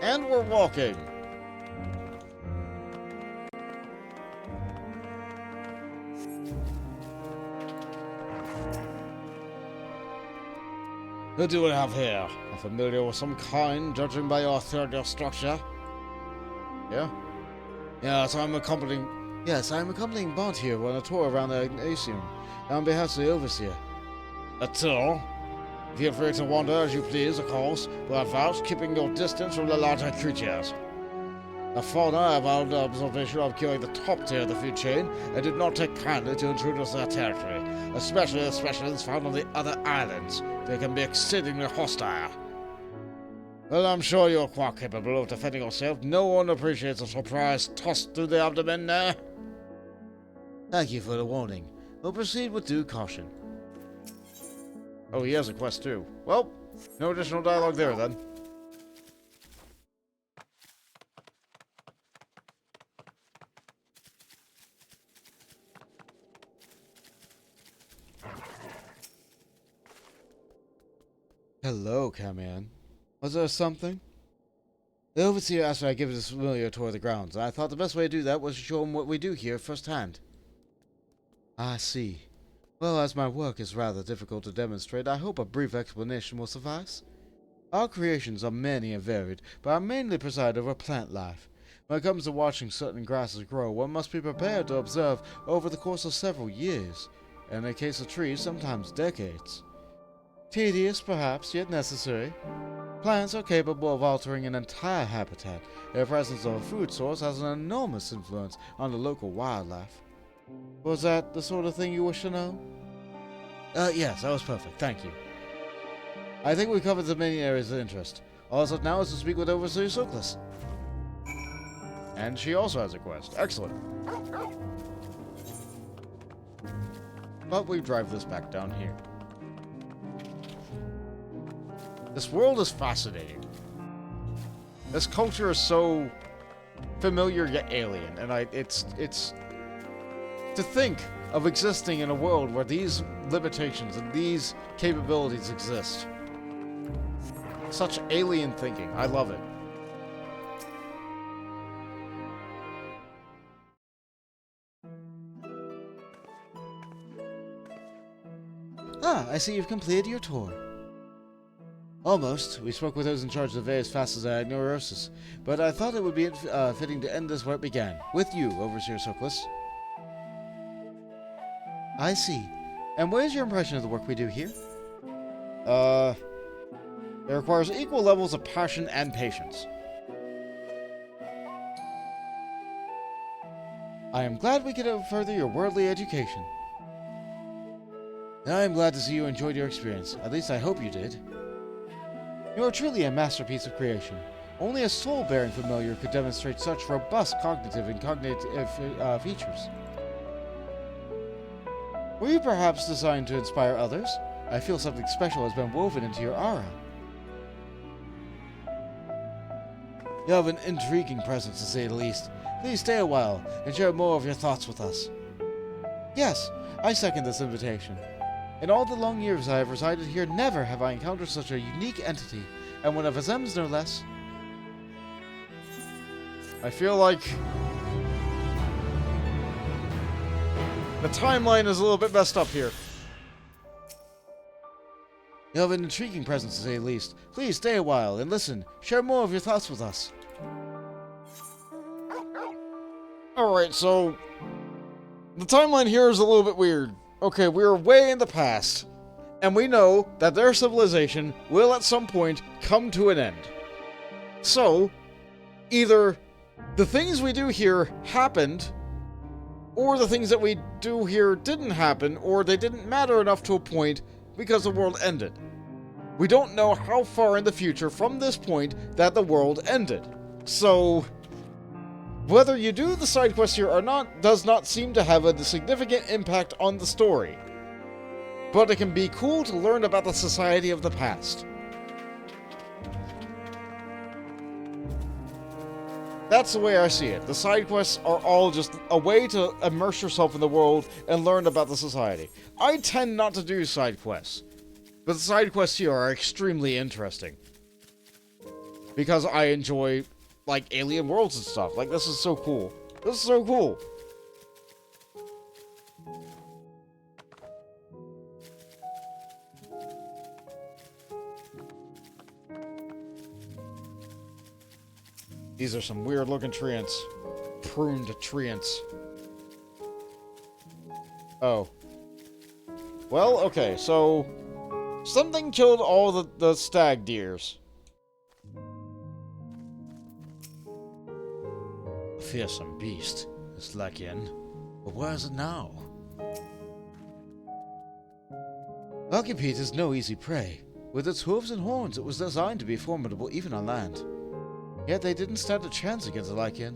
And we're walking. Who do we have here? A familiar of some kind, judging by your third structure? Yeah? Yes, I'm accompanying Bont here on a tour around the Ignatium, on behalf of the Overseer. A tour? Feel free to wander as you please, of course, but without keeping your distance from the larger creatures. The fauna have our observation of killing the top tier of the food chain, and did not take kindly to intruders in their territory, especially the specimens found on the other islands. They can be exceedingly hostile. Well, I'm sure you're quite capable of defending yourself. No one appreciates a surprise tossed through the abdomen there. Thank you for the warning. We'll proceed with due caution. Oh, he has a quest too. Well, no additional dialogue there then. Hello, Camian. Was there something? The Overseer asked me to give this familiar tour of the grounds, and I thought the best way to do that was to show him what we do here firsthand. I see. Well, as my work is rather difficult to demonstrate, I hope a brief explanation will suffice. Our creations are many and varied, but I mainly preside over plant life. When it comes to watching certain grasses grow, one must be prepared to observe over the course of several years, and in the case of trees, sometimes decades. Tedious, perhaps, yet necessary. Plants are capable of altering an entire habitat. Their presence of a food source has an enormous influence on the local wildlife. Was that the sort of thing you wish to know? Yes, that was perfect, thank you. I think we covered the main areas of interest. All that's left now is to speak with Overseer Sockless. And she also has a quest. Excellent. But we drive this back down here. This world is fascinating. This culture is so familiar yet alien, and it's to think of existing in a world where these limitations and these capabilities exist. Such alien thinking. I love it. Ah, I see you've completed your tour. Almost. We spoke with those in charge of the various facets of neurosis, but I thought it would be fitting to end this where it began, with you, Overseer Sockless. I see. And what is your impression of the work we do here? It requires equal levels of passion and patience. I am glad we could further your worldly education. And I am glad to see you enjoyed your experience. At least I hope you did. You are truly a masterpiece of creation. Only a soul-bearing familiar could demonstrate such robust cognitive and cognitive features. Were you perhaps designed to inspire others? I feel something special has been woven into your aura. You have an intriguing presence, to say the least. Please stay a while and share more of your thoughts with us. Yes, I second this invitation. In all the long years I have resided here, never have I encountered such a unique entity, and one of Azem's no less. I feel like the timeline is a little bit messed up here. You have an intriguing presence, to say the least. Please stay a while and listen. Share more of your thoughts with us. Alright, so the timeline here is a little bit weird. Okay, we're way in the past, and we know that their civilization will at some point come to an end. So, either the things we do here happened, or the things that we do here didn't happen, or they didn't matter enough to a point because the world ended. We don't know how far in the future from this point that the world ended. So, whether you do the side quest here or not does not seem to have a significant impact on the story. But it can be cool to learn about the society of the past. That's the way I see it. The side quests are all just a way to immerse yourself in the world and learn about the society. I tend not to do side quests, but the side quests here are extremely interesting. Because I enjoy, like, alien worlds and stuff. Like, this is so cool. This is so cool. These are some weird looking treants. Pruned treants. Oh. Well, okay, so something killed all the stag deers. A fearsome beast, this Lakian. But where is it now? Valkipede is no easy prey. With its hooves and horns, it was designed to be formidable even on land. Yet they didn't stand a chance against the Lycan.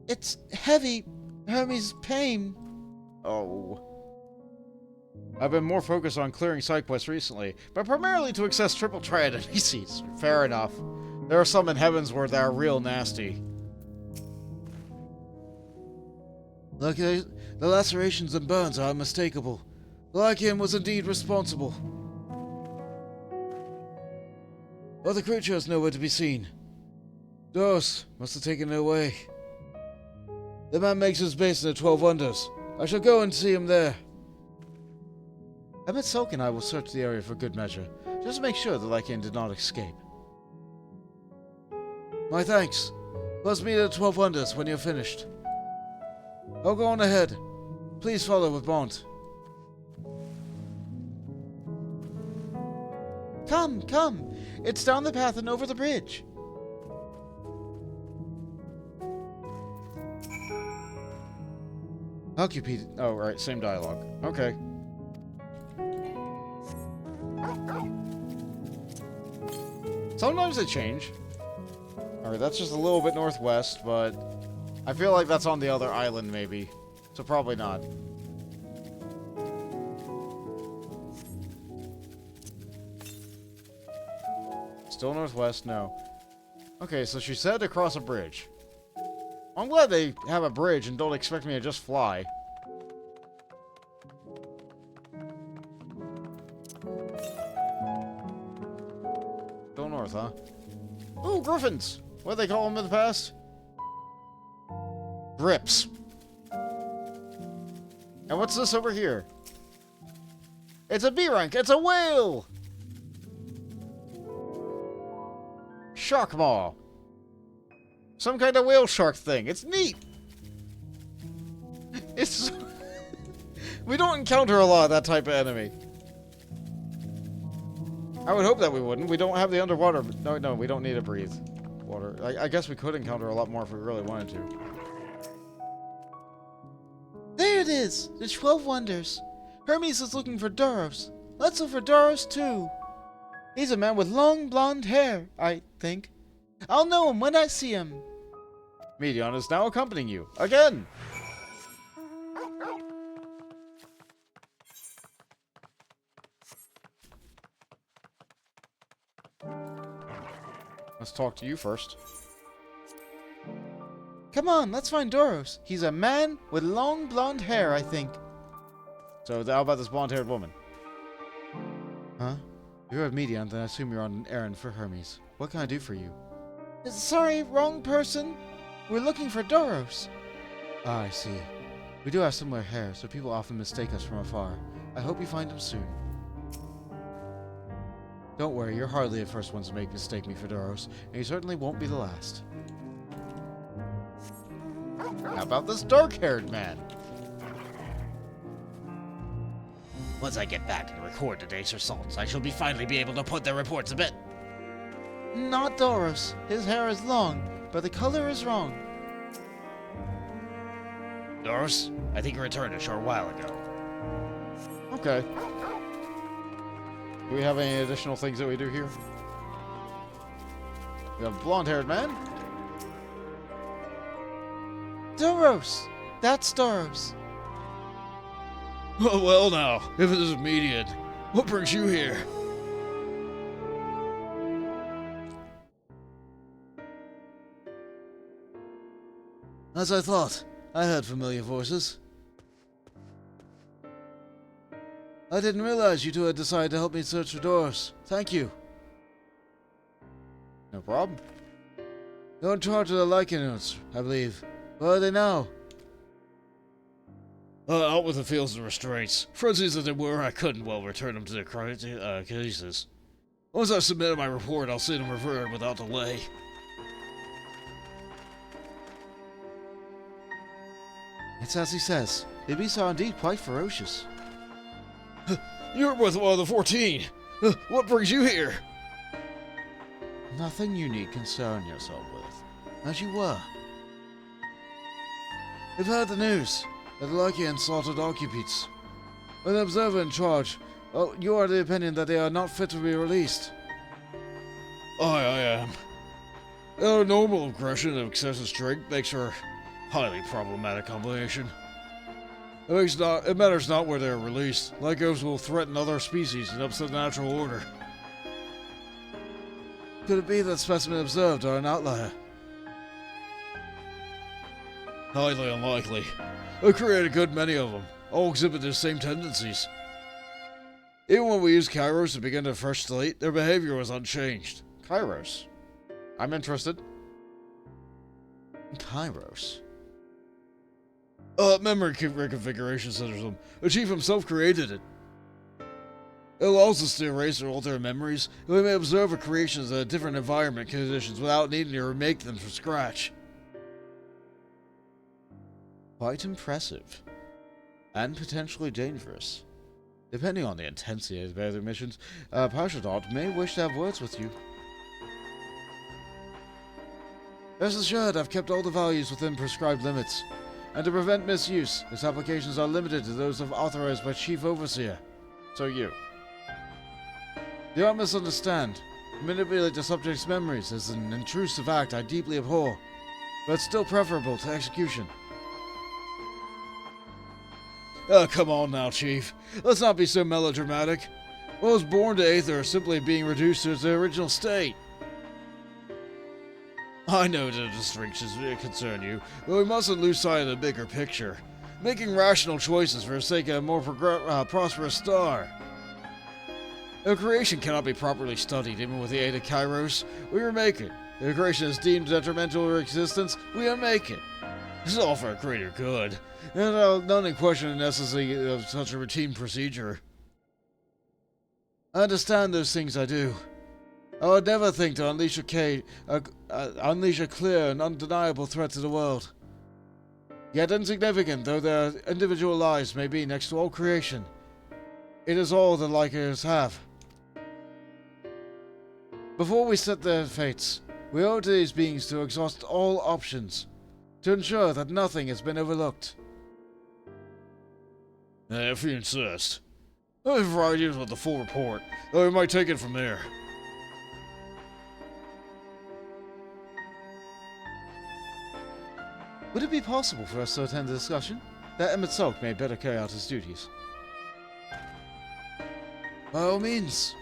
It's heavy. Hermes' pain. Oh. I've been more focused on clearing side quests recently, but primarily to access triple triad NPCs. Fair enough. There are some in Heavens where they're real nasty. Look, the lacerations and burns are unmistakable. The Lycan was indeed responsible. But the creature is nowhere to be seen. Dos must have taken it away. The man makes his base in the 12 Wonders. I shall go and see him there. Emmett Sulk and I will search the area for good measure, just to make sure the Lycan did not escape. My thanks. Let's meet at the 12 Wonders when you're finished. I'll go on ahead. Please follow with Bont. Come, come. It's down the path and over the bridge. Occupy. Oh, right. Same dialogue. Okay. Sometimes they change. Alright, that's just a little bit northwest, but I feel like that's on the other island, maybe. So probably not. Still northwest? No. Okay, so she said to cross a bridge. I'm glad they have a bridge and don't expect me to just fly. Go north, huh? Ooh, griffins! What do they call them in the past? Grips. And what's this over here? It's a B rank! It's a whale! Shark maw. Some kind of whale shark thing. It's neat! It's... we don't encounter a lot of that type of enemy. I would hope that we wouldn't. We don't have the underwater... No, we don't need to breathe water. I guess we could encounter a lot more if we really wanted to. There it is! The 12 Wonders. Hermes is looking for Doros. Let's look for Doros too. He's a man with long blonde hair, I think. I'll know him when I see him. Medion is now accompanying you. Again! Let's talk to you first. Come on, let's find Doros. He's a man with long blonde hair, I think. So, how about this blonde-haired woman? Huh? You're a Medion, then I assume you're on an errand for Hermes. What can I do for you? Sorry, wrong person. We're looking for Doros. Ah, I see. We do have similar hair, so people often mistake us from afar. I hope you find him soon. Don't worry, you're hardly the first ones to mistake me for Doros, and you certainly won't be the last. How about this dark-haired man? Once I get back and record today's results, I shall finally be able to put the reports a bit. Not Doros. His hair is long, but the color is wrong. Doros, I think you returned a short while ago. Okay. Do we have any additional things that we do here? We have a blonde-haired man. Doros! That's Doros. Oh, well now, if it is a Median, what brings you here? As I thought, I heard familiar voices. I didn't realize you two had decided to help me search for Doros. Thank you. No problem. You're in charge of the Lycanauts, I believe. Where are they now? Out with the fields and restraints. Frenzied as they were, I couldn't well return them to their cases. Once I've submitted my report, I'll see them referred without delay. It's as he says. The beasts are indeed quite ferocious. You're with one of the 14. What brings you here? Nothing you need concern yourself with, as you were. We've heard the news that the Lycians slaughtered Occupites. With an observer in charge, you are of the opinion that they are not fit to be released. I am. Their normal aggression and excessive strength makes her a highly problematic combination. It matters not where they are released. Lycos will threaten other species and upset the natural order. Could it be that specimen observed are an outlier? Highly unlikely. I created a good many of them. All exhibit the same tendencies. Even when we used Kairos to begin their fresh slate, their behavior was unchanged. Kairos? I'm interested. Kairos? Memory reconfiguration syndrome. The Chief himself created it. It allows us to erase or alter memories, and we may observe our creations in different environment conditions without needing to remake them from scratch. Quite impressive. And potentially dangerous. Depending on the intensity of their missions, Pashadot may wish to have words with you. Rest assured, I've kept all the values within prescribed limits, and to prevent misuse, its applications are limited to those authorized by Chief Overseer. So you. Do not misunderstand. Manipulate the subject's memories is an intrusive act I deeply abhor, but still preferable to execution. Oh, come on now, Chief. Let's not be so melodramatic. What was born to Aether is simply being reduced to its original state. I know the distinctions concern you, but we mustn't lose sight of the bigger picture. Making rational choices for the sake of a more prosperous star. If creation cannot be properly studied, even with the aid of Kairos, we remake it. If creation is deemed detrimental to existence, we unmake it. This is all for a greater good, and none in question the necessity of such a routine procedure. I understand those things, I do. I would never think to unleash a clear and undeniable threat to the world. Yet insignificant though their individual lives may be next to all creation, it is all the likers have. Before we set their fates, we owe it to these beings to exhaust all options, to ensure that nothing has been overlooked. If you insist. I'll provide you with the full report, though we might take it from there. Would it be possible for us to attend the discussion? That Emmett Salk may better carry out his duties. By all means.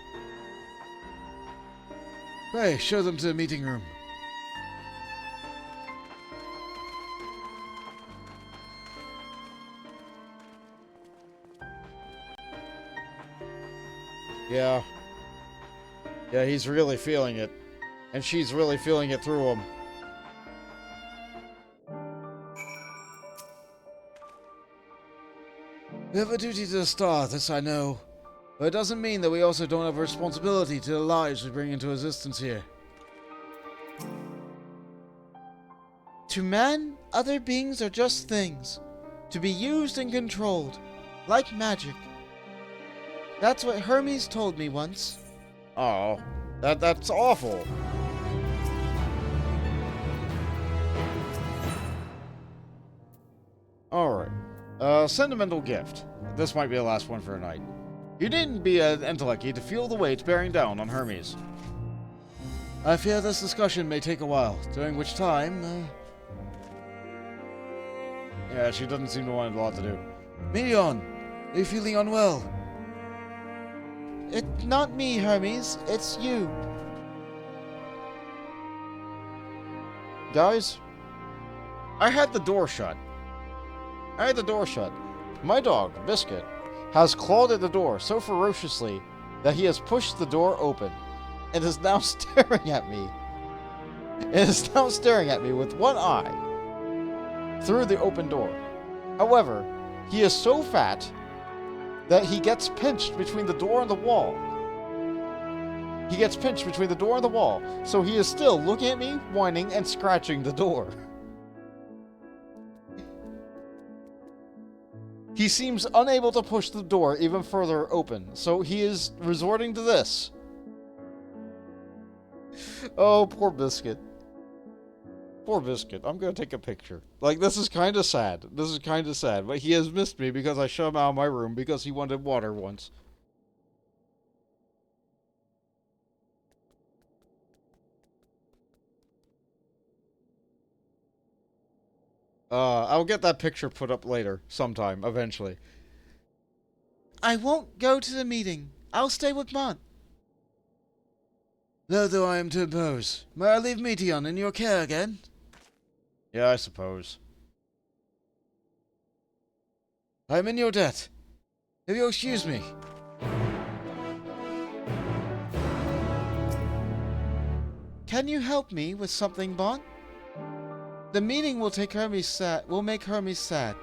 Pray, show them to the meeting room. Yeah. Yeah, he's really feeling it. And she's really feeling it through him. We have a duty to the star, this I know. But it doesn't mean that we also don't have a responsibility to the lives we bring into existence here. To man, other beings are just things, to be used and controlled, like magic. That's what Hermes told me once. Oh, that's awful. Alright. Sentimental gift. This might be the last one for a night. You needn't be an Endwalker to feel the weight bearing down on Hermes. I fear this discussion may take a while, during which time, Yeah, she doesn't seem to want a lot to do. Minion, are you feeling unwell? It's not me, Hermes. It's you. Guys, I had the door shut. My dog, Biscuit, has clawed at the door so ferociously that he has pushed the door open and is now staring at me. It is now staring at me with one eye through the open door. However, he is so fat that he gets pinched between the door and the wall. So he is still looking at me, whining, and scratching the door. He seems unable to push the door even further open, so he is resorting to this. Oh, poor Biscuit. Poor Biscuit. I'm gonna take a picture. Like, this is kind of sad. But he has missed me because I shut him out of my room because he wanted water once. I'll get that picture put up later, sometime, eventually. I won't go to the meeting. I'll stay with Mont. Though I am to impose, may I leave Meteon in your care again? Yeah, I suppose. I am in your debt. If you'll excuse me. Can you help me with something, Bon? The meeting will make Hermes sad.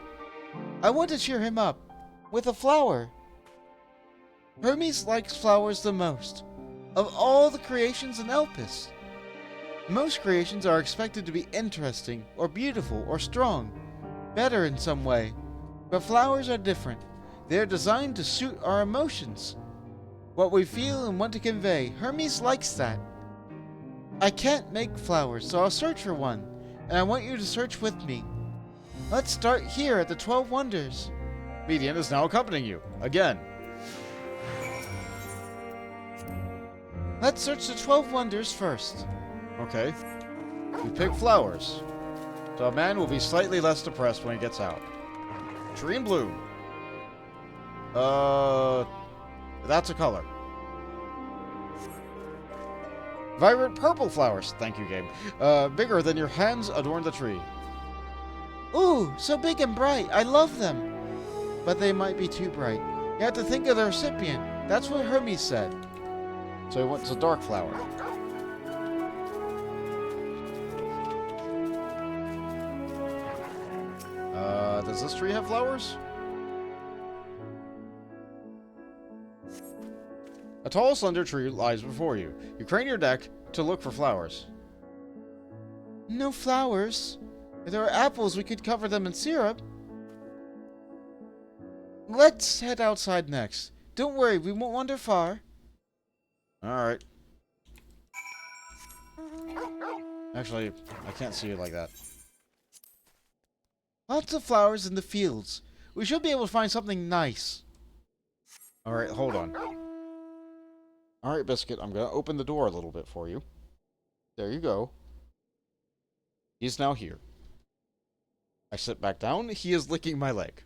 I want to cheer him up with a flower. Hermes likes flowers the most of all the creations in Elpis. Most creations are expected to be interesting or beautiful or strong, better in some way, but flowers are different. They're designed to suit our emotions. What we feel and want to convey. Hermes likes that. I can't make flowers, so I'll search for one, and I want you to search with me. Let's start here at the 12 Wonders. Median is now accompanying you. Again. Let's search the 12 Wonders first. Okay. You pick flowers. So a man will be slightly less depressed when he gets out. Tree in bloom. That's a color. Vibrant purple flowers. Thank you, game. Bigger than your hands adorn the tree. Ooh, so big and bright. I love them. But they might be too bright. You have to think of the recipient. That's what Hermes said. So he wants a dark flower. Does this tree have flowers? A tall, slender tree lies before you. You crane your neck to look for flowers. No flowers. If there were apples, we could cover them in syrup. Let's head outside next. Don't worry, we won't wander far. Alright. Actually, I can't see it like that. Lots of flowers in the fields. We should be able to find something nice. Alright, hold on. Alright, Biscuit, I'm going to open the door a little bit for you. There you go. He's now here. I sit back down. He is licking my leg.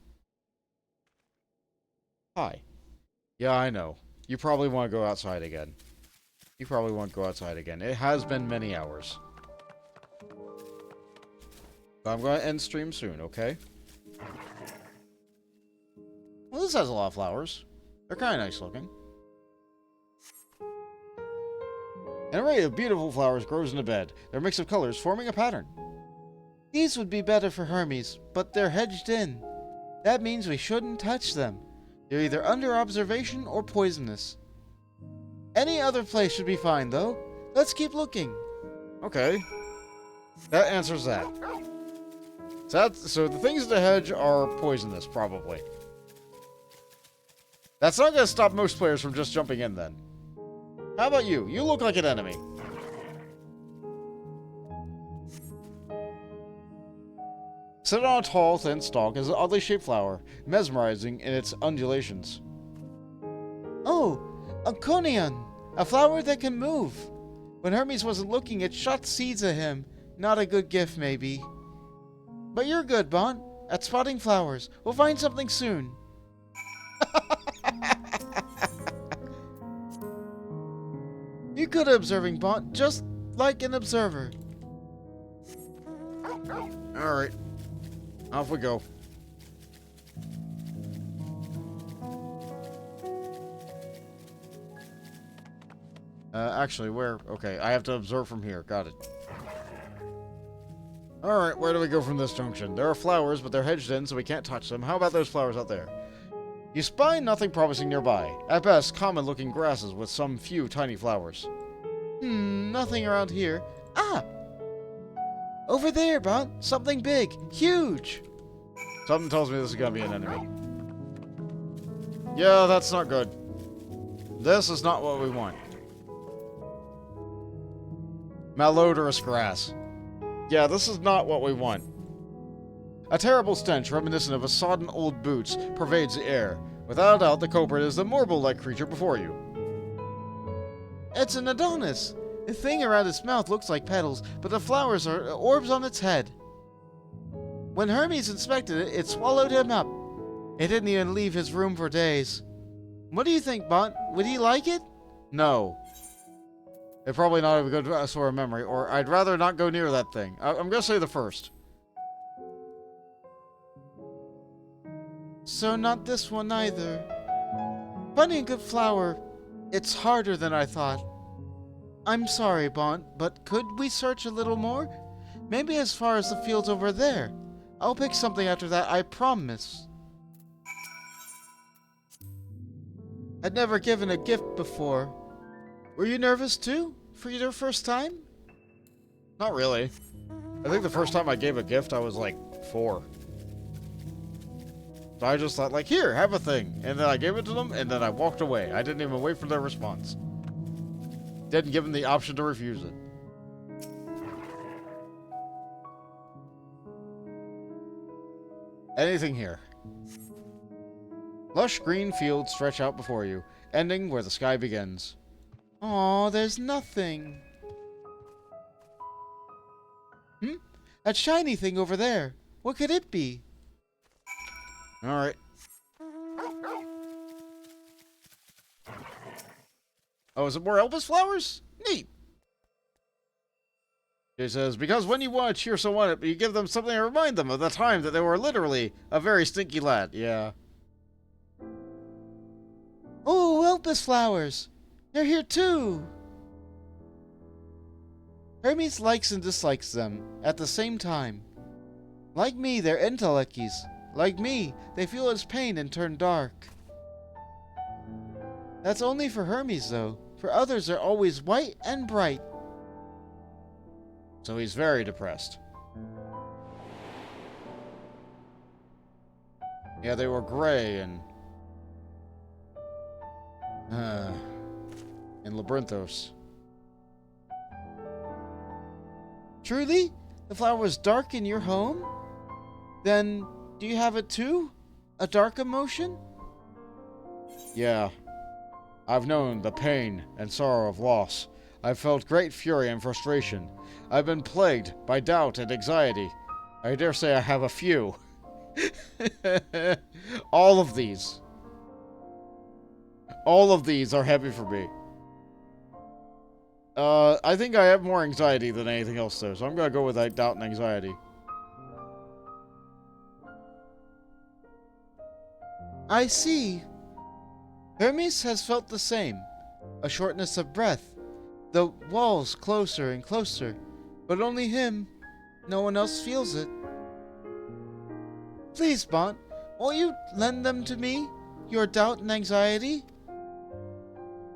Hi. Yeah, I know. You probably want to go outside again. You probably want to go outside again. It has been many hours. But I'm going to end stream soon, okay? Well, this has a lot of flowers. They're kind of nice looking. An array of beautiful flowers grows in a bed, their mix of colors forming a pattern. These would be better for Hermes, but they're hedged in. That means we shouldn't touch them. They're either under observation or poisonous. Any other place should be fine, though. Let's keep looking. Okay. That answers that. So the things in the hedge are poisonous, probably. That's not going to stop most players from just jumping in, then. How about you? You look like an enemy. Set on a tall, thin stalk is an oddly shaped flower, mesmerizing in its undulations. Oh, a conion! A flower that can move. When Hermes wasn't looking, it shot seeds at him. Not a good gift, maybe. But you're good, Bon, at spotting flowers. We'll find something soon. You're good at observing, Bon, just like an observer. Alright. Off we go. Actually, where? Okay, I have to observe from here. Got it. Alright, where do we go from this junction? There are flowers, but they're hedged in, so we can't touch them. How about those flowers out there? You spy nothing promising nearby. At best, common-looking grasses with some few tiny flowers. Nothing around here. Ah! Over there, Bon. Something big. Huge. Something tells me this is gonna be an enemy. Yeah, that's not good. This is not what we want. Malodorous grass. Yeah, this is not what we want. A terrible stench reminiscent of a sodden old boots pervades the air. Without a doubt, the culprit is the morble-like creature before you. It's an Adonis. The thing around its mouth looks like petals, but the flowers are orbs on its head. When Hermes inspected it, it swallowed him up. It didn't even leave his room for days. What do you think, Bon? Would he like it? No. It's probably not a good sort of memory, or I'd rather not go near that thing. I'm gonna say the first. So not this one either. Funny and good flower. It's harder than I thought. I'm sorry, Bon, but could we search a little more? Maybe as far as the fields over there. I'll pick something after that, I promise. I'd never given a gift before. Were you nervous too? For your first time? Not really. I think the first time I gave a gift, I was like 4. So I just thought, like, here, have a thing. And then I gave it to them, and then I walked away. I didn't even wait for their response. Didn't give them the option to refuse it. Anything here? Lush green fields stretch out before you, ending where the sky begins. Aw, there's nothing. That shiny thing over there. What could it be? Alright. Oh, is it more Elpis flowers? Neat. He says, because when you want to cheer someone up, you give them something to remind them of the time that they were literally a very stinky lad. Yeah. Oh, Elpis flowers. They're here too. Hermes likes and dislikes them at the same time. Like me, they're intelleckies. Like me, they feel his pain and turn dark. That's only for Hermes, though. For others, they're always white and bright. So he's very depressed. Yeah, they were gray and... in Labyrinthos. Truly? The flower was dark in your home? Then, do you have it too? A dark emotion? Yeah. I've known the pain and sorrow of loss. I've felt great fury and frustration. I've been plagued by doubt and anxiety. I dare say I have a few. All of these are heavy for me. I think I have more anxiety than anything else, though, so I'm gonna go with that doubt and anxiety. I see. Hermes has felt the same. A shortness of breath. The walls closer and closer. But only him. No one else feels it. Please, Bont, won't you lend them to me? Your doubt and anxiety?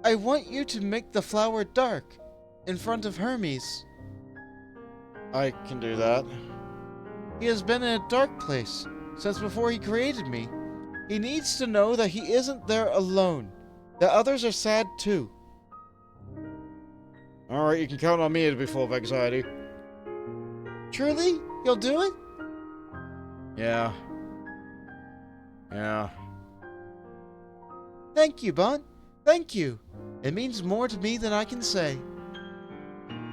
I want you to make the flower dark. In front of Hermes. I can do that. He has been in a dark place since before he created me. He needs to know that he isn't there alone. That others are sad too. Alright, you can count on me to be full of anxiety. Truly? You'll do it? Yeah. Yeah. Thank you, Bont. Thank you. It means more to me than I can say.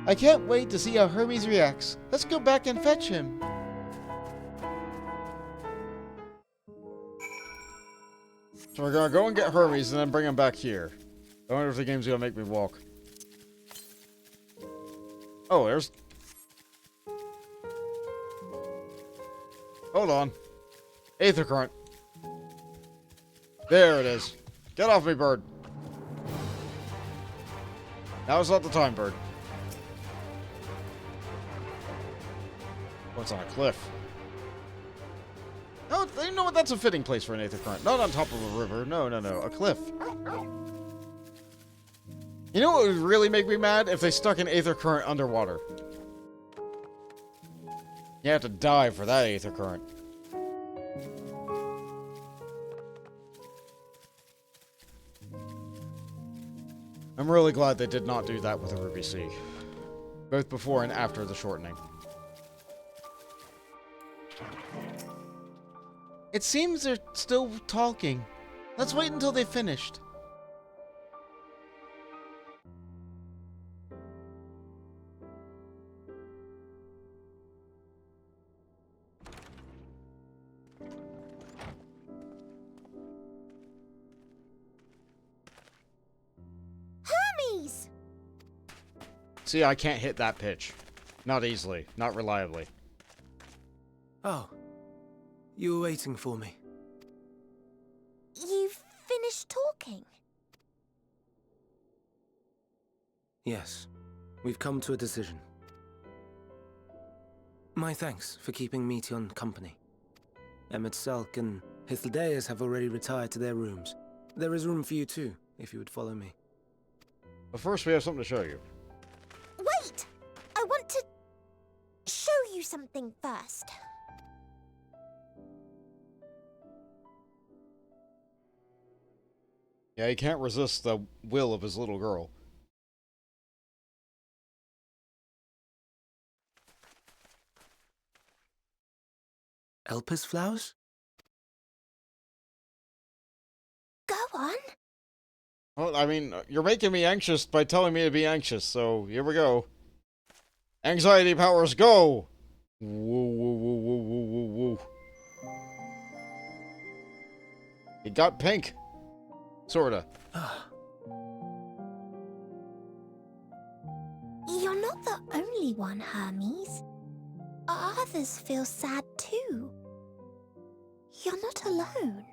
I can't wait to see how Hermes reacts. Let's go back and fetch him. So we're gonna go and get Hermes and then bring him back here. I wonder if the game's gonna make me walk. Oh, there's... Hold on. Aether current. There it is. Get off me, bird. Now is not the time, bird. What's on a cliff? No, you know what? That's a fitting place for an aether current. Not on top of a river. No, no, no. A cliff. You know what would really make me mad? If they stuck an aether current underwater. You have to dive for that aether current. I'm really glad they did not do that with the Ruby Sea. Both before and after the shortening. It seems they're still talking. Let's wait until they've finished. Hermes! See, I can't hit that pitch. Not easily. Not reliably. Oh. You were waiting for me. You've finished talking? Yes. We've come to a decision. My thanks for keeping Meteon company. Emmett Selk and Hythlodaeus have already retired to their rooms. There is room for you too, if you would follow me. But first, we have something to show you. Wait! I want to show you something first. Yeah, he can't resist the will of his little girl. Elpis flowers? Go on. Well, I mean, you're making me anxious by telling me to be anxious, so here we go. Anxiety powers, go! Woo, woo, woo, woo, woo, woo, woo. It got pink. Sorta. You're not the only one, Hermes. Others feel sad too. You're not alone.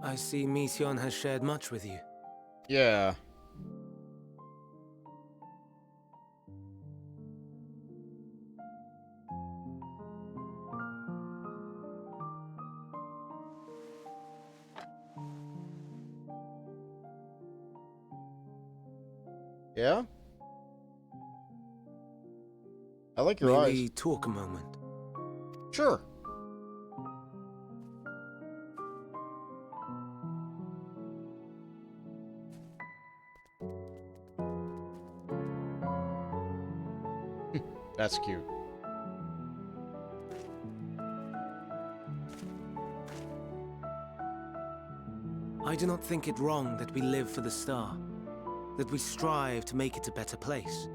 I see Mission has shared much with you. Yeah. Yeah? I like your eyes. May we talk a moment? Sure. That's cute. I do not think it wrong that we live for the star, that we strive to make it a better place.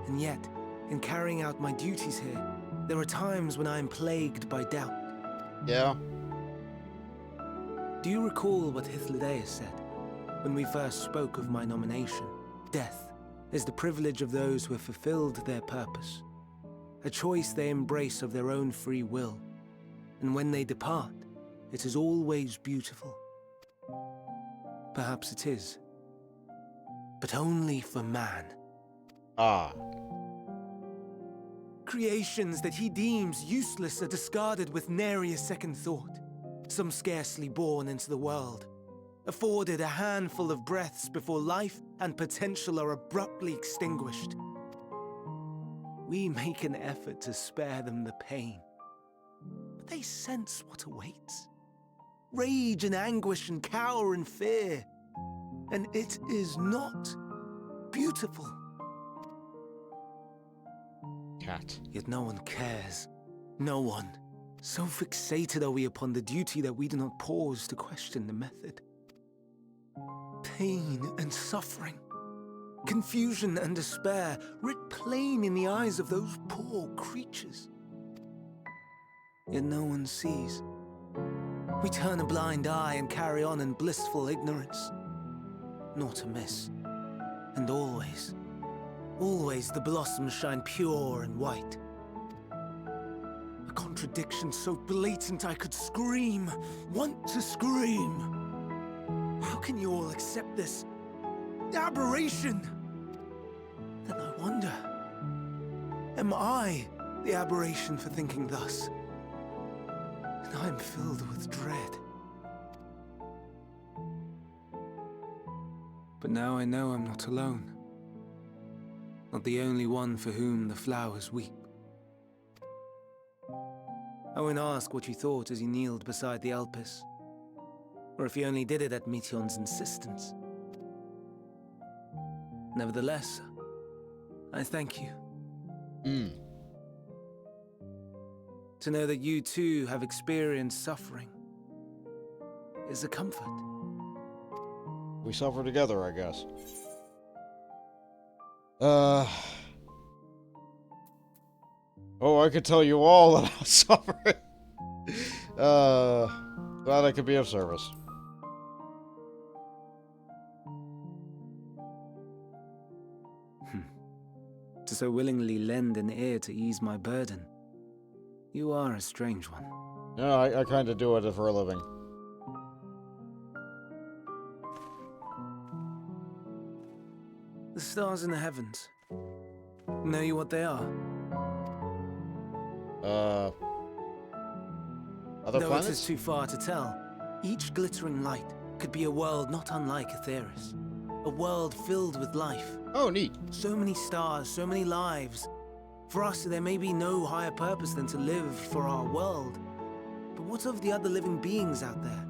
And yet, in carrying out my duties here, there are times when I am plagued by doubt. Yeah. Do you recall what Hythlodaeus said when we first spoke of my nomination? Death is the privilege of those who have fulfilled their purpose, a choice they embrace of their own free will, and when they depart, it is always beautiful. Perhaps it is, but only for man. Ah. Creations that he deems useless are discarded with nary a second thought. Some scarcely born into the world, afforded a handful of breaths before life and potential are abruptly extinguished. We make an effort to spare them the pain, but they sense what awaits. Rage and anguish and cower and fear, and it is not beautiful. Cat. Yet no one cares. No one. So fixated are we upon the duty that we do not pause to question the method. Pain and suffering, confusion and despair, writ plain in the eyes of those poor creatures. Yet no one sees. We turn a blind eye and carry on in blissful ignorance. Not amiss. And always, always the blossoms shine pure and white. A contradiction so blatant I could scream, want to scream. How can you all accept this aberration? Then I wonder, am I the aberration for thinking thus? And I'm filled with dread. But now I know I'm not alone. Not the only one for whom the flowers weep. I won't ask what you thought as you kneeled beside the Elpis, or if you only did it at Metion's insistence. Nevertheless, I thank you. To know that you too have experienced suffering is a comfort. We suffer together, I guess. Oh, I could tell you all about suffering. Glad I could be of service. To so willingly lend an ear to ease my burden. You are a strange one. No, I kind of do it for a living. The stars in the heavens. Know you what they are? Other Though planets? it is too far to tell, each glittering light could be a world not unlike Aetheris. A world filled with life. Oh, neat. So many stars, so many lives. For us, there may be no higher purpose than to live for our world. But what of the other living beings out there?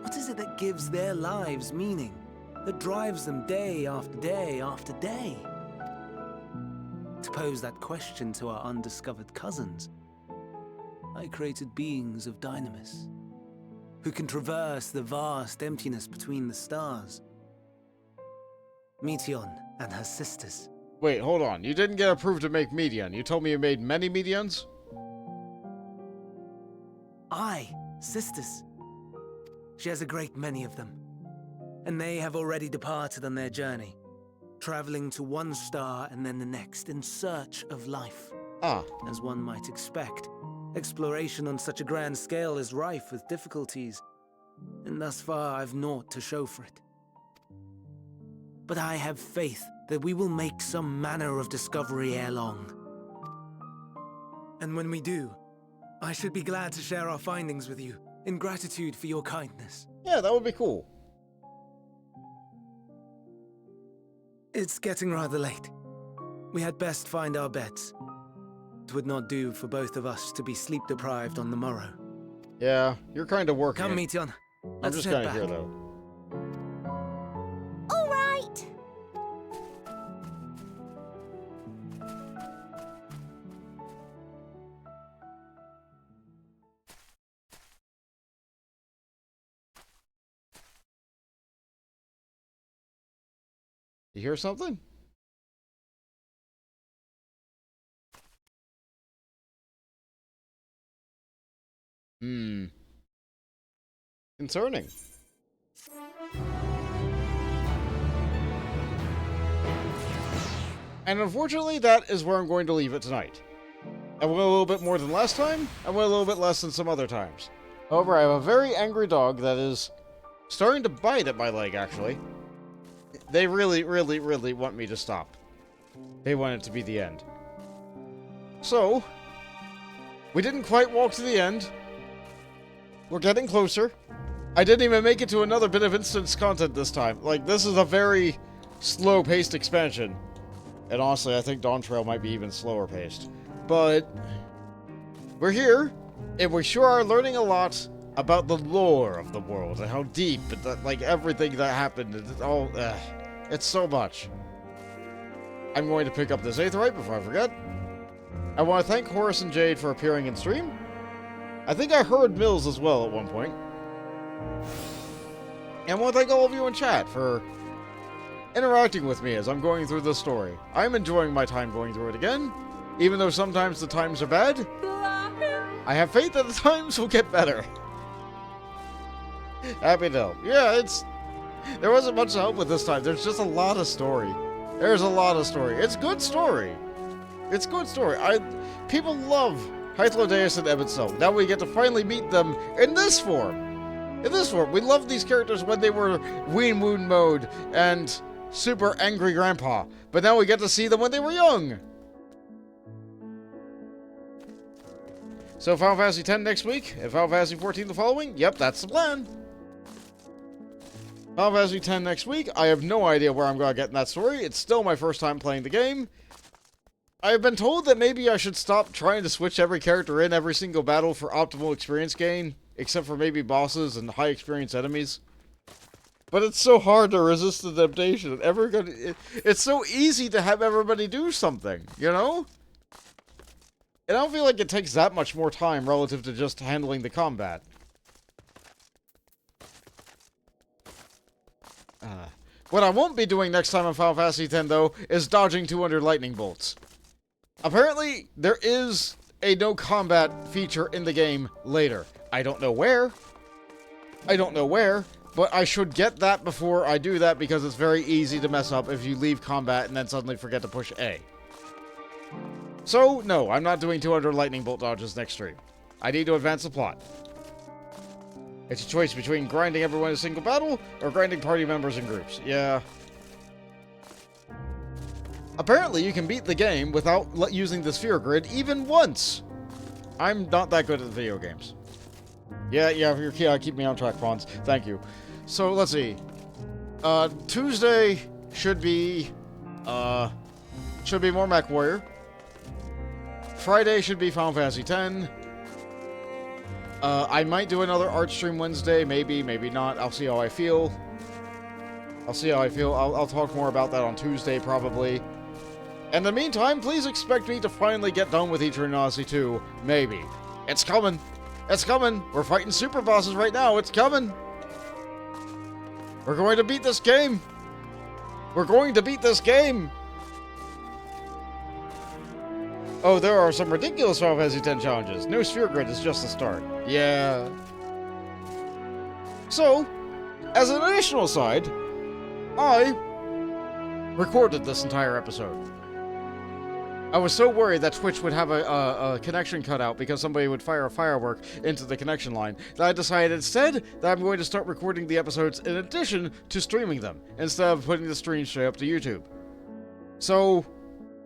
What is it that gives their lives meaning? That drives them day after day after day? To pose that question to our undiscovered cousins, I created beings of dynamis, who can traverse the vast emptiness between the stars. Meteon and her sisters. Wait, hold on. You didn't get approved to make Medion. You told me you made many Medions? Aye, sisters. She has a great many of them. And they have already departed on their journey, traveling to one star and then the next in search of life. Ah. As one might expect, exploration on such a grand scale is rife with difficulties, and thus far I've naught to show for it. But I have faith that we will make some manner of discovery ere long. And when we do, I should be glad to share our findings with you, in gratitude for your kindness. Yeah, that would be cool. It's getting rather late. We had best find our beds. It would not do for both of us to be sleep-deprived on the morrow. Yeah, you're kind of working. Come, Meteon. I'm just kind of here, though. All right. You hear something? Concerning. And unfortunately, that is where I'm going to leave it tonight. I went a little bit more than last time. I went a little bit less than some other times. However, I have a very angry dog that is starting to bite at my leg, actually. They really, really, really want me to stop. They want it to be the end. So, we didn't quite walk to the end. We're getting closer. I didn't even make it to another bit of instance content this time. Like, this is a very slow-paced expansion. And honestly, I think Dawn Trail might be even slower paced. But we're here, and we sure are learning a lot about the lore of the world and how deep, and like everything that happened. It's all, it's so much. I'm going to pick up this Aetheryte before I forget. I want to thank Horace and Jade for appearing in stream. I think I heard Mills as well at one point. And I want to thank all of you in chat for interacting with me as I'm going through this story. I'm enjoying my time going through it again, even though sometimes the times are bad. I have faith that the times will get better. Happy to help. Yeah, there wasn't much to help with this time. There's just a lot of story. There's a lot of story. It's good story. It's good story. People love Hythlodeus and Ebonstone. Now we get to finally meet them in this form. In this form. We loved these characters when they were Ween Woon mode and super angry grandpa. But now we get to see them when they were young. So Final Fantasy X next week, and Final Fantasy XIV the following? Yep, that's the plan. Final Fantasy X next week. I have no idea where I'm going to get in that story. It's still my first time playing the game. I have been told that maybe I should stop trying to switch every character in every single battle for optimal experience gain, except for maybe bosses and high experience enemies. But it's so hard to resist the temptation. It's so easy to have everybody do something, you know? And I don't feel like it takes that much more time relative to just handling the combat. What I won't be doing next time on Final Fantasy X, though, is dodging 200 lightning bolts. Apparently, there is a no combat feature in the game later. I don't know where. But I should get that before I do that, because it's very easy to mess up if you leave combat and then suddenly forget to push A. So, no, I'm not doing 200 lightning bolt dodges next stream. I need to advance the plot. It's a choice between grinding everyone in a single battle, or grinding party members in groups. Yeah. Apparently, you can beat the game without using the sphere grid even once. I'm not that good at video games. Yeah, keep me on track, Pawns. Thank you. So, let's see. Tuesday should be, should be more Mech Warrior. Friday should be Final Fantasy X. I might do another art stream Wednesday, maybe, maybe not. I'll see how I feel. I'll talk more about that on Tuesday, probably. In the meantime, please expect me to finally get done with Eternal Odyssey 2. Maybe. It's coming. It's coming. We're fighting super bosses right now. It's coming. We're going to beat this game. We're going to beat this game. Oh, there are some ridiculous Final Fantasy X challenges. No sphere grid is just the start. Yeah. So, as an additional side, I recorded this entire episode. I was so worried that Twitch would have a connection cut out because somebody would fire a firework into the connection line that I decided instead that I'm going to start recording the episodes in addition to streaming them, instead of putting the stream straight up to YouTube. So,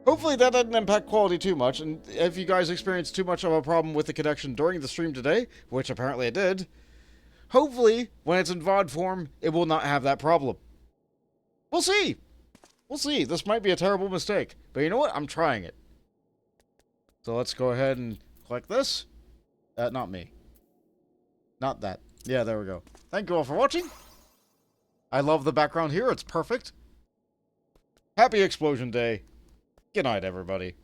hopefully that didn't impact quality too much, and if you guys experienced too much of a problem with the connection during the stream today, which apparently it did, hopefully, when it's in VOD form, it will not have that problem. We'll see. We'll see. This might be a terrible mistake, but you know what? I'm trying it. So let's go ahead and click this. Not me. Not that. Yeah, there we go. Thank you all for watching. I love the background here. It's perfect. Happy Explosion Day. Good night, everybody.